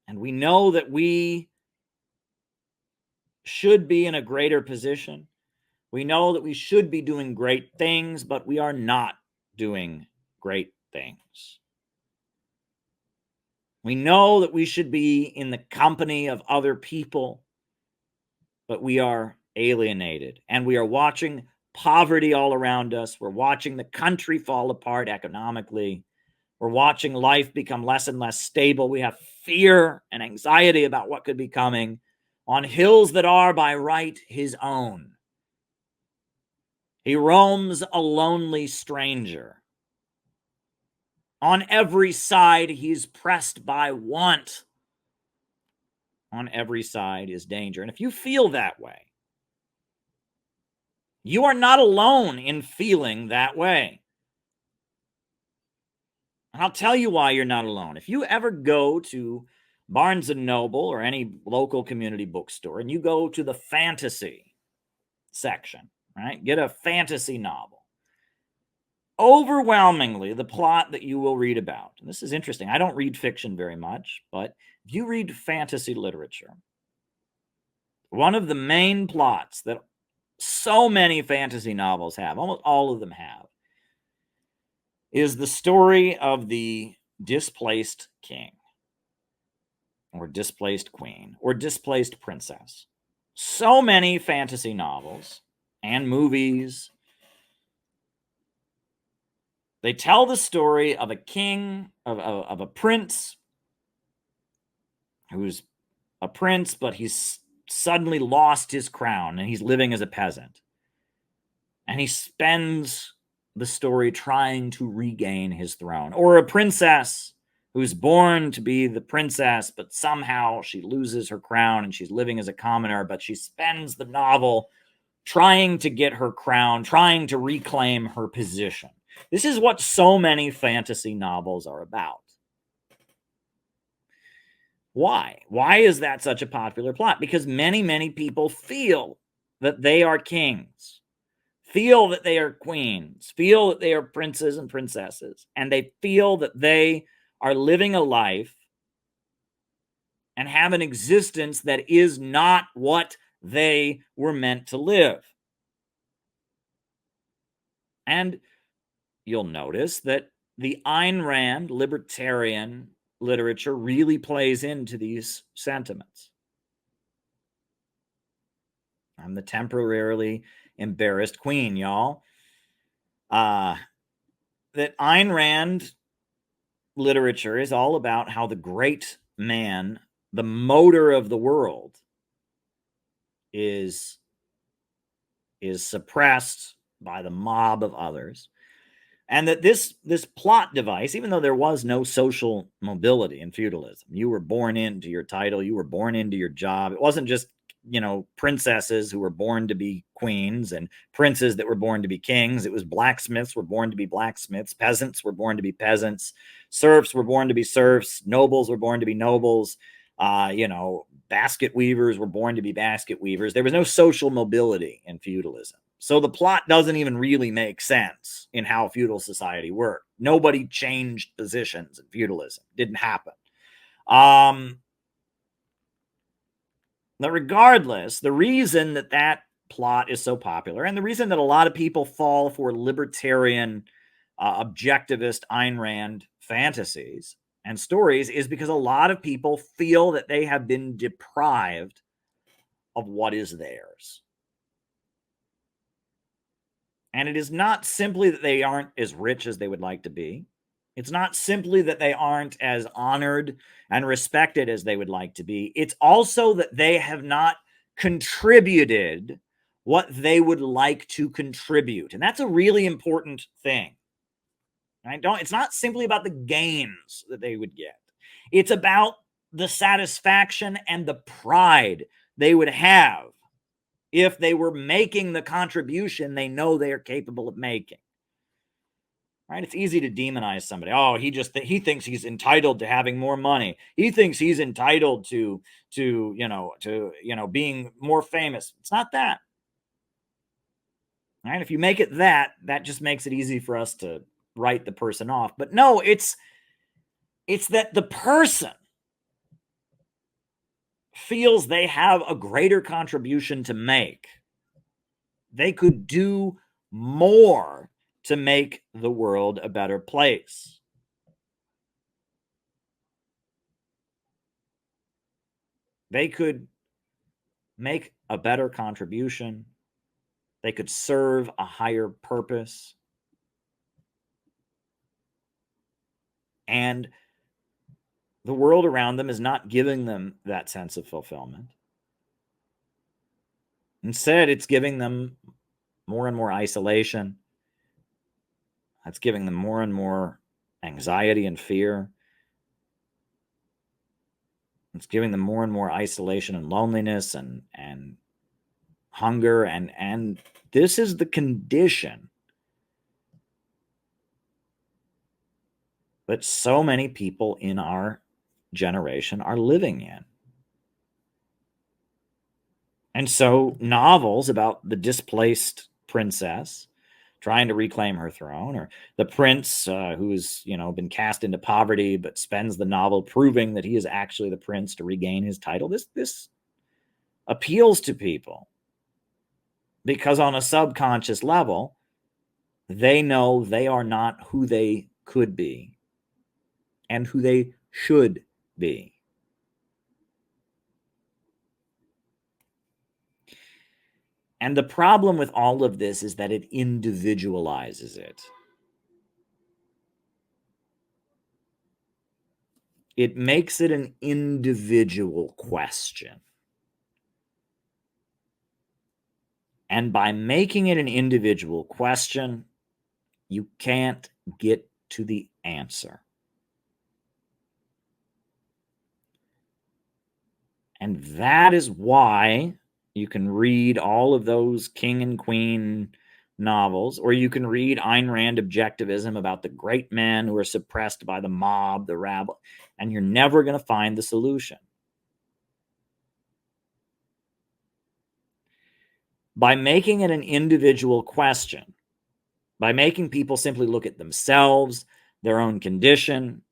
And we know that we should be in a greater position. We know that we should be doing great things, but we are not doing great things. We know that we should be in the company of other people, but we are alienated, and we are watching poverty all around us. We're watching the country fall apart economically. We're watching life become less and less stable. We have fear and anxiety about what could be coming on hills that are by right his own. He roams a lonely stranger. On every side, he's pressed by want. On every side is danger. And if you feel that way, you are not alone in feeling that way. And I'll tell you why you're not alone. If you ever go to Barnes & Noble or any local community bookstore and you go to the fantasy section, right? Get a fantasy novel. Overwhelmingly, the plot that you will read about, and this is interesting, I don't read fiction very much, but if you read fantasy literature, one of the main plots that so many fantasy novels have, almost all of them have, is the story of the displaced king, or displaced queen, or displaced princess. So many fantasy novels and movies, they tell the story of a king, of a prince, who's a prince, but he's suddenly lost his crown and he's living as a peasant. And he spends the story trying to regain his throne. Or a princess who's born to be the princess, but somehow she loses her crown and she's living as a commoner, but she spends the novel trying to get her crown, trying to reclaim her position. This is what so many fantasy novels are about. Why? Why is that such a popular plot? Because many, many people feel that they are kings, feel that they are queens, feel that they are princes and princesses, and they feel that they are living a life and have an existence that is not what they were meant to live. And you'll notice that the Ayn Rand libertarian literature really plays into these sentiments. I'm the temporarily embarrassed queen, y'all. That Ayn Rand literature is all about how the great man, the motor of the world, is suppressed by the mob of others. And that this plot device, even though there was no social mobility in feudalism, you were born into your title, you were born into your job. It wasn't just, princesses who were born to be queens and princes that were born to be kings. It was blacksmiths were born to be blacksmiths, peasants were born to be peasants, serfs were born to be serfs, nobles were born to be nobles, basket weavers were born to be basket weavers. There was no social mobility in feudalism. So the plot doesn't even really make sense in how feudal society worked. Nobody changed positions in feudalism. Didn't happen. But regardless, the reason that plot is so popular, and the reason that a lot of people fall for libertarian, objectivist Ayn Rand fantasies and stories, is because a lot of people feel that they have been deprived of what is theirs. And it is not simply that they aren't as rich as they would like to be. It's not simply that they aren't as honored and respected as they would like to be. It's also that they have not contributed what they would like to contribute. And that's a really important thing. Right? It's not simply about the gains that they would get. It's about the satisfaction and the pride they would have if they were making the contribution they know they are capable of making. Right? It's easy to demonize somebody. Oh, he thinks he's entitled to having more money. He thinks he's entitled to being more famous. It's not that. Right? If you make it that just makes it easy for us to write the person off. But no, it's that the person feels they have a greater contribution to make. They could do more to make the world a better place. They could make a better contribution. They could serve a higher purpose. And the world around them is not giving them that sense of fulfillment. Instead, it's giving them more and more isolation. It's giving them more and more anxiety and fear. It's giving them more and more isolation and loneliness and hunger. And this is the condition that so many people in our generation are living in. And so novels about the displaced princess trying to reclaim her throne, or the prince who's been cast into poverty but spends the novel proving that he is actually the prince to regain his title, this appeals to people because on a subconscious level they know they are not who they could be and who they should be. And the problem with all of this is that it individualizes it. It makes it an individual question. And by making it an individual question, you can't get to the answer. And that is why you can read all of those king and queen novels, or you can read Ayn Rand objectivism about the great men who are suppressed by the mob, the rabble, and you're never going to find the solution. By making it an individual question, by making people simply look at themselves, their own condition,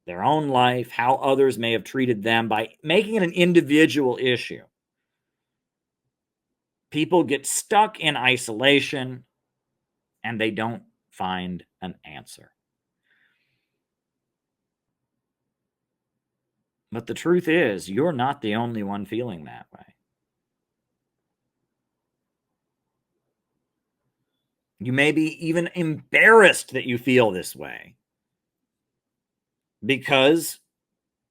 their own life, how others may have treated them, by making it an individual issue, people get stuck in isolation and they don't find an answer. But the truth is, you're not the only one feeling that way. You may be even embarrassed that you feel this way because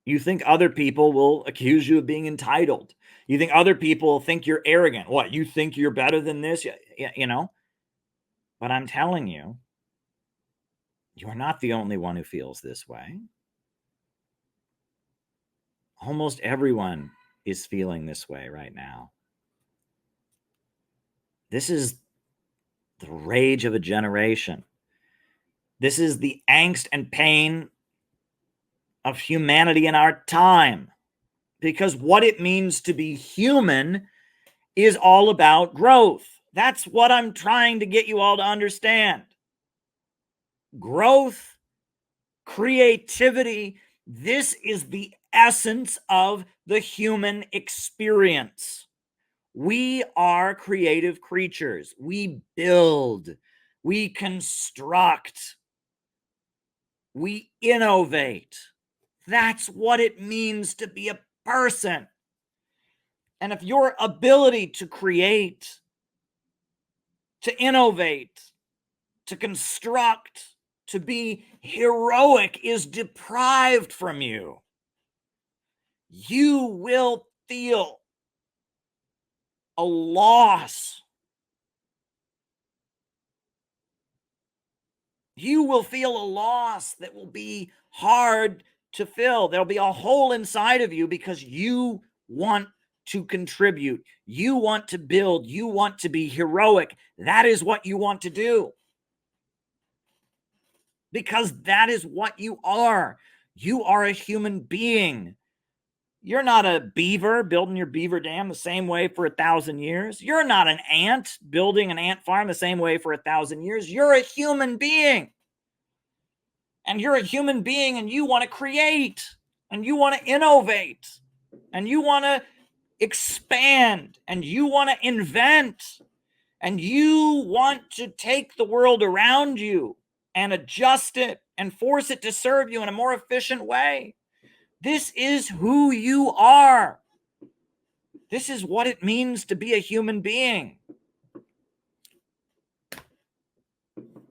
you think other people will accuse you of being entitled. You think other people think you're arrogant. What, you think you're better than this? But I'm telling you, you're not the only one who feels this way. Almost everyone is feeling this way right now. This is the rage of a generation. This is the angst and pain of humanity in our time. Because what it means to be human is all about growth. That's what I'm trying to get you all to understand. Growth, creativity, this is the essence of the human experience. We are creative creatures. We build, we construct, we innovate. That's what it means to be a person. And if your ability to create, to innovate, to construct, to be heroic is deprived from you, you will feel a loss You will feel a loss that will be hard to fill. There'll be a hole inside of you because you want to contribute. You want to build. You want to be heroic. That is what you want to do. Because that is what you are. You are a human being. You're not a beaver building your beaver dam the same way for 1,000 years. You're not an ant building an ant farm the same way for 1,000 years. You're a human being. And you're a human being and you want to create and you want to innovate and you want to expand and you want to invent and you want to take the world around you and adjust it and force it to serve you in a more efficient way. This is who you are. This is what it means to be a human being.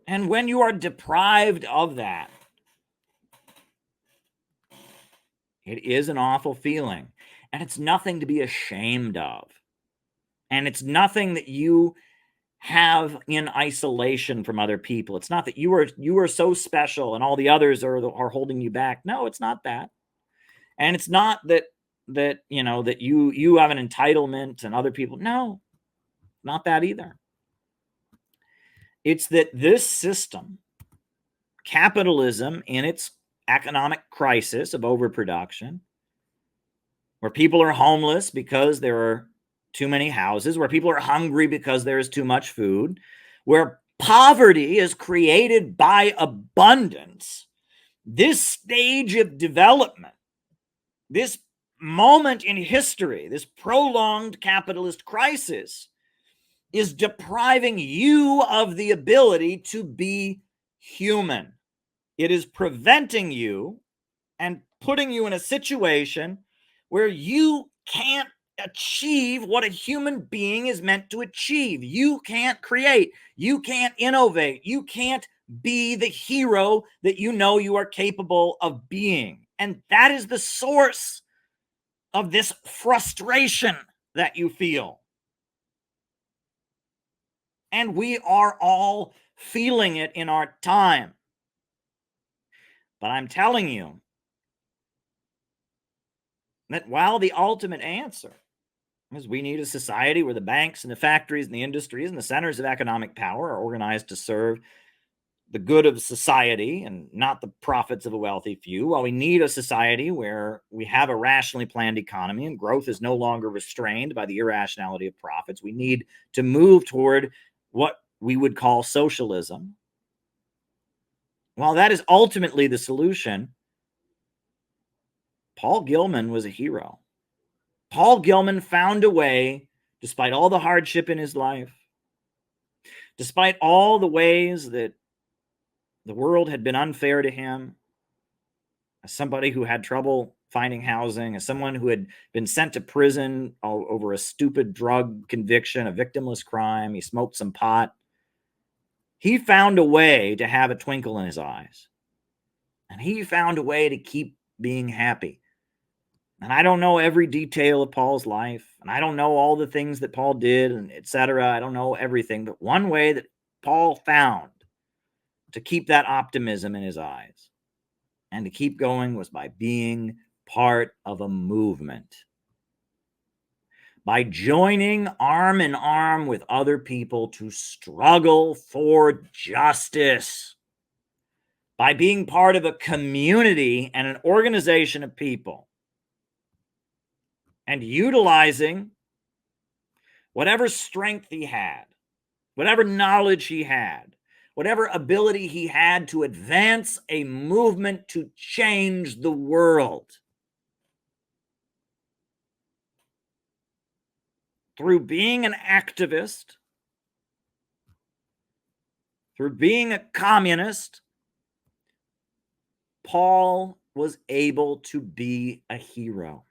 And when you are deprived of that, it is an awful feeling. And it's nothing to be ashamed of. And it's nothing that you have in isolation from other people. It's not that you are so special and all the others are holding you back. No, it's not that. And it's not that you have an entitlement and other people. No, not that either. It's that this system, capitalism in its economic crisis of overproduction, where people are homeless because there are too many houses, where people are hungry because there is too much food, where poverty is created by abundance, this stage of development, this moment in history, this prolonged capitalist crisis is depriving you of the ability to be human. It is preventing you and putting you in a situation where you can't achieve what a human being is meant to achieve. You can't create. You can't innovate. You can't be the hero that you know you are capable of being. And that is the source of this frustration that you feel. And we are all feeling it in our time. But I'm telling you that while the ultimate answer is we need a society where the banks and the factories and the industries and the centers of economic power are organized to serve the good of society and not the profits of a wealthy few, while we need a society where we have a rationally planned economy and growth is no longer restrained by the irrationality of profits, we need to move toward what we would call socialism. While that is ultimately the solution, Paul Gilman was a hero. Paul Gilman found a way, despite all the hardship in his life, despite all the ways that the world had been unfair to him, as somebody who had trouble finding housing, as someone who had been sent to prison over a stupid drug conviction, a victimless crime, he smoked some pot. He found a way to have a twinkle in his eyes. And he found a way to keep being happy. And I don't know every detail of Paul's life, and I don't know all the things that Paul did, and etc. I don't know everything, but one way that Paul found to keep that optimism in his eyes and to keep going was by being part of a movement. By joining arm in arm with other people to struggle for justice. By being part of a community and an organization of people. And utilizing whatever strength he had, whatever knowledge he had, whatever ability he had to advance a movement to change the world. Through being an activist, through being a communist, Paul was able to be a hero.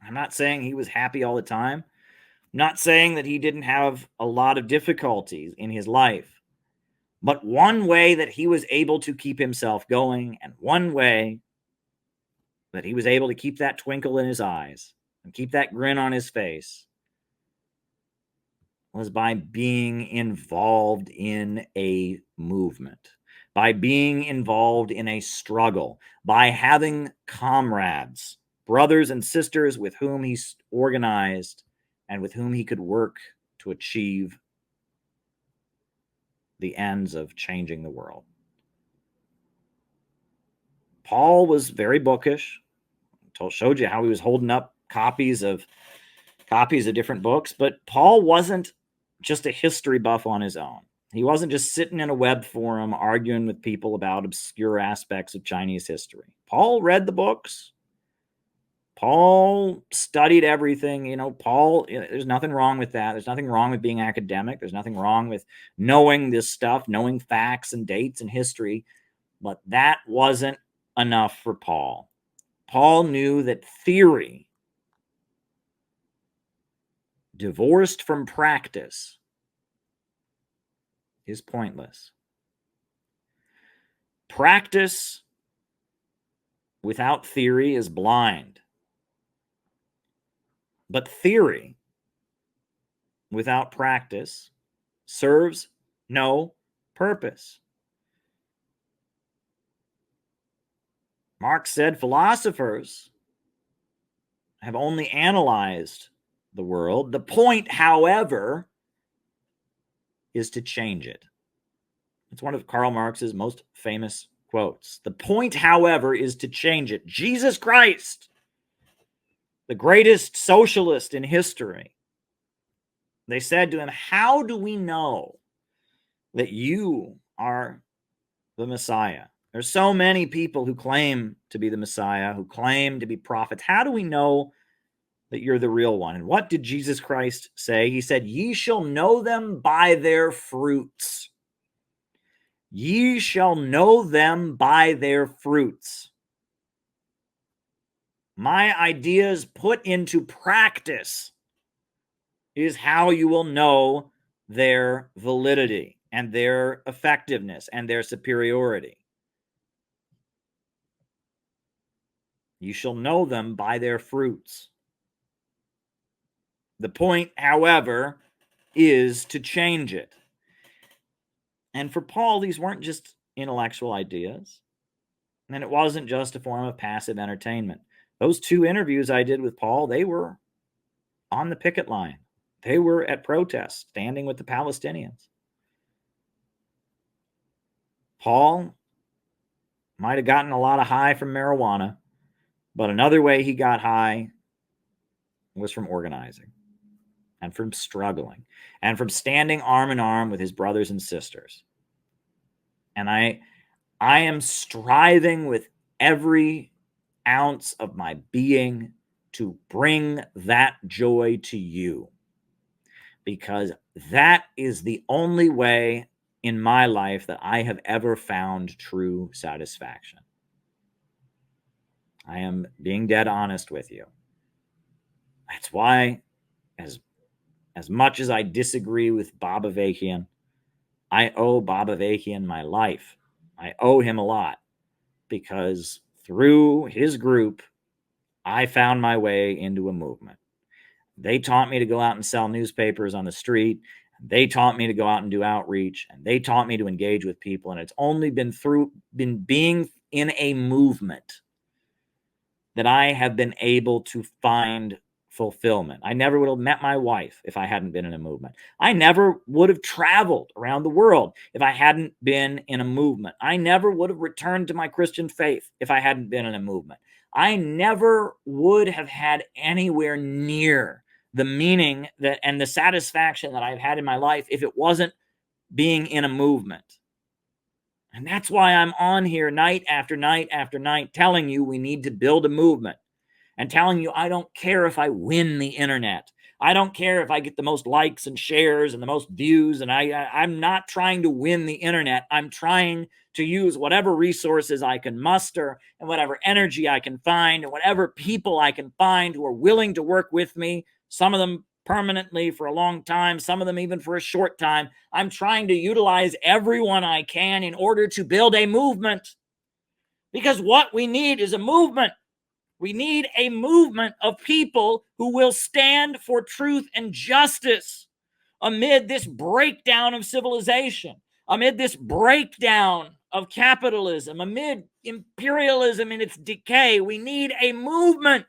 I'm not saying he was happy all the time. I'm not saying that he didn't have a lot of difficulties in his life. But one way that he was able to keep himself going, and one way that he was able to keep that twinkle in his eyes and keep that grin on his face, was by being involved in a movement, by being involved in a struggle, by having comrades, brothers and sisters with whom he organized and with whom he could work to achieve the ends of changing the world. Paul was very bookish. Showed you how he was holding up copies of different books, but Paul wasn't just a history buff on his own. He wasn't just sitting in a web forum arguing with people about obscure aspects of Chinese history. Paul read the books. Paul studied everything. Paul, there's nothing wrong with that. There's nothing wrong with being academic. There's nothing wrong with knowing this stuff, knowing facts and dates and history. But that wasn't enough for Paul. Paul knew that theory, divorced from practice, is pointless. Practice without theory is blind. But theory without practice serves no purpose. Marx said philosophers have only analyzed the world. The point, however, is to change it. It's one of Karl Marx's most famous quotes. The point, however, is to change it. Jesus Christ, the greatest socialist in history, they said to him, "How do we know that you are the Messiah? There's so many people who claim to be the Messiah, who claim to be prophets. How do we know that you're the real one?" And what did Jesus Christ say? He said, "Ye shall know them by their fruits." Ye shall know them by their fruits. My ideas put into practice is how you will know their validity and their effectiveness and their superiority. You shall know them by their fruits. The point, however, is to change it. And for Paul, these weren't just intellectual ideas. And it wasn't just a form of passive entertainment. Those 2 interviews I did with Paul, they were on the picket line. They were at protests, standing with the Palestinians. Paul might have gotten a lot of high from marijuana, but another way he got high was from organizing and from struggling and from standing arm in arm with his brothers and sisters. And I am striving with every ounce of my being to bring that joy to you, because that is the only way in my life that I have ever found true satisfaction. I am being dead honest with you. That's why, as much as I disagree with Bob Avakian, I owe Bob Avakian my life. I owe him a lot, because through his group, I found my way into a movement. They taught me to go out and sell newspapers on the street. They taught me to go out and do outreach, and they taught me to engage with people. And it's only been being in a movement that I have been able to find fulfillment. I never would have met my wife if I hadn't been in a movement. I never would have traveled around the world if I hadn't been in a movement. I never would have returned to my Christian faith if I hadn't been in a movement. I never would have had anywhere near the meaning that and the satisfaction that I've had in my life if it wasn't being in a movement. And that's why I'm on here night after night after night telling you we need to build a movement, and telling you I don't care if I win the internet. I don't care if I get the most likes and shares and the most views. And I'm not trying to win the internet. I'm trying to use whatever resources I can muster and whatever energy I can find and whatever people I can find who are willing to work with me, some of them permanently for a long time, some of them even for a short time. I'm trying to utilize everyone I can in order to build a movement, because what we need is a movement. We need a movement of people who will stand for truth and justice, amid this breakdown of civilization, amid this breakdown of capitalism, amid imperialism in its decay. We need a movement.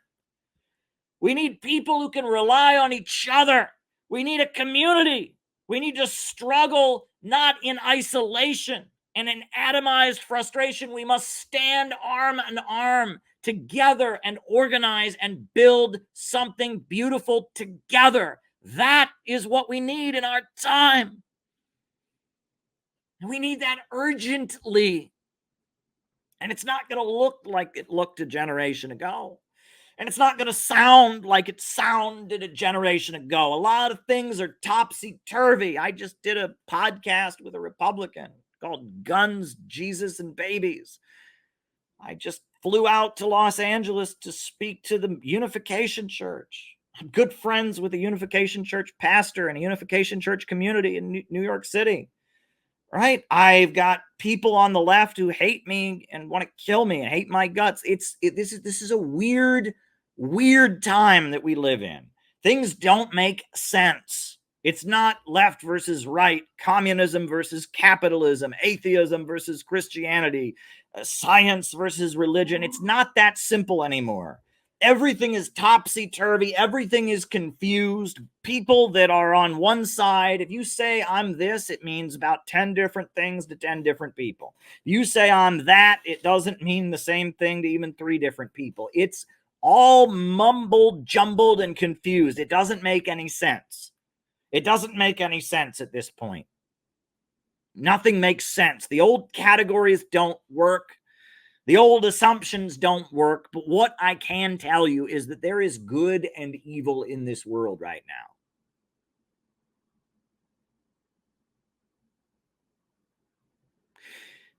We need people who can rely on each other. We need a community. We need to struggle not in isolation and in atomized frustration. We must stand arm in arm together and organize and build something beautiful together. That is what we need in our time. And we need that urgently. And it's not going to look like it looked a generation ago. And it's not going to sound like it sounded a generation ago. A lot of things are topsy-turvy. I just did a podcast with a Republican called Guns, Jesus, and Babies. I just flew out to Los Angeles to speak to the Unification Church. I'm good friends with a Unification Church pastor and a Unification Church community in New York City. Right? I've got people on the left who hate me and want to kill me and hate my guts. This is a weird time that we live in. Things don't make sense. It's not left versus right, communism versus capitalism, atheism versus Christianity, science versus religion. It's not that simple anymore. Everything is topsy-turvy. Everything is confused. People that are on one side, if you say I'm this, it means about 10 different things to 10 different people. If you say I'm that, it doesn't mean the same thing to even 3 different people. It's all mumbled, jumbled, and confused. It doesn't make any sense. It doesn't make any sense at this point. Nothing makes sense. The old categories don't work. The old assumptions don't work, but what I can tell you is that there is good and evil in this world right now.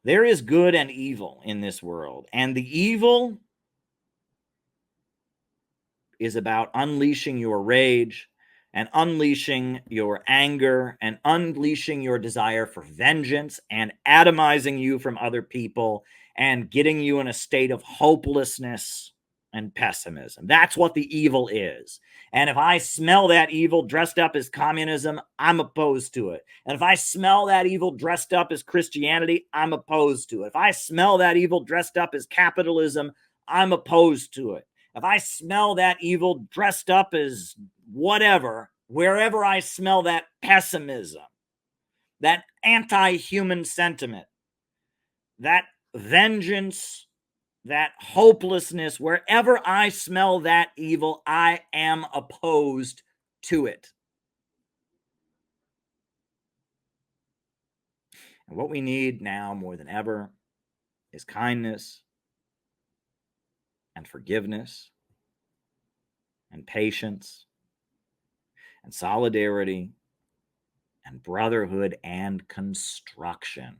There is good and evil in this world, and the evil is about unleashing your rage and unleashing your anger and unleashing your desire for vengeance and atomizing you from other people and getting you in a state of hopelessness and pessimism. That's what the evil is. And if I smell that evil dressed up as communism, I'm opposed to it. And if I smell that evil dressed up as Christianity, I'm opposed to it. If I smell that evil dressed up as capitalism, I'm opposed to it. If I smell that evil dressed up as whatever, wherever I smell that pessimism, that anti-human sentiment, that vengeance, that hopelessness, wherever I smell that evil, I am opposed to it. And what we need now more than ever is kindness and forgiveness and patience and solidarity and brotherhood and construction.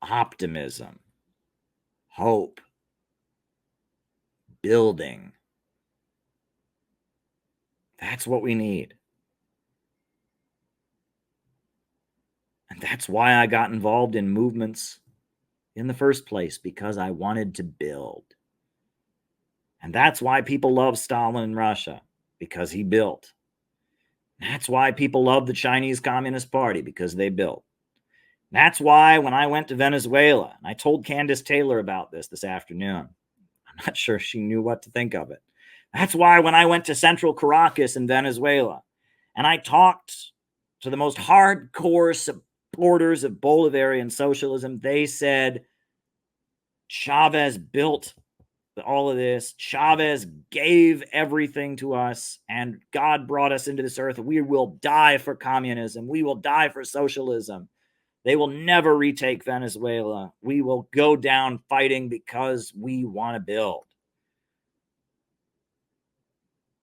Optimism, hope, building. That's what we need. And that's why I got involved in movements in the first place, because I wanted to build. And that's why people love Stalin in Russia, because he built. That's why people love the Chinese Communist Party, because they built. That's why when I went to Venezuela, and I told Candace Taylor about this afternoon, I'm not sure she knew what to think of it. That's why when I went to Central Caracas in Venezuela, and I talked to the most hardcore supporters of Bolivarian socialism, they said, Chavez built all of this. Chavez gave everything to us, and God brought us into this earth. We will die for communism. We will die for socialism. They will never retake Venezuela. We will go down fighting because we want to build.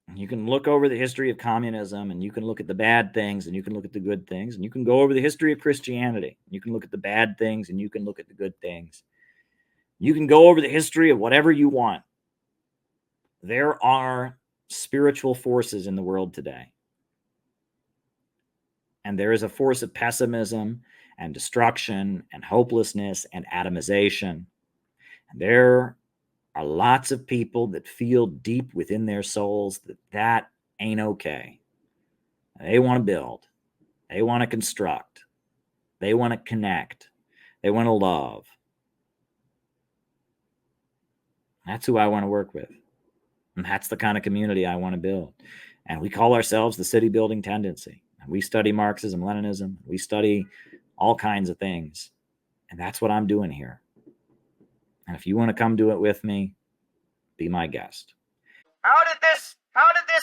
And you can look over the history of communism, and you can look at the bad things, and you can look at the good things, and you can go over the history of Christianity. You can look at the bad things, and you can look at the good things. You can go over the history of whatever you want. There are spiritual forces in the world today. And there is a force of pessimism and destruction and hopelessness and atomization. And there are lots of people that feel deep within their souls that ain't okay. They want to build. They want to construct. They want to connect. They want to love. That's who I want to work with. And that's the kind of community I want to build. And we call ourselves the city building tendency. We study Marxism, Leninism. We study all kinds of things. And that's what I'm doing here. And if you want to come do it with me, be my guest. How did this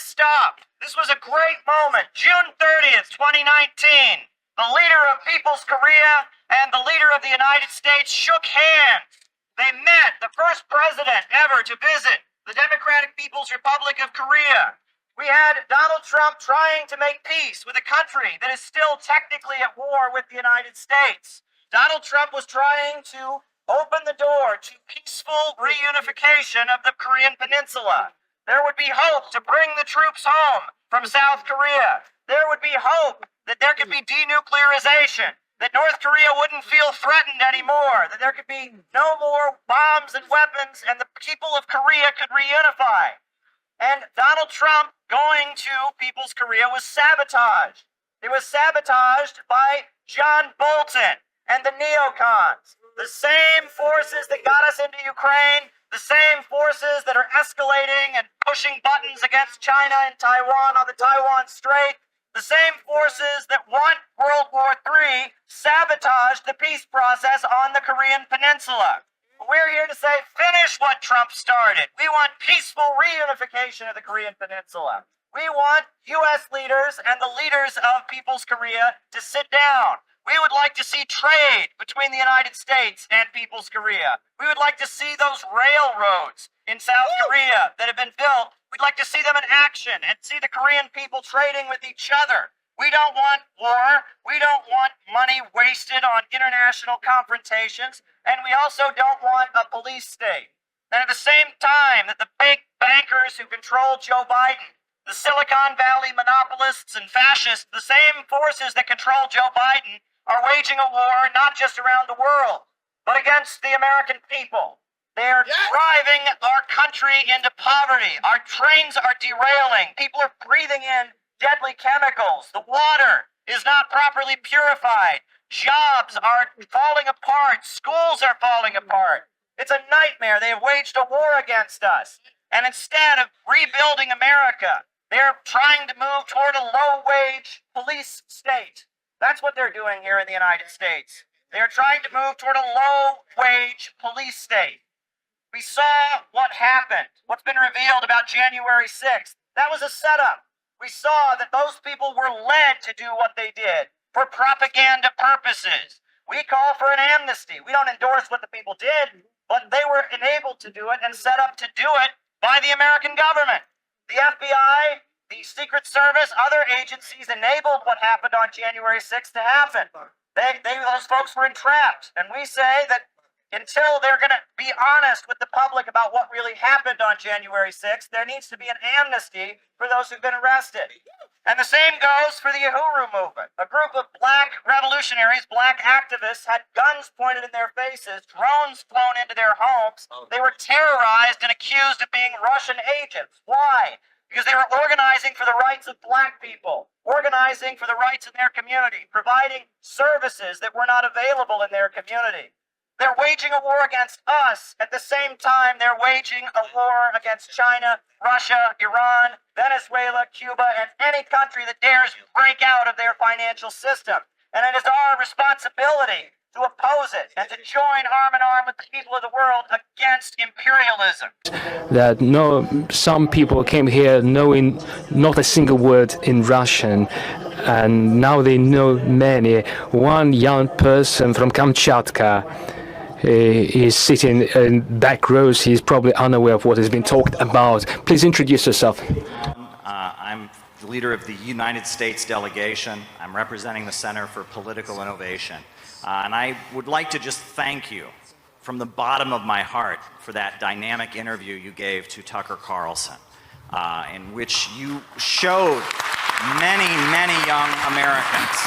stop? This was a great moment. June 30th, 2019. The leader of People's Korea and the leader of the United States shook hands. They met, the first president ever to visit the Democratic People's Republic of Korea. We had Donald Trump trying to make peace with a country that is still technically at war with the United States. Donald Trump was trying to open the door to peaceful reunification of the Korean Peninsula. There would be hope to bring the troops home from South Korea. There would be hope that there could be denuclearization, that North Korea wouldn't feel threatened anymore, that there could be no more bombs and weapons, and the people of Korea could reunify. And Donald Trump going to People's Korea was sabotaged. It was sabotaged by John Bolton and the neocons, the same forces that got us into Ukraine, the same forces that are escalating and pushing buttons against China and Taiwan on the Taiwan Strait, the same forces that want World War III sabotaged the peace process on the Korean Peninsula. We're here to say, finish what Trump started. We want peaceful reunification of the Korean Peninsula. We want U.S. leaders and the leaders of People's Korea to sit down. We would like to see trade between the United States and People's Korea. We would like to see those railroads in South Korea that have been built. We'd like to see them in action and see the Korean people trading with each other. We don't want war. We don't want money wasted on international confrontations. And we also don't want a police state. And at the same time that the big bankers who control Joe Biden, the Silicon Valley monopolists and fascists, the same forces that control Joe Biden, are waging a war not just around the world, but against the American people. They are driving our country into poverty. Our trains are derailing. People are breathing in deadly chemicals. The water is not properly purified. Jobs are falling apart. Schools are falling apart. It's a nightmare. They have waged a war against us. And instead of rebuilding America, they're trying to move toward a low-wage police state. That's what they're doing here in the United States. They're trying to move toward a low-wage police state. We saw what happened, what's been revealed about January 6th. That was a setup. We saw that those people were led to do what they did for propaganda purposes. We call for an amnesty. We don't endorse what the people did, but they were enabled to do it and set up to do it by the American government. The FBI, the Secret Service, other agencies enabled what happened on January 6th to happen. Those folks were entrapped. And we say that until they're going to be honest with the public about what really happened on January 6th, there needs to be an amnesty for those who've been arrested. And the same goes for the Uhuru movement. A group of black revolutionaries, black activists, had guns pointed in their faces, drones flown into their homes. They were terrorized and accused of being Russian agents. Why? Because they were organizing for the rights of black people, organizing for the rights in their community, providing services that were not available in their community. They're waging a war against us. At the same time, they're waging a war against China, Russia, Iran, Venezuela, Cuba, and any country that dares break out of their financial system. And it is our responsibility to oppose it and to join arm in arm with the people of the world against imperialism. That some people came here knowing not a single word in Russian, and now they know many. One young person from Kamchatka is sitting in back rows. He's probably unaware of what has been talked about. Please introduce yourself. I'm the leader of the United States delegation. I'm representing the Center for Political Innovation. And I would like to just thank you from the bottom of my heart for that dynamic interview you gave to Tucker Carlson, in which you showed many, many young Americans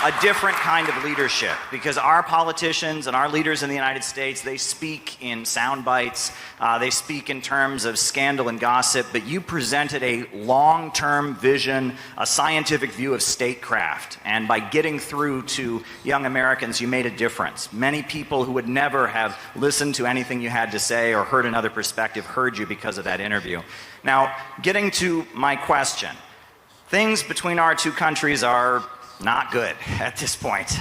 a different kind of leadership, because our politicians and our leaders in the United States, they speak in sound bites, they speak in terms of scandal and gossip, but you presented a long-term vision, a scientific view of statecraft, and by getting through to young Americans, you made a difference. Many people who would never have listened to anything you had to say or heard another perspective heard you because of that interview. Now, getting to my question, things between our two countries are not good at this point.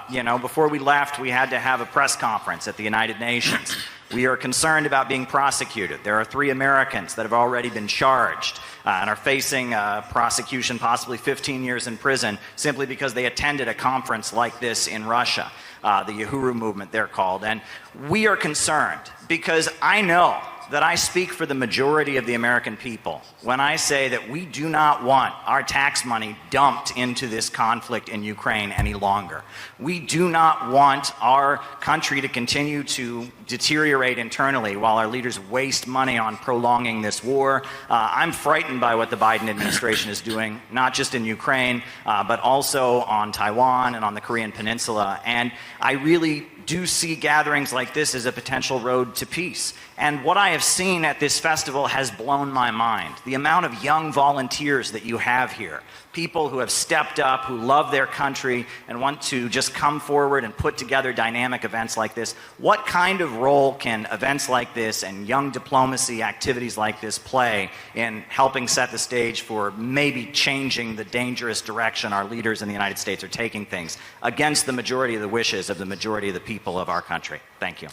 You know, before we left, we had to have a press conference at the United Nations. We are concerned about being prosecuted. There are 3 Americans that have already been charged and are facing prosecution, possibly 15 years in prison, simply because they attended a conference like this in Russia, the Uhuru movement, they're called. And we are concerned because I know that I speak for the majority of the American people when I say that we do not want our tax money dumped into this conflict in Ukraine any longer. We do not want our country to continue to deteriorate internally while our leaders waste money on prolonging this war. I'm frightened by what the Biden administration is doing, not just in Ukraine, but also on Taiwan and on the Korean Peninsula. And I really do see gatherings like this as a potential road to peace. And what I have seen at this festival has blown my mind. The amount of young volunteers that you have here, people who have stepped up, who love their country and want to just come forward and put together dynamic events like this. What kind of role can events like this and young diplomacy activities like this play in helping set the stage for maybe changing the dangerous direction our leaders in the United States are taking things against the majority of the wishes of the majority of the people of our country? Thank you.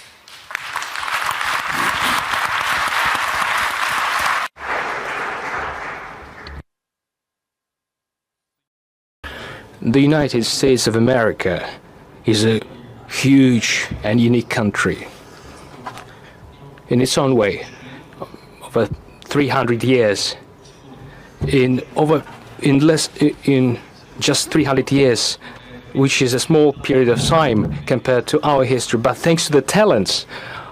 The United States of America is a huge and unique country. In its own way, over 300 years, in just 300 years, which is a small period of time compared to our history, but thanks to the talents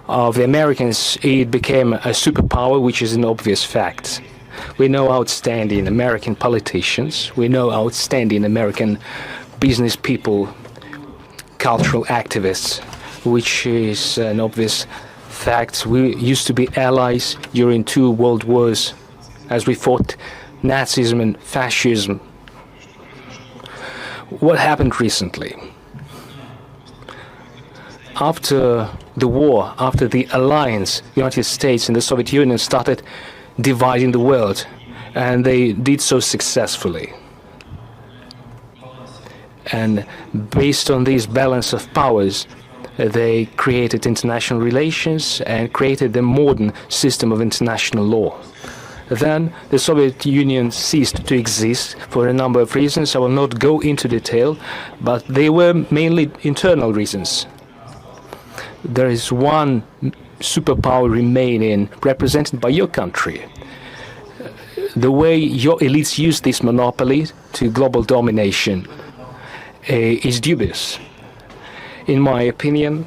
of the Americans, it became a superpower, which is an obvious fact. We know outstanding American politicians, we know outstanding American business people, cultural activists, which is an obvious fact. We used to be allies during 2 world wars as we fought Nazism and fascism. What happened recently? After the war, after the alliance, the United States and the Soviet Union started dividing the world, and they did so successfully. And based on this balance of powers, they created international relations and created the modern system of international law. Then the Soviet Union ceased to exist for a number of reasons. I will not go into detail, but they were mainly internal reasons. There is one superpower remaining, represented by your country. The way your elites use this monopoly to global domination is dubious. In my opinion,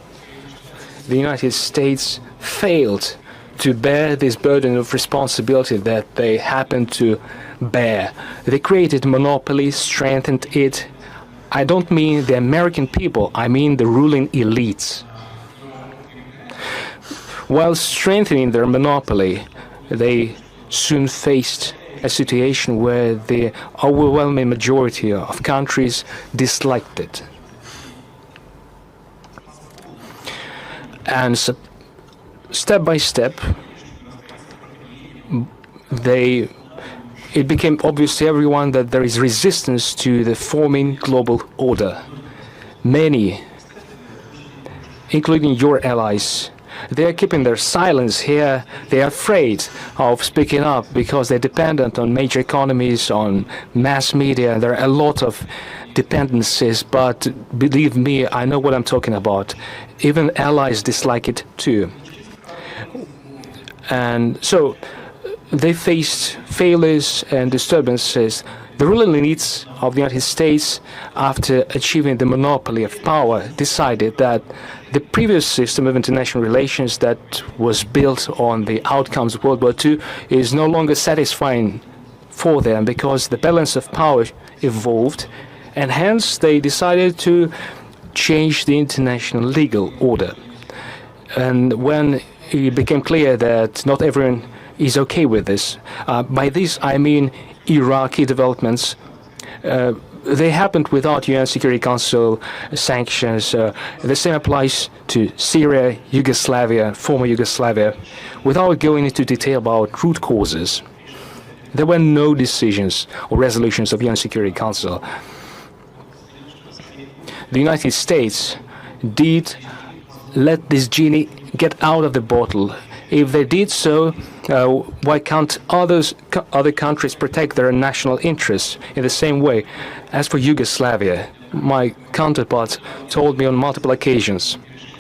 the United States failed to bear this burden of responsibility that they happen to bear. They created monopoly, strengthened it. I don't mean the American people, I mean the ruling elites. While strengthening their monopoly, they soon faced a situation where the overwhelming majority of countries disliked it. And so, step by step, it became obvious to everyone that there is resistance to the forming global order. Many, including your allies, they are keeping their silence here. They are afraid of speaking up because they're dependent on major economies, on mass media. There are a lot of dependencies, but believe me, I know what I'm talking about. Even allies dislike it too. And so they faced failures and disturbances. The ruling elites of the United States, after achieving the monopoly of power, decided that the previous system of international relations that was built on the outcomes of World War II is no longer satisfying for them because the balance of power evolved And hence they decided to change the international legal order. And when it became clear that not everyone is okay with this, by this I mean Iraqi developments, they happened without UN Security Council sanctions. The same applies to Syria, Yugoslavia, former Yugoslavia. Without going into detail about root causes, there were no decisions or resolutions of UN Security Council. The United States did let this genie get out of the bottle. If they did so, why can't other countries protect their national interests in the same way? As for Yugoslavia, my counterpart told me on multiple occasions,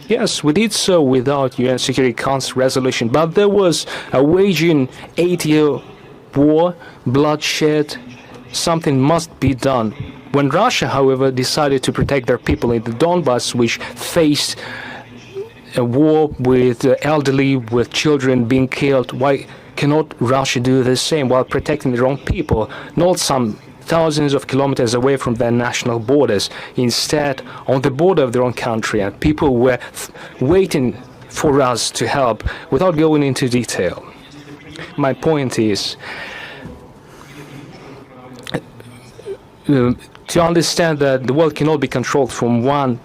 yes, we did so without UN Security Council resolution, but there was a waging 8-year war, bloodshed, something must be done. When Russia, however, decided to protect their people in the Donbass, which faced a war with the elderly, with children being killed, why cannot Russia do the same while protecting their own people, not some thousands of kilometers away from their national borders, instead on the border of their own country, and people were waiting for us to help without going into detail. My point is to understand that the world cannot be controlled from one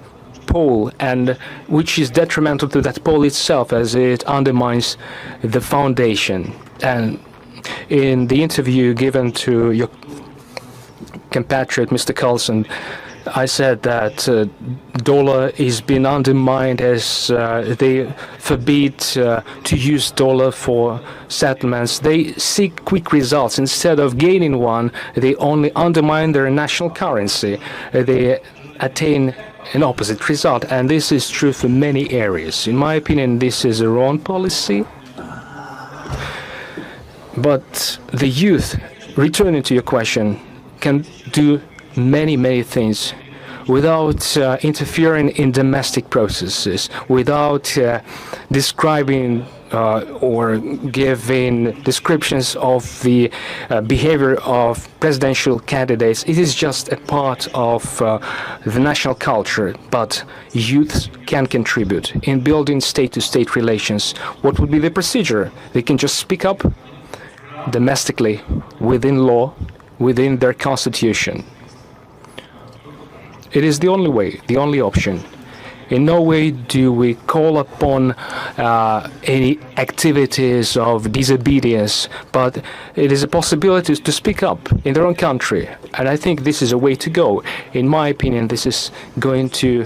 pole, and which is detrimental to that pole itself, as it undermines the foundation. And in the interview given to your compatriot, Mr. Carlson, I said that dollar is being undermined as they forbid to use dollar for settlements. They seek quick results. Instead of gaining one, they only undermine their national currency. They attain an opposite result, and this is true for many areas. In my opinion, this is a wrong policy. But the youth, returning to your question, can do many things without interfering in domestic processes, without describing or giving descriptions of the behavior of presidential candidates. It is just a part of the national culture, but youth can contribute in building state-to-state relations. What would be the procedure? They can just speak up domestically, within law, within their constitution. It is the only way, the only option. In no way do we call upon any activities of disobedience, but it is a possibility to speak up in their own country. And I think this is a way to go. In my opinion, this is going to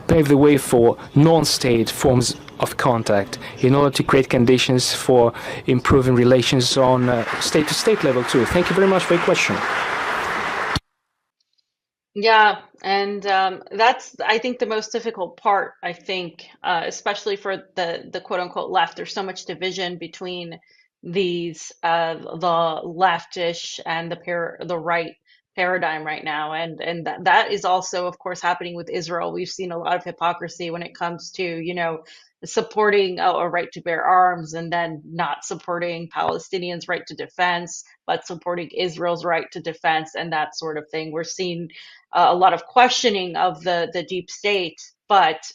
pave the way for non-state forms of contact in order to create conditions for improving relations on state-to-state level too. Thank you very much for your question. Yeah, and that's, I think, the most difficult part, I think, especially for the quote unquote left. There's so much division between these the leftish and the right paradigm right now, and that is also, of course, happening with Israel. We've seen a lot of hypocrisy when it comes to, you know, supporting a right to bear arms and then not supporting Palestinians' right to defense, but supporting Israel's right to defense and that sort of thing. We're seeing a lot of questioning of the deep state, but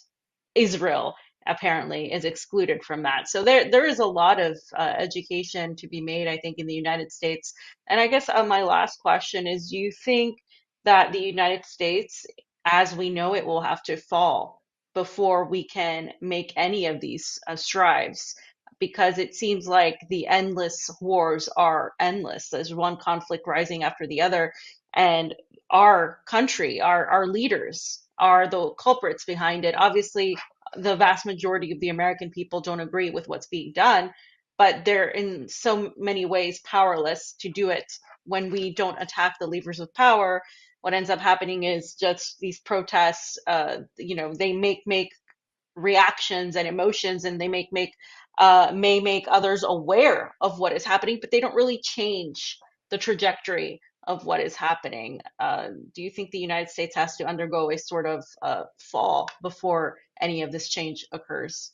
Israel apparently is excluded from that. So there is a lot of education to be made, I think, in the United States. And I guess my last question is, do you think that the United States, as we know it, will have to fall before we can make any of these strides? Because it seems like the endless wars are endless. There's one conflict rising after the other. And our country, our leaders are the culprits behind it. Obviously, the vast majority of the American people don't agree with what's being done, but they're in so many ways powerless to do it. When we don't attack the levers of power, what ends up happening is just these protests, you know, they make reactions and emotions, and they may make others aware of what is happening, but they don't really change the trajectory of what is happening. Do you think the United States has to undergo a sort of fall before any of this change occurs?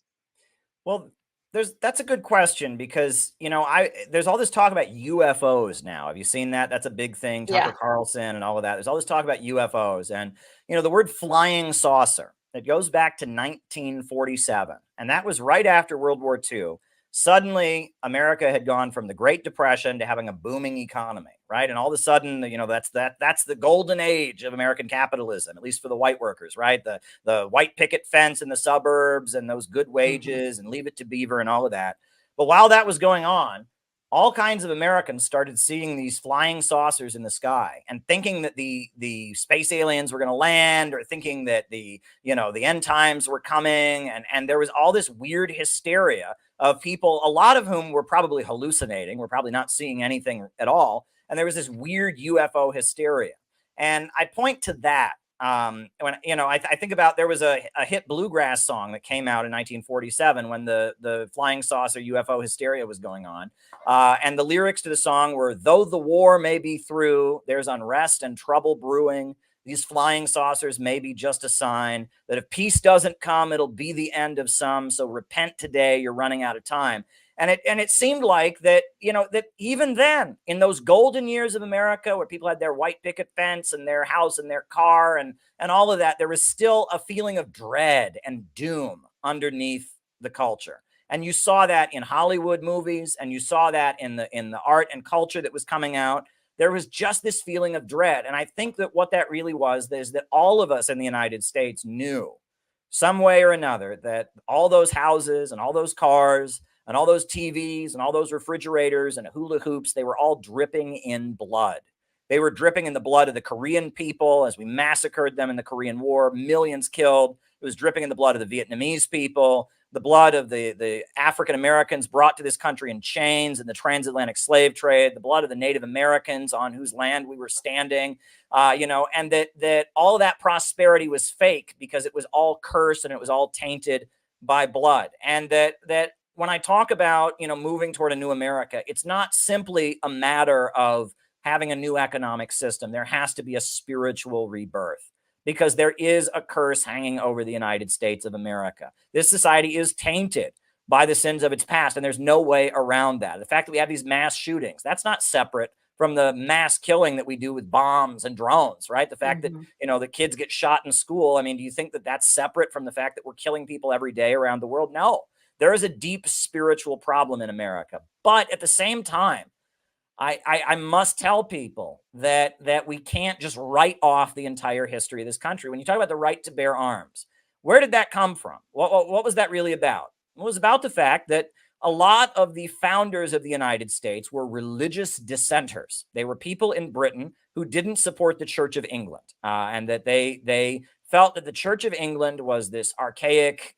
Well, That's a good question because, there's all this talk about UFOs now. Have you seen that? That's a big thing. Tucker Yeah. Carlson and all of that. There's all this talk about UFOs and, the word flying saucer. It goes back to 1947. And that was right after World War II. Suddenly, America had gone from the Great Depression to having a booming economy, right? And all of a sudden, that's the golden age of American capitalism, at least for the white workers, right? The white picket fence in the suburbs and those good wages and Leave It to Beaver and all of that. But while that was going on, all kinds of Americans started seeing these flying saucers in the sky and thinking that the space aliens were going to land, or thinking that the end times were coming. And there was all this weird hysteria of people, a lot of whom were probably hallucinating, were probably not seeing anything at all. And there was this weird UFO hysteria. And I point to that. When I think about, there was a hit bluegrass song that came out in 1947 when the flying saucer UFO hysteria was going on, and the lyrics to the song were, "Though the war may be through, there's unrest and trouble brewing. These flying saucers may be just a sign that if peace doesn't come, it'll be the end of some. So repent today, you're running out of time." And it seemed like that, that even then, in those golden years of America, where people had their white picket fence and their house and their car and all of that, there was still a feeling of dread and doom underneath the culture. And you saw that in Hollywood movies, and you saw that in the art and culture that was coming out. There was just this feeling of dread. And I think that what that really was is that all of us in the United States knew some way or another that all those houses and all those cars and all those TVs and all those refrigerators and hula hoops, they were all dripping in blood. They were dripping in the blood of the Korean people as we massacred them in the Korean War, millions killed. It was dripping in the blood of the Vietnamese people, the blood of the African Americans brought to this country in chains in the transatlantic slave trade, the blood of the Native Americans on whose land we were standing, and that all of that prosperity was fake because it was all cursed and it was all tainted by blood. And that when I talk about, moving toward a new America, it's not simply a matter of having a new economic system. There has to be a spiritual rebirth because there is a curse hanging over the United States of America. This society is tainted by the sins of its past, and there's no way around that. The fact that we have these mass shootings, that's not separate from the mass killing that we do with bombs and drones, right? The fact that, the kids get shot in school. I mean, do you think that that's separate from the fact that we're killing people every day around the world? No. There is a deep spiritual problem in America. But at the same time, I must tell people that we can't just write off the entire history of this country. When you talk about the right to bear arms, where did that come from? What was that really about? It was about the fact that a lot of the founders of the United States were religious dissenters. They were people in Britain who didn't support the Church of England, and that they felt that the Church of England was this archaic,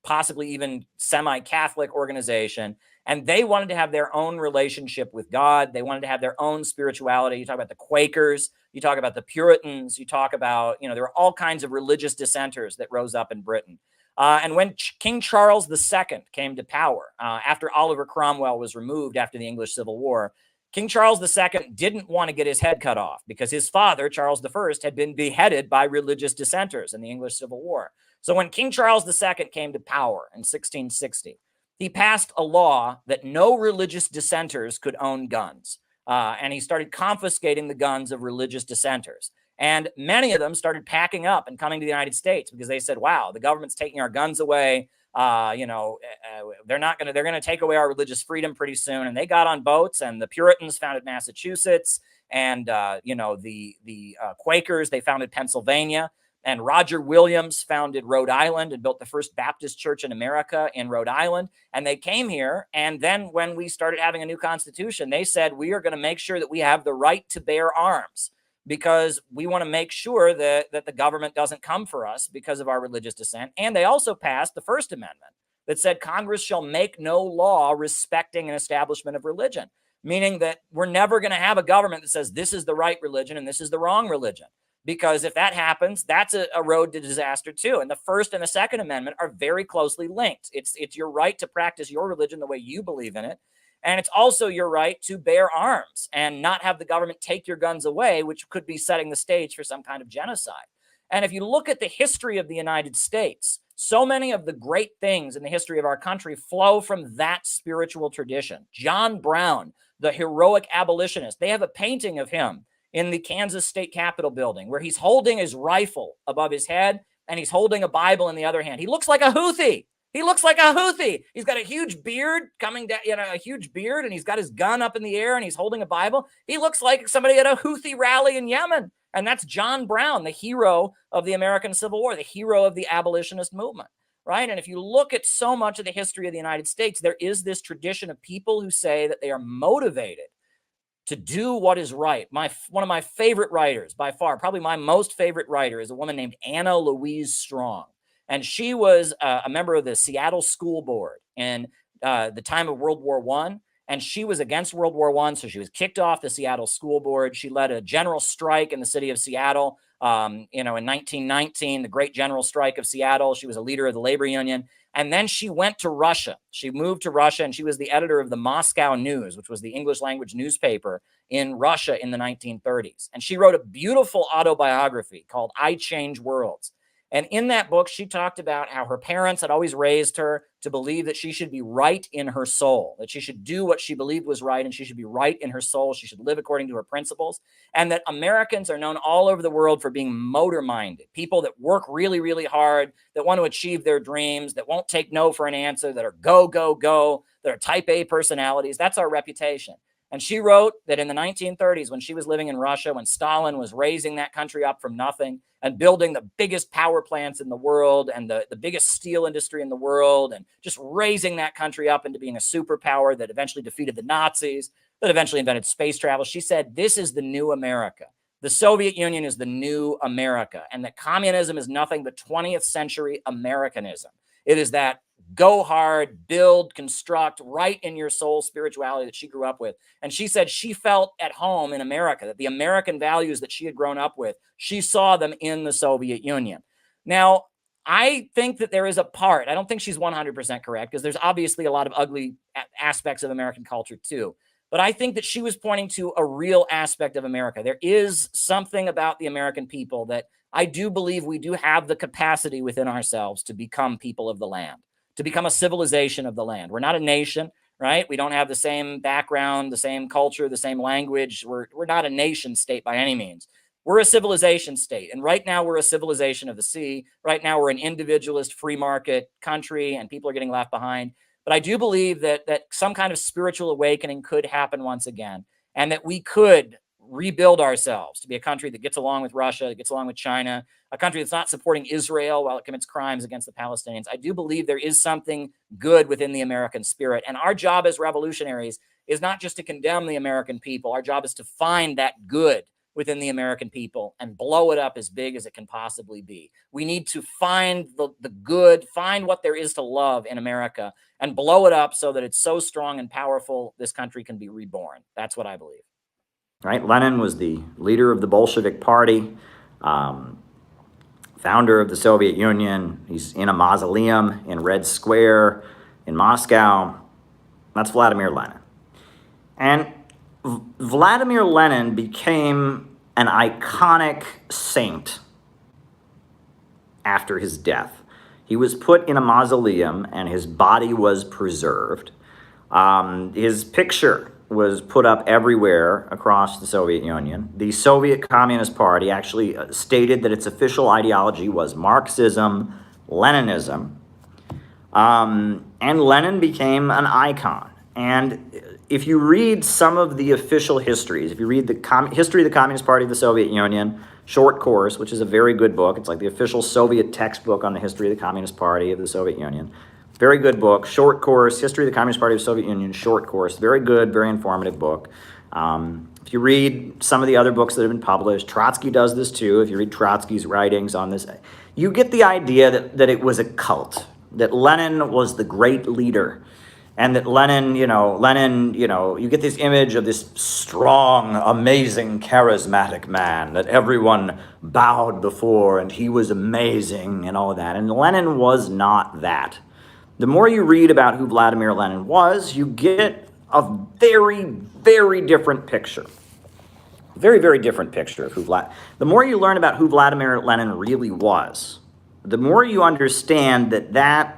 possibly even semi-Catholic organization. And they wanted to have their own relationship with God. They wanted to have their own spirituality. You talk about the Quakers, you talk about the Puritans, you talk about, there were all kinds of religious dissenters that rose up in Britain. And when King Charles II came to power, after Oliver Cromwell was removed after the English Civil War, King Charles II didn't want to get his head cut off because his father, Charles I, had been beheaded by religious dissenters in the English Civil War. So when King Charles II came to power in 1660, he passed a law that no religious dissenters could own guns. And he started confiscating the guns of religious dissenters. And many of them started packing up and coming to the United States because they said, wow, the government's taking our guns away. They're going to take away our religious freedom pretty soon. And they got on boats, and the Puritans founded Massachusetts, and the Quakers, they founded Pennsylvania. And Roger Williams founded Rhode Island and built the first Baptist church in America in Rhode Island. And they came here. And then when we started having a new constitution, they said, we are going to make sure that we have the right to bear arms because we want to make sure that the government doesn't come for us because of our religious dissent. And they also passed the First Amendment that said Congress shall make no law respecting an establishment of religion, meaning that we're never going to have a government that says this is the right religion and this is the wrong religion. Because if that happens, that's a road to disaster too. And the First and the Second Amendment are very closely linked. It's your right to practice your religion the way you believe in it. And it's also your right to bear arms and not have the government take your guns away, which could be setting the stage for some kind of genocide. And if you look at the history of the United States, So many of the great things in the history of our country flow from that spiritual tradition. John Brown, the heroic abolitionist, they have a painting of him in the Kansas State Capitol building where he's holding his rifle above his head and he's holding a Bible in the other hand. He looks like a Houthi. He looks like a Houthi. He's got a huge beard coming down, a huge beard, and he's got his gun up in the air and he's holding a Bible. He looks like somebody at a Houthi rally in Yemen. And that's John Brown, the hero of the American Civil War, the hero of the abolitionist movement, right? And if you look at so much of the history of the United States, there is this tradition of people who say that they are motivated to do what is right. One of my favorite writers, by far, probably my most favorite writer, is a woman named Anna Louise Strong. And she was a member of the Seattle School Board in the time of World War I. And she was against World War I, so she was kicked off the Seattle School Board. She led a general strike in the city of Seattle, in 1919, the Great General Strike of Seattle. She was a leader of the labor union. And then she went to Russia. She moved to Russia, and she was the editor of the Moscow News, which was the English language newspaper in Russia in the 1930s. And she wrote a beautiful autobiography called I Change Worlds. And in that book, she talked about how her parents had always raised her to believe that she should be right in her soul, that she should do what she believed was right, and she should be right in her soul. She should live according to her principles, and that Americans are known all over the world for being motor-minded, people that work really, really hard, that want to achieve their dreams, that won't take no for an answer, that are go, go, go, that are type A personalities. That's our reputation. And she wrote that in the 1930s, when she was living in Russia, when Stalin was raising that country up from nothing and building the biggest power plants in the world and the biggest steel industry in the world and just raising that country up into being a superpower that eventually defeated the Nazis, that eventually invented space travel, she said, this is the new America. The Soviet Union is the new America, and that communism is nothing but 20th century Americanism. It is that go hard, build, construct, right in your soul spirituality that she grew up with. And she said she felt at home in America, that the American values that she had grown up with, she saw them in the Soviet Union. Now, I think that there is a part, I don't think she's 100% correct, because there's obviously a lot of ugly aspects of American culture too. But I think that she was pointing to a real aspect of America. There is something about the American people that I do believe we do have the capacity within ourselves to become people of the land, to become a civilization of the land. We're not a nation, right? We don't have the same background, the same culture, the same language. We're not a nation state by any means. We're a civilization state. And right now we're a civilization of the sea. Right now we're an individualist free market country and people are getting left behind. But I do believe that some kind of spiritual awakening could happen once again, and that we could rebuild ourselves to be a country that gets along with Russia, that gets along with China, a country that's not supporting Israel while it commits crimes against the Palestinians. I do believe there is something good within the American spirit. And our job as revolutionaries is not just to condemn the American people. Our job is to find that good within the American people and blow it up as big as it can possibly be. We need to find the good, find what there is to love in America and blow it up so that it's so strong and powerful, this country can be reborn. That's what I believe. Right? Lenin was the leader of the Bolshevik Party, founder of the Soviet Union. He's in a mausoleum in Red Square in Moscow. That's Vladimir Lenin. And Vladimir Lenin became an iconic saint after his death. He was put in a mausoleum and his body was preserved. His picture was put up everywhere across the Soviet Union. The Soviet Communist Party actually stated that its official ideology was Marxism, Leninism, and Lenin became an icon. And if you read some of the official histories, if you read the History of the Communist Party of the Soviet Union, short course, which is a very good book, it's like the official Soviet textbook on the history of the Communist Party of the Soviet Union. Very good book, short course, History of the Communist Party of the Soviet Union, short course, very good, very informative book. If you read some of the other books that have been published, Trotsky does this too, if you read Trotsky's writings on this, you get the idea that it was a cult, that Lenin was the great leader, and that Lenin, you get this image of this strong, amazing, charismatic man that everyone bowed before, and he was amazing and all of that. And Lenin was not that. The more you read about who Vladimir Lenin was, you get a very, very different picture. Very, very different picture of the more you learn about who Vladimir Lenin really was, the more you understand that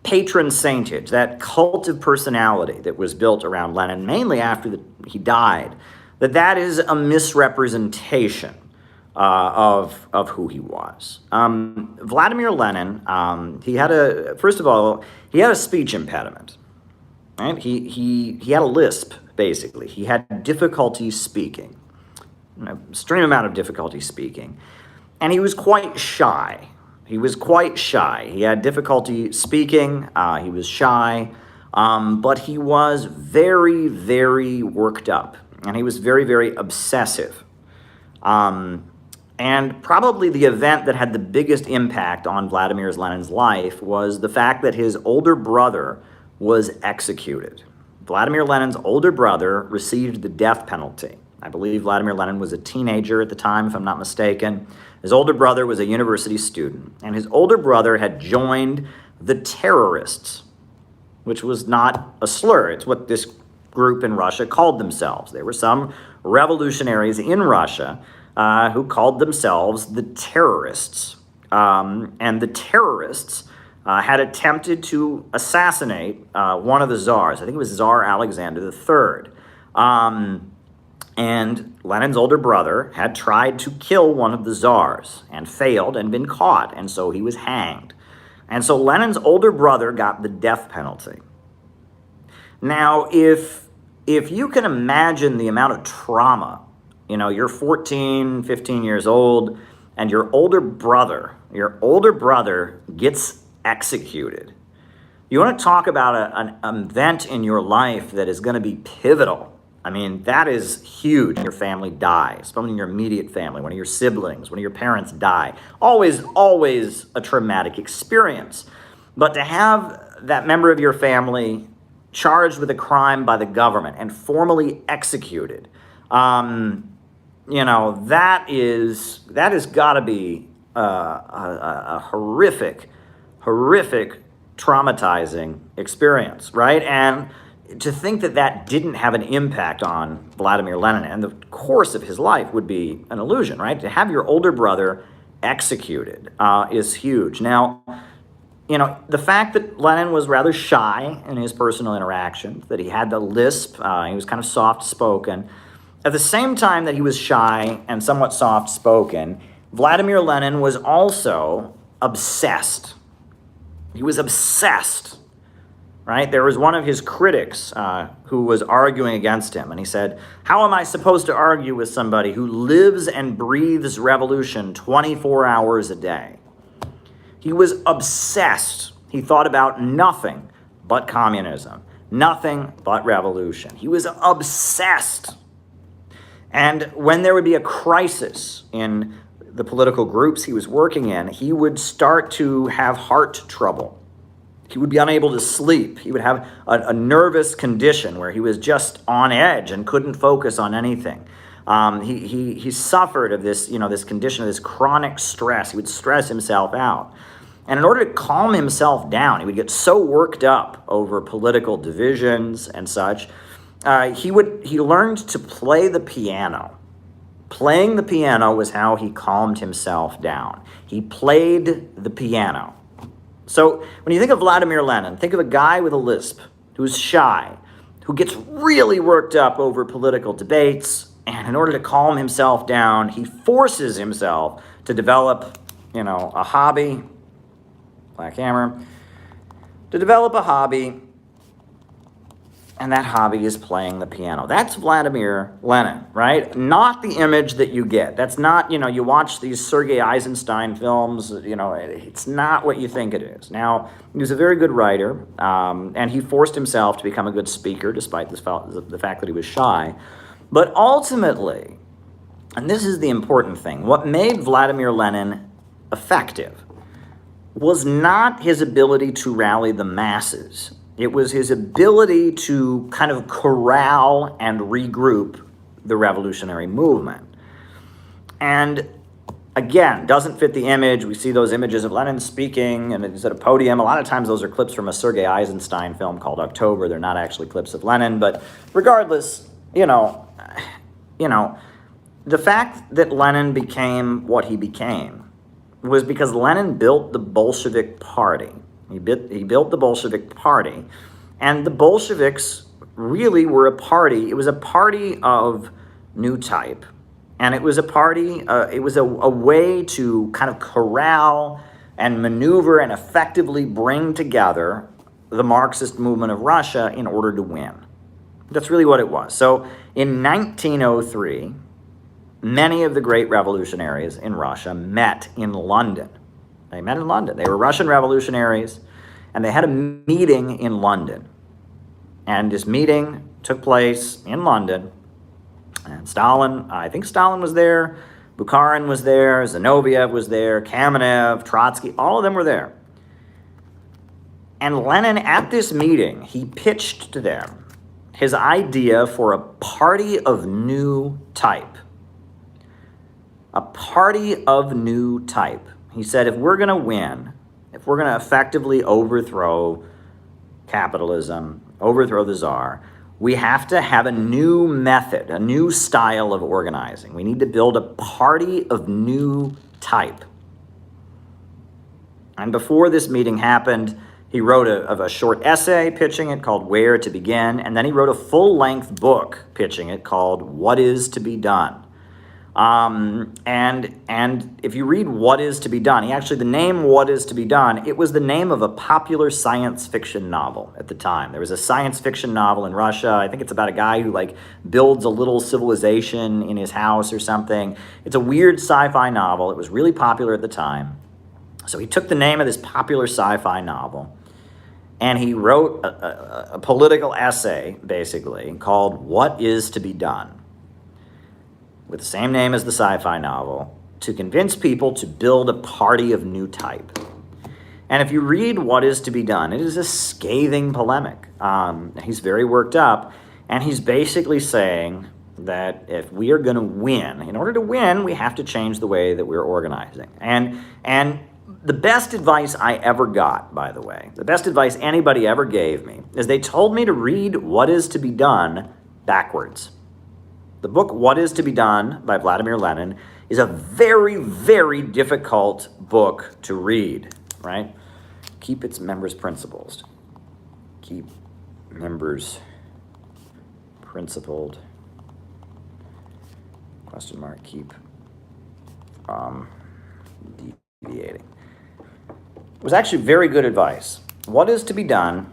patron saintage, that cult of personality that was built around Lenin, mainly after he died, that is a misrepresentation of who he was. Vladimir Lenin, he had a speech impediment. Right? He had a lisp, basically. He had difficulty speaking, an extreme amount of difficulty speaking, and he was quite shy. He had difficulty speaking. He was shy, but he was very, very worked up, and he was very, very obsessive. And probably the event that had the biggest impact on Vladimir Lenin's life was the fact that his older brother was executed. Vladimir Lenin's older brother received the death penalty. I believe Vladimir Lenin was a teenager at the time, if I'm not mistaken. His older brother was a university student, and his older brother had joined the terrorists, which was not a slur. It's what this group in Russia called themselves. There were some revolutionaries in Russia who called themselves the terrorists. And the terrorists had attempted to assassinate one of the czars. I think it was Tsar Alexander III. And Lenin's older brother had tried to kill one of the czars and failed and been caught, and so he was hanged. And so Lenin's older brother got the death penalty. Now, if you can imagine the amount of trauma, you're 14, 15 years old, and your older brother gets executed. You want to talk about an event in your life that is going to be pivotal. I mean, that is huge. Your family dies, someone in your immediate family, one of your siblings, one of your parents die. Always a traumatic experience. But to have that member of your family charged with a crime by the government and formally executed, that has got to be a horrific, traumatizing experience, right? And to think that didn't have an impact on Vladimir Lenin and the course of his life would be an illusion, right? To have your older brother executed is huge. Now, the fact that Lenin was rather shy in his personal interactions, that he had the lisp, he was kind of soft-spoken. At the same time that he was shy and somewhat soft-spoken, Vladimir Lenin was also obsessed. He was obsessed. Right? There was one of his critics who was arguing against him, and he said, "How am I supposed to argue with somebody who lives and breathes revolution 24 hours a day?" He was obsessed. He thought about nothing but communism, nothing but revolution. He was obsessed. And when there would be a crisis in the political groups he was working in, he would start to have heart trouble. He would be unable to sleep. He would have a nervous condition where he was just on edge and couldn't focus on anything. He suffered of this, this condition of this chronic stress. He would stress himself out. And in order to calm himself down, he would get so worked up over political divisions and such, he learned to play the piano. Playing the piano was how he calmed himself down. He played the piano. So when you think of Vladimir Lenin, think of a guy with a lisp who's shy, who gets really worked up over political debates, and in order to calm himself down, he forces himself to develop, a hobby, black hammer, to develop a hobby, and that hobby is playing the piano. That's Vladimir Lenin, right? Not the image that you get. That's not, you watch these Sergei Eisenstein films, it's not what you think it is. Now, he was a very good writer, and he forced himself to become a good speaker, despite the fact that he was shy. But ultimately, and this is the important thing, what made Vladimir Lenin effective was not his ability to rally the masses. It was his ability to kind of corral and regroup the revolutionary movement. And again, doesn't fit the image. We see those images of Lenin speaking and he's at a podium. A lot of times those are clips from a Sergei Eisenstein film called October. They're not actually clips of Lenin. But regardless, the fact that Lenin became what he became was because Lenin built the Bolshevik Party. He built the Bolshevik Party, and the Bolsheviks really were a party. It was a party of new type, and it was a party, it was a way to kind of corral and maneuver and effectively bring together the Marxist movement of Russia in order to win. That's really what it was. So in 1903, many of the great revolutionaries in Russia met in London. They met in London. They were Russian revolutionaries, and they had a meeting in London. And this meeting took place in London. And Stalin, I think Stalin was there, Bukharin was there, Zinoviev was there, Kamenev, Trotsky, all of them were there. And Lenin, at this meeting, he pitched to them his idea for a party of new type. A party of new type. He said, if we're going to win, if we're going to effectively overthrow capitalism, overthrow the czar, we have to have a new method, a new style of organizing. We need to build a party of new type. And before this meeting happened, he wrote a short essay pitching it called Where to Begin, and then he wrote a full-length book pitching it called What Is to Be Done. And if you read What Is to Be Done, the name What Is to Be Done, it was the name of a popular science fiction novel at the time. There was a science fiction novel in Russia. I think it's about a guy who builds a little civilization in his house or something. It's a weird sci-fi novel. It was really popular at the time. So he took the name of this popular sci-fi novel and he wrote a political essay, basically, called What Is to Be Done, with the same name as the sci-fi novel, to convince people to build a party of new type. And if you read What Is to Be Done, it is a scathing polemic. He's very worked up, and he's basically saying that if we are going to win, in order to win, we have to change the way that we're organizing. And the best advice I ever got, by the way, the best advice anybody ever gave me, is they told me to read What Is to Be Done backwards. The book What Is to Be Done by Vladimir Lenin is a very, very difficult book to read, right? Keep its members principled. Keep members principled. Question mark, keep deviating. It was actually very good advice. What Is to Be Done,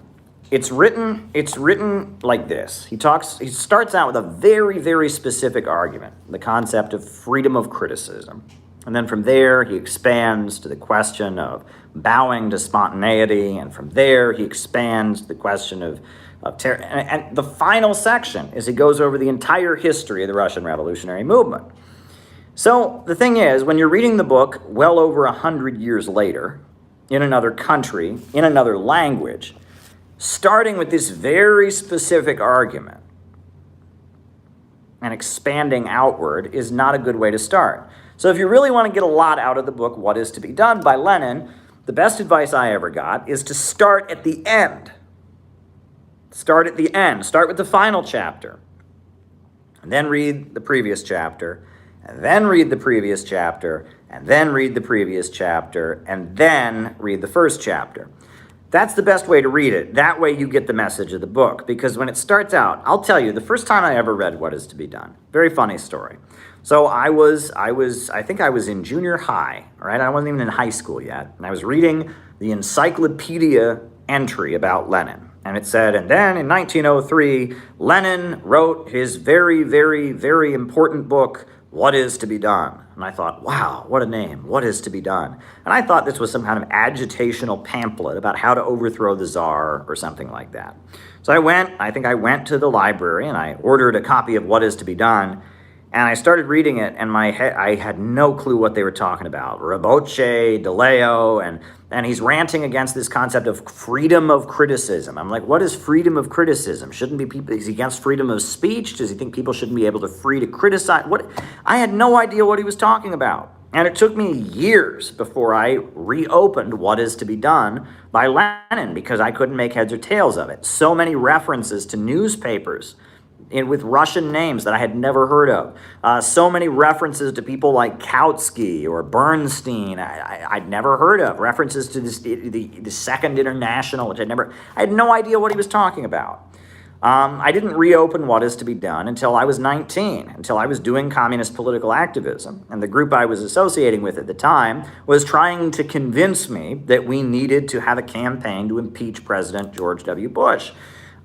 it's written like this. He starts out with a very, very specific argument, the concept of freedom of criticism. And then from there, he expands to the question of bowing to spontaneity. And from there, he expands to the question of terror. And the final section is he goes over the entire history of the Russian revolutionary movement. So the thing is, when you're reading the book well over 100 years later, in another country, in another language, starting with this very specific argument and expanding outward is not a good way to start. So if you really want to get a lot out of the book, What Is to Be Done by Lenin, the best advice I ever got is to start at the end. Start at the end. Start with the final chapter. And then read the previous chapter. And then read the previous chapter. And then read the previous chapter. And then read the first chapter. That's the best way to read it. That way you get the message of the book. Because when it starts out, I'll tell you, the first time I ever read What Is to Be Done, very funny story. So I think I was in junior high, right? I wasn't even in high school yet. And I was reading the encyclopedia entry about Lenin. And it said, and then in 1903, Lenin wrote his very, very, very important book, What Is to Be Done. And I thought, wow, what a name, What Is to Be Done. And I thought this was some kind of agitational pamphlet about how to overthrow the czar or something like that. So I went to the library and I ordered a copy of What Is to Be Done. And I started reading it, and I had no clue what they were talking about. Raboche, DeLeo, and he's ranting against this concept of freedom of criticism. I'm like, what is freedom of criticism? Is he against freedom of speech? Does he think people shouldn't be able to free to criticize? I had no idea what he was talking about. And it took me years before I reopened What Is to Be Done by Lenin, because I couldn't make heads or tails of it. So many references to newspapers with Russian names that I had never heard of. So many references to people like Kautsky or Bernstein I'd never heard of. References to the Second International, which I had no idea what he was talking about. I didn't reopen What Is to Be Done until I was 19, until I was doing communist political activism. And the group I was associating with at the time was trying to convince me that we needed to have a campaign to impeach President George W. Bush.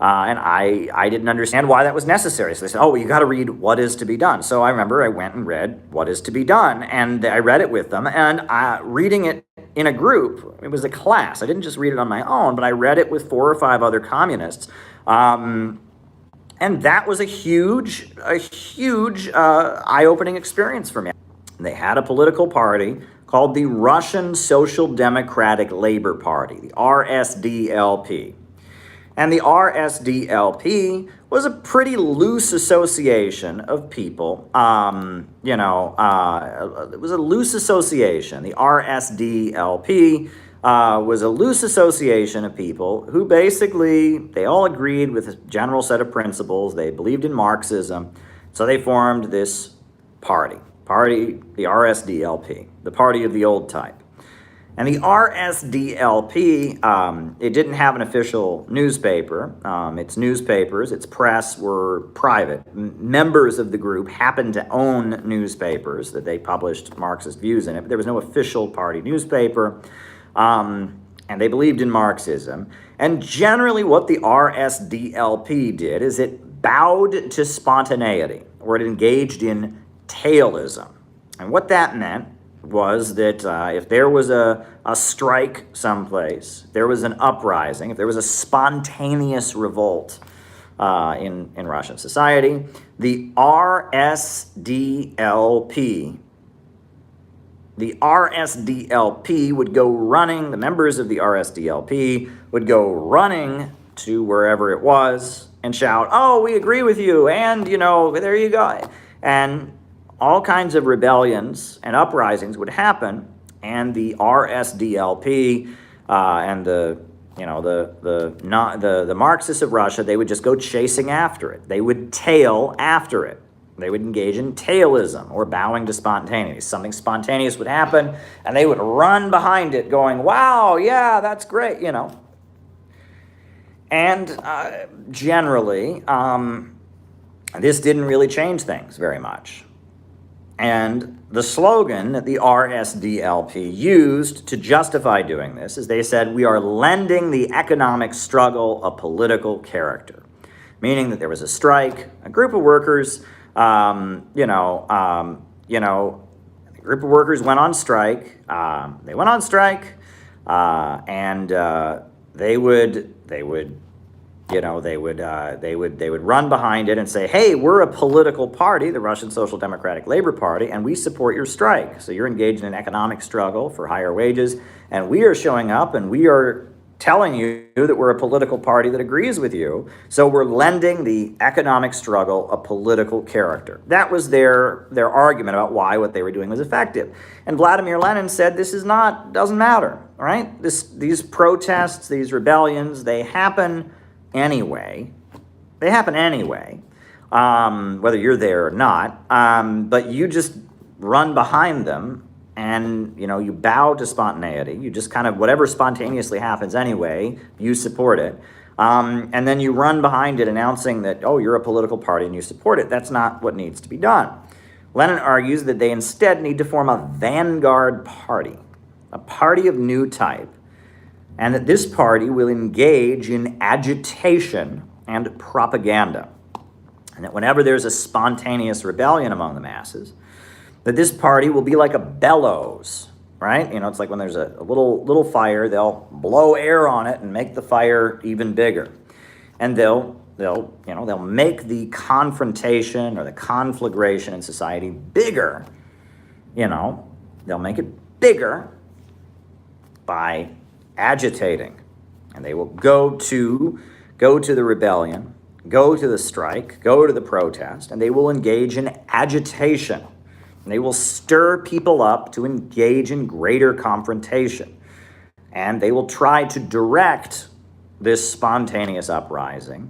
And I didn't understand why that was necessary. So they said, oh, well, you got to read What Is to Be Done. So I remember I went and read What Is to Be Done, and I read it with them. And reading it in a group, it was a class. I didn't just read it on my own, but I read it with 4 or 5 other communists. And that was a huge eye-opening experience for me. They had a political party called the Russian Social Democratic Labor Party, the RSDLP. And the RSDLP was a pretty loose association of people. It was a loose association. The RSDLP was a loose association of people who basically, they all agreed with a general set of principles. They believed in Marxism. So they formed this party, the RSDLP, the party of the old type. And the RSDLP, it didn't have an official newspaper. Its newspapers, its press were private. Members of the group happened to own newspapers that they published Marxist views in it, but there was no official party newspaper. And they believed in Marxism. And generally what the RSDLP did is it bowed to spontaneity, or it engaged in tailism. And what that meant was that if there was a strike someplace, there was an uprising, if there was a spontaneous revolt in Russian society, the RSDLP would go running, the members of the RSDLP would go running to wherever it was and shout, oh, we agree with you, and, there you go. And all kinds of rebellions and uprisings would happen, and the RSDLP and the Marxists of Russia, they would just go chasing after it. They would tail after it. They would engage in tailism, or bowing to spontaneity. Something spontaneous would happen, and they would run behind it going, wow, yeah, that's great, And generally, this didn't really change things very much. And the slogan that the RSDLP used to justify doing this is they said, we are lending the economic struggle a political character, meaning that there was a strike, a group of workers, a group of workers went on strike. They went on strike, and they would run behind it and say, hey, we're a political party, the Russian Social Democratic Labor Party, and we support your strike. So you're engaged in an economic struggle for higher wages, and we are showing up and we are telling you that we're a political party that agrees with you. So we're lending the economic struggle a political character. That was their argument about why what they were doing was effective. And Vladimir Lenin said doesn't matter, all right? These protests, these rebellions, they happen anyway. Whether you're there or not. But you just run behind them and, you bow to spontaneity. You just kind of, whatever spontaneously happens anyway, you support it. And then you run behind it announcing that, oh, you're a political party and you support it. That's not what needs to be done. Lenin argues that they instead need to form a vanguard party, a party of new type, and that this party will engage in agitation and propaganda. And that whenever there's a spontaneous rebellion among the masses, that this party will be like a bellows, right? It's like when there's a little fire, they'll blow air on it and make the fire even bigger. And they'll make the confrontation or the conflagration in society bigger. They'll make it bigger by agitating, and they will go to the rebellion, go to the strike, go to the protest, and they will engage in agitation. And they will stir people up to engage in greater confrontation. And they will try to direct this spontaneous uprising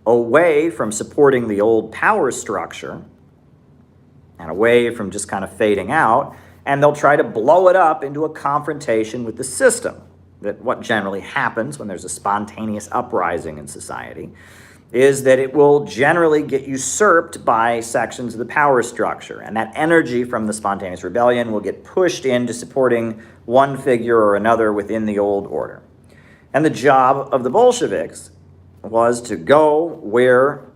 away from supporting the old power structure and away from just kind of fading out, and they'll try to blow it up into a confrontation with the system. That what generally happens when there's a spontaneous uprising in society is that it will generally get usurped by sections of the power structure, and that energy from the spontaneous rebellion will get pushed into supporting one figure or another within the old order. And the job of the Bolsheviks was to go where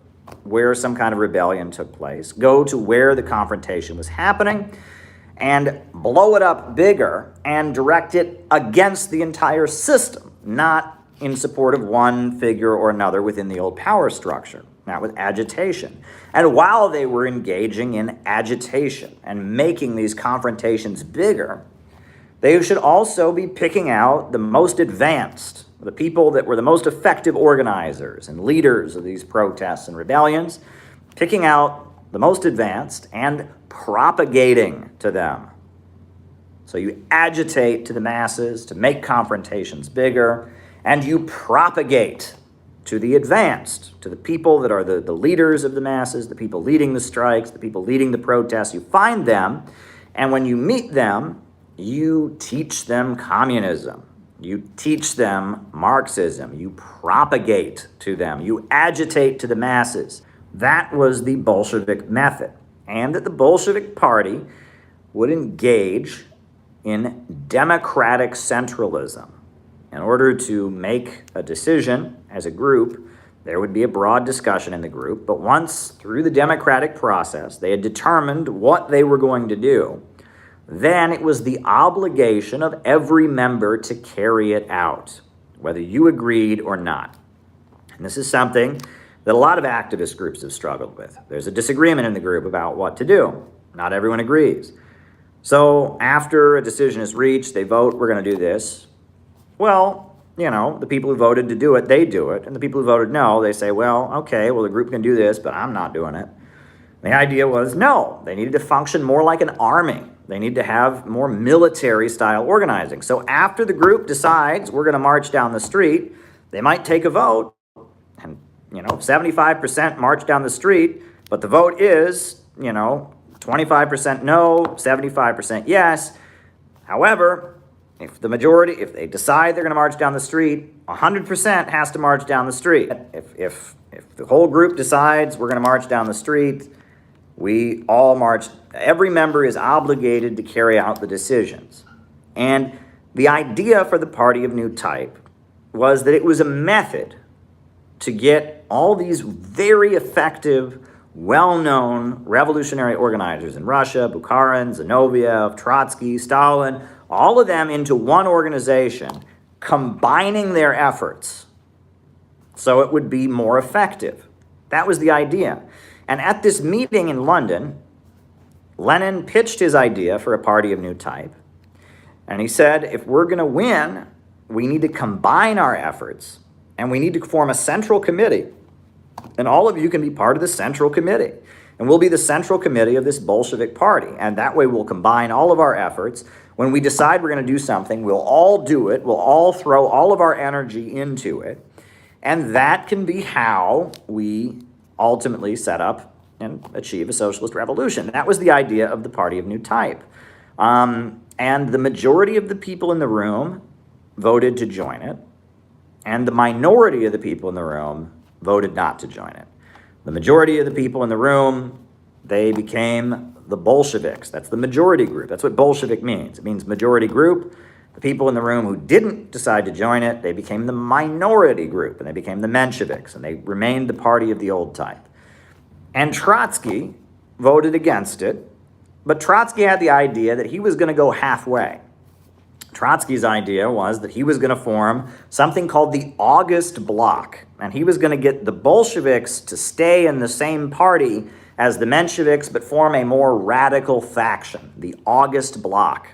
some kind of rebellion took place, go to where the confrontation was happening, and blow it up bigger and direct it against the entire system, not in support of one figure or another within the old power structure, not with agitation. And while they were engaging in agitation and making these confrontations bigger, they should also be picking out the most advanced, the people that were the most effective organizers and leaders of these protests and rebellions, picking out the most advanced and propagating to them. So you agitate to the masses to make confrontations bigger, and you propagate to the advanced, to the people that are the leaders of the masses, the people leading the strikes, the people leading the protests. You find them, and when you meet them, you teach them communism. You teach them Marxism. You propagate to them. You agitate to the masses. That was the Bolshevik method. And that the Bolshevik Party would engage in democratic centralism. In order to make a decision as a group, there would be a broad discussion in the group, but once through the democratic process, they had determined what they were going to do, then it was the obligation of every member to carry it out, whether you agreed or not. And this is something that a lot of activist groups have struggled with. There's a disagreement in the group about what to do. Not everyone agrees. So after a decision is reached, they vote, we're going to do this. Well, the people who voted to do it, they do it. And the people who voted no, they say, well, okay, well, the group can do this, but I'm not doing it. The idea was, no, they needed to function more like an army. They need to have more military-style organizing. So after the group decides we're going to march down the street, they might take a vote, and 75% march down the street, but the vote is 25% no, 75% yes. However, if they decide they're going to march down the street, 100% has to march down the street. If the whole group decides we're going to march down the street, we all march. Every member is obligated to carry out the decisions. And the idea for the Party of New Type was that it was a method to get all these very effective, well-known revolutionary organizers in Russia, Bukharin, Zinoviev, Trotsky, Stalin, all of them into one organization, combining their efforts so it would be more effective. That was the idea. And at this meeting in London, Lenin pitched his idea for a Party of New Type. And he said, if we're going to win, we need to combine our efforts, and we need to form a central committee. And all of you can be part of the central committee. And we'll be the central committee of this Bolshevik Party. And that way we'll combine all of our efforts. When we decide we're going to do something, we'll all do it. We'll all throw all of our energy into it. And that can be how we ultimately set up and achieve a socialist revolution. That was the idea of the Party of New Type. And the majority of the people in the room voted to join it. And the minority of the people in the room voted not to join it. The majority of the people in the room, they became the Bolsheviks. That's the majority group. That's what Bolshevik means. It means majority group. The people in the room who didn't decide to join it, they became the minority group, and they became the Mensheviks, and they remained the party of the old type. And Trotsky voted against it, but Trotsky had the idea that he was going to go halfway. Trotsky's idea was that he was going to form something called the August Bloc, and he was going to get the Bolsheviks to stay in the same party as the Mensheviks, but form a more radical faction, the August Bloc.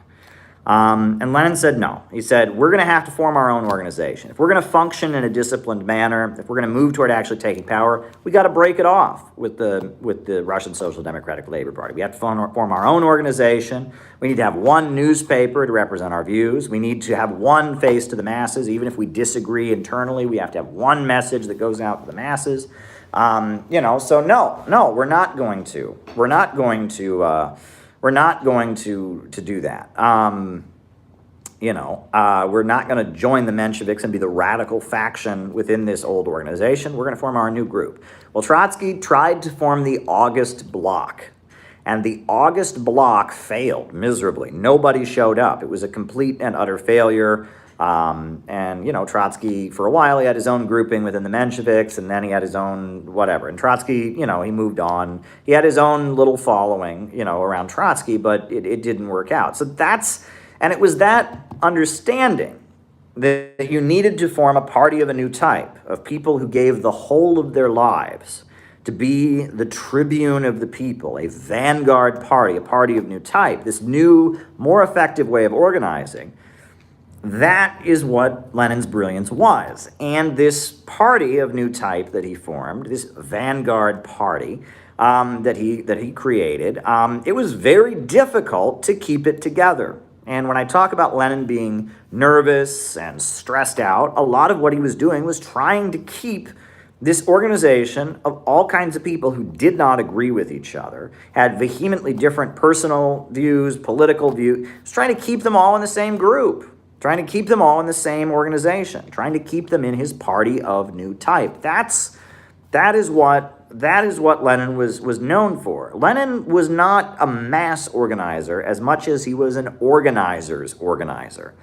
And Lenin said no. He said, we're going to have to form our own organization. If we're going to function in a disciplined manner, if we're going to move toward actually taking power, we got to break it off with the Russian Social Democratic Labor Party. We have to form our own organization. We need to have one newspaper to represent our views. We need to have one face to the masses. Even if we disagree internally, we have to have one message that goes out to the masses. So no, we're not going to do that. We're not going to join the Mensheviks and be the radical faction within this old organization. We're going to form our new group. Well, Trotsky tried to form the August Bloc, and the August Bloc failed miserably. Nobody showed up. It was a complete and utter failure. Trotsky, for a while, he had his own grouping within the Mensheviks, and then he had his own whatever. And Trotsky, he moved on. He had his own little following, around Trotsky, but it didn't work out. So and it was that understanding that you needed to form a party of a new type, of people who gave the whole of their lives to be the tribune of the people, a vanguard party, a party of new type, this new, more effective way of organizing. That is what Lenin's brilliance was. And this party of new type that he formed, this vanguard party that he created, it was very difficult to keep it together. And when I talk about Lenin being nervous and stressed out, a lot of what he was doing was trying to keep this organization of all kinds of people who did not agree with each other, had vehemently different personal views, political views, was trying to keep them all in the same group, trying to keep them all in the same organization, trying to keep them in his party of new type. That is what Lenin was known for. Lenin was not a mass organizer as much as he was an organizer's organizer.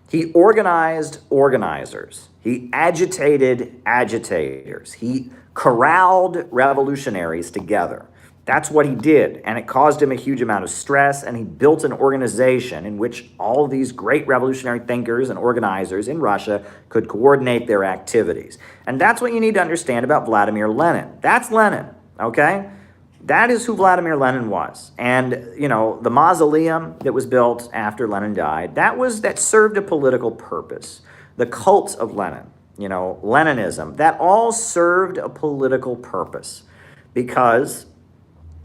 He organized organizers. He agitated agitators. He corralled revolutionaries together. That's what he did, and it caused him a huge amount of stress, and he built an organization in which all these great revolutionary thinkers and organizers in Russia could coordinate their activities. And that's what you need to understand about Vladimir Lenin. That's Lenin, okay? That is who Vladimir Lenin was. And, the mausoleum that was built after Lenin died, that served a political purpose. The cult of Lenin, Leninism, that all served a political purpose because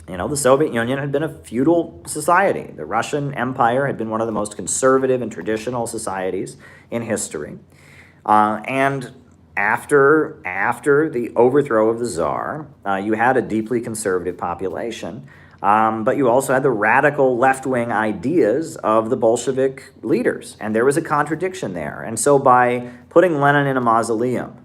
the Soviet Union had been a feudal society. The Russian Empire had been one of the most conservative and traditional societies in history. And after the overthrow of the Tsar, you had a deeply conservative population, but you also had the radical left-wing ideas of the Bolshevik leaders, and there was a contradiction there. And so by putting Lenin in a mausoleum,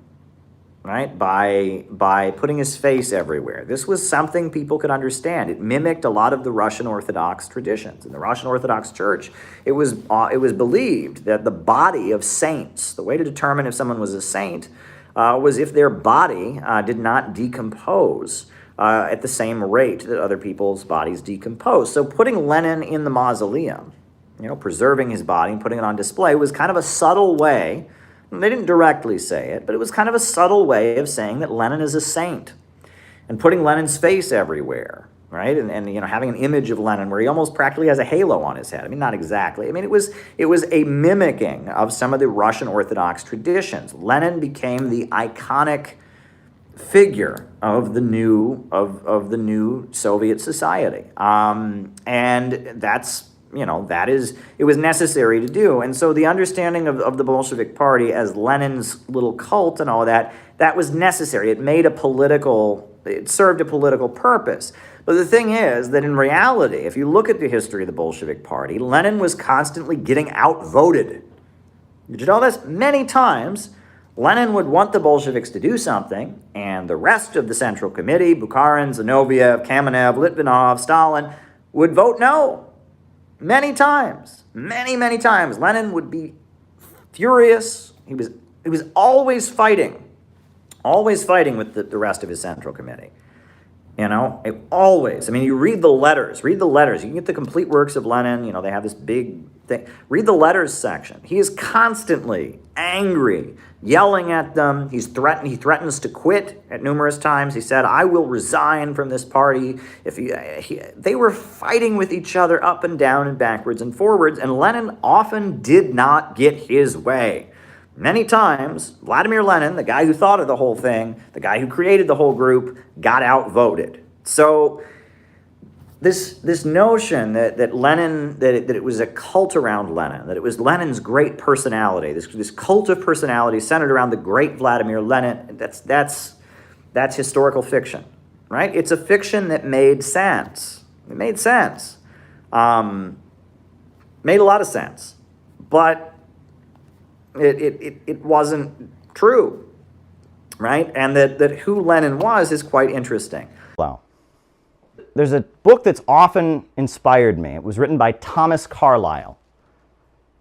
right, by putting his face everywhere, this was something people could understand. It mimicked a lot of the Russian Orthodox traditions. In the Russian Orthodox Church, it was believed that the body of saints, the way to determine if someone was a saint, was if their body did not decompose at the same rate that other people's bodies decompose. So putting Lenin in the mausoleum, preserving his body and putting it on display was kind of a subtle way. They didn't directly say it, but it was kind of a subtle way of saying that Lenin is a saint and putting Lenin's face everywhere, right? And having an image of Lenin where he almost practically has a halo on his head. I mean, not exactly. I mean, it was a mimicking of some of the Russian Orthodox traditions. Lenin became the iconic figure of the new Soviet society, and that's. It was necessary to do. And so the understanding of the Bolshevik Party as Lenin's little cult and all of that was necessary. It served a political purpose. But the thing is that in reality, if you look at the history of the Bolshevik Party, Lenin was constantly getting outvoted. Did you know this? Many times, Lenin would want the Bolsheviks to do something, and the rest of the Central Committee, Bukharin, Zinoviev, Kamenev, Litvinov, Stalin, would vote no. Many times, many times, Lenin would be furious. He was always fighting with the rest of his Central Committee. Always. I mean, you read the letters. You can get the complete works of Lenin. They have this big thing. Read the letters section. He is constantly angry, yelling at them. He threatens to quit at numerous times. He said, "I will resign from this party." They were fighting with each other up and down and backwards and forwards, and Lenin often did not get his way. Many times, Vladimir Lenin, the guy who thought of the whole thing, the guy who created the whole group, got outvoted. So this notion that Lenin, that it was a cult around Lenin, that it was Lenin's great personality, this cult of personality centered around the great Vladimir Lenin, That's historical fiction, right? It's a fiction that made sense. It made sense. Made a lot of sense. But it wasn't true, right? And that who Lenin was is quite interesting. There's a book that's often inspired me. It was written by Thomas Carlyle.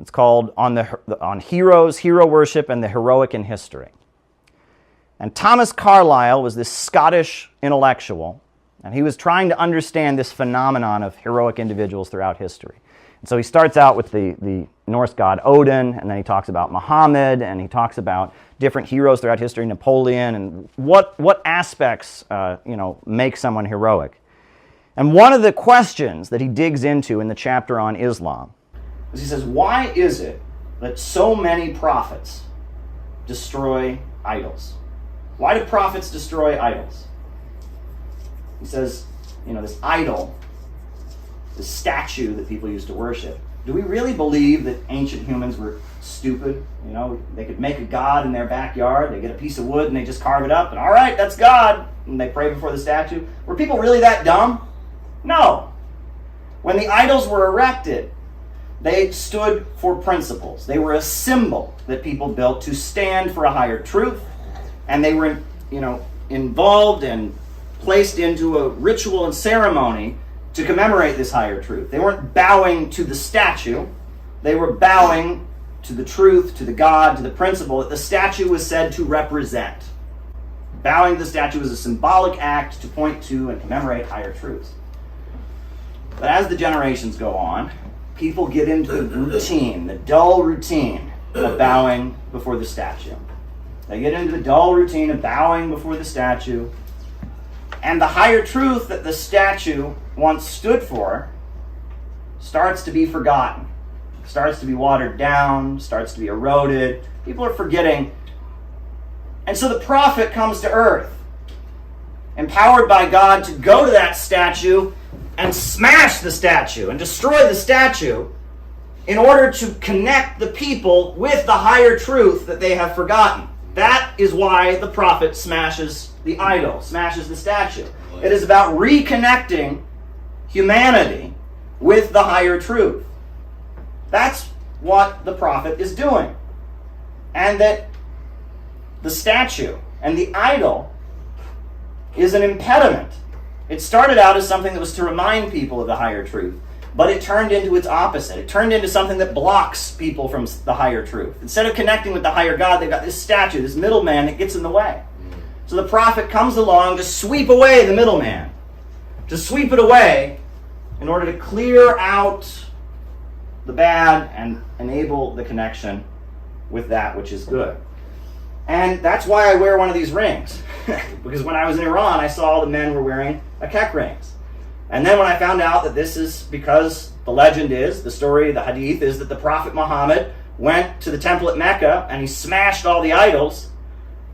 It's called On Heroes, Hero Worship, and the Heroic in History. And Thomas Carlyle was this Scottish intellectual, and he was trying to understand this phenomenon of heroic individuals throughout history. And so he starts out with the Norse god Odin, and then he talks about Muhammad, and he talks about different heroes throughout history, Napoleon, and what aspects make someone heroic. And one of the questions that he digs into in the chapter on Islam is he says, why is it that so many prophets destroy idols? Why do prophets destroy idols? He says, this idol, this statue that people used to worship, do we really believe that ancient humans were stupid? They could make a god in their backyard, they get a piece of wood and they just carve it up, and all right, that's God, and they pray before the statue. Were people really that dumb? No. When the idols were erected, they stood for principles. They were a symbol that people built to stand for a higher truth, and they were, involved and placed into a ritual and ceremony to commemorate this higher truth. They weren't bowing to the statue. They were bowing to the truth, to the God, to the principle that the statue was said to represent. Bowing to the statue was a symbolic act to point to and commemorate higher truths. But as the generations go on, people get into the routine, the dull routine of bowing before the statue. They get into the dull routine of bowing before the statue, and the higher truth that the statue once stood for starts to be forgotten, starts to be watered down, starts to be eroded. People are forgetting. And so the prophet comes to earth, empowered by God to go to that statue and smash the statue and destroy the statue in order to connect the people with the higher truth that they have forgotten. That is why the prophet smashes the idol, smashes the statue. It is about reconnecting humanity with the higher truth. That's what the prophet is doing. And that the statue and the idol is an impediment. It started out as something that was to remind people of the higher truth, but it turned into its opposite. It turned into something that blocks people from the higher truth. Instead of connecting with the higher God, they've got this statue, this middleman that gets in the way. So the prophet comes along to sweep away the middleman, to sweep it away in order to clear out the bad and enable the connection with that which is good. And that's why I wear one of these rings. Because when I was in Iran, I saw the men were wearing akek rings. And then when I found out that this is because the legend is, the story, the hadith is that the Prophet Muhammad went to the temple at Mecca and he smashed all the idols,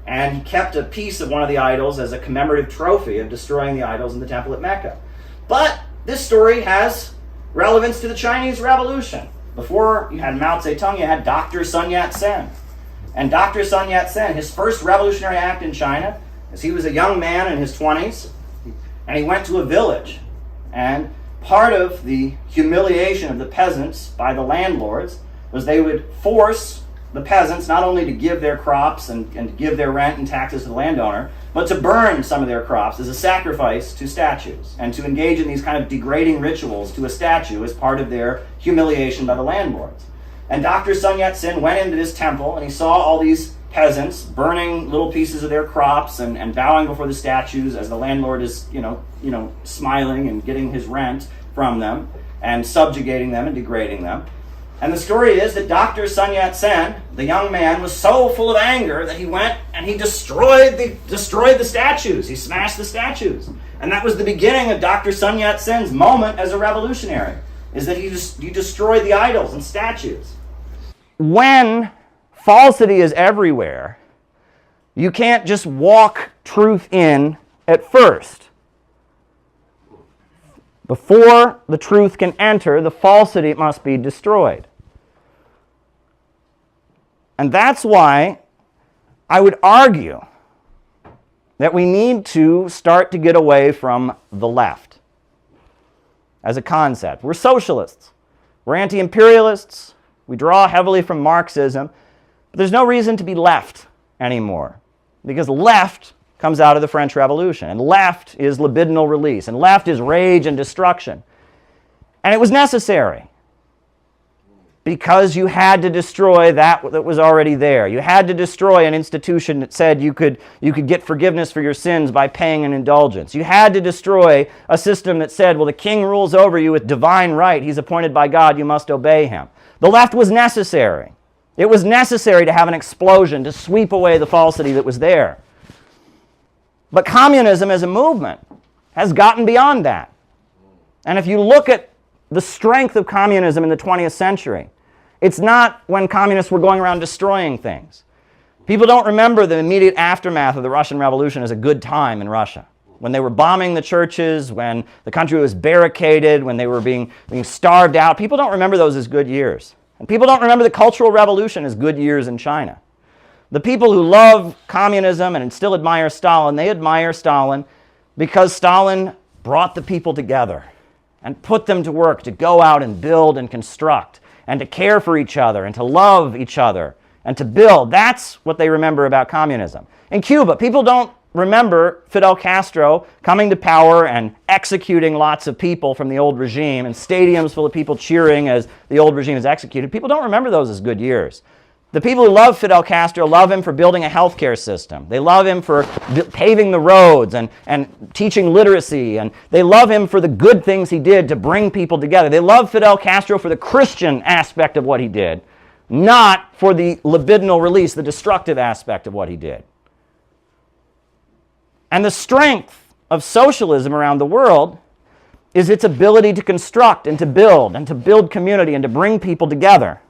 and he kept a piece of one of the idols as a commemorative trophy of destroying the idols in the temple at Mecca. But this story has relevance to the Chinese Revolution. Before you had Mao Zedong, you had Dr. Sun Yat-sen. And Dr. Sun Yat-sen, his first revolutionary act in China, is he was a young man in his 20s, and he went to a village. And part of the humiliation of the peasants by the landlords was they would force the peasants not only to give their crops and to give their rent and taxes to the landowner, but to burn some of their crops as a sacrifice to statues, and to engage in these kind of degrading rituals to a statue as part of their humiliation by the landlords. And Dr. Sun Yat-sen went into this temple and he saw all these peasants burning little pieces of their crops and bowing before the statues as the landlord is, smiling and getting his rent from them and subjugating them and degrading them. And the story is that Dr. Sun Yat-sen, the young man, was so full of anger that he went and he destroyed the statues. He smashed the statues. And that was the beginning of Dr. Sun Yat-sen's moment as a revolutionary, is that he destroyed the idols and statues. When falsity is everywhere, you can't just walk truth in at first. Before the truth can enter, the falsity must be destroyed. And that's why I would argue that we need to start to get away from the left as a concept. We're socialists. We're anti-imperialists. We draw heavily from Marxism. But there's no reason to be left anymore, because left comes out of the French Revolution, and left is libidinal release, and left is rage and destruction. And it was necessary, because you had to destroy that was already there. You had to destroy an institution that said you could get forgiveness for your sins by paying an indulgence. You had to destroy a system that said, well, the king rules over you with divine right. He's appointed by God. You must obey him. The left was necessary. It was necessary to have an explosion to sweep away the falsity that was there. But communism as a movement has gotten beyond that. And if you look at the strength of communism in the 20th century, it's not when communists were going around destroying things. People don't remember the immediate aftermath of the Russian Revolution as a good time in Russia. When they were bombing the churches, when the country was barricaded, when they were being starved out. People don't remember those as good years. And people don't remember the Cultural Revolution as good years in China. The people who love communism and still admire Stalin, they admire Stalin because Stalin brought the people together and put them to work to go out and build and construct and to care for each other and to love each other and to build. That's what they remember about communism. In Cuba, people don't remember Fidel Castro coming to power and executing lots of people from the old regime and stadiums full of people cheering as the old regime is executed. People don't remember those as good years. The people who love Fidel Castro love him for building a healthcare system. They love him for paving the roads and teaching literacy. And they love him for the good things he did to bring people together. They love Fidel Castro for the Christian aspect of what he did, not for the libidinal release, the destructive aspect of what he did. And the strength of socialism around the world is its ability to construct and to build community and to bring people together.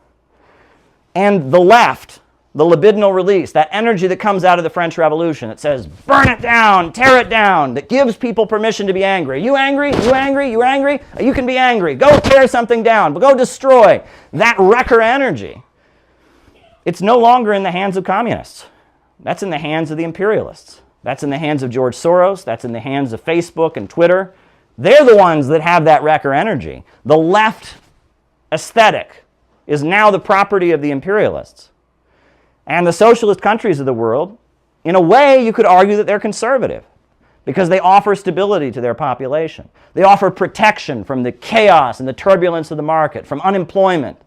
And the left, the libidinal release, that energy that comes out of the French Revolution that says, burn it down, tear it down, that gives people permission to be angry. You angry? You angry? You angry? You can be angry. Go tear something down. Go destroy. That wrecker energy, it's no longer in the hands of communists. That's in the hands of the imperialists. That's in the hands of George Soros. That's in the hands of Facebook and Twitter. They're the ones that have that wrecker energy. The left aesthetic is now the property of the imperialists. And the socialist countries of the world, in a way, you could argue that they're conservative because they offer stability to their population. They offer protection from the chaos and the turbulence of the market, from unemployment.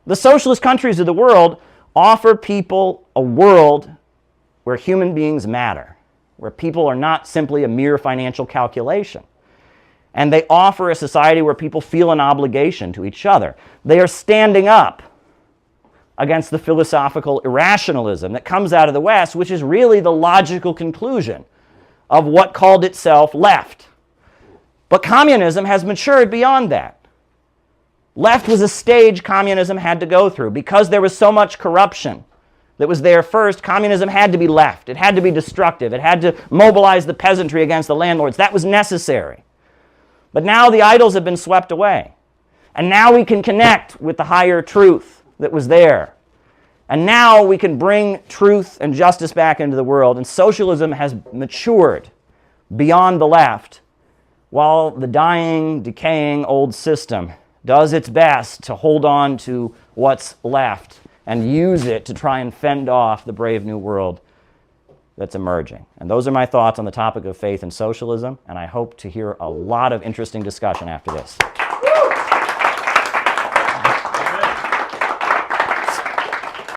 The socialist countries of the world offer people a world where human beings matter, where people are not simply a mere financial calculation. And they offer a society where people feel an obligation to each other. They are standing up against the philosophical irrationalism that comes out of the West, which is really the logical conclusion of what called itself left. But communism has matured beyond that. Left was a stage communism had to go through. Because there was so much corruption that was there first, communism had to be left. It had to be destructive. It had to mobilize the peasantry against the landlords. That was necessary. But now the idols have been swept away. And now we can connect with the higher truth that was there. And now we can bring truth and justice back into the world. And socialism has matured beyond the left, while the dying, decaying old system does its best to hold on to what's left and use it to try and fend off the brave new world that's emerging. And those are my thoughts on the topic of faith and socialism, and I hope to hear a lot of interesting discussion after this.